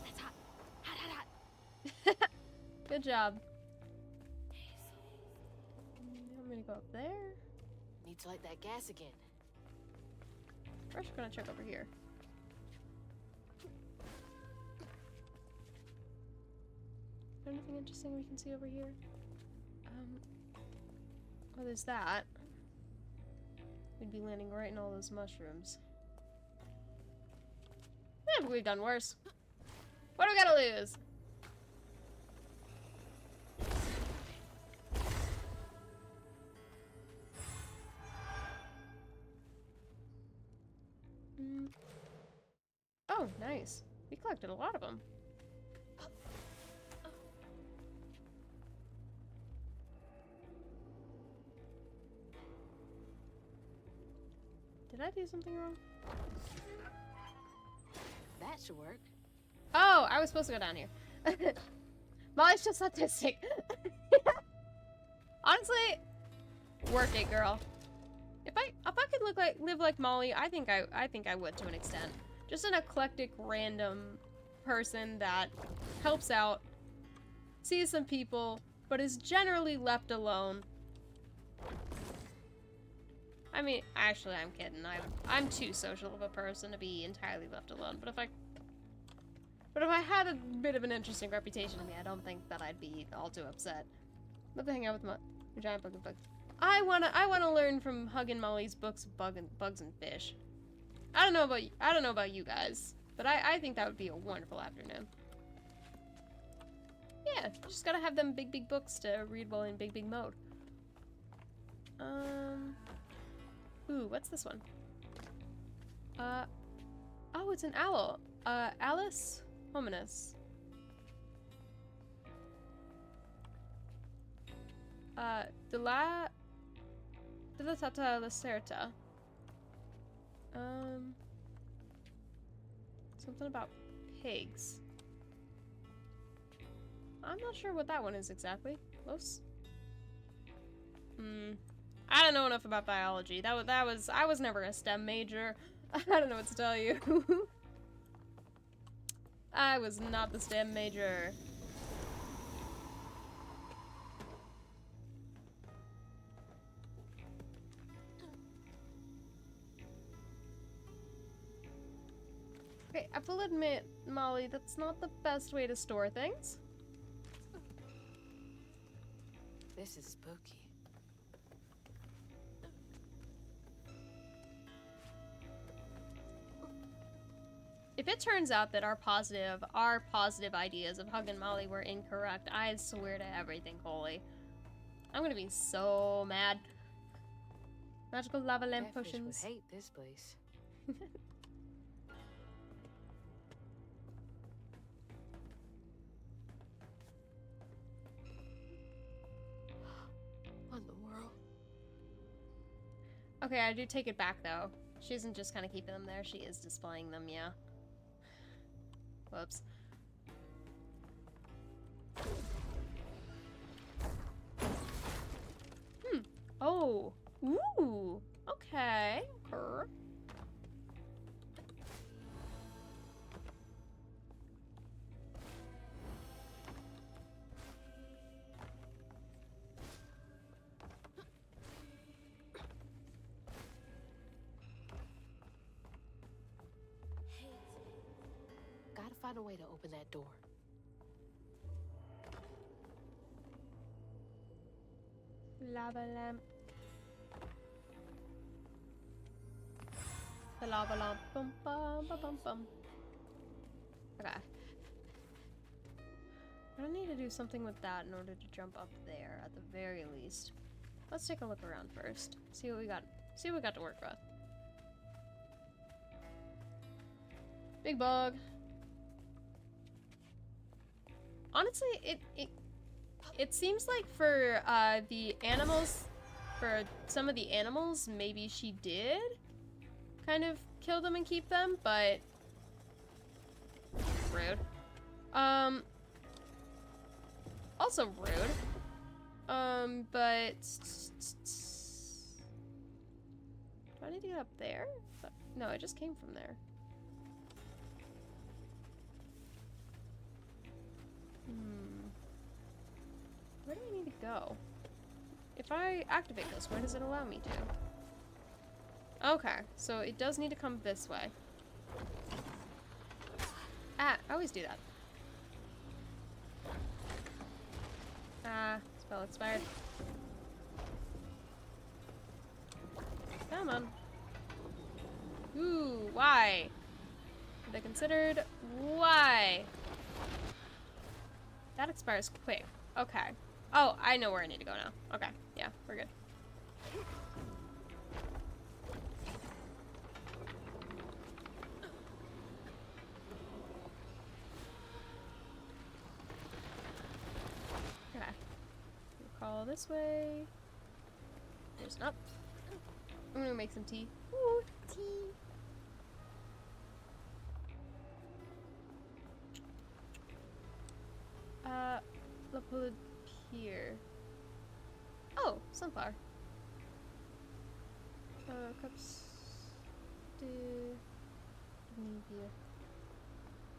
that's hot. Hot, hot, hot. Good job. I'm gonna go up there. Need to light that gas again. First, we're gonna check over here. Is there anything interesting we can see over here? Oh, there's that. We'd be landing right in all those mushrooms. Yeah, but we've done worse. What do we gotta lose? Oh, nice. We collected a lot of them. Did I do something wrong? That should work. Oh, I was supposed to go down here. Molly's just autistic. Honestly, work it, girl. If I could live like Molly, I think I would to an extent. Just an eclectic, random person that helps out, sees some people, but is generally left alone. I mean, actually, I'm kidding. I'm too social of a person to be entirely left alone. But if I had a bit of an interesting reputation to me, I don't think that I'd be all too upset. Love to hang out with my giant book of books. I wanna learn from Huggin' Molly's books of bugs and fish. I don't know about you guys, but I think that would be a wonderful afternoon. Yeah, just gotta have them big books to read while in big mode. Ooh, what's this one? Oh, it's an owl. Alice hominis. Dilatata lacerta. Something about pigs. I'm not sure what that one is exactly. Los? I don't know enough about biology. I was never a STEM major. I don't know what to tell you. I was not the STEM major. Okay, I will admit, Molly, that's not the best way to store things. This is spooky. If it turns out that our positive ideas of Hug and Molly were incorrect, I swear to everything holy. I'm gonna be so mad. Magical lava lamp Catfish potions. would hate this place. What in the world? Okay, I do take it back though. She isn't just kind of keeping them there, she is displaying them, yeah. Whoops. Oh. Ooh. Okay. Her. Gotta find a way to open that door. Lava lamp. The lava lamp. Bum bum bum bum bum. Okay. I need to do something with that in order to jump up there at the very least. Let's take a look around first. See what we got. See what we got to work with. Big bug. Honestly, it seems like for the animals, for some of the animals, maybe she did kind of kill them and keep them, but rude. Also rude. But do I need to get up there? No, I just came from there. Where do I need to go? If I activate this, where does it allow me to? Okay, so it does need to come this way. Ah, I always do that. Ah, spell expired. Come on. Ooh, why? They considered why? That expires quick. Okay. Oh, I know where I need to go now. Okay, yeah, we're good. Okay. We'll call this way. There's an up. I'm gonna make some tea. Ooh, tea. Lapin here. Oh, sunflower. Cups. Media.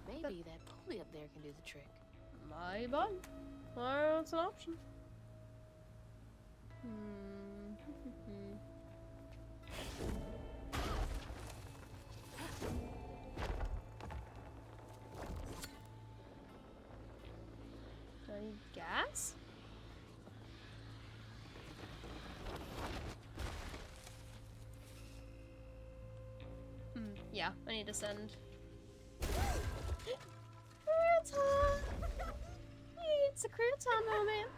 Maybe that pulley up there can do the trick. My bun. Well, it's an option. Do I need gas? Yeah, I need to send. Crouton! It's a crouton moment.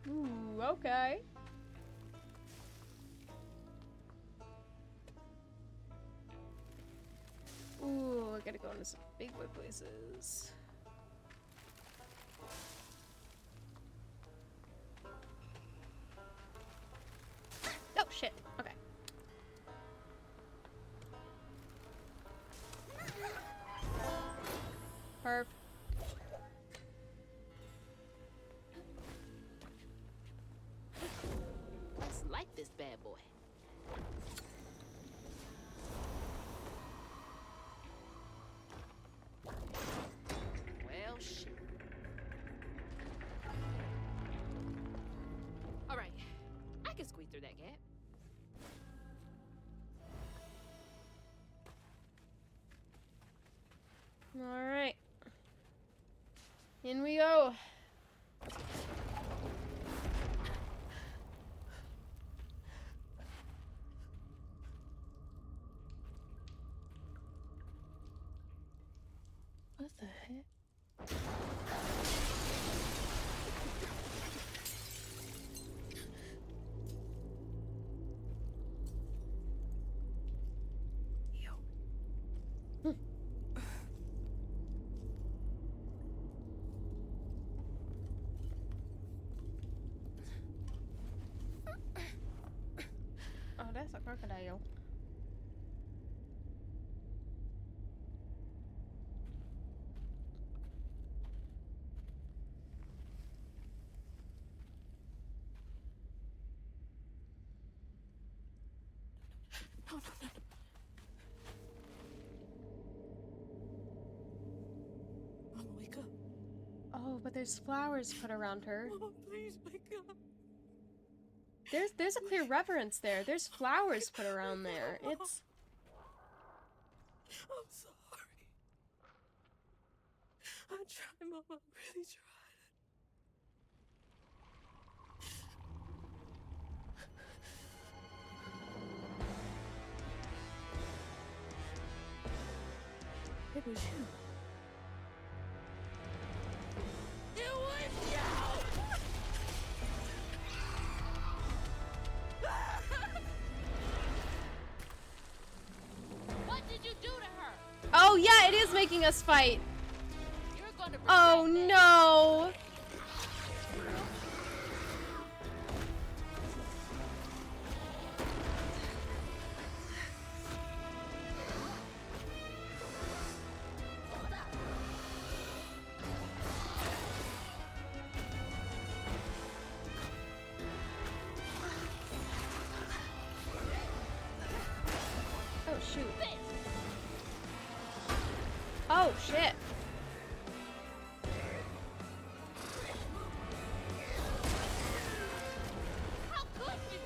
Ooh, okay. Ooh, I gotta go into some big boy places. Oh shit. Okay. Perp. Let's light this bad boy. Well, shit. All right, I can squeeze through that gap. All right. In we go. What the heck? Oh, that's a crocodile. No, no, no. Mama, wake up. Oh, but there's flowers put around her. Mama, please wake up. There's a clear reference there. There's flowers put around there. It's. I'm sorry. I tried, Mama. I really tried. It was you. It was you! What did you do to her? Oh yeah, it is making us fight. You're gonna Oh no. shoot. Oh, shit. How could you?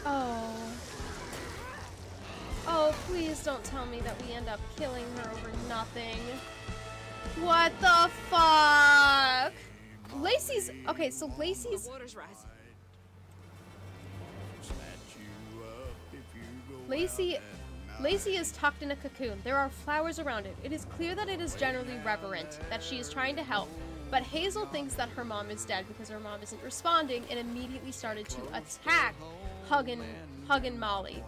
Oh. Oh, please don't tell me that we end up killing her over nothing. What the fuck? Lacey's... Okay, so Lacey's... The water's rising. Lacey is tucked in a cocoon. There are flowers around it. It is clear that it is generally reverent, that she is trying to help. But Hazel thinks that her mom is dead because her mom isn't responding and immediately started to attack Huggin' Molly.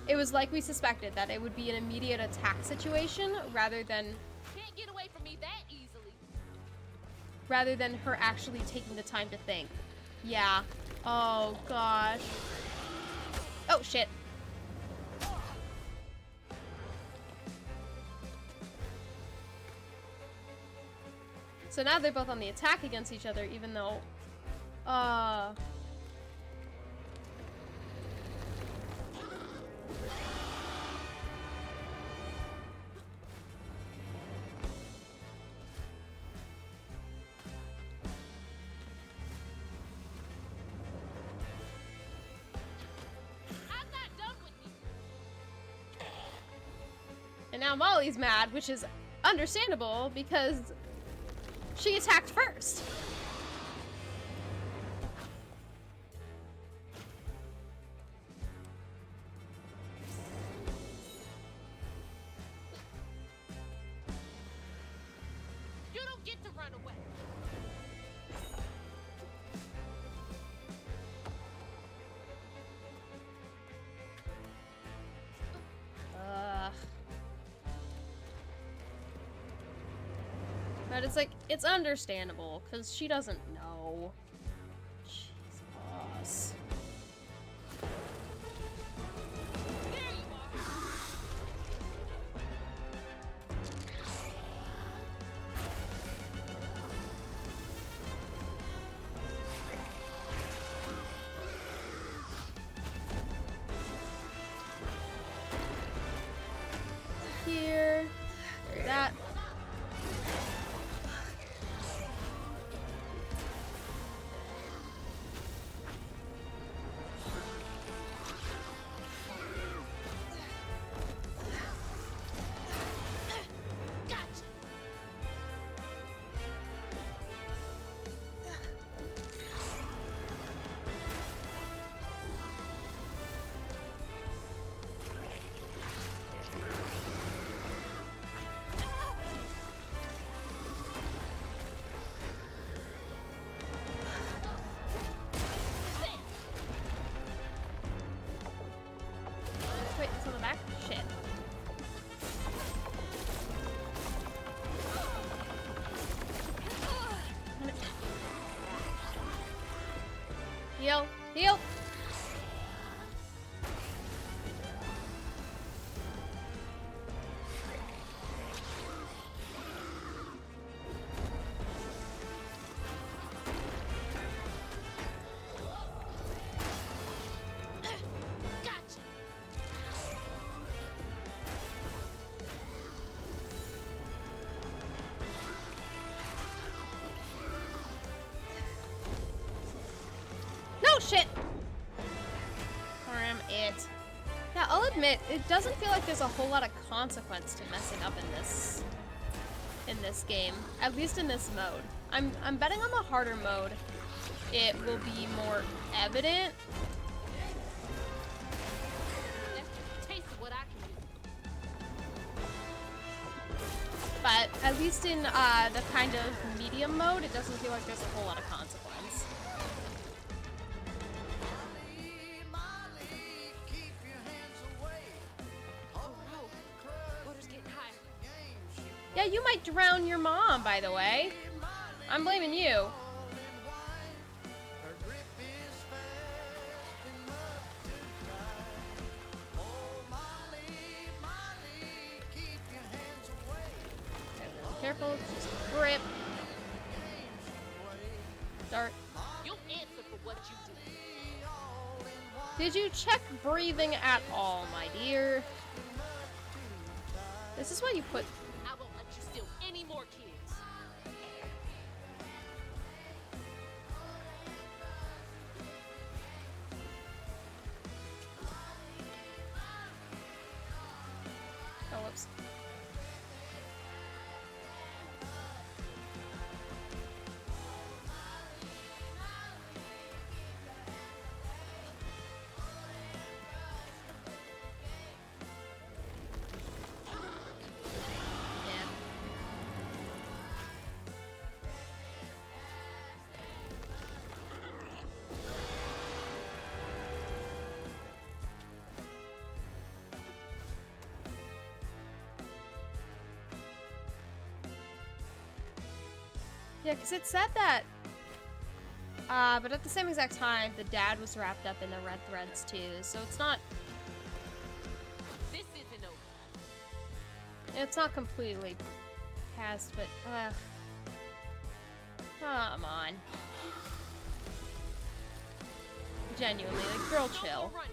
It was like we suspected, that it would be an immediate attack situation rather than... Can't get away from me that easily. Rather than her actually taking the time to think. Yeah. Oh, gosh. Oh, shit. So now they're both on the attack against each other, even though... And now Molly's mad, which is understandable because she attacked first. You don't get to run away. But it's like, it's understandable, because she doesn't know. Jesus. Here. That. Wait, it's on the back? Shit. Heal! Heal! No shit! Harm it. Yeah, I'll admit, it doesn't feel like there's a whole lot of consequence to messing up in this game. At least in this mode. I'm betting on the harder mode it will be more evident. Taste what I can do. But at least in the kind of medium mode, it doesn't feel like there's a whole lot of consequence. Yeah, you might drown your mom, by the way. I'm blaming you. Careful, just grip. Start. You'll answer for what you do. Did you check breathing at all, my dear? This is why you put... I won't let you steal any more kids. Oh, whoops. Yeah, because it said that, but at the same exact time, the dad was wrapped up in the red threads too, so it's not... This isn't over. It's not completely past, but, come on. Genuinely, like, girl chill. Right.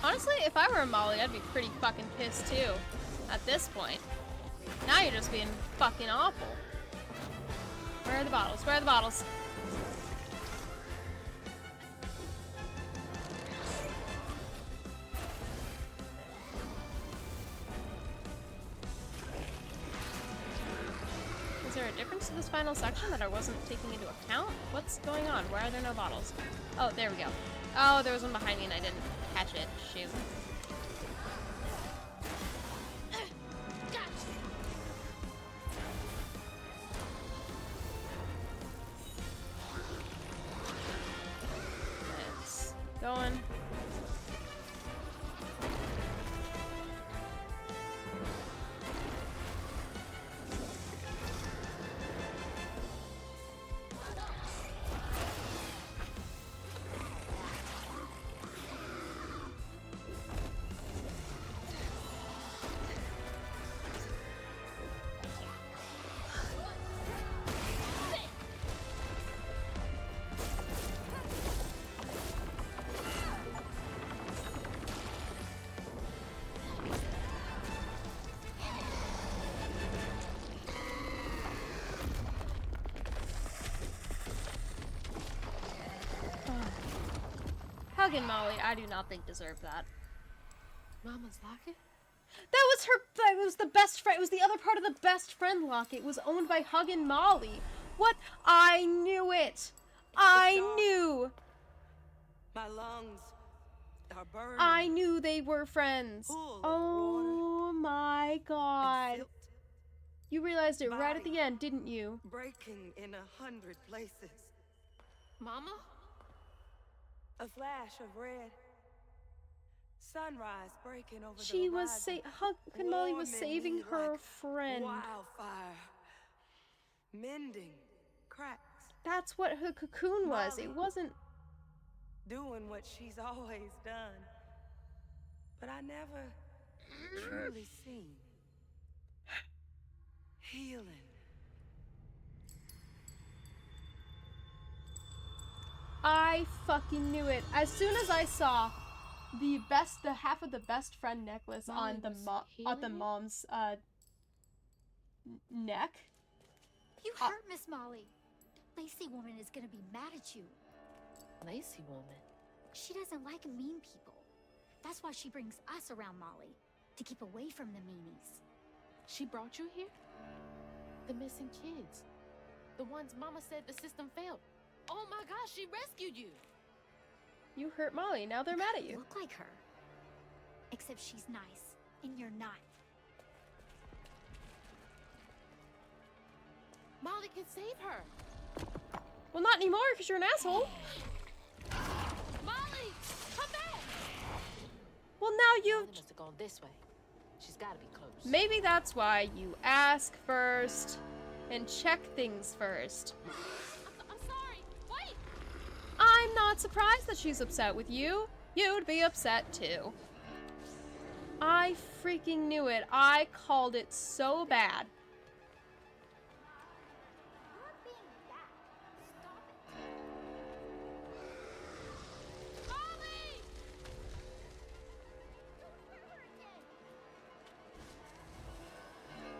Honestly, if I were Molly, I'd be pretty fucking pissed too. At this point. Now you're just being fucking awful. Where are the bottles? Where are the bottles? Is there a difference to this final section that I wasn't taking into account? What's going on? Why are there no bottles? Oh, there we go. Oh, there was one behind me and I didn't catch it. Shoot. It's going. Hug and Molly, I do not think deserve that. Mama's locket? That was the best friend. It was the other part of the best friend locket. It was owned by Hug and Molly. What? I knew it. I knew. My lungs are burning. I knew they were friends. Oh my god. You realized it right at the end, didn't you? Breaking in 100 places. Mama? A flash of red. Sunrise breaking over She the was Hug and Molly was warming saving me her like friend. Wildfire. Mending cracks. That's what her cocoon was. Molly. It wasn't Doing what she's always done. But I never truly seen. Healing. I fucking knew it. As soon as I saw the half of the best friend necklace on the mom's neck. You hurt Miss Molly. Lacey woman is gonna be mad at you. Lacey woman? She doesn't like mean people. That's why she brings us around Molly, to keep away from the meanies. She brought you here? The missing kids. The ones Mama said the system failed. Oh my gosh, she rescued you! You hurt Molly, now they're mad at you. Look like her. Except she's nice, and you're not. Molly can save her. Well, not anymore, because you're an asshole. Molly, come back! Well, now you... Molly must have gone this way. She's gotta be close. Maybe that's why you ask first and check things first. I'm sorry. Wait! I'm not surprised that she's upset with you. You'd be upset too. I freaking knew it. I called it so bad.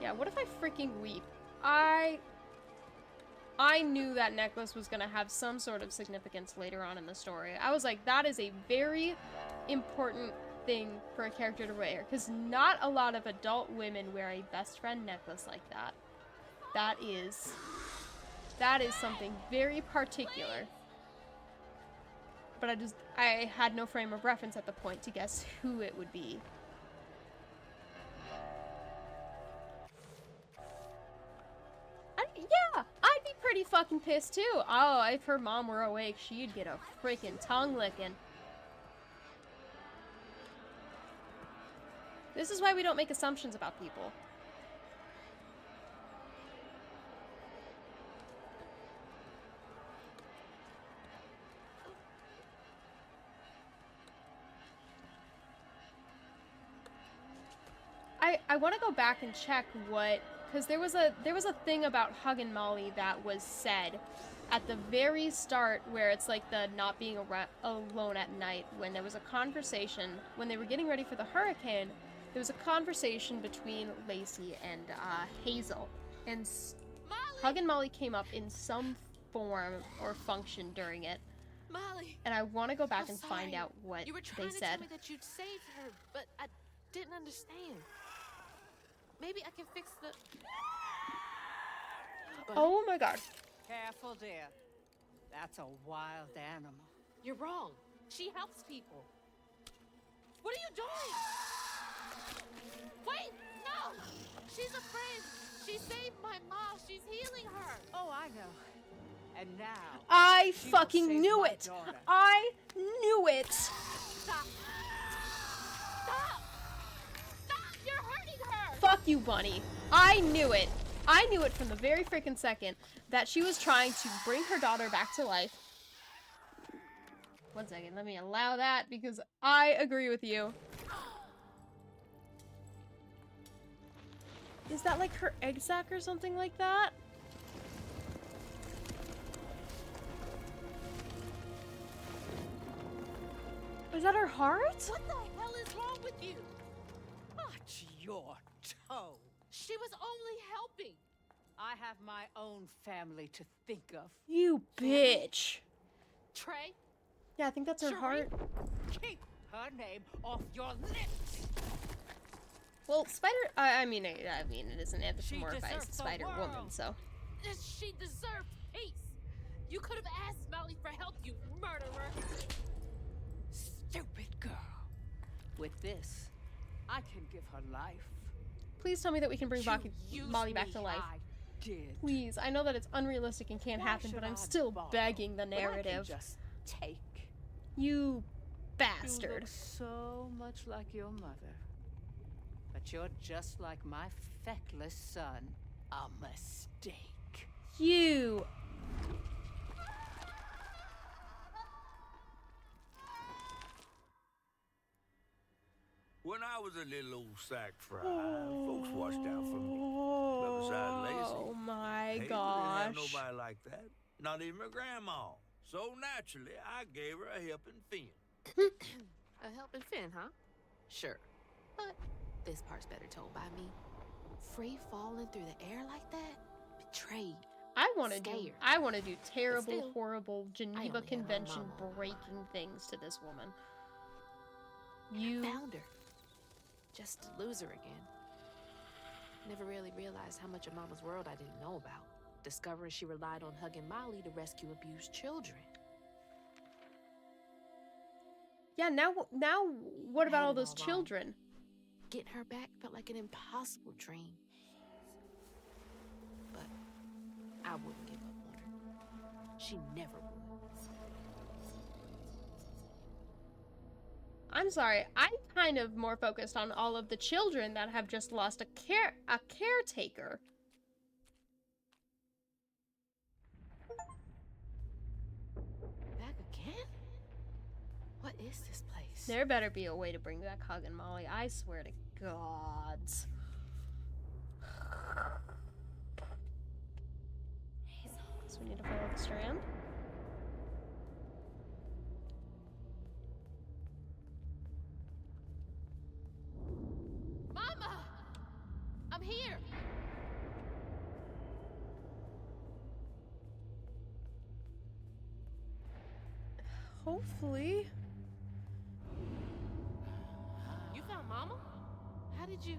Yeah, what if I freaking weep? I knew that necklace was gonna have some sort of significance later on in the story. I was like, that is a very important thing for a character to wear, because not a lot of adult women wear a best friend necklace like that. That is something very particular. But I had no frame of reference at the point to guess who it would be. Yeah, I'd be pretty fucking pissed too. Oh, if her mom were awake, she'd get a freaking tongue licking. This is why we don't make assumptions about people. I want to go back and check what, because there was a thing about Hug and Molly that was said at the very start, where it's like the not being alone at night, when there was a conversation when they were getting ready for the hurricane. There was a conversation between Lacey and Hazel, and Hug and Molly came up in some form or function during it. Molly, and I want to go back and sorry. find out what you were they trying to said. tell me that you'd saved her, but I didn't understand. Maybe I can fix the... Oh my god. Careful, dear. That's a wild animal. You're wrong. She helps people. What are you doing? Wait, no! She's a friend. She saved my mom. She's healing her. Oh, I know. And now... I she fucking will save knew my it! daughter. I knew it! Stop! Stop! Stop! You're hurting her! Fuck you, Bunny. I knew it. I knew it from the very freaking second that she was trying to bring her daughter back to life. One second, let me allow that because I agree with you. Is that like her egg sac or something like that? Is that her heart? What the hell is wrong with you? Watch your toe. She was only helping. I have my own family to think of. You bitch. Trey, Yeah, I think that's her heart. Keep her name off your lips. Well, I mean, it is an anthropomorphized Spider Woman, so. She deserved peace. You could have asked Molly for help, you murderer. Stupid girl. With this, I can give her life. Please tell me that we can bring Molly back to life. I did. Please, I know that it's unrealistic and can't happen, but I'm still begging the narrative. Just take. You bastard. You look so much like your mother. But you're just like my feckless son. A mistake. You. When I was a little old sack fry, folks watched out for me. But besides Lacey, Oh my Hazel gosh. didn't have nobody like that. Not even my grandma. So naturally, I gave her a helping fin. A helping fin, huh? Sure. But this part's better told by me. Free falling through the air like that? Betrayed. I want to do terrible, still, horrible Geneva Convention breaking things to this woman. You found her. Just to lose her again. Never really realized how much of Mama's world I didn't know about. Discovering she relied on hugging Molly to rescue abused children. Yeah, now what about all those children? Getting her back felt like an impossible dream. But I wouldn't give up on her. She never would. I'm sorry, I'm kind of more focused on all of the children that have just lost a caretaker. Back again? What is this place? There better be a way to bring back Hug and Molly, I swear to gods. So we need to follow the strand. Mama! I'm here! Hopefully. You found Mama? How did you...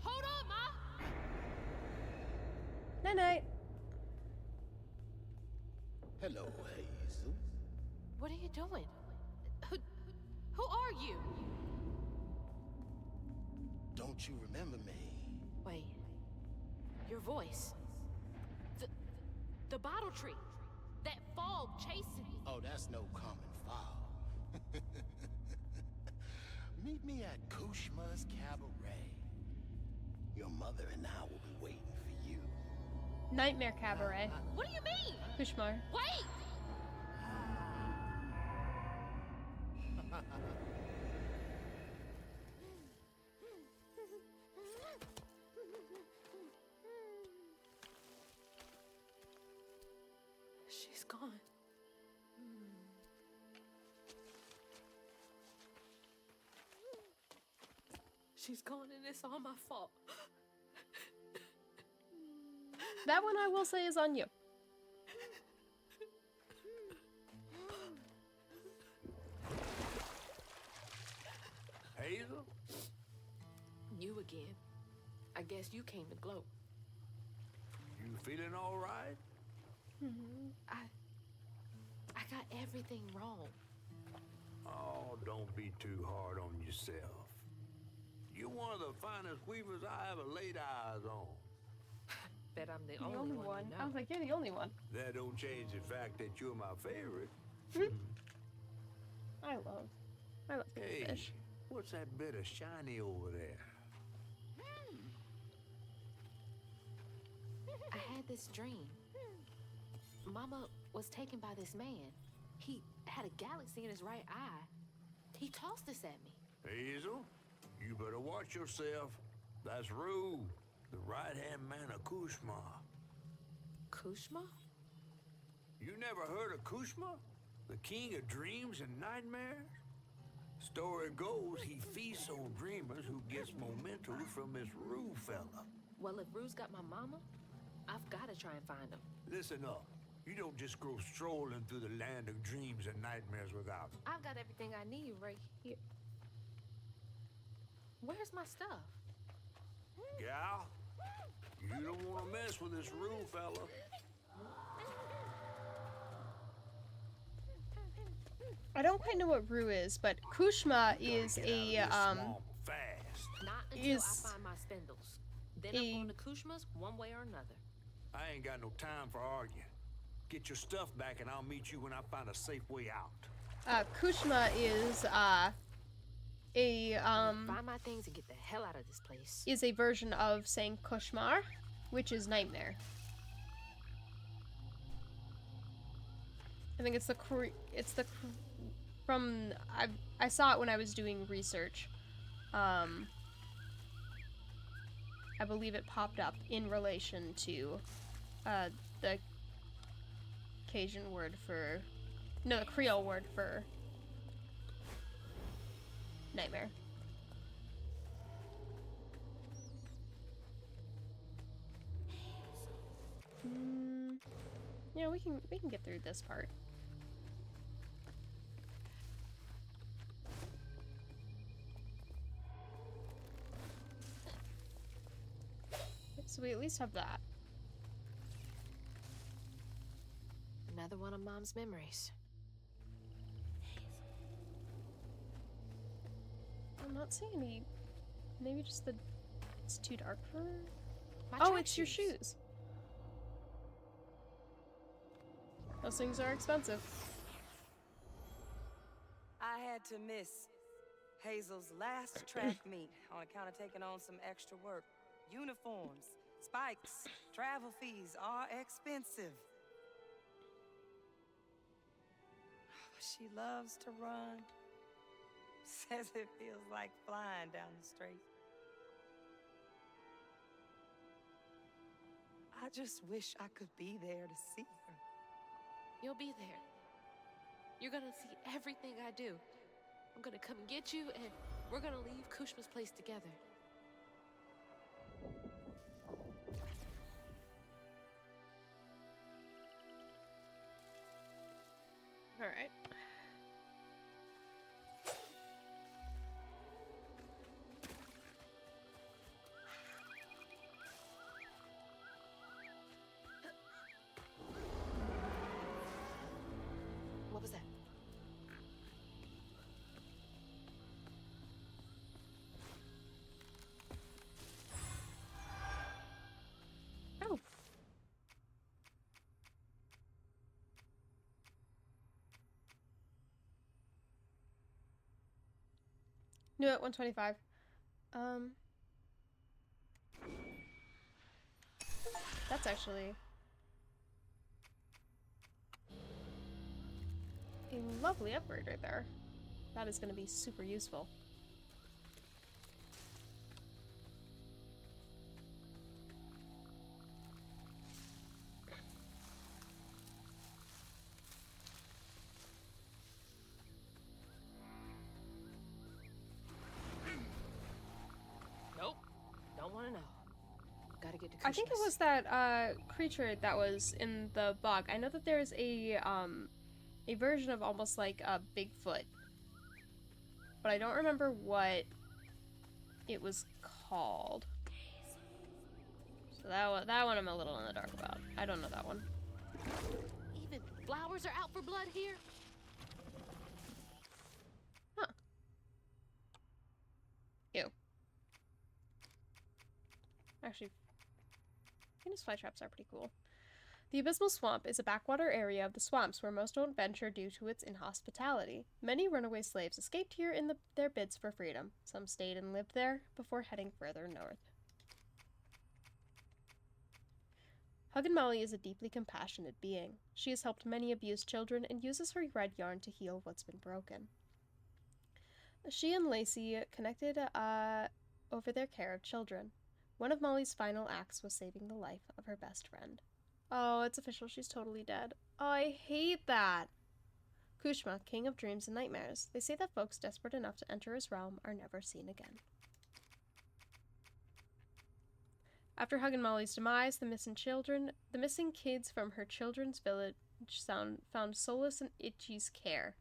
Hold on, Ma! Night-night. Hello, Hazel. What are you doing? Who are you? Don't you remember me? Wait. Your voice. The bottle tree. That fog chasing me. Oh, that's no common fog. Meet me at Kushma's Cabaret. Your mother and I will be waiting for you. Nightmare Cabaret. What do you mean? Kushmar. Wait! She's gone. She's gone and it's all my fault. That one I will say is on you. Hazel? You again. I guess you came to gloat. You feeling all right? I got everything wrong. Oh, don't be too hard on yourself. You're one of the finest weavers I ever laid eyes on. Bet I'm the only one. I was like, you're the only one. That don't change the fact that you're my favorite. I love Hey, fish. what's that bit of shiny over there? I had this dream. Mama was taken by this man. He had a galaxy in his right eye. He tossed this at me. Hazel, you better watch yourself. That's Rue, the right-hand man of Kushma. Kushma? You never heard of Kushma? The king of dreams and nightmares? Story goes he feasts on dreamers who gets mementos from this Rue fella. Well, if Rue's got my mama, I've got to try and find him. Listen up. You don't just go strolling through the land of dreams and nightmares without it. I've got everything I need right here. Where's my stuff? Gal, you don't want to mess with this Rue fella. I don't quite know what Rue is, but Kushma is a Fast. Not until I find my spindles. Then I'm going to Kushma's one way or another. I ain't got no time for arguing. Get your stuff back and I'll meet you when I find a safe way out. Kushma is find my things and get the hell out of this place. Is a version of saying Koshmar, which is nightmare. I think it's I saw it when I was doing research. I believe it popped up in relation to the Cajun word for, no, the Creole word for nightmare. Yeah, we can get through this part. So we at least have that. Another one of Mom's memories. I'm not seeing any. Maybe just it's too dark for her. Oh, it's your shoes. Those things are expensive. I had to miss Hazel's last track meet on account of taking on some extra work. Uniforms, spikes, travel fees are expensive. She loves to run. Says it feels like flying down the straight. I just wish I could be there to see her. You'll be there. You're gonna see everything I do. I'm gonna come and get you, and we're gonna leave Kushma's place together. All right. What was that? Oh. New at 125. That's actually a lovely upgrade right there. That is going to be super useful. Nope. Don't want to know. Gotta get to I think it was that creature that was in the bog. I know that there's a version of almost like a Bigfoot, but I don't remember what it was called. So that one I'm a little in the dark about. I don't know that one. Even flowers are out for blood here? Huh. Ew. Actually, Venus flytraps are pretty cool. The Abysmal Swamp is a backwater area of the swamps where most don't venture due to its inhospitality. Many runaway slaves escaped here in their bids for freedom. Some stayed and lived there before heading further north. Hug and Molly is a deeply compassionate being. She has helped many abused children and uses her red yarn to heal what's been broken. She and Lacey connected over their care of children. One of Molly's final acts was saving the life of her best friend. Oh, it's official. She's totally dead. Oh, I hate that. Kushma, king of dreams and nightmares. They say that folks desperate enough to enter his realm are never seen again. After Hug and Molly's demise, the missing kids from her children's village found solace in Itchy's care.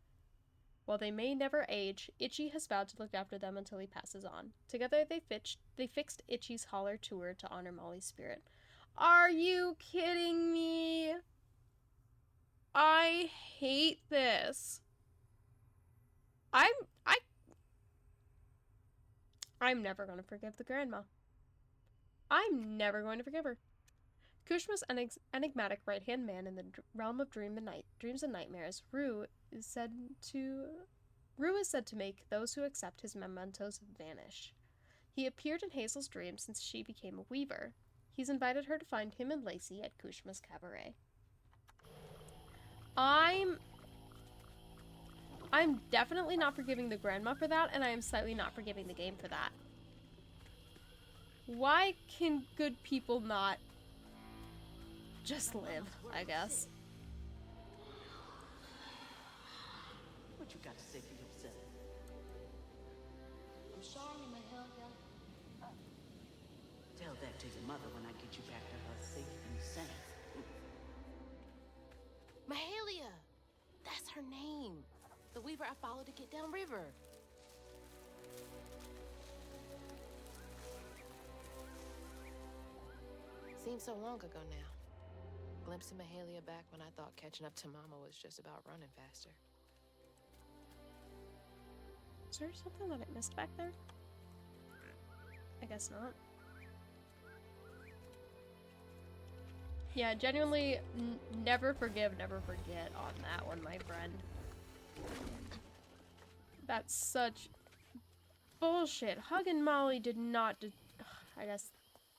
While they may never age, Itchy has vowed to look after them until he passes on. Together, they fixed Itchy's holler tour to honor Molly's spirit. Are you kidding me? I hate this. I'm never going to forgive the grandma. I'm never going to forgive her. Kushma's enigmatic right-hand man in the realm of dreams and nightmares, Rue is said to make those who accept his mementos vanish. He appeared in Hazel's dreams since she became a weaver. He's invited her to find him and Lacey at Kushma's cabaret. I'm definitely not forgiving the grandma for that, and I am slightly not forgiving the game for that. Why can good people not just live, I guess? What you got to say for yourself? I'm sorry, Mahalia. Tell that to your mother when I get you back to her safe and sound. Mahalia! That's her name. The weaver I followed to get downriver. Seems so long ago now. Glimpsing Mahalia back when I thought catching up to Mama was just about running faster. Is there something that I missed back there? I guess not. Yeah, genuinely, never forgive, never forget on that one, my friend. That's such bullshit. Hug and Molly did not. I guess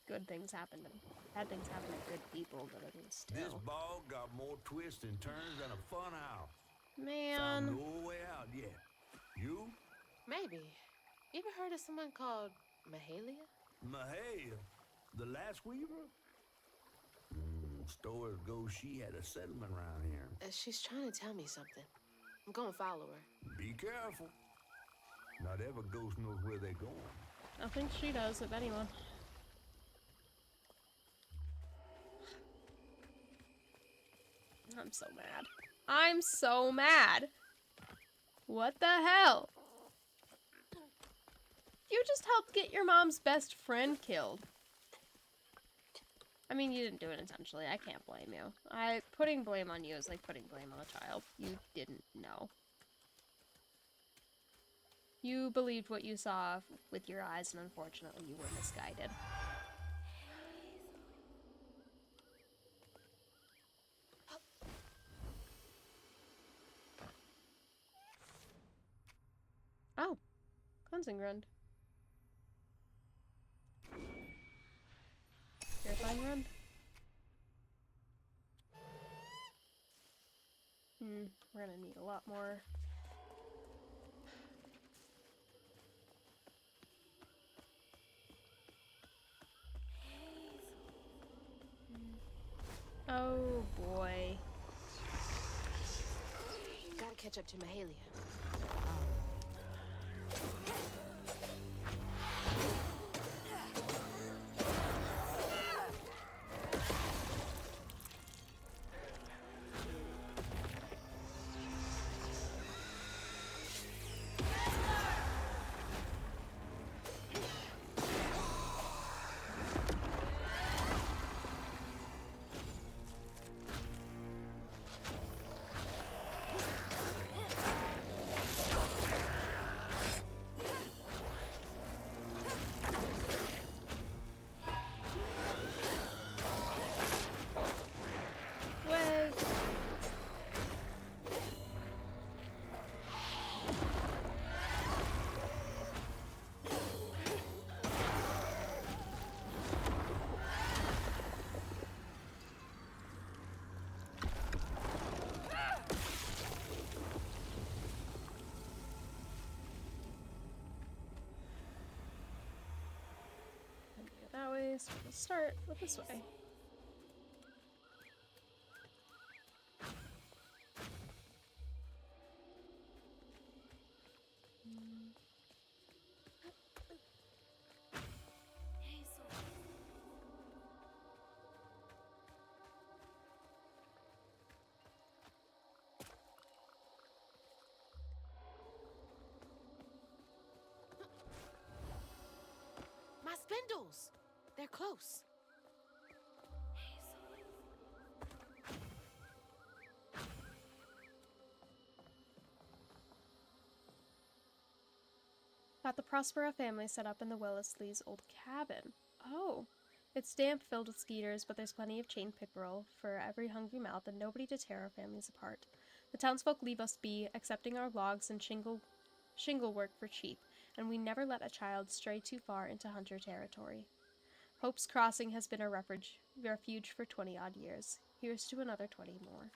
good things happen to bad things happen to good people, but I mean, still. This ball got more twists and turns than a fun house. Man. Found no way out yet. You? Maybe. You ever heard of someone called Mahalia? Mahalia, the last weaver? Stories go she had a settlement around here. She's trying to tell me something. I'm gonna follow her. Be careful. Not every ghost knows where they're going. I think she does, if anyone. I'm so mad. I'm so mad. What the hell? You just helped get your mom's best friend killed. I mean, you didn't do it intentionally. I can't blame you. Putting blame on you is like putting blame on a child. You didn't know. You believed what you saw with your eyes, and unfortunately, you were misguided. Oh, cleansing rund. Purifying rund. We're gonna need a lot more. Oh boy. Gotta catch up to Mahalia. That way, so we'll start with this way. spindles! They're close. Got the Prospera family set up in the Wellesley's old cabin. Oh. It's damp, filled with skeeters, but there's plenty of chained pickerel for every hungry mouth and nobody to tear our families apart. The townsfolk leave us be, accepting our logs and shingle work for cheap, and we never let a child stray too far into hunter territory. Hope's Crossing has been a refuge for 20-odd years. Here's to another 20 more.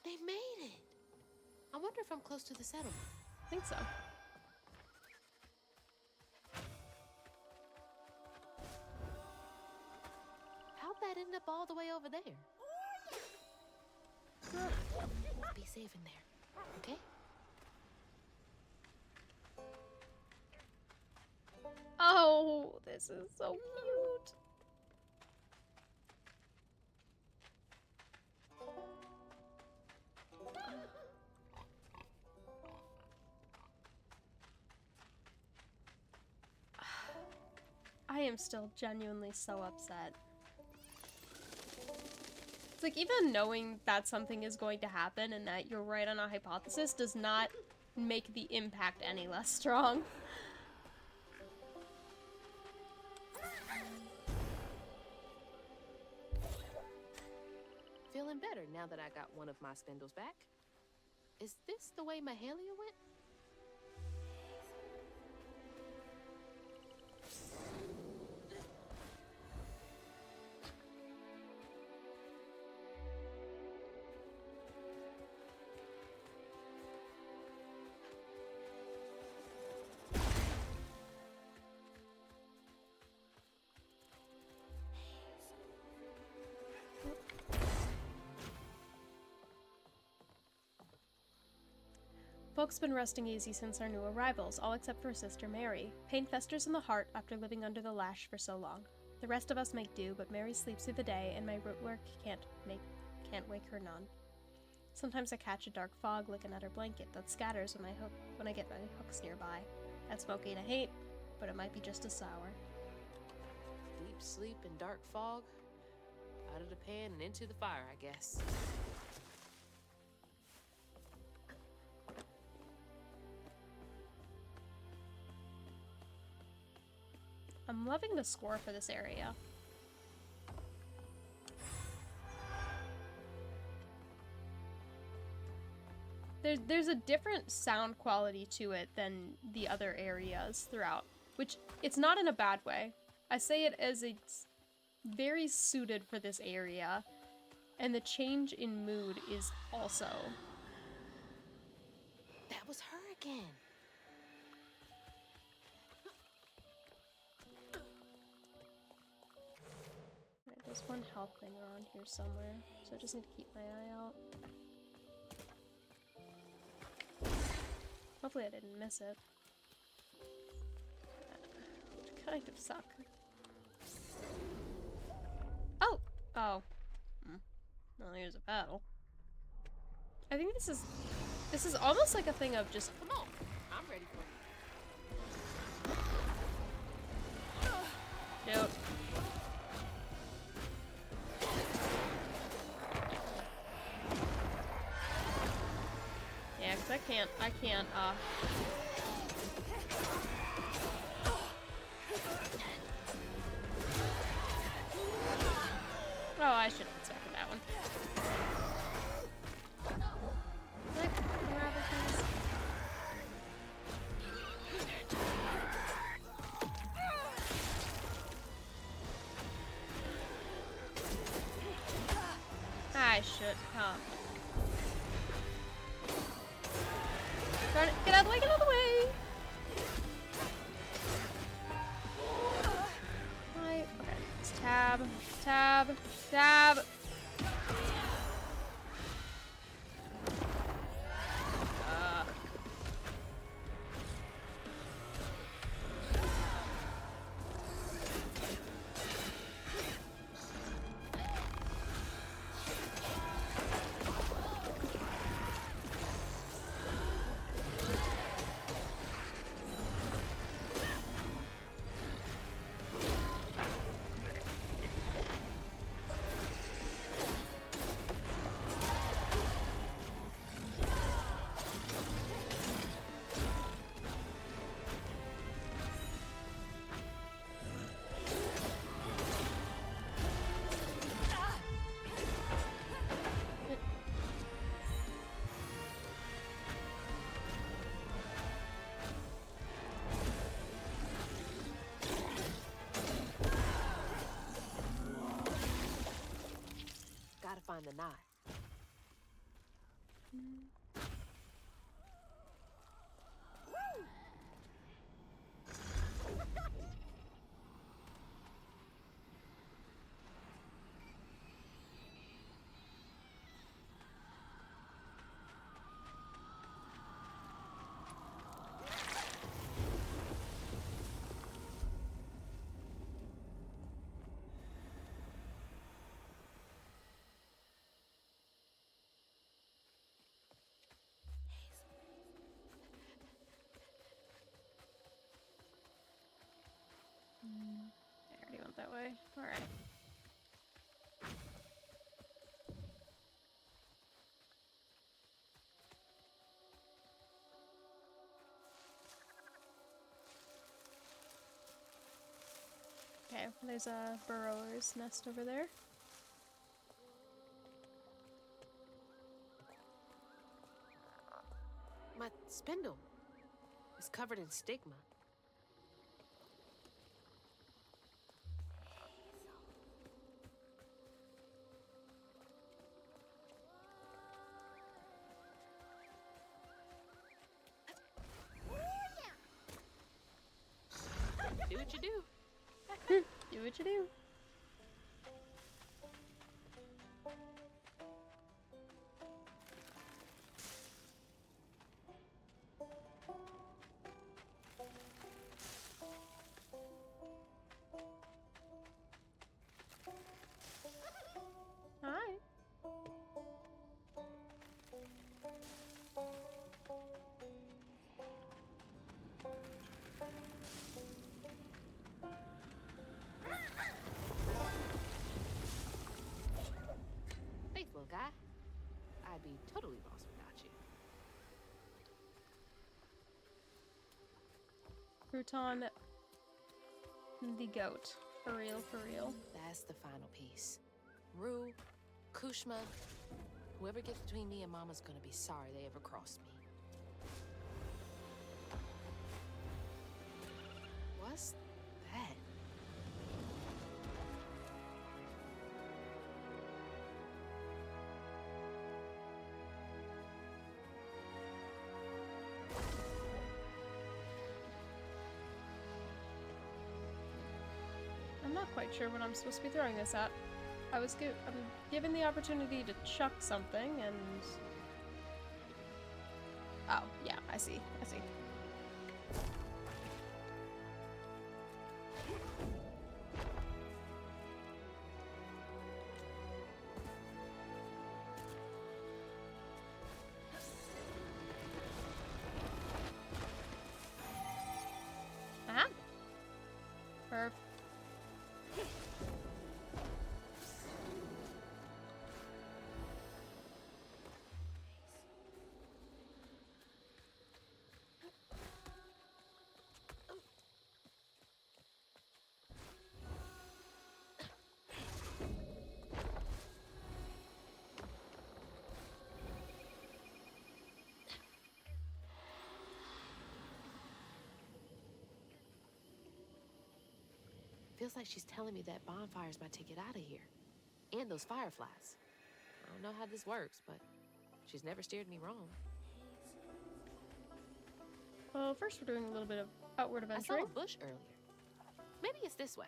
They made it! I wonder if I'm close to the settlement. I think so. How'd that end up all the way over there? Be safe in there, okay? Oh, this is so cute. I am still genuinely so upset. It's like, even knowing that something is going to happen and that you're right on a hypothesis does not make the impact any less strong. Feeling better now that I got one of my spindles back. Is this the way Mahalia went? Folks been resting easy since our new arrivals, all except for Sister Mary. Pain festers in the heart after living under the lash for so long. The rest of us make do, but Mary sleeps through the day, and my root work can't wake her none. Sometimes I catch a dark fog looking at her blanket that scatters when I get my hooks nearby. That smoke ain't a hate, but it might be just as sour. Deep sleep and dark fog. Out of the pan and into the fire, I guess. I'm loving the score for this area. There's a different sound quality to it than the other areas throughout, which it's not in a bad way. I say it as it's very suited for this area, and the change in mood is also. That was her again. Right, there's one health thing around here somewhere, so I just need to keep my eye out. Hopefully I didn't miss it. Which kind of suck. Oh! Oh. Well, here's a battle. I think this is almost like a thing of just. Come on, I'm ready for it. Nope. Yeah, because I can't, Oh, I should have expected that one. Can I grab it, please? I should come. Darn it, get out of the way, get out of the way! Right, okay, it's tab, tab, tab! find the knot. I already went that way. Alright. Okay, there's a burrower's nest over there. My spindle is covered in stigma. Do what you do. Do what you do. Hi. Faithful guy. I'd be totally lost without you. Crouton the goat. For real, for real. That's the final piece. Rue, Kushma, whoever gets between me and Mama's gonna be sorry they ever crossed me. What's that? I'm not quite sure what I'm supposed to be throwing this at. I'm given the opportunity to chuck something and... Oh, yeah, I see. Aha! Perf. Feels like she's telling me that bonfire's my ticket out of here. And those fireflies. I don't know how this works, but she's never steered me wrong. Well, first we're doing a little bit of outward I saw adventuring. a bush earlier. Maybe it's this way.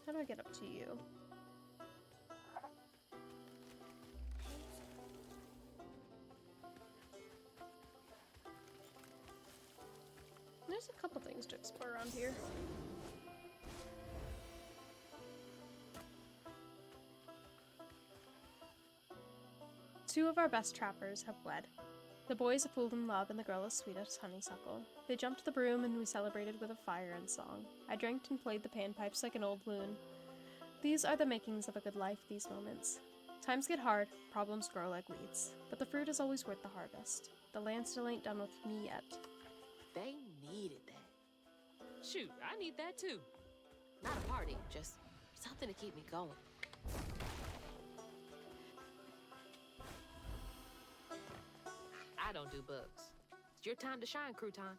How do I get up to you? There's a couple things to explore around here. Two of our best trappers have wed. The boy is a fool in love and the girl is sweet as honeysuckle. They jumped the broom and we celebrated with a fire and song. I drank and played the panpipes like an old loon. These are the makings of a good life, these moments. Times get hard, problems grow like weeds, but the fruit is always worth the harvest. The land still ain't done with me yet. They needed that. Shoot, I need that too. Not a party, just something to keep me going. I don't do bugs. It's your time to shine, Crouton.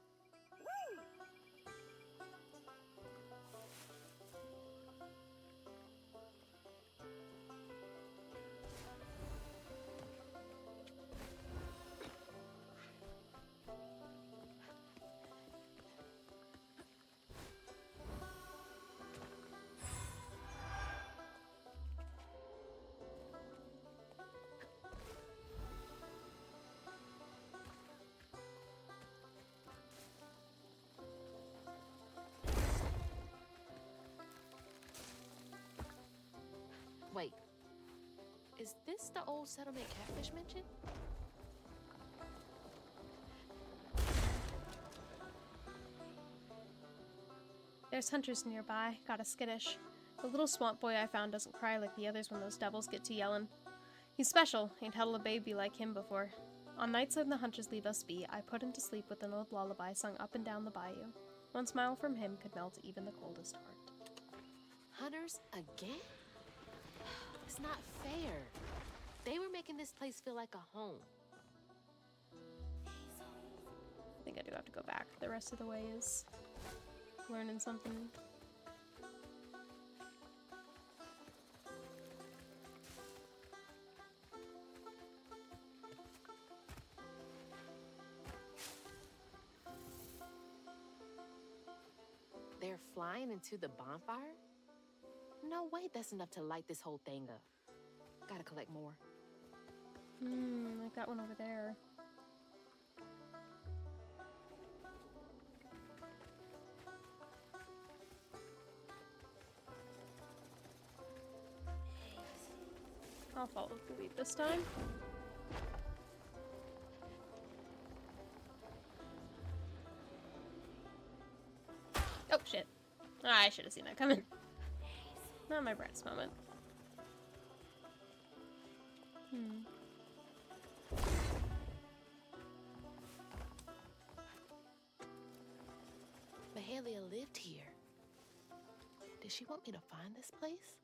Wait. Is this the old settlement catfish mentioned? There's hunters nearby. Got a skittish. The little swamp boy I found doesn't cry like the others when those devils get to yellin'. He's special. Ain't held a baby like him before. On nights when the hunters leave us be, I put him to sleep with an old lullaby sung up and down the bayou. One smile from him could melt even the coldest heart. Hunters again? It's not fair. They were making this place feel like a home. I think I do have to go back. The rest of the way is learning something. They're flying into the bonfire? No way that's enough to light this whole thing up. Gotta collect more. I've got one over there. I'll follow the lead this time. Oh, shit. I should have seen that coming. Not my brightest moment. Mahalia lived here. Did she want me to find this place?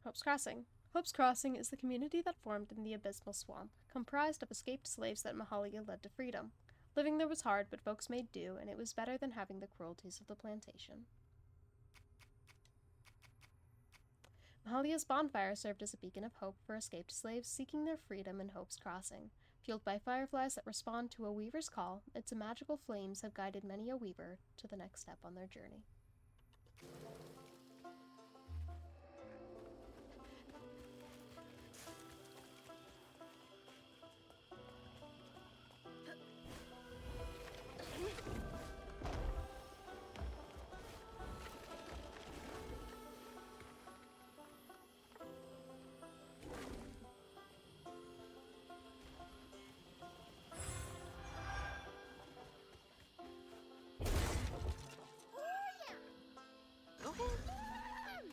Hope's Crossing. Hope's Crossing is the community that formed in the Abysmal Swamp, comprised of escaped slaves that Mahalia led to freedom. Living there was hard, but folks made do, and it was better than having the cruelties of the plantation. Mahalia's bonfire served as a beacon of hope for escaped slaves seeking their freedom in Hope's Crossing. Fueled by fireflies that respond to a weaver's call, its magical flames have guided many a weaver to the next step on their journey.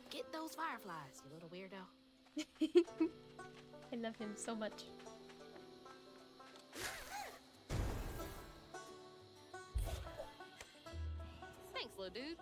Get those fireflies, you little weirdo. I love him so much. Thanks, little dude.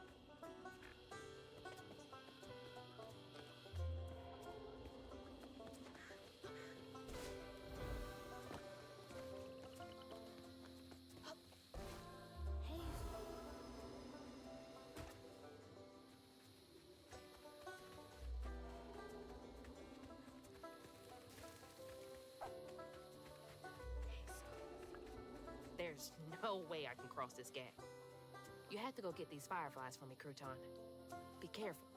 There's no way I can cross this gap. You have to go get these fireflies for me, Crouton. Be careful.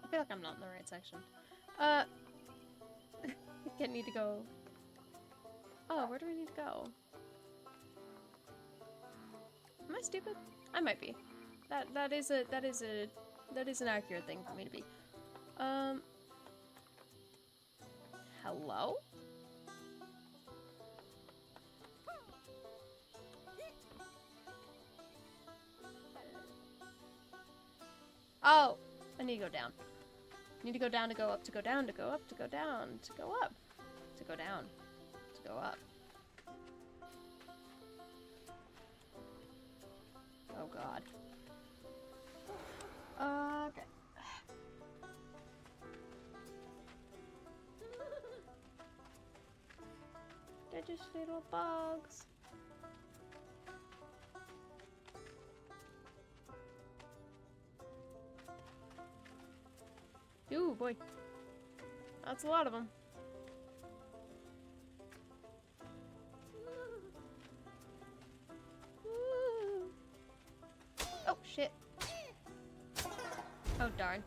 I feel like I'm not in the right section. I need to go. Oh, where do we need to go? Am I stupid? I might be. That is an accurate thing for me to be. Hello? Oh, I need to go down. Need to go down to go up to go down to go up to go down to go up to go down to go up. Oh god. Okay. They're just little bugs. Ooh, boy. That's a lot of them. shit. Oh, darn.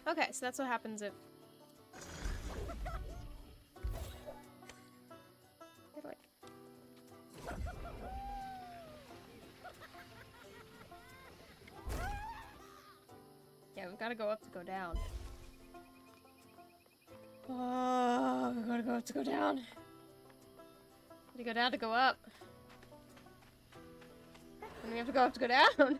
Okay, so that's what happens if... Yeah, we've gotta go up to go down. Oh, we gotta go up to go down. To go down to go up. And we have to go up to go down.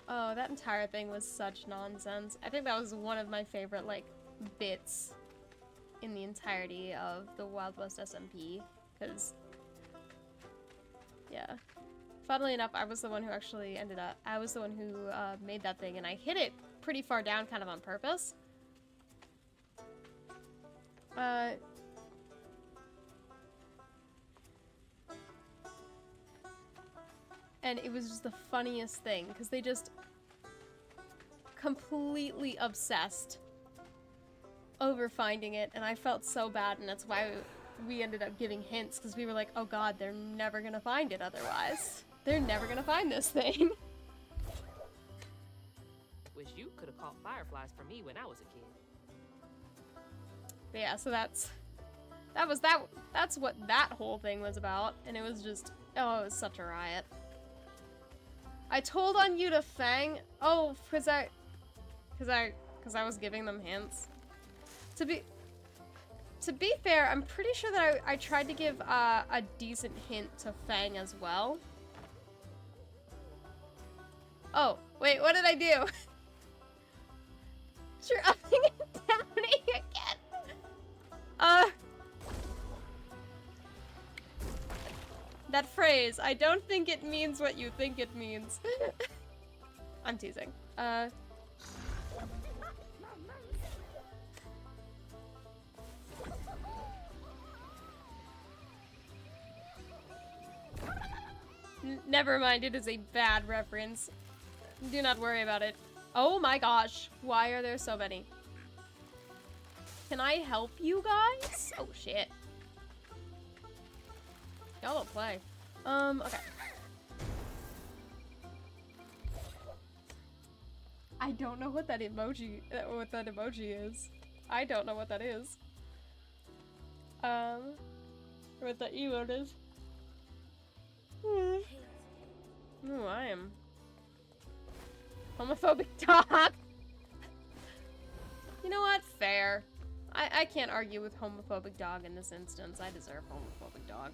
Oh, that entire thing was such nonsense. I think that was one of my favorite, like, bits in the entirety of the Wild West SMP. Because, yeah. Funnily enough, I was the one who actually I was the one who made that thing, and I hit it pretty far down kind of on purpose. And it was just the funniest thing, because they just completely obsessed over finding it, and I felt so bad, and that's why we ended up giving hints, because we were like, oh god, they're never gonna find it otherwise. They're never gonna find this thing. Wish you could have caught fireflies for me when I was a kid. But yeah, so that's what that whole thing was about, and it was just, oh, it was such a riot. I told on you to Fang. Oh, because I was giving them hints. To be fair, I'm pretty sure that I tried to give a decent hint to Fang as well. Oh, wait, what did I do? You're upping and downing again. That phrase, I don't think it means what you think it means. I'm teasing. Never mind, it is a bad reference. Do not worry about it. Oh my gosh, why are there so many? Can I help you guys? Oh shit. Y'all don't play. Okay. I don't know what that emoji is. I don't know what that is. Or what that emote is. Ooh, I am homophobic dog. You know what? Fair. I can't argue with homophobic dog in this instance. I deserve homophobic dog.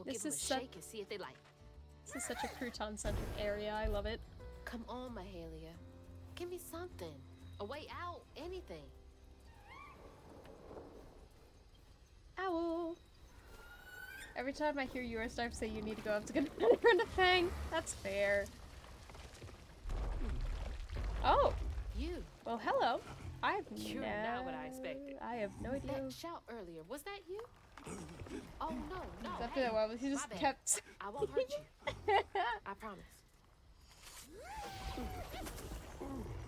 Give them a shake and see if they like. This is such a crouton-centric area. I love it. Come on, Mahalia. Give me something. A way out. Anything. Owl. Every time I hear yours start say you need to go up to get a Fang. That's fair. Oh. You. Well, hello. I have You're not what I expected. I have no idea. That shout earlier, was that you? Oh no, no. After that while he just kept. I won't hurt you. I promise.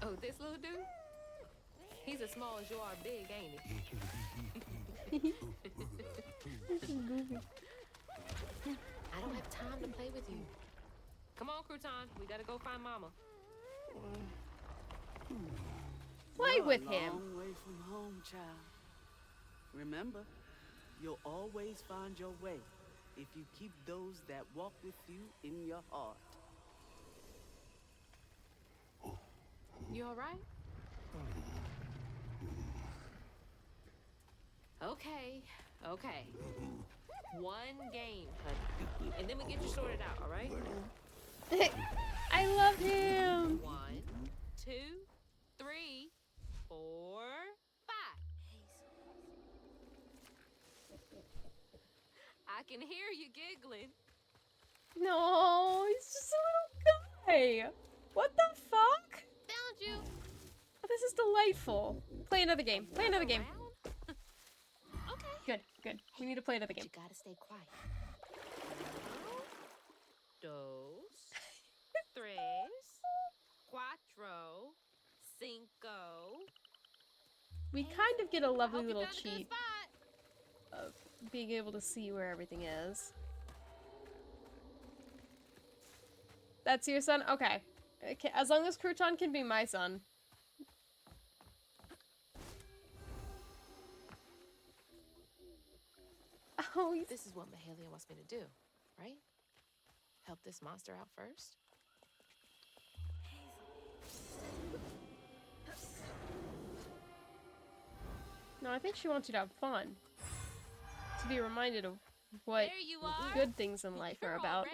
Oh, this little dude? He's as small as you are big, ain't he? This is goofy. I don't have time to play with you. Come on, Crouton. We gotta go find Mama. Play with him. Long way from home, child. Remember, you'll always find your way if you keep those that walk with you in your heart. You all right? Okay. One game, honey. And then we get you sorted out, all right? I love him. 1, 2, 3, 4, 5. I can hear you giggling. No, he's just a little guy. What the fuck? Found you. Oh, this is delightful. Play another game. Play another game. Okay. Good. We need to play another game. You gotta stay quiet. 2, 3, kind of get a lovely little cheat of being able to see where everything is. That's your son? Okay. Okay, as long as Crouton can be my son. Oh, This is what Mahalia wants me to do, right? Help this monster out first? no, I think she wants you to have fun. To be reminded of what good things in life are about.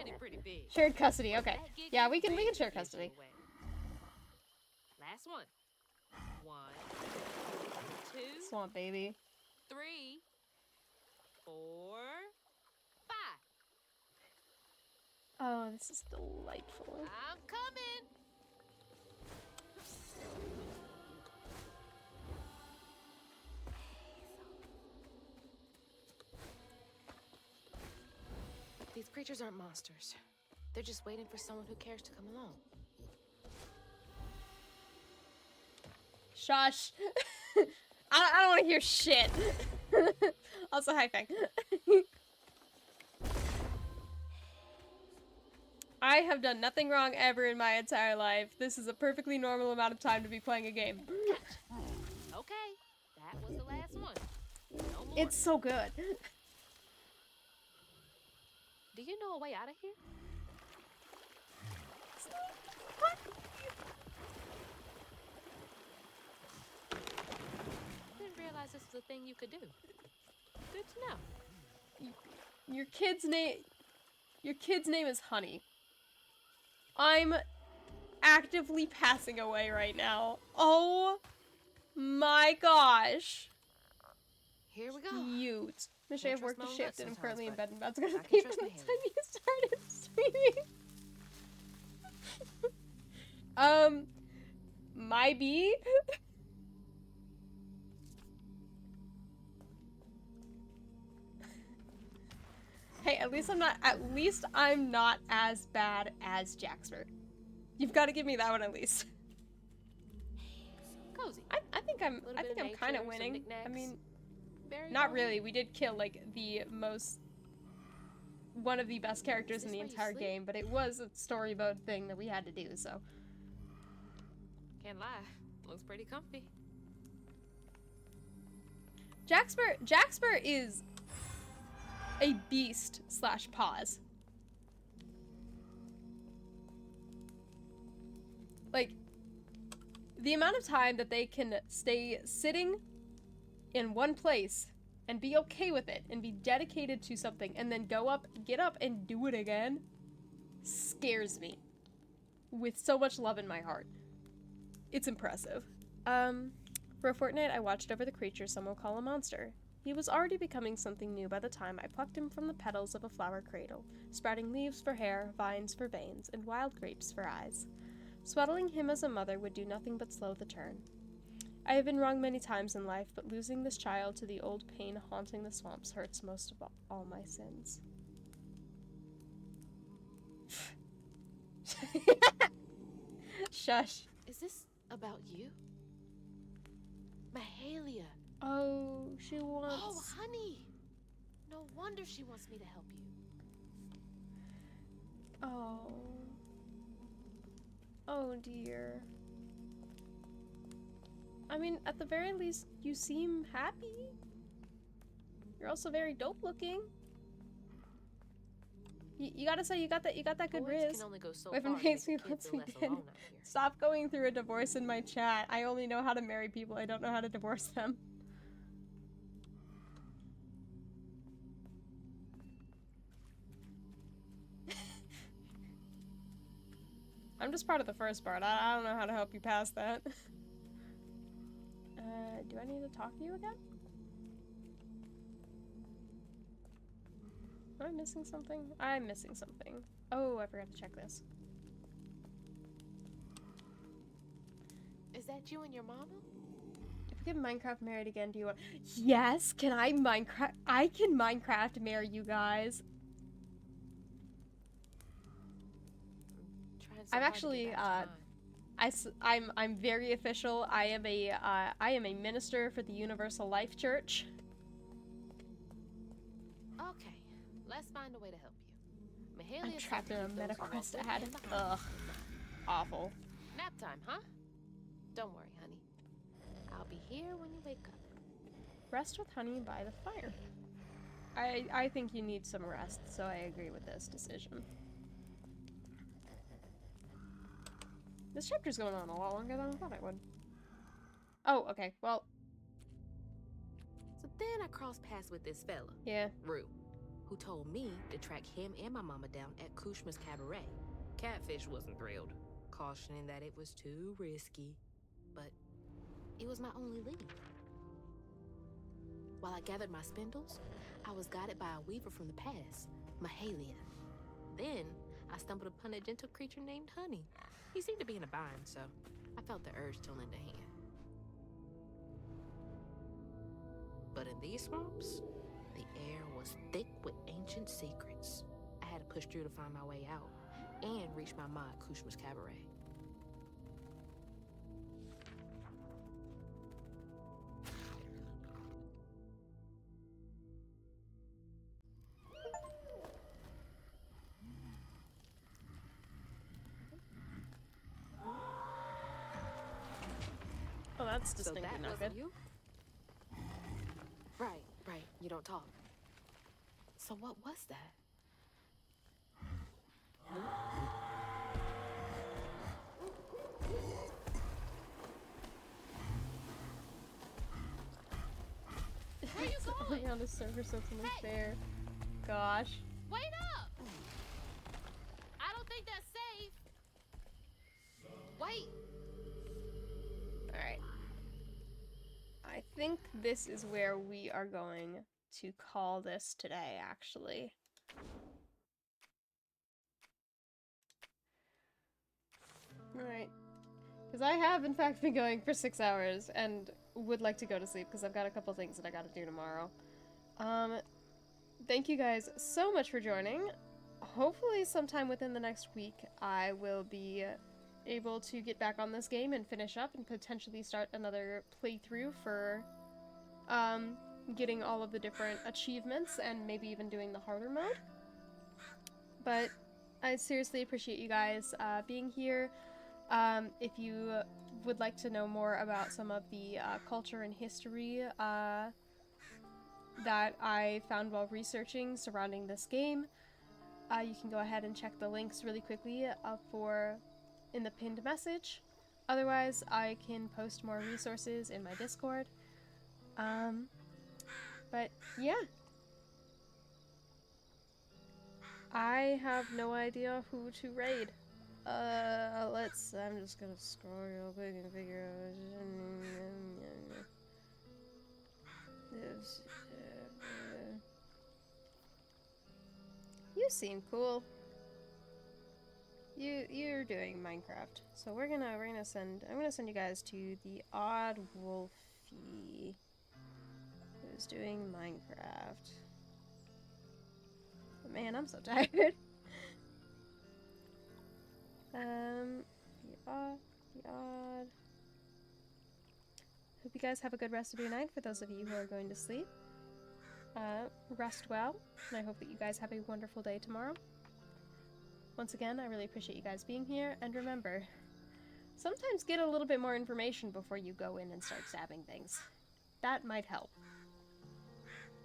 Shared custody, okay. Yeah, we can share custody. Last one. 1, 2, Swamp baby. 3, 4, 5. Oh, this is delightful. I'm coming. These creatures aren't monsters. They're just waiting for someone who cares to come along. Shush. I don't want to hear shit. Also, hi, Fang. I have done nothing wrong ever in my entire life. This is a perfectly normal amount of time to be playing a game. Okay, that was the last one. No more. It's so good. Do you know a way out of here? Didn't realize this was a thing you could do. Good to know. Your kid's name is Honey. I'm actively passing away right now. Oh my gosh. Here we go. Cute. Wish I Can't have worked a trust my own shift gut and I'm currently in bed sometimes, and about to but go to I can sleep trust by the my time you started streaming. My bee? Hey, at least I'm not as bad as Jaxper. You've got to give me that one at least. Cozy. I think I'm kind of winning. I mean, not really. We did kill like one of the best characters in the entire game, but it was a story mode thing that we had to do, so. Can't lie. Looks pretty comfy. Jaxper is a beast / pause. Like, the amount of time that they can stay sitting in one place and be okay with it and be dedicated to something and then get up and do it again scares me with so much love in my heart. It's impressive. For a fortnight I watched over the creature some will call a monster. He was already becoming something new by the time I plucked him from the petals of a flower cradle, sprouting leaves for hair, vines for veins, and wild grapes for eyes. Swaddling him as a mother would do nothing but slow the turn. I have been wrong many times in life, but losing this child to the old pain haunting the swamps hurts most of all my sins. Shush. Is this about you? Mahalia. Oh, she wants... Oh, honey. No wonder she wants me to help you. Oh. Oh, dear. I mean, at the very least, you seem happy. You're also very dope looking. You gotta say you got that good riz. Can only go so If far it makes to me make a kid once feel less again. alone out here. Stop going through a divorce in my chat. I only know how to marry people. I don't know how to divorce them. I'm just part of the first part. I don't know how to help you past that. Do I need to talk to you again? Am I missing something? I'm missing something. Oh, I forgot to check this. Is that you and your mama? If we get Minecraft married again, do you want... Yes! Can I Minecraft... I can Minecraft marry you guys. I'm actually, I'm very official. I am a minister for the Universal Life Church. Okay, let's find a way to help you. I'm Mahalia trapped in a said to keep those who MetaQuest walk with ad. him behind Ugh. in mind. Awful. Nap time, huh? Don't worry, honey. I'll be here when you wake up. Rest with honey by the fire. I think you need some rest, so I agree with this decision. This chapter's going on a lot longer than I thought it would. Oh, okay, well. So then I crossed paths with this fella. Yeah. Rue, who told me to track him and my mama down at Kushma's Cabaret. Catfish wasn't thrilled, cautioning that it was too risky. But it was my only lead. While I gathered my spindles, I was guided by a weaver from the past, Mahalia. Then I stumbled upon a gentle creature named Honey. He seemed to be in a bind, so I felt the urge to lend a hand. But in these swamps, the air was thick with ancient secrets. I had to push through to find my way out and reach my ma at Kushma's Cabaret. Oh, that's So distinctly that not wasn't good. you? Right. You don't talk. So what was that? Where you going? On the surface, something like there. Gosh. Wait up! I don't think that's safe. Wait. Alright. I think this is where we are going to call this today, actually. Alright. Because I have, in fact, been going for 6 hours and would like to go to sleep because I've got a couple things that I gotta do tomorrow. Thank you guys so much for joining. Hopefully sometime within the next week I will be able to get back on this game and finish up and potentially start another playthrough for getting all of the different achievements and maybe even doing the harder mode. But I seriously appreciate you guys being here. If you would like to know more about some of the culture and history that I found while researching surrounding this game, you can go ahead and check the links really quickly in the pinned message. Otherwise, I can post more resources in my Discord. But yeah. I have no idea who to raid. I'm just gonna scroll real quick and figure out. You seem cool. You're doing Minecraft, so I'm gonna send you guys to the Odd Wolfie, who's doing Minecraft. But man, I'm so tired. The odd. Hope you guys have a good rest of your night. For those of you who are going to sleep, rest well, and I hope that you guys have a wonderful day tomorrow. Once again, I really appreciate you guys being here, and remember, sometimes get a little bit more information before you go in and start stabbing things. That might help.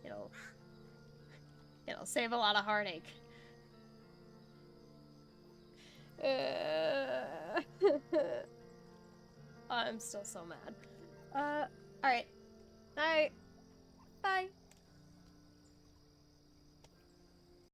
It'll save a lot of heartache. I'm still so mad. Alright. Night. Bye.